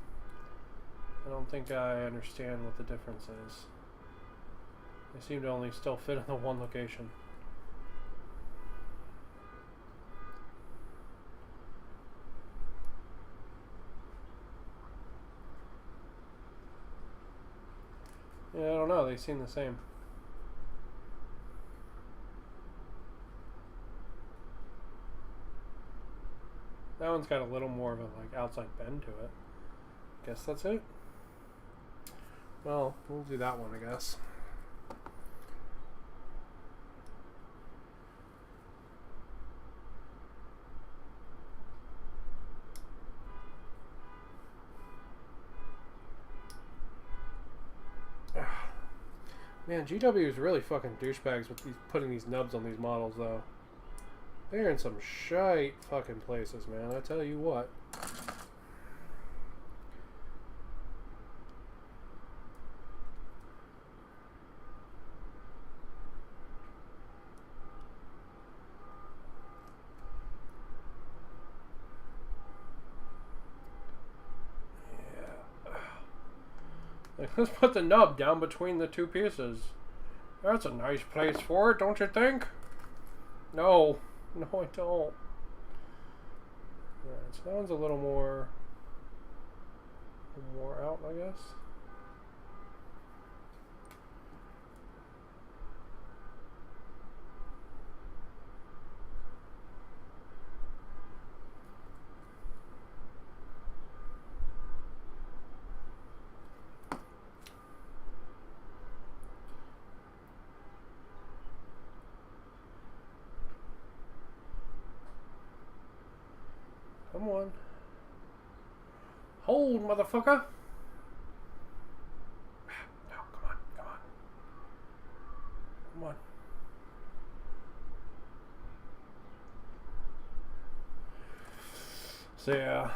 I don't think I understand what the difference is. They seem to only still fit in the one location. Yeah, I don't know, they seem the same. That one's got a little more of a like outside bend to it. Guess that's it. Well, we'll do that one, I guess. Man, GW is really fucking douchebags with these putting these nubs on these models, though. They're in some shite fucking places, man. I tell you what. Like, let's put the nub down between the two pieces. That's a nice place for it, don't you think? No. No, I don't. Alright, so that one's a little more out, I guess. Come on. Hold, motherfucker. No, come on, come on. Come on. So, yeah.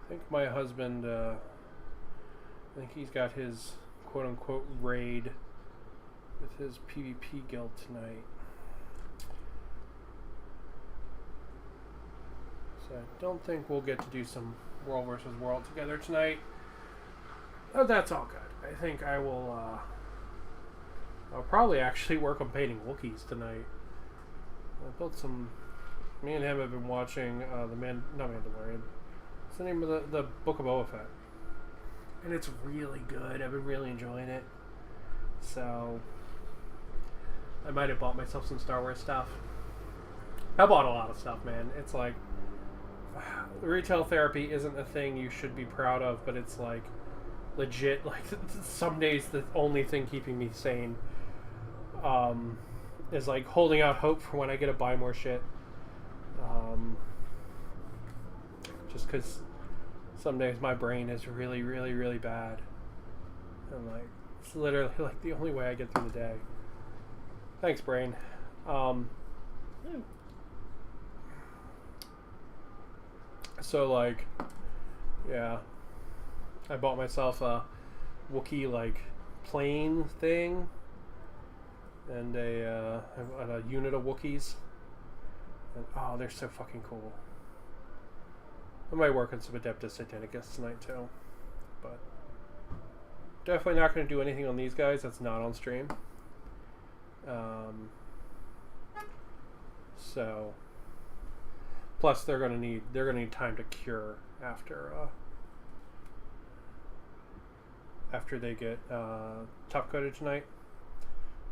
I think my husband, I think he's got his quote-unquote raid with his PvP guild tonight. So I don't think we'll get to do some World versus World together tonight. But that's all good. I think I will, I'll probably actually work on painting Wookiees tonight. I built some, me and him have been watching, not Mandalorian. What's the name of the Book of Boba Fett? And it's really good. I've been really enjoying it. So I might have bought myself some Star Wars stuff. I bought a lot of stuff, man. It's like retail therapy isn't a thing you should be proud of, but it's like legit. Like some days the only thing keeping me sane is like holding out hope for when I get to buy more shit. Just because some days my brain is really, really, really bad. And like, it's literally like the only way I get through the day. Thanks, brain. So like, yeah. I bought myself a Wookiee like plane thing. And a unit of Wookiees. And oh, they're so fucking cool. I might work on some Adeptus Satanicus tonight too, but definitely not going to do anything on these guys that's not on stream. So, plus they're going to need time to cure after they get top coated tonight.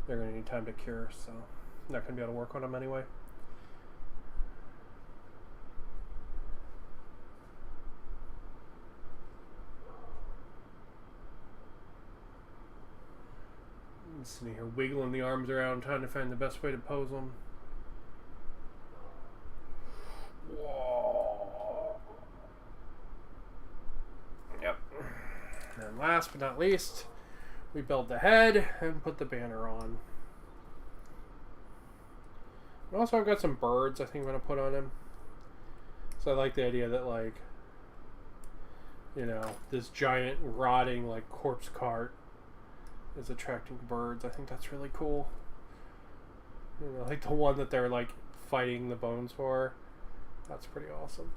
They're going to need time to cure, so I'm not going to be able to work on them anyway. Sitting here wiggling the arms around trying to find the best way to pose them. Whoa. Yep. And last but not least, we build the head and put the banner on. And also I've got some birds I think I'm going to put on him. So I like the idea that like, you know, this giant rotting like corpse cart is attracting birds. I think that's really cool. You know, like the one that they're like fighting the bones for. That's pretty awesome.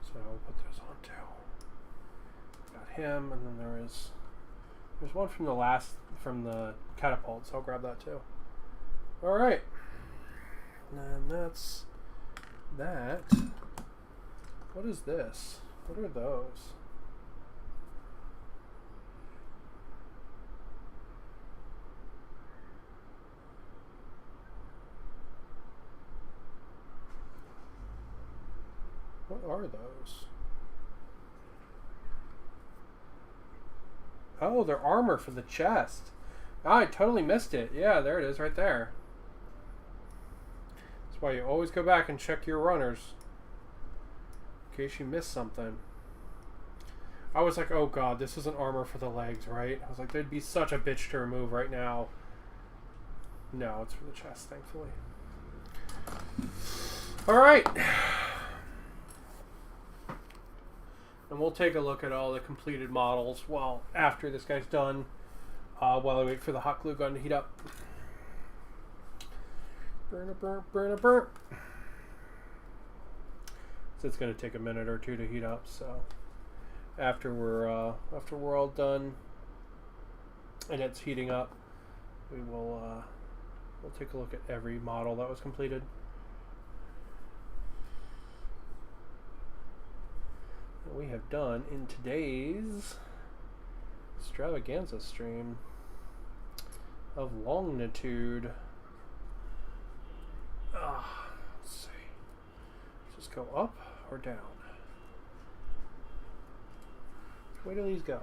So I'll put those on too. Got him, and then there's one from the catapult, so I'll grab that too. All right, and that's that. What is this? What are those? What are those? Oh, they're armor for the chest. Oh, I totally missed it. Yeah, there it is right there. That's why you always go back and check your runners. In case you miss something. I was like, oh god, this isn't armor for the legs, right? I was like, they'd be such a bitch to remove right now. No, it's for the chest, thankfully. Alright. And we'll take a look at all the completed models after this guy's done. While I wait for the hot glue gun to heat up. Burn a burn, burn a burn. So it's going to take a minute or two to heat up. So after we're all done and it's heating up, we'll take a look at every model that was completed. And we have done in today's extravaganza stream of longitude. Let's see. Just go up or down. Where do these go?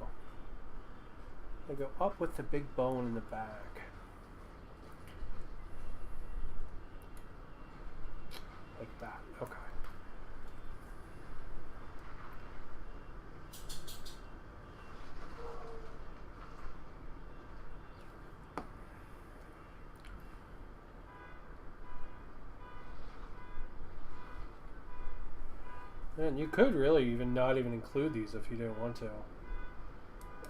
They go up with the big bone in the back. Like that. Okay. And you could really not even include these if you didn't want to.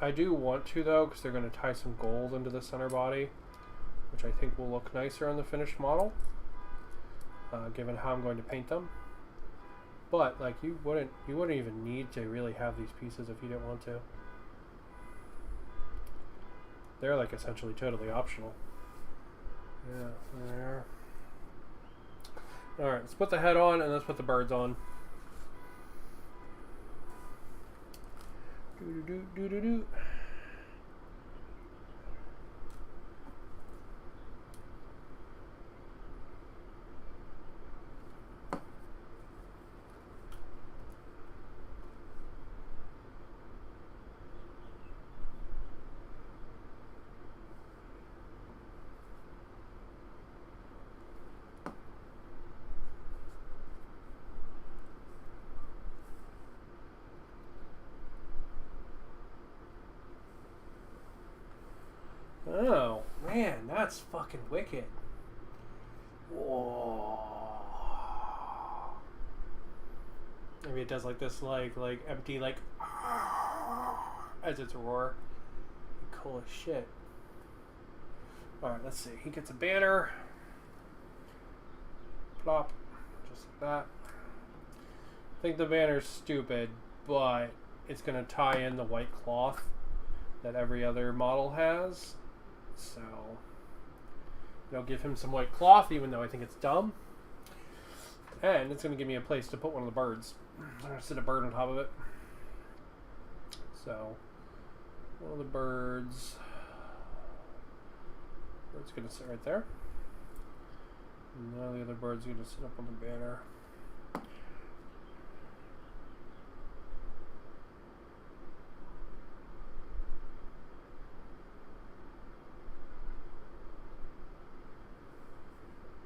I do want to though, because they're going to tie some gold into the center body, which I think will look nicer on the finished model, given how I'm going to paint them. But like you wouldn't even need to really have these pieces if you didn't want to. They're like essentially totally optional. Yeah, there. All right, let's put the head on and let's put the birds on. Do. Oh, man, that's fucking wicked. Whoa. Maybe it does like this, like empty, like, as its roar. Cool as shit. Alright, let's see. He gets a banner. Plop. Just like that. I think the banner's stupid, but it's going to tie in the white cloth that every other model has. So, it'll give him some white cloth, even though I think it's dumb. And it's going to give me a place to put one of the birds. I'm going to sit a bird on top of it. So, one of the birds. Bird's going to sit right there. And now the other bird's going to sit up on the banner.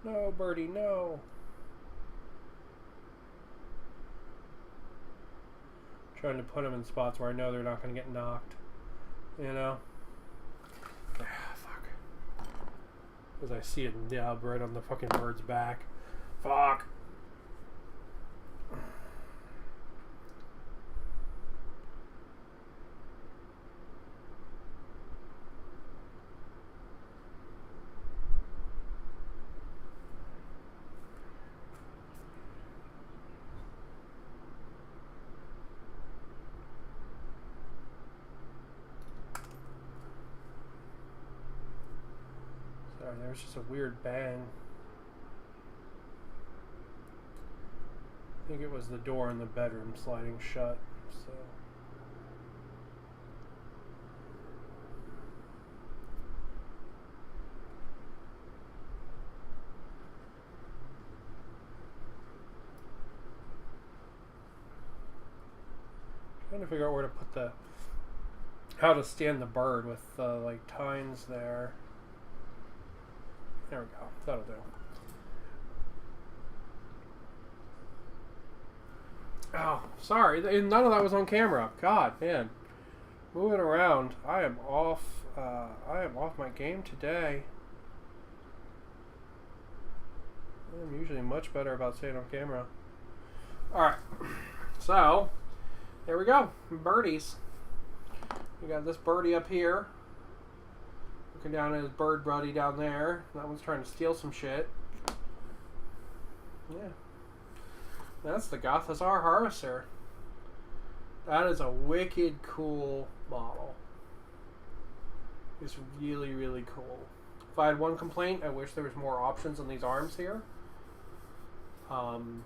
No, birdie, no. Trying to put them in spots where I know they're not going to get knocked. You know? Fuck. Because I see a nub right on the fucking bird's back. Fuck. There's just a weird bang. I think it was the door in the bedroom sliding shut, so. trying to figure out where to put the... how to stand the bird with the, like, tines there. There we go. That'll do. Oh, sorry. None of that was on camera. God, man. Moving around. I am off my game today. I'm usually much better about staying on camera. Alright. So, there we go. Birdies. We got this birdie up here. Looking down at his bird buddy down there. That one's trying to steal some shit. Yeah. That's the Gothazar Harvester. That is a wicked cool model. It's really, really cool. If I had one complaint, I wish there was more options on these arms here. You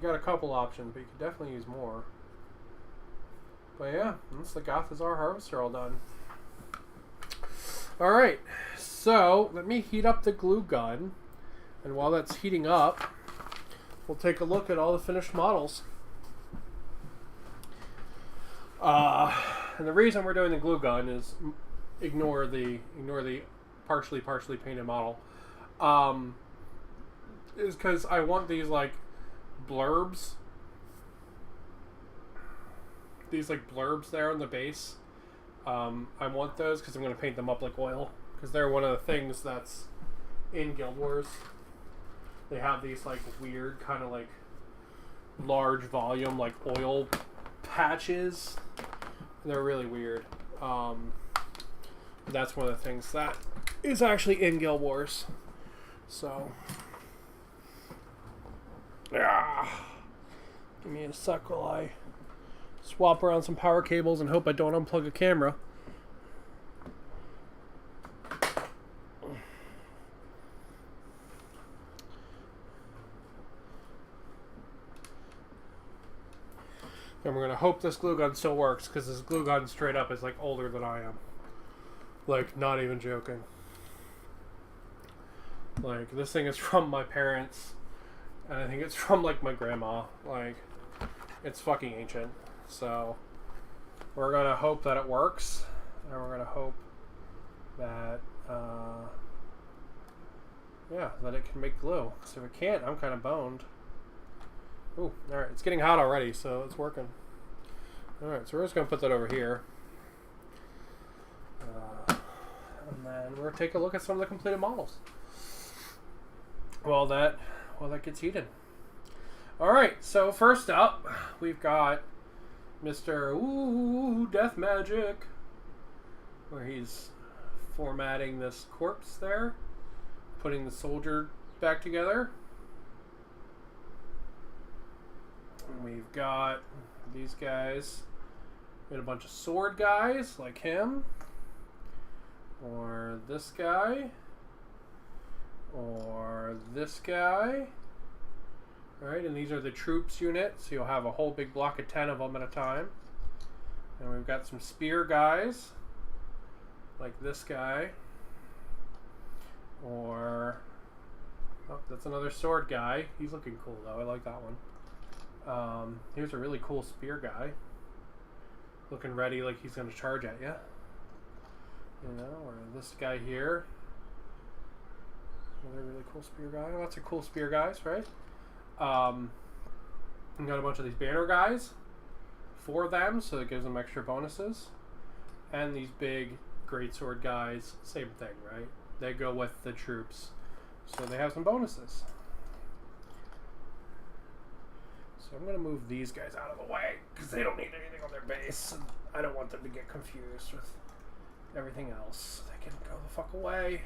got a couple options, but you could definitely use more. But yeah, that's the Gothazar Harvester all done. Alright, so let me heat up the glue gun. And while that's heating up, we'll take a look at all the finished models. And the reason we're doing the glue gun is ignore the partially painted model. Is because I want these like blurbs. These like blurbs there on the base. I want those because I'm going to paint them up like oil. Because they're one of the things that's in Guild Wars. They have these like weird kind of like large volume like oil patches. They're really weird. That's one of the things that is actually in Guild Wars. So, give me a sec while I swap around some power cables and hope I don't unplug a camera. And we're going to hope this glue gun still works, because this glue gun straight up is like older than I am. Like, not even joking. Like, this thing is from my parents, and I think it's from like my grandma. Like, it's fucking ancient. So, we're going to hope that it works, and we're going to hope that, yeah, that it can make glue. Because if it can't, I'm kind of boned. Ooh, alright, it's getting hot already, so it's working. Alright, so we're just going to put that over here. And then we're going to take a look at some of the completed models. While that gets heated. Alright, so first up, we've got Mr. Death Magic, where he's formatting this corpse there, putting the soldier back together. And we've got these guys. We got a bunch of sword guys like him. Or this guy. Or this guy. Alright, and these are the troops unit. So you'll have a whole big block of 10 of them at a time. And we've got some spear guys. Like this guy. Or... oh, that's another sword guy. He's looking cool though. I like that one. Here's a really cool spear guy. Looking ready like he's going to charge at you. You know, or this guy here. Another really cool spear guy. Lots of cool spear guys, right? We got a bunch of these banner guys. 4 of them, so it gives them extra bonuses. And these big greatsword guys, same thing, right? They go with the troops. So they have some bonuses. So I'm going to move these guys out of the way, because they don't need anything on their base. And I don't want them to get confused with everything else. They can go the fuck away.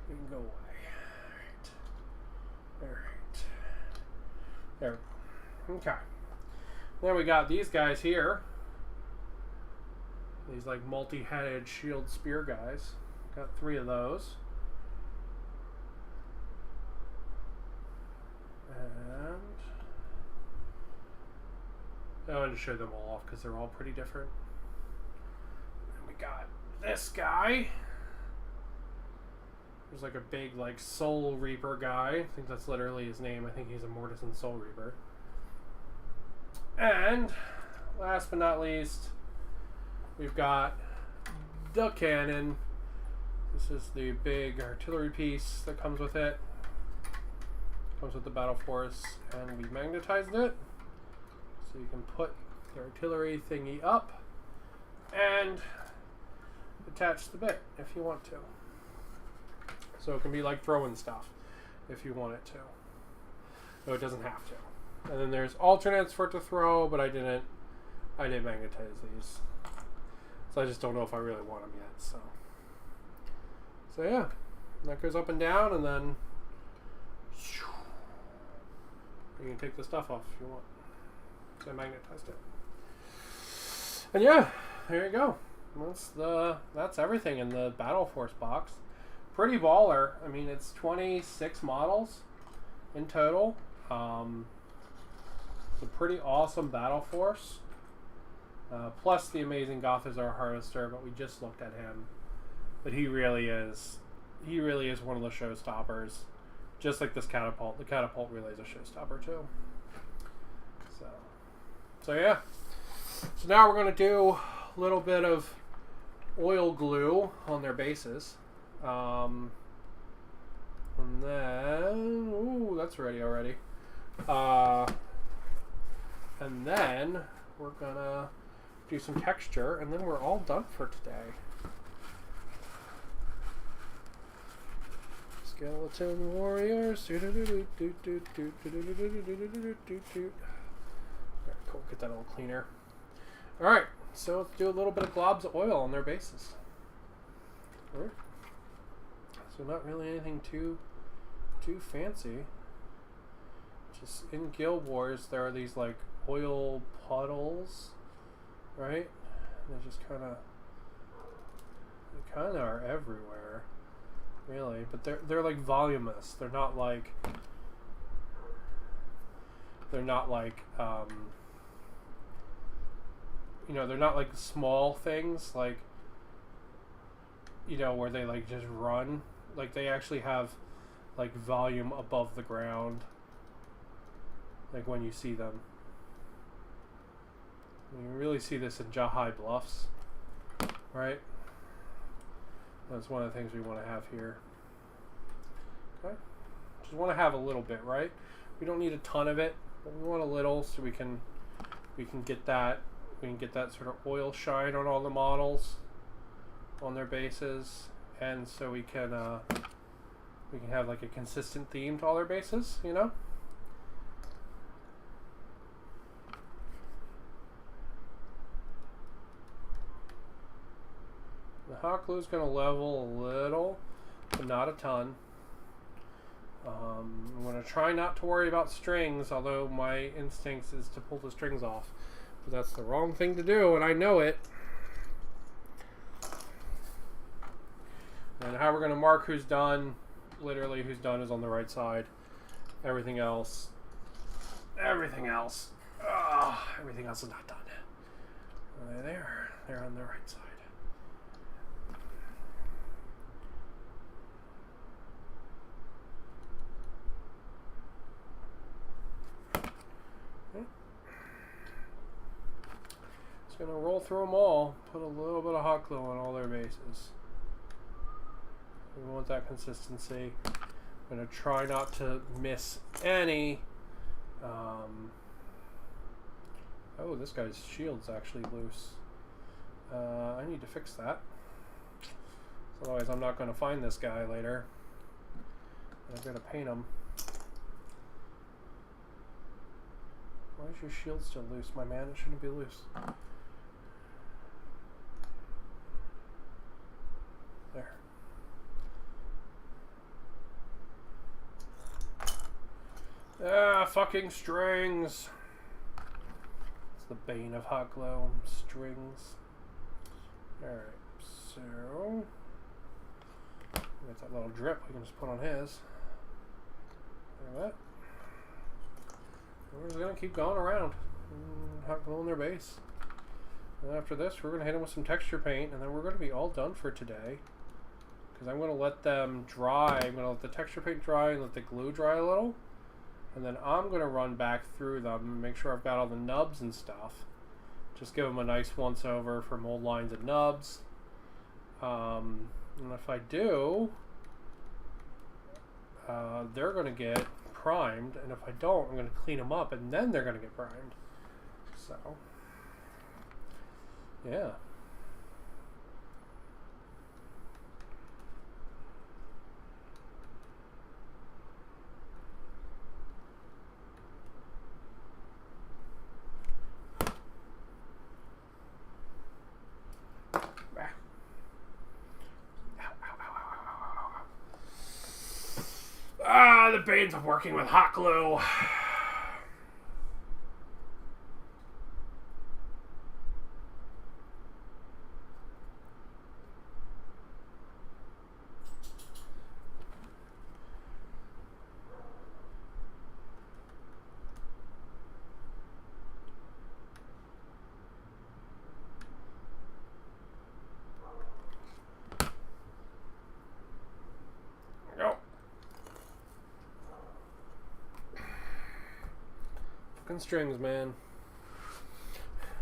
You can go away. Alright. There we go. Okay. Then we got these guys here. These like multi-headed shield spear guys. Got 3 of those. And I wanted to show them all off because they're all pretty different. And we got this guy. There's like a big like Soul Reaper guy. I think that's literally his name. I think he's a Mortison Soul Reaper. And last but not least, we've got the cannon. This is the big artillery piece that comes with it. Comes with the battle force, and we magnetized it. So you can put the artillery thingy up and attach the bit if you want to. So it can be like throwing stuff if you want it to. No, it doesn't have to. And then there's alternates for it to throw, but I didn't magnetize these. So I just don't know if I really want them yet. So yeah, that goes up and down, and then you can take the stuff off if you want. So I magnetized it. And yeah, there you go. That's everything in the Battle Force box. Pretty baller. I mean, it's 26 models in total. It's a pretty awesome Battle Force. Plus the amazing Gothazar Harvester, but we just looked at him. But he really is one of the showstoppers. Just like this catapult. The catapult really is a showstopper too. So yeah. So now we're going to do a little bit of oil glue on their bases. And then... Ooh, that's ready already. And then we're going to do some texture, and then we're all done for today. Skeleton warriors. Alright, cool. Get that a little cleaner. Alright, so let's do a little bit of globs of oil on their bases. Alright. So not really anything too fancy. Just in Guild Wars there are these like oil puddles, right? And they just kind of are everywhere, really. But they're like voluminous. They're not like you know, they're not like small things like, you know, where they like just run. Like they actually have like volume above the ground. Like when you see them. You really see this in Jahai Bluffs, right? That's one of the things we want to have here. Okay? Just want to have a little bit, right? We don't need a ton of it, but we want a little so we can get that sort of oil shine on all the models on their bases, and so we can have like a consistent theme to all their bases, you know? The hot glue is going to level a little, but not a ton. I'm going to try not to worry about strings, although my instinct is to pull the strings off. But that's the wrong thing to do, and I know it. And how we're going to mark who's done, literally who's done is on the right side. Everything else is not done. They're on the right side. Going to roll through them all, put a little bit of hot glue on all their bases. We want that consistency. I'm going to try not to miss any. Oh, this guy's shield's actually loose. I need to fix that. Otherwise, I'm not going to find this guy later. I'm going to paint him. Why is your shield still loose, my man? It shouldn't be loose. There. Ah, fucking strings. It's the bane of hot glue. Strings. Alright, so get that little drip we can just put on his. Look at that. We're just gonna keep going around and hot glue on their base. And after this, we're gonna hit them with some texture paint, and then we're gonna be all done for today. Because I'm gonna let them dry. I'm gonna let the texture paint dry and let the glue dry a little, and then I'm gonna run back through them and make sure I've got all the nubs and stuff Just give them a nice once over for mold lines and nubs. And if I do, they're going to get primed, and if I don't, I'm going to clean them up, and then they're going to get primed. So, yeah. The pains of working with hot glue. Strings, man.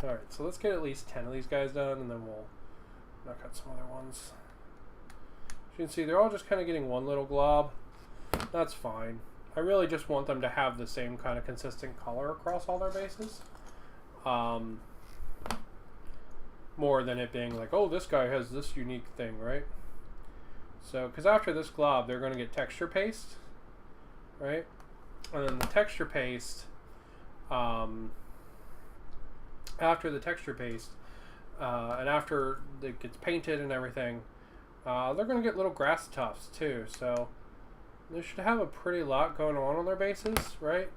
Alright, so let's get at least 10 of these guys done, and then we'll knock out some other ones. As you can see, they're all just kind of getting one little glob. That's fine. I really just want them to have the same kind of consistent color across all their bases. More than it being like, oh, this guy has this unique thing, right? So, because after this glob, they're going to get texture paste, right? And then the texture paste... after the texture paste, and after it gets painted and everything, they're going to get little grass tufts too, so they should have a pretty lot going on their bases, right?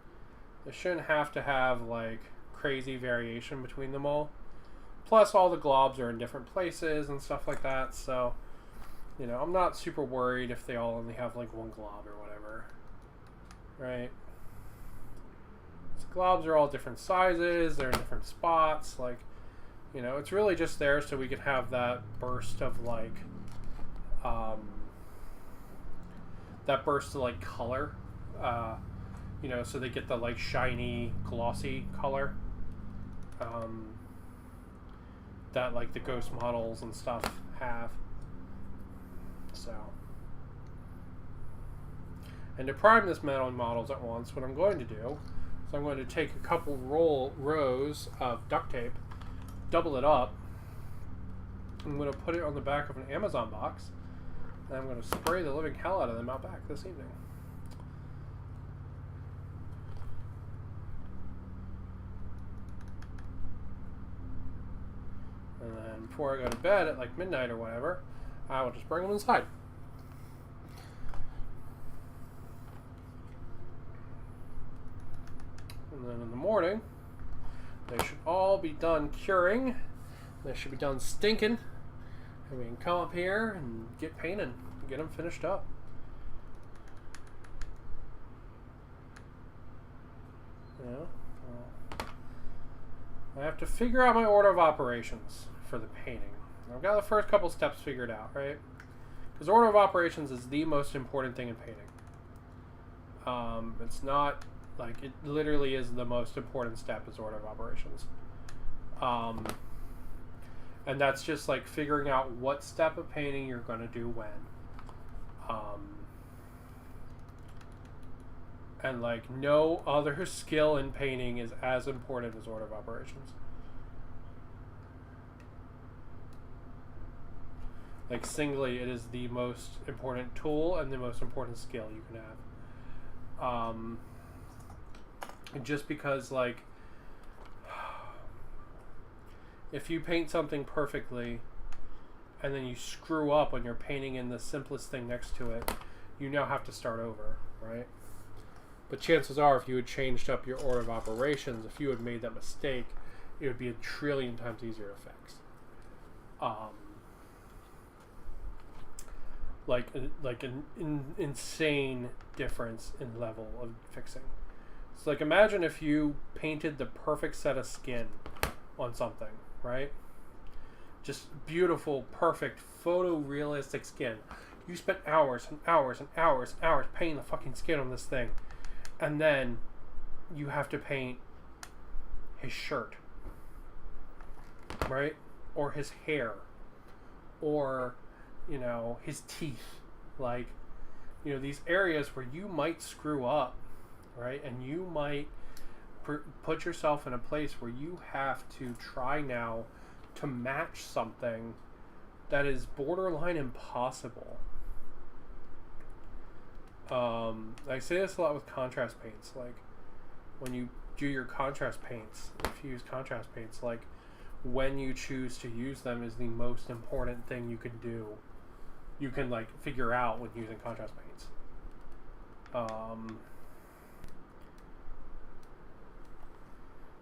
They shouldn't have to have like crazy variation between them all. Plus all the globs are in different places and stuff like that, so you know, I'm not super worried if they all only have like one glob or whatever, right? Globs are all different sizes, they're in different spots, like, you know, it's really just there so we can have that burst of like color, you know, so they get the like shiny glossy color that like the ghost models and stuff have. So, and to prime this metal models at once, what I'm going to do, so I'm going to take a couple rows of duct tape, double it up. I'm going to put it on the back of an Amazon box, and I'm going to spray the living hell out of them out back this evening. And then before I go to bed at like midnight or whatever, I will just bring them inside. And then in the morning, they should all be done curing. They should be done stinking. And we can come up here and get painted and get them finished up. You know, I have to figure out my order of operations for the painting. I've got the first couple steps figured out, right? Because order of operations is the most important thing in painting. It's not... like, it literally is the most important step is order of operations. And that's just like figuring out what step of painting you're going to do when. And like no other skill in painting is as important as order of operations. Like singly, it is the most important tool and the most important skill you can have. Just because, like, if you paint something perfectly and then you screw up when you're painting in the simplest thing next to it, you now have to start over, right? But chances are, if you had changed up your order of operations, if you had made that mistake, it would be a trillion times easier to fix. Like an insane difference in level of fixing. So like imagine if you painted the perfect set of skin on something, right? Just beautiful, perfect, photorealistic skin. You spent hours and hours and hours and hours painting the fucking skin on this thing. And then you have to paint his shirt. right? Or his hair, or, you know, his teeth. Like, you know, these areas where you might screw up, right? And you might put yourself in a place where you have to try now to match something that is borderline impossible. I say this a lot with contrast paints. Like, when you do your contrast paints, if you use contrast paints, like, when you choose to use them is the most important thing you can do. You can, like, figure out when using contrast paints.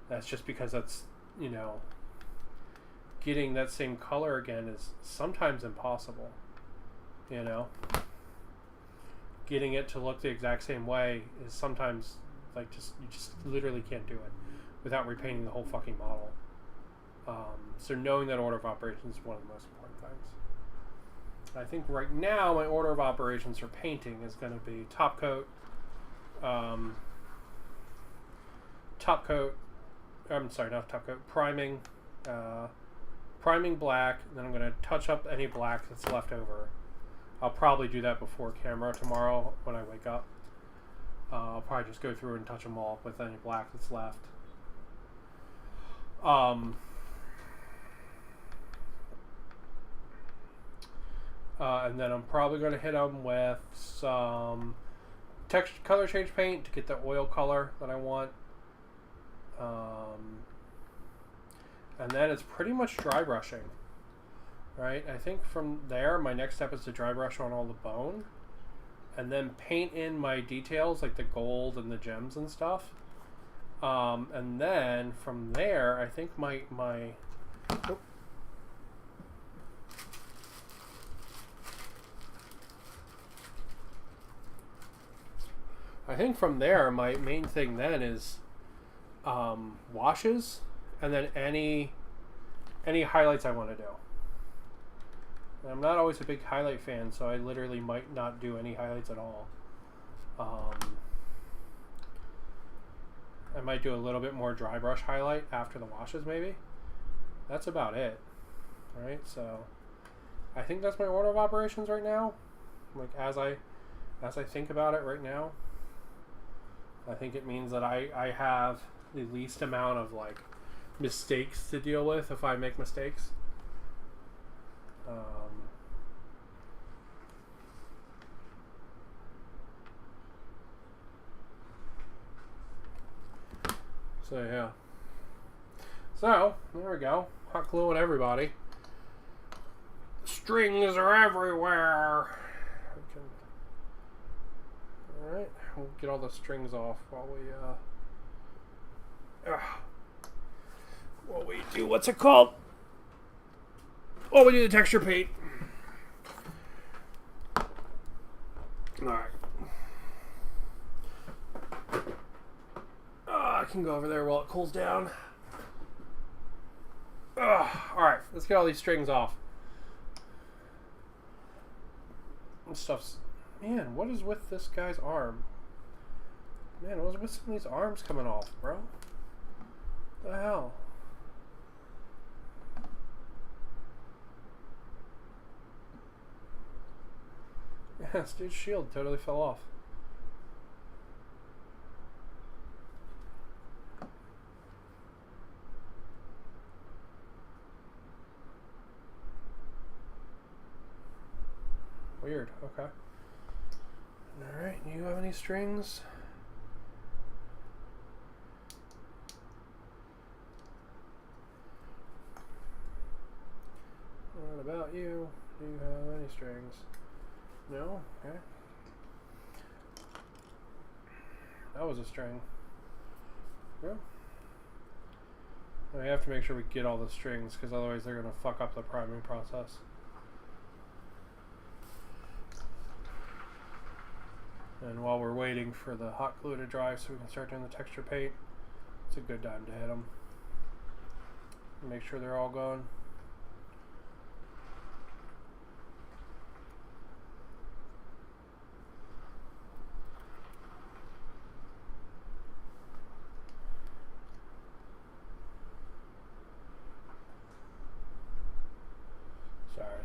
That's just because that's, you know, getting that same color again is sometimes impossible, you know? Getting it to look the exact same way is sometimes, like, you just literally can't do it without repainting the whole fucking model. So knowing that order of operations is one of the most important things. I think right now my order of operations for painting is going to be top coat, priming, priming black, and then I'm going to touch up any black that's left over. I'll probably do that before camera tomorrow when I wake up. I'll probably just go through and touch them all up with any black that's left. And then I'm probably going to hit them with some color change paint to get the oil color that I want. And then it's pretty much dry brushing. Right? I think from there, my next step is to dry brush on all the bone. And then paint in my details, like the gold and the gems and stuff. And then from there, I think from there, my main thing then is washes, and then any highlights I want to do. And I'm not always a big highlight fan, so I literally might not do any highlights at all. I might do a little bit more dry brush highlight after the washes, maybe. That's about it. Right? So I think that's my order of operations right now. Like, as I think about it right now, I think it means that I have the least amount of, like, mistakes to deal with if I make mistakes. So yeah. So there we go. Hot glue on everybody. Strings are everywhere. All right, we'll get all the strings off while we do what's it called? While we do the texture paint. All right. I can go over there while it cools down. Alright, let's get all these strings off. This stuff's... Man, what is with this guy's arm? Man, what is with some of these arms coming off, bro? What the hell? Yeah, this dude's shield totally fell off. Weird, okay. Alright, do you have any strings? What about you? Do you have any strings? No? Okay. That was a string. Yeah. We have to make sure we get all the strings, because otherwise they're going to fuck up the priming process. And while we're waiting for the hot glue to dry so we can start doing the texture paint, it's a good time to hit them. Make sure they're all going.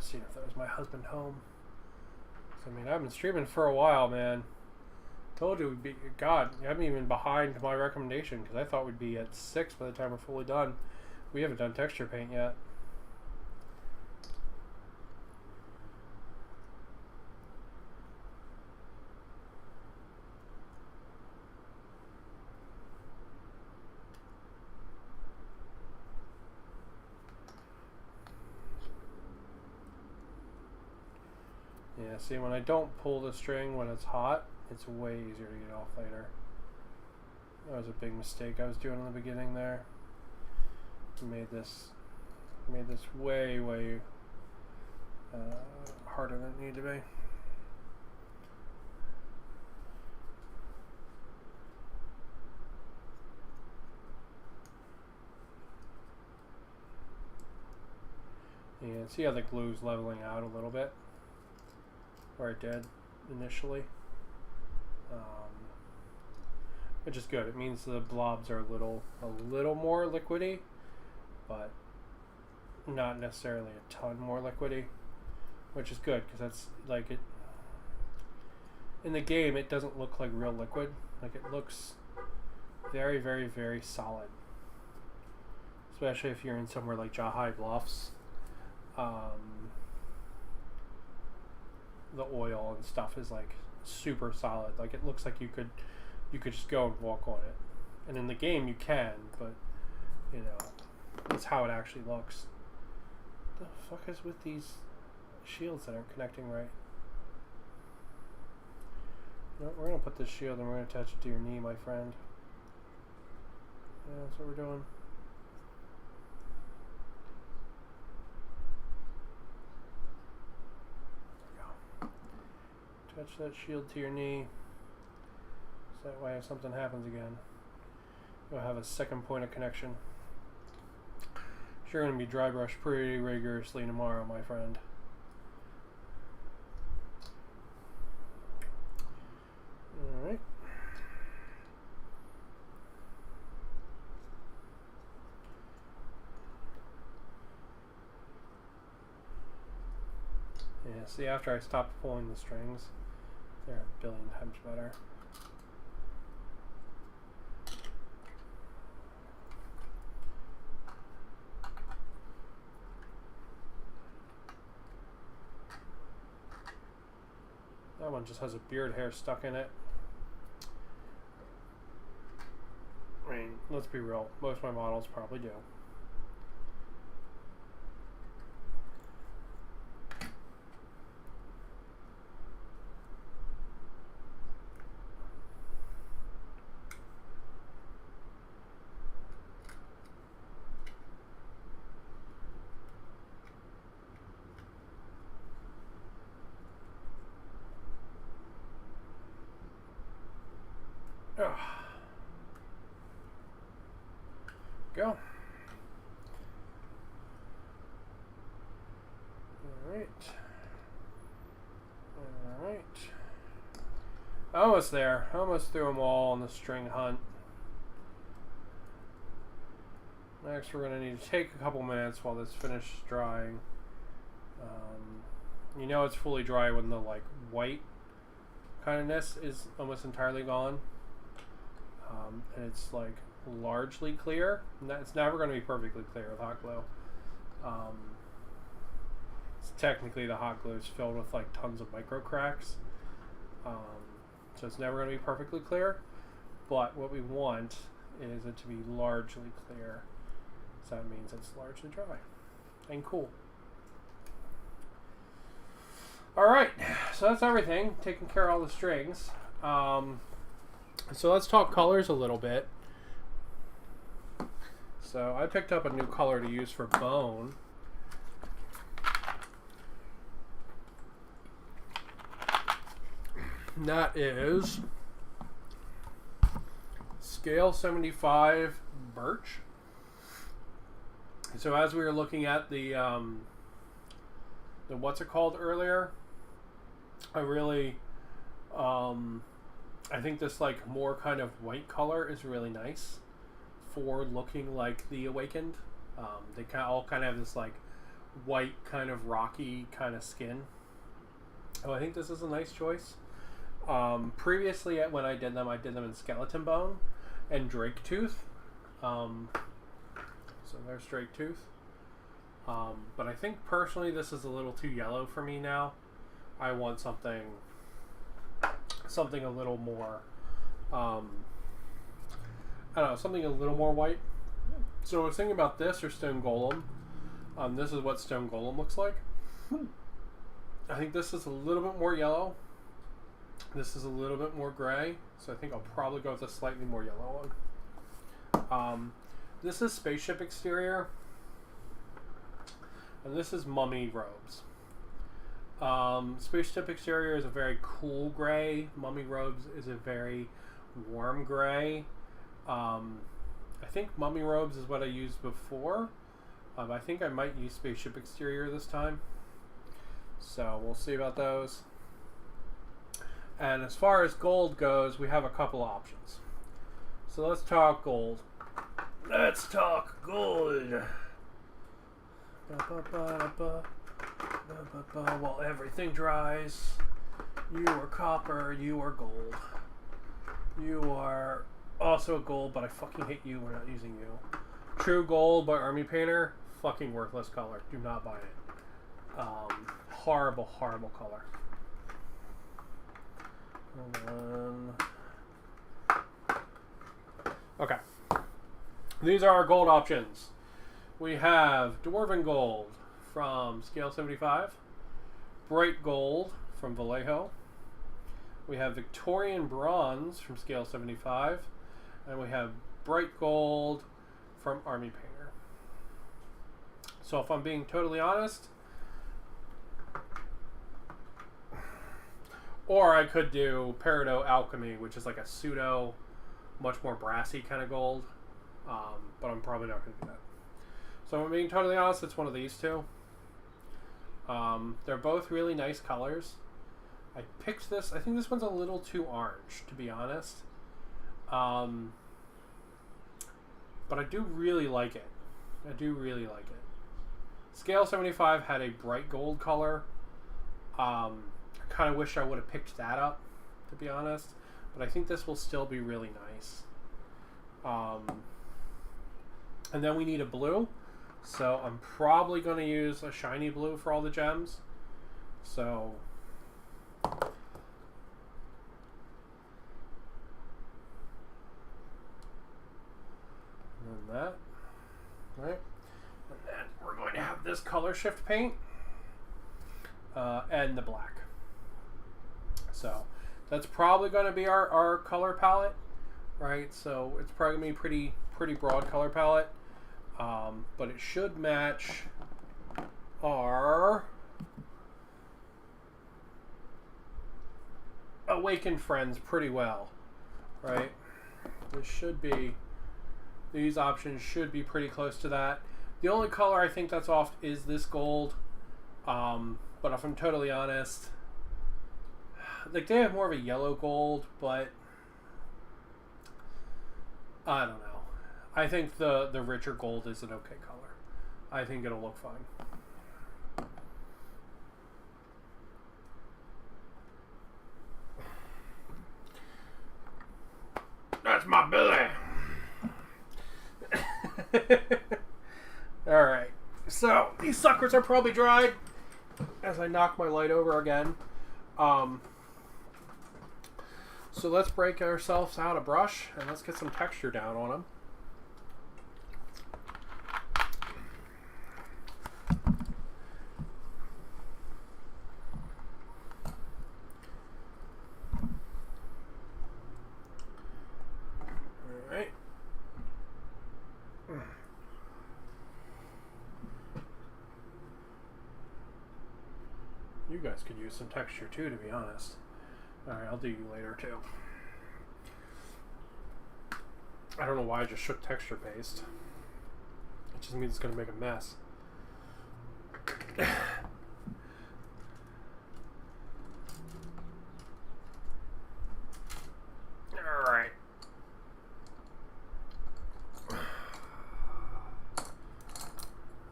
was seeing if that was my husband home. So, I mean, I've been streaming for a while, man. Told you we'd be... God, I'm even behind my recommendation because I thought we'd be at 6 by the time we're fully done. We haven't done texture paint yet. Yeah, see, when I don't pull the string when it's hot, it's way easier to get off later. That was a big mistake I was doing in the beginning there. Made this way harder than it needed to be. And see how the glue's leveling out a little bit, or it did initially, which is good. It means the blobs are a little more liquidy, but not necessarily a ton more liquidy, which is good because that's like it. In the game, it doesn't look like real liquid. Like it looks very, very, very solid, especially if you're in somewhere like Jahai Bluffs. The oil and stuff is like super solid. Like it looks like you could just go and walk on it. And in the game you can, but you know, that's how it actually looks. What the fuck is with these shields that aren't connecting right? No, we're gonna put this shield and we're gonna attach it to your knee, my friend. Yeah, that's what we're doing. Touch that shield to your knee, so that way if something happens again, you'll have a second point of connection. You're going to be dry brushed pretty rigorously tomorrow, my friend. Alright. Yeah, see, after I stopped pulling the strings, they're a billion times better. That one just has a beard hair stuck in it. I mean, let's be real, most of my models probably do. Go. Alright. Alright. Almost there. Almost threw them all on the string hunt. Next, we're going to need to take a couple minutes while this finishes drying. You know it's fully dry when the like white kindness is almost entirely gone. And it's like largely clear. It's never going to be perfectly clear with hot glue. It's technically the hot glue is filled with like tons of micro cracks. So it's never going to be perfectly clear. But what we want is it to be largely clear. So that means it's largely dry and cool. Alright, so that's everything. Taking care of all the strings. So let's talk colors a little bit. So I picked up a new color to use for bone. And that is Scale 75 Birch. So as we were looking at the what's it called earlier, I really I think this like more kind of white color is really nice for looking like the Awakened. They all kind of have this like white kind of rocky kind of skin. Oh, I think this is a nice choice. Previously, when I did them in skeleton bone and drake tooth. So there's drake tooth. But I think personally this is a little too yellow for me now. I want something a little more, I don't know, something a little more white. So I was thinking about this or stone golem. This is what stone golem looks like. I think this is a little bit more yellow. This is a little bit more gray. So I think I'll probably go with a slightly more yellow one. This is spaceship exterior. And this is mummy robes. Spaceship exterior is a very cool gray. Mummy robes is a very warm gray. I think mummy robes is what I used before. I think I might use spaceship exterior this time. So we'll see about those. And as far as gold goes, we have a couple options. So let's talk gold. Let's talk gold. While everything dries, you are copper, you are gold. You are also gold, but I fucking hate you, we're not using you. True Gold by Army Painter, fucking worthless color. Do not buy it. Horrible, horrible color. And then... Okay. These are our gold options. We have Dwarven Gold from Scale 75, Bright Gold from Vallejo. We have Victorian Bronze from Scale 75, and we have Bright Gold from Army Painter. So if I'm being totally honest, or I could do Peridot Alchemy, which is like a pseudo, much more brassy kind of gold, but I'm probably not going to do that. So if I'm being totally honest, it's one of these two. They're both really nice colors. I picked this. I think this one's a little too orange, to be honest. But I do really like it. I do really like it. Scale 75 had a bright gold color. I kind of wish I would have picked that up, to be honest. But I think this will still be really nice. And then we need a blue. So I'm probably going to use a shiny blue for all the gems. So and that, right? And then we're going to have this color shift paint and the black. So that's probably going to be our color palette, right? So it's probably going to be pretty broad color palette. But it should match our Awakened Friends pretty well, right? This should be, these options should be pretty close to that. The only color I think that's off is this gold. But if I'm totally honest, like they have more of a yellow gold, but I don't know. I think the richer gold is an okay color. I think it'll look fine. That's my belly. Alright. So, these suckers are probably dried as I knock my light over again. So let's break ourselves out a brush and let's get some texture down on them. You guys could use some texture too, to be honest. Alright, I'll do you later too. I don't know why I just shook texture paste. It just means it's going to make a mess. Alright. There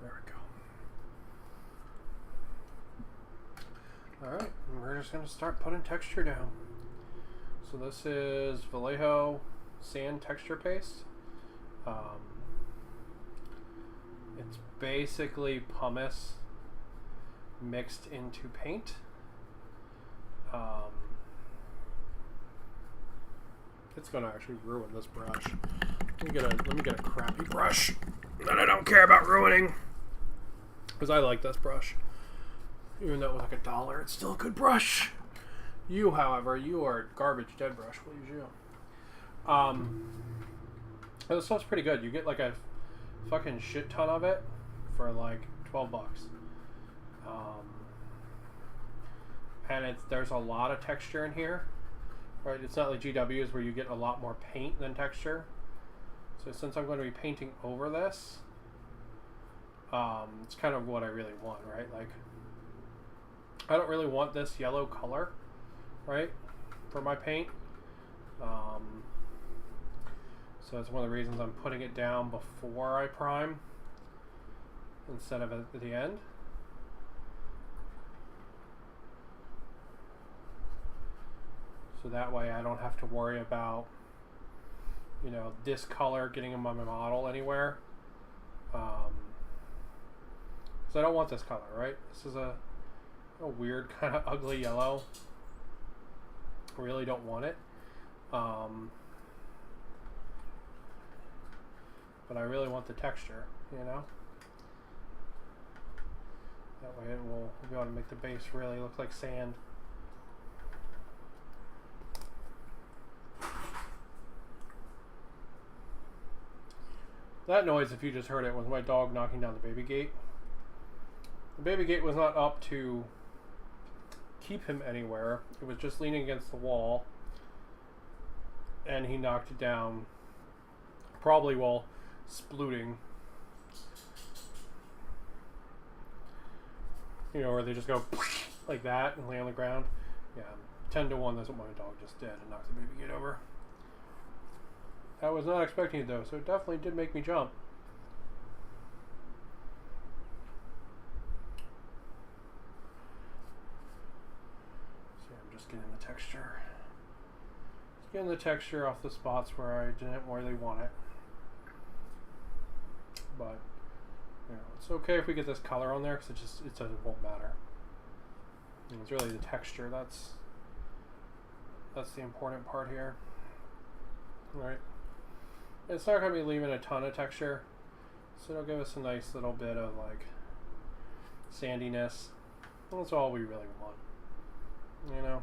we go. just going to start putting texture down. So this is Vallejo sand texture paste. It's basically pumice mixed into paint. It's going to actually ruin this brush. Let me get a crappy brush that I don't care about ruining, because I like this brush. Even though it was like $1, it's still a good brush. You, however, you are garbage. Dead brush. We'll use you. This stuff's pretty good. You get like a fucking shit ton of it for like $12. And there's a lot of texture in here, right? It's not like GW's where you get a lot more paint than texture. So since I'm going to be painting over this, it's kind of what I really want, right? Like, I don't really want this yellow color, right, for my paint. So that's one of the reasons I'm putting it down before I prime instead of at the end. So that way I don't have to worry about, you know, this color getting in my model anywhere. So I don't want this color, right? This is a weird kind of ugly yellow. I really don't want it. But I really want the texture, you know? That way we'll be able to make the base really look like sand. That noise, if you just heard it, was my dog knocking down the baby gate. The baby gate was not up to keep him anywhere. It was just leaning against the wall, and he knocked it down, probably while splooting. You know, where they just go like that and lay on the ground. Yeah, 10 to 1, that's what my dog just did, and knocked the baby gate over. I was not expecting it though, so it definitely did make me jump. See, I'm just getting the texture. Just getting the texture off the spots where I didn't really want it. But, you know, it's okay if we get this color on there, because it won't matter. And it's really the texture that's the important part here. All right. It's not going to be leaving a ton of texture, so it'll give us a nice little bit of like sandiness. That's all we really want, you know.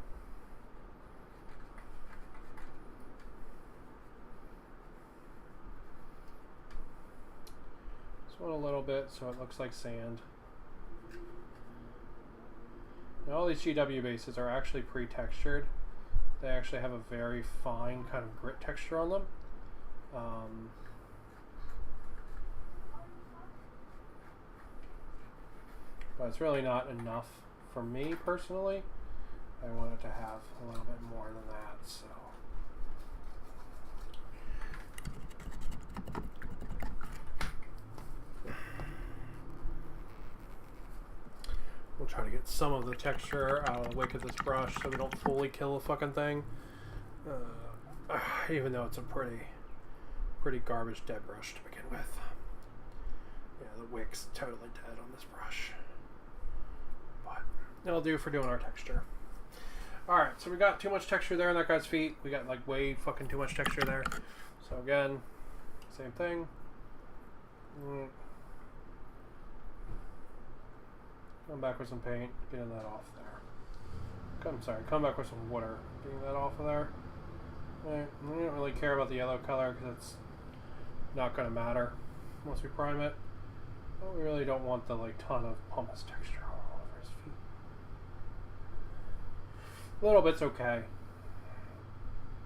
Just want a little bit so it looks like sand. Now all these GW bases are actually pre-textured. They actually have a very fine kind of grit texture on them. But it's really not enough for me personally. I want it to have a little bit more than that, so. We'll try to get some of the texture out of the wick of this brush so we don't fully kill the fucking thing. Even though it's a pretty garbage dead brush to begin with. Yeah, the wick's totally dead on this brush. But it'll do for doing our texture. Alright, so we got too much texture there on that guy's feet. We got like way fucking too much texture there. So again, same thing. Come back with some paint, getting that off there. Come back with some water, getting that off of there. Right. We don't really care about the yellow color because it's not going to matter once we prime it. But we really don't want the like ton of pumice texture all over his feet. A little bit's okay,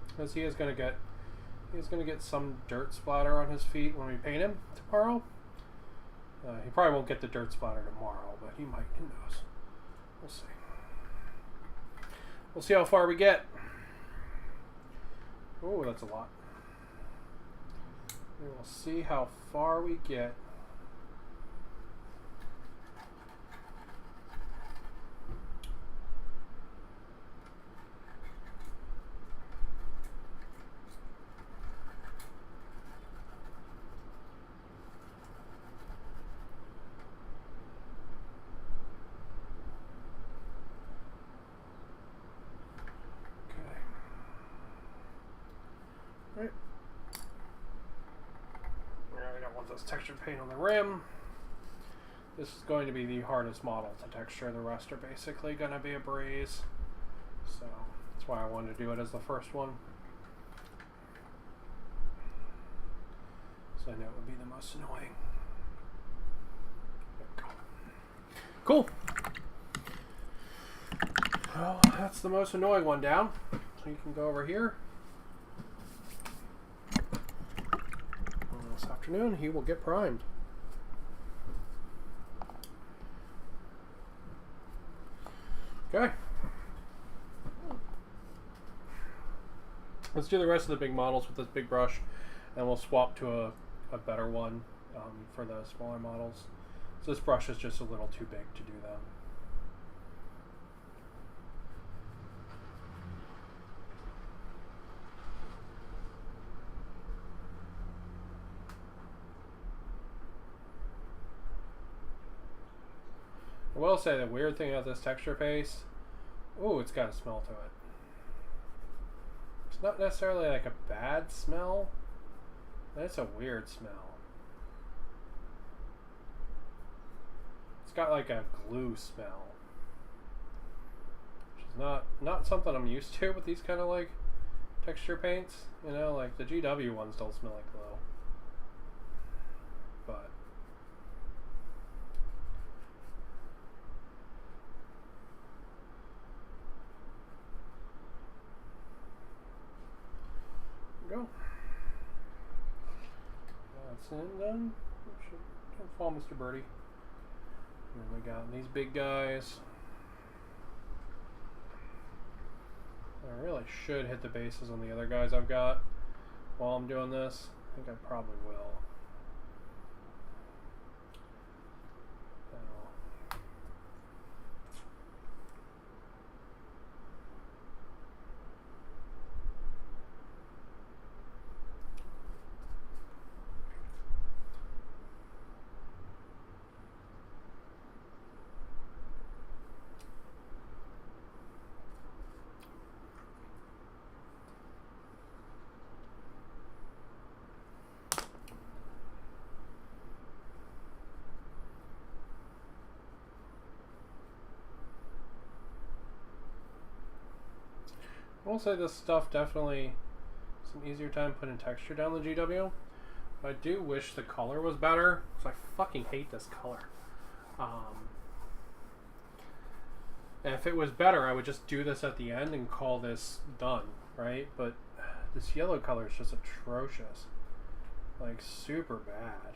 because he is going to get some dirt splatter on his feet when we paint him tomorrow. He probably won't get the dirt splatter tomorrow, but he might. Who knows? We'll see. We'll see how far we get. Oh, that's a lot. We will see how far we get. this texture paint on the rim. This is going to be the hardest model to texture. The rest are basically going to be a breeze. So that's why I wanted to do it as the first one. So I know it would be the most annoying. There we go. Cool. Well, that's the most annoying one down. So you can go over here. And this afternoon he will get primed. Okay. Let's do the rest of the big models with this big brush, and we'll swap to a better one for the smaller models. So this brush is just a little too big to do them. I will say the weird thing about this texture paste, ooh, it's got a smell to it. It's not necessarily like a bad smell, but it's a weird smell. It's got like a glue smell, which is not something I'm used to with these kind of like texture paints. You know, like the GW ones don't smell like glue, but go. That's it done. Don't fall, Mr. Birdie. And then we got these big guys. I really should hit the bases on the other guys I've got while I'm doing this. I think I probably will. I will say this stuff definitely some easier time putting texture down the GW. But I do wish the color was better, because I fucking hate this color. And if it was better, I would just do this at the end and call this done, right? But this yellow color is just atrocious. Like, super bad.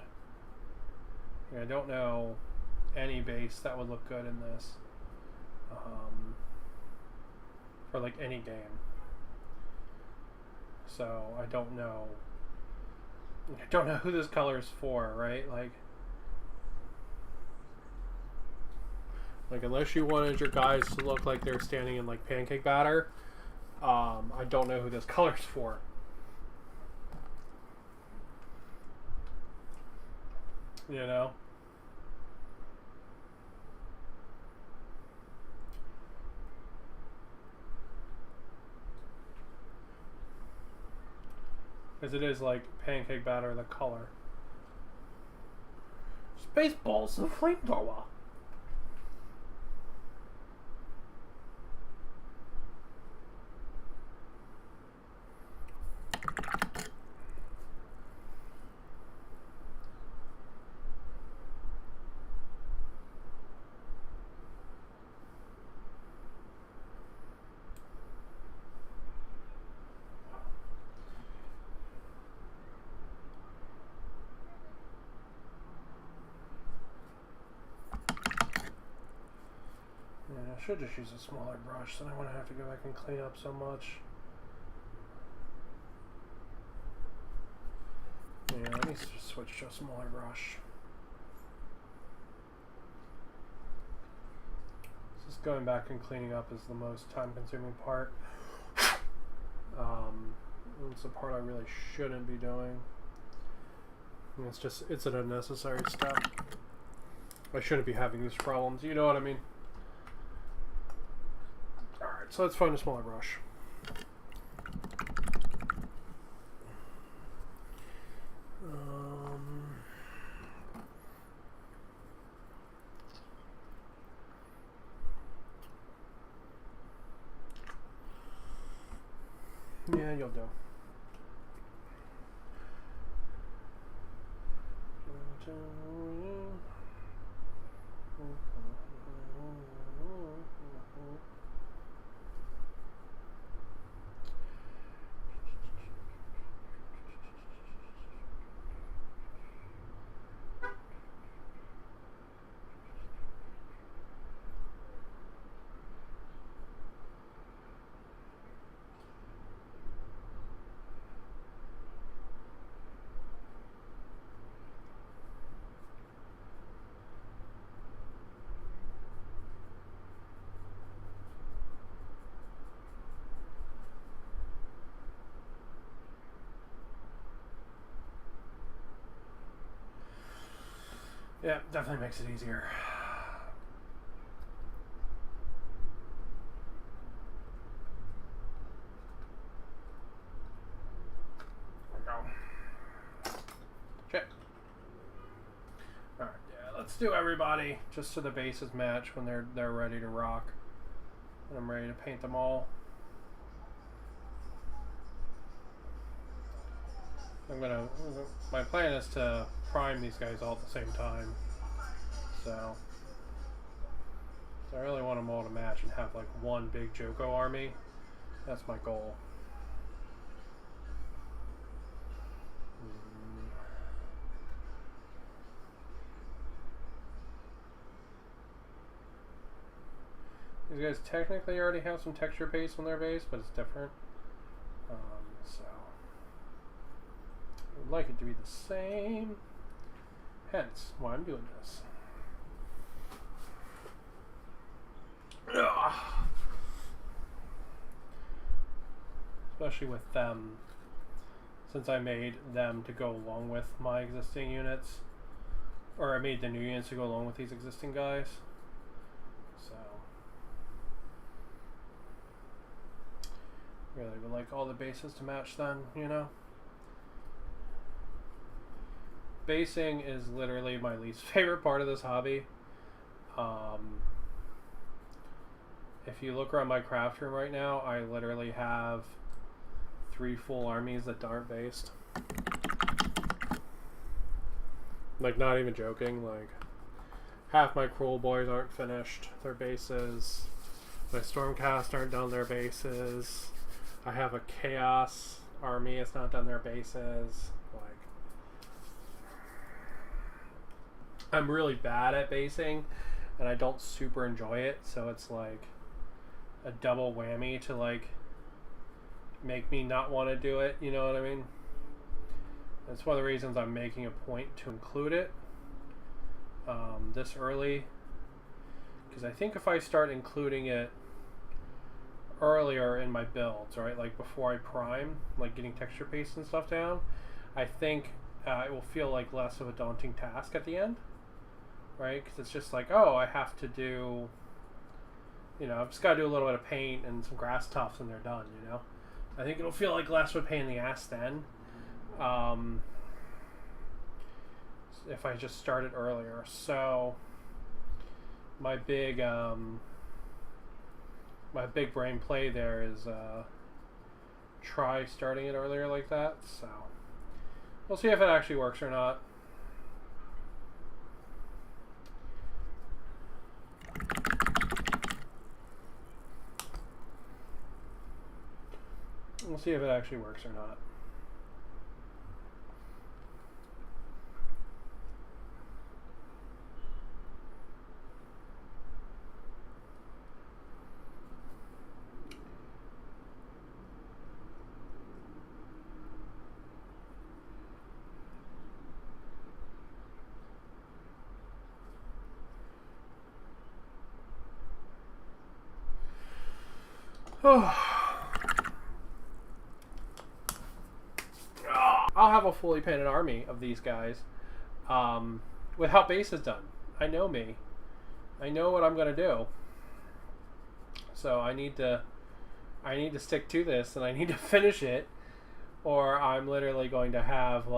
I don't know any base that would look good in this. For like any game. So I don't know who this color is for, right? Like unless you wanted your guys to look like they're standing in like pancake batter, I don't know who this color's for. You know? Because it is like pancake batter, the color. Spaceballs, the flamethrower. I should just use a smaller brush, then I wouldn't have to go back and clean up so much. Yeah, I need to just switch to a smaller brush. Just going back and cleaning up is the most time-consuming part. It's the part I really shouldn't be doing. And it's an unnecessary step. I shouldn't be having these problems, you know what I mean? Alright, so let's find a smaller brush. Yeah, you'll do. Yeah, definitely makes it easier. There we go. Check. Alright, yeah, let's do everybody just so the bases match when they're ready to rock. And I'm ready to paint them all. My plan is to prime these guys all at the same time. So I really want them all to match and have like one big Joko army. That's my goal. These guys technically already have some texture base on their base, but it's different. So I would like it to be the same. Hence why I'm doing this. Ugh. Especially with them, since I made them to go along with my existing units, or I made the new units to go along with these existing guys. So really would like all the bases to match then, you know? Basing is literally my least favorite part of this hobby. If you look around my craft room right now, I literally have 3 full armies that aren't based. Like, not even joking, like half my Cruel Boys aren't finished their bases. My Stormcast aren't done their bases. I have a Chaos army that's not done their bases. Like, I'm really bad at basing and I don't super enjoy it, so it's like a double whammy to like make me not want to do it, you know what I mean? That's one of the reasons I'm making a point to include it this early, because I think if I start including it earlier in my builds, right, like before I prime, like getting texture paste and stuff down, I think it will feel like less of a daunting task at the end, right? Because it's just like, oh, I have to do, you know, I've just got to do a little bit of paint and some grass tufts and they're done, you know? I think it'll feel like less of a pain in the ass then. If I just started earlier. So my big brain play there is try starting it earlier like that. So we'll see if it actually works or not. We'll see if it actually works or not. I'll have a fully painted army of these guys with how base is done. I know me. I know what I'm gonna do. So I need to stick to this and I need to finish it, or I'm literally going to have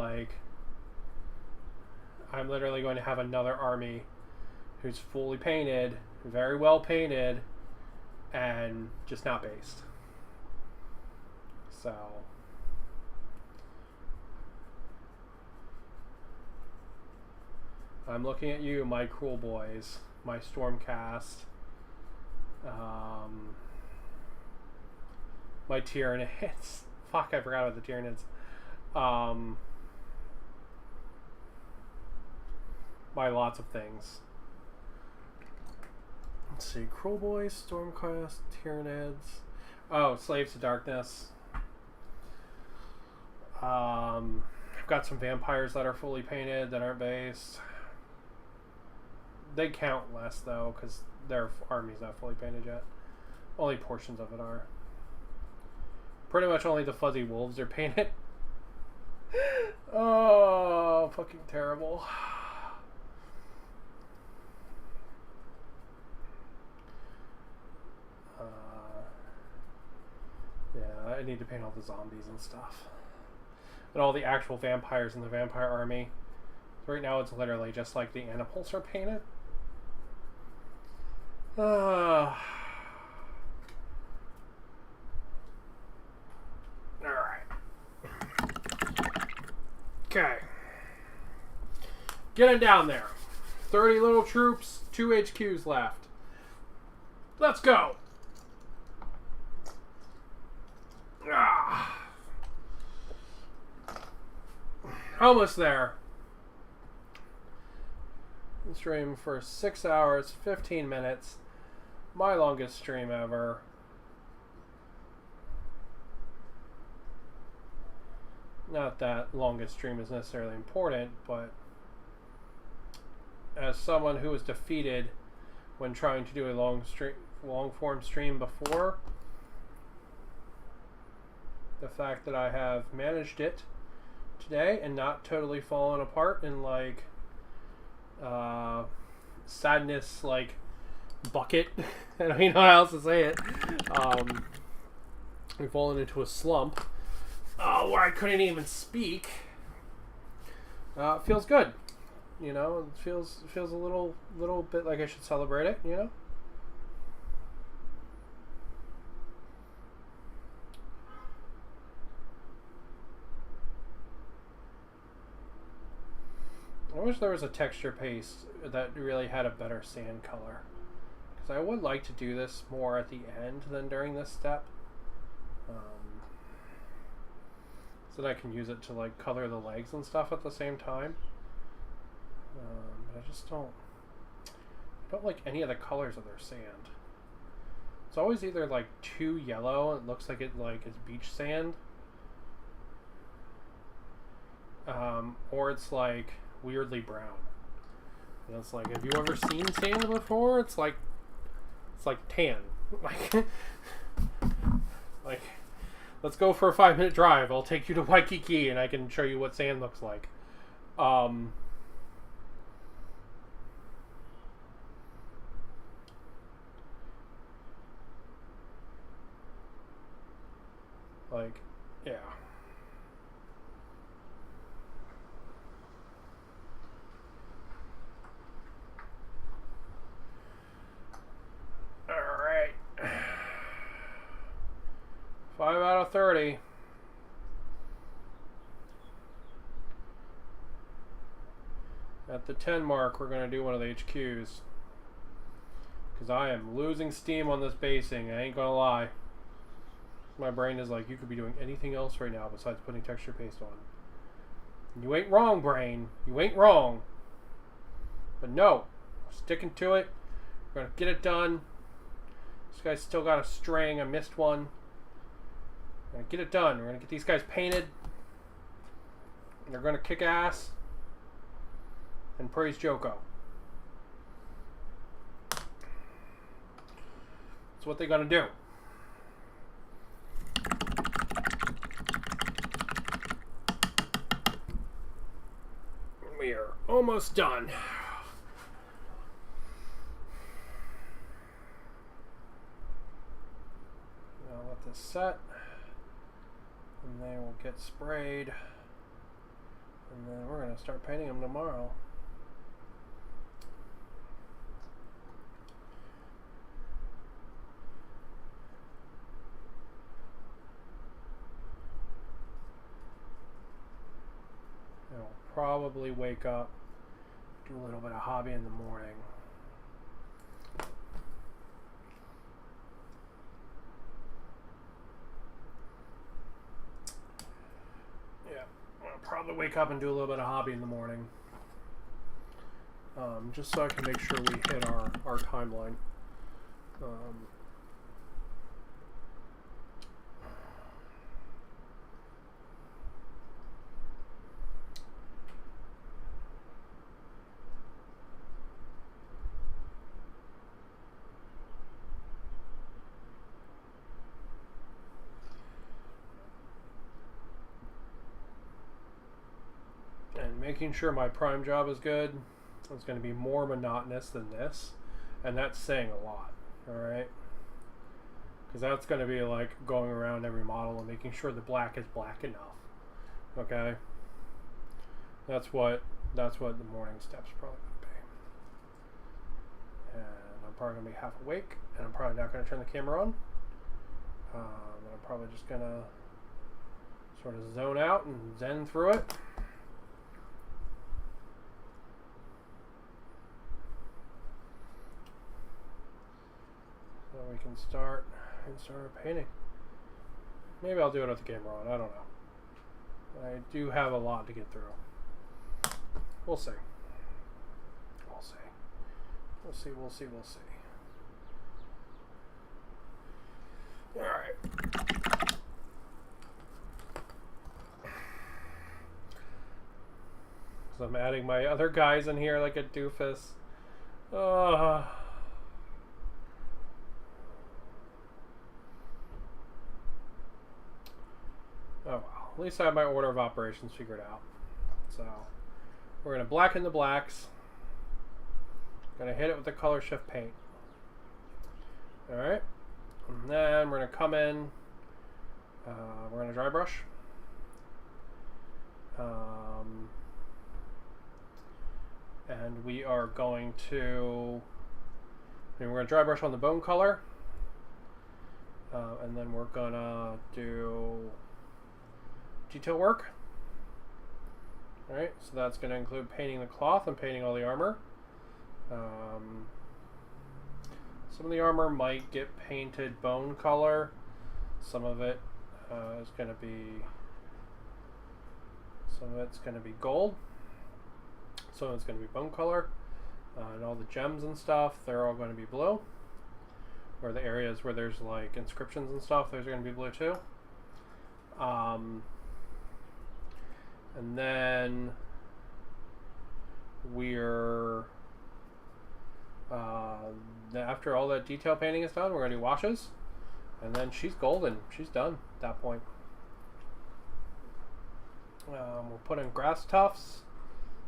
another army who's fully painted, very well painted, and just not based. So I'm looking at you, my cruel boys, my Stormcast, my Tyranids. Fuck, I forgot about the Tyranids. My lots of things. Let's see, cruel boys, Stormcast, Tyranids. Oh, Slaves to Darkness. I've got some vampires that are fully painted that aren't based. They count less though, because their army's not fully painted yet. Only portions of it are. Pretty much only the fuzzy wolves are painted. Oh, fucking terrible. Yeah, I need to paint all the zombies and stuff. And all the actual vampires in the vampire army. Right now it's literally just like the animals are painted. Alright. Okay. Get it down there. 30 little troops, 2 HQs left. Let's go. Almost there. Stream for 6 hours, 15 minutes. My longest stream ever. Not that longest stream is necessarily important, but as someone who was defeated when trying to do a long form stream before, the fact that I have managed it today and not totally fallen apart in like sadness like bucket. I don't even know how else to say it. We've fallen into a slump where I couldn't even speak. Feels good, you know. It feels a little bit like I should celebrate it, you know. I wish there was a texture paste that really had a better sand color, because I would like to do this more at the end than during this step, so that I can use it to like color the legs and stuff at the same time. But I just don't like any of the colors of their sand. It's always either like too yellow, it looks like it like is beach sand, or it's like weirdly brown. And it's like, have you ever seen sand before? It's like tan. Like let's go for a 5-minute drive. I'll take you to Waikiki and I can show you what sand looks like. Like, yeah. Alright. 5 out of 30. At the 10 mark, we're going to do one of the HQs. Because I am losing steam on this basing, I ain't going to lie. My brain is like, you could be doing anything else right now besides putting texture paste on. You ain't wrong, brain. You ain't wrong. But no, we're sticking to it. We're going to get it done. This guy's still got a string. I missed one. We're going to get it done. We're going to get these guys painted. And they're going to kick ass. And praise Joko. That's what they're going to do. We are almost done. Now let this set, and they will get sprayed, and then we're going to start painting them tomorrow. probably wake up, do a little bit of hobby in the morning. Yeah, I'll probably wake up and do a little bit of hobby in the morning. Just so I can make sure we hit our timeline. And making sure my prime job is good. It's going to be more monotonous than this, and that's saying a lot. All right, because that's going to be like going around every model and making sure the black is black enough. Okay, that's what the morning steps probably going to be. And I'm probably going to be half awake, and I'm probably not going to turn the camera on. And I'm probably just going to sort of zone out and zen through it. So we can start painting. Maybe I'll do it with the camera on. I don't know. I do have a lot to get through. We'll see. We'll see. We'll see. We'll see. We'll see. All right. So I'm adding my other guys in here like a doofus. Oh well, at least I have my order of operations figured out. So we're going to blacken the blacks. Going to hit it with the color shift paint. Alright. And then we're going to come in. We're going to dry brush. And we are going to... we're going to dry brush on the bone color. And then we're going to do detail work. Alright, so that's going to include painting the cloth and painting all the armor. Some of the armor might get painted bone color. Some of it is going to be... some of it's going to be gold. Some of it's going to be bone color. And all the gems and stuff, they're all going to be blue. Or the areas where there's like inscriptions and stuff, those are going to be blue too. And then we're after all that detail painting is done, we're going to do washes, and then she's golden. She's done at that point. We'll put in grass tufts,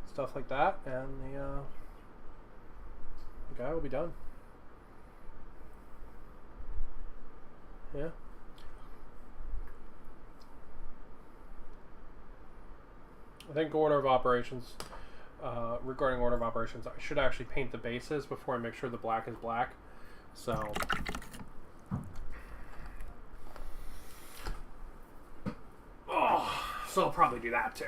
stuff like that, and the guy will be done. Yeah. I think order of operations, regarding order of operations, I should actually paint the bases before I make sure the black is black. So, so I'll probably do that too.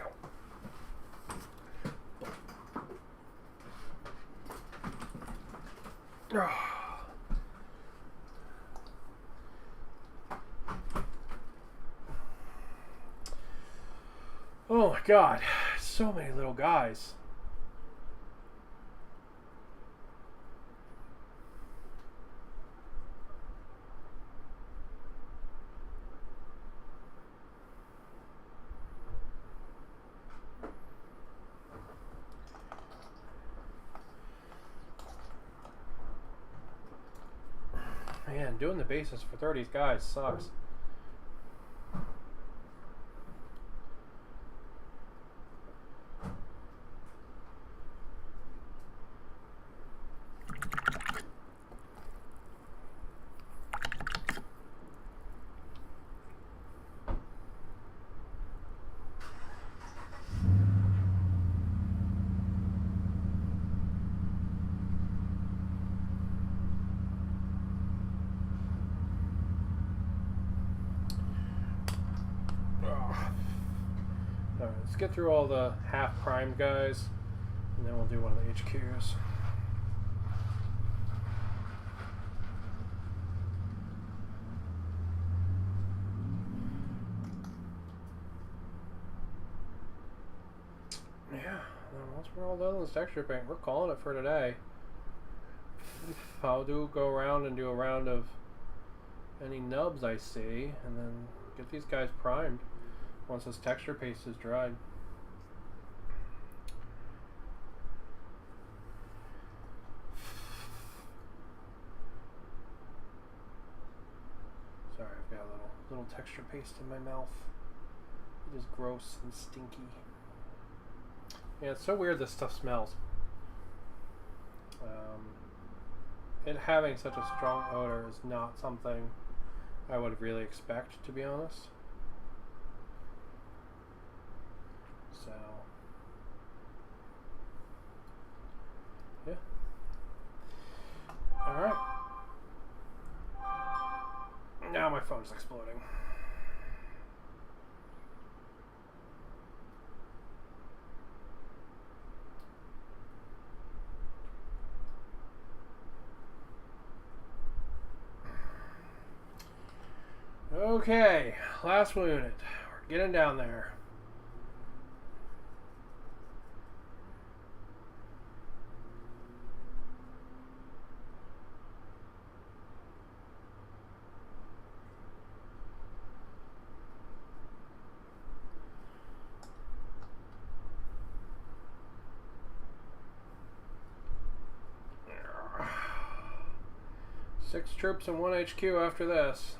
Oh my god, so many little guys. Man, doing the bases for 30 guys sucks. Alright, let's get through all the half-primed guys, and then we'll do one of the HQs. Yeah, once we're all done with this texture paint, we're calling it for today. I'll go around and do a round of any nubs I see, and then get these guys primed once this texture paste is dried. Sorry, I've got a little texture paste in my mouth. It is gross and stinky. Yeah, it's so weird this stuff smells. It having such a strong odor is not something I would really expect, to be honest. So, yeah. Alright. Now my phone's exploding. Okay, last unit. We're getting down there. Six troops and 1 HQ after this.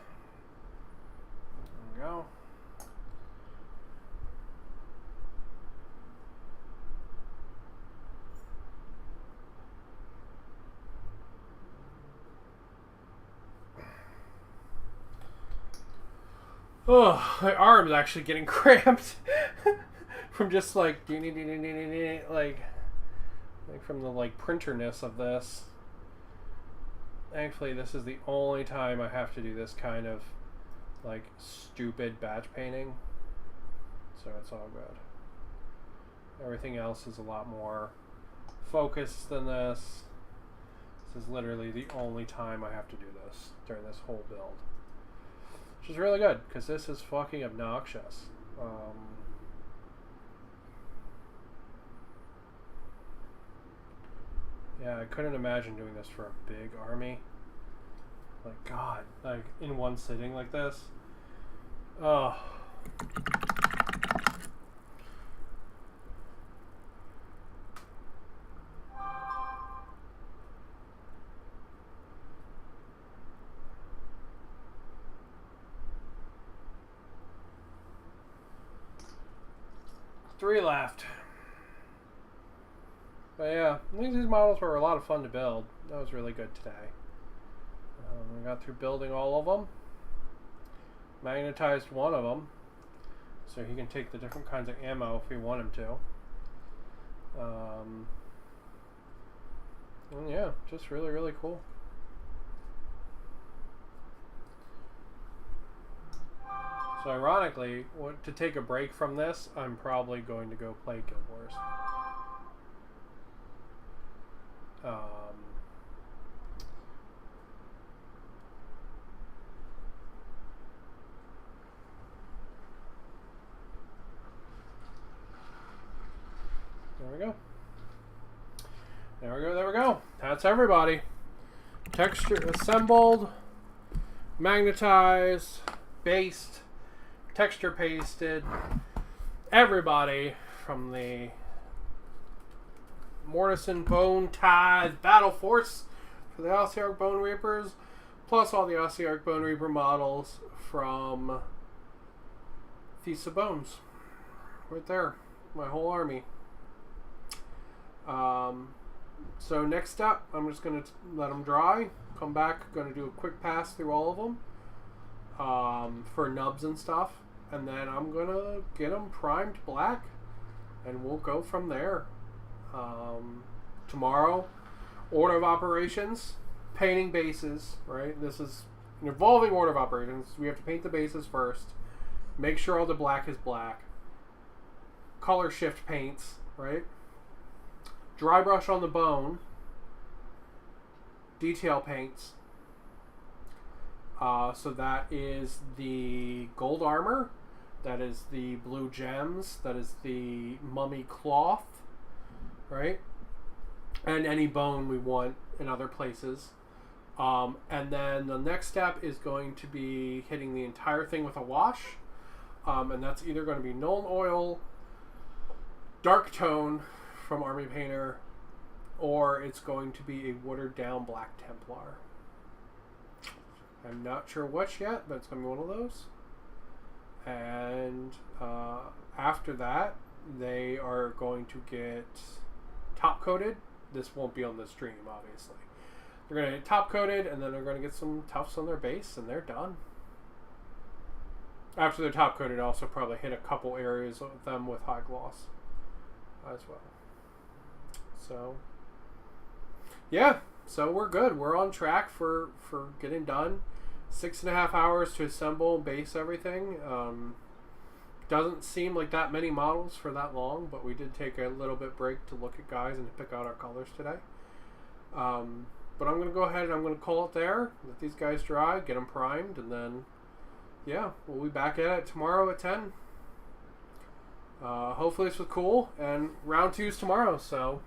Go. Oh, my arm's actually getting cramped from just like like from the like printerness of this. Thankfully, this is the only time I have to do this kind of like stupid batch painting, so it's all good. Everything else is a lot more focused than this. This is literally the only time I have to do this during this whole build, which is really good because this is fucking obnoxious. Yeah, I couldn't imagine doing this for a big army. Like, God, like, in one sitting like this. Oh. Three left. But yeah, these models were a lot of fun to build. That was really good today. We got through building all of them. Magnetized one of them, so he can take the different kinds of ammo if we want him to. And yeah, just really, really cool. So ironically, to take a break from this, I'm probably going to go play Guild Wars. There we go. There we go, there we go. That's everybody. Texture assembled, magnetized, based, texture pasted. Everybody from the Mortison Bone Tithe Battle Force for the Ossiarch Bone Reapers, plus all the Ossiarch Bone Reaper models from Feast of Bones. Right there. My whole army. So next up, I'm just going to let them dry. Come back, going to do a quick pass through all of them for nubs and stuff. And then I'm going to get them primed black, and we'll go from there. Tomorrow, order of operations, painting bases, right? This is an evolving order of operations. We have to paint the bases first. Make sure all the black is black. color shift paints, right? Dry brush on the bone, detail paints. So that is the gold armor, that is the blue gems, that is the mummy cloth, right? And any bone we want in other places. And then the next step is going to be hitting the entire thing with a wash. And that's either going to be Nuln Oil, Dark Tone from Army Painter, or it's going to be a watered down Black Templar. I'm not sure which yet, but it's going to be one of those. And after that, they are going to get top coated. This won't be on the stream, obviously. They're going to get top coated, and then they're going to get some tufts on their base, and they're done. After they're top coated, also probably hit a couple areas of them with high gloss as well. So, yeah, so we're good. We're on track for getting done. 6.5 hours to assemble and base everything. Doesn't seem like that many models for that long, but we did take a little bit break to look at guys and to pick out our colors today. But I'm going to go ahead and I'm going to call it there. Let these guys dry, get them primed, and then, yeah, we'll be back at it tomorrow at 10. Hopefully this was cool, and round 2 is tomorrow, so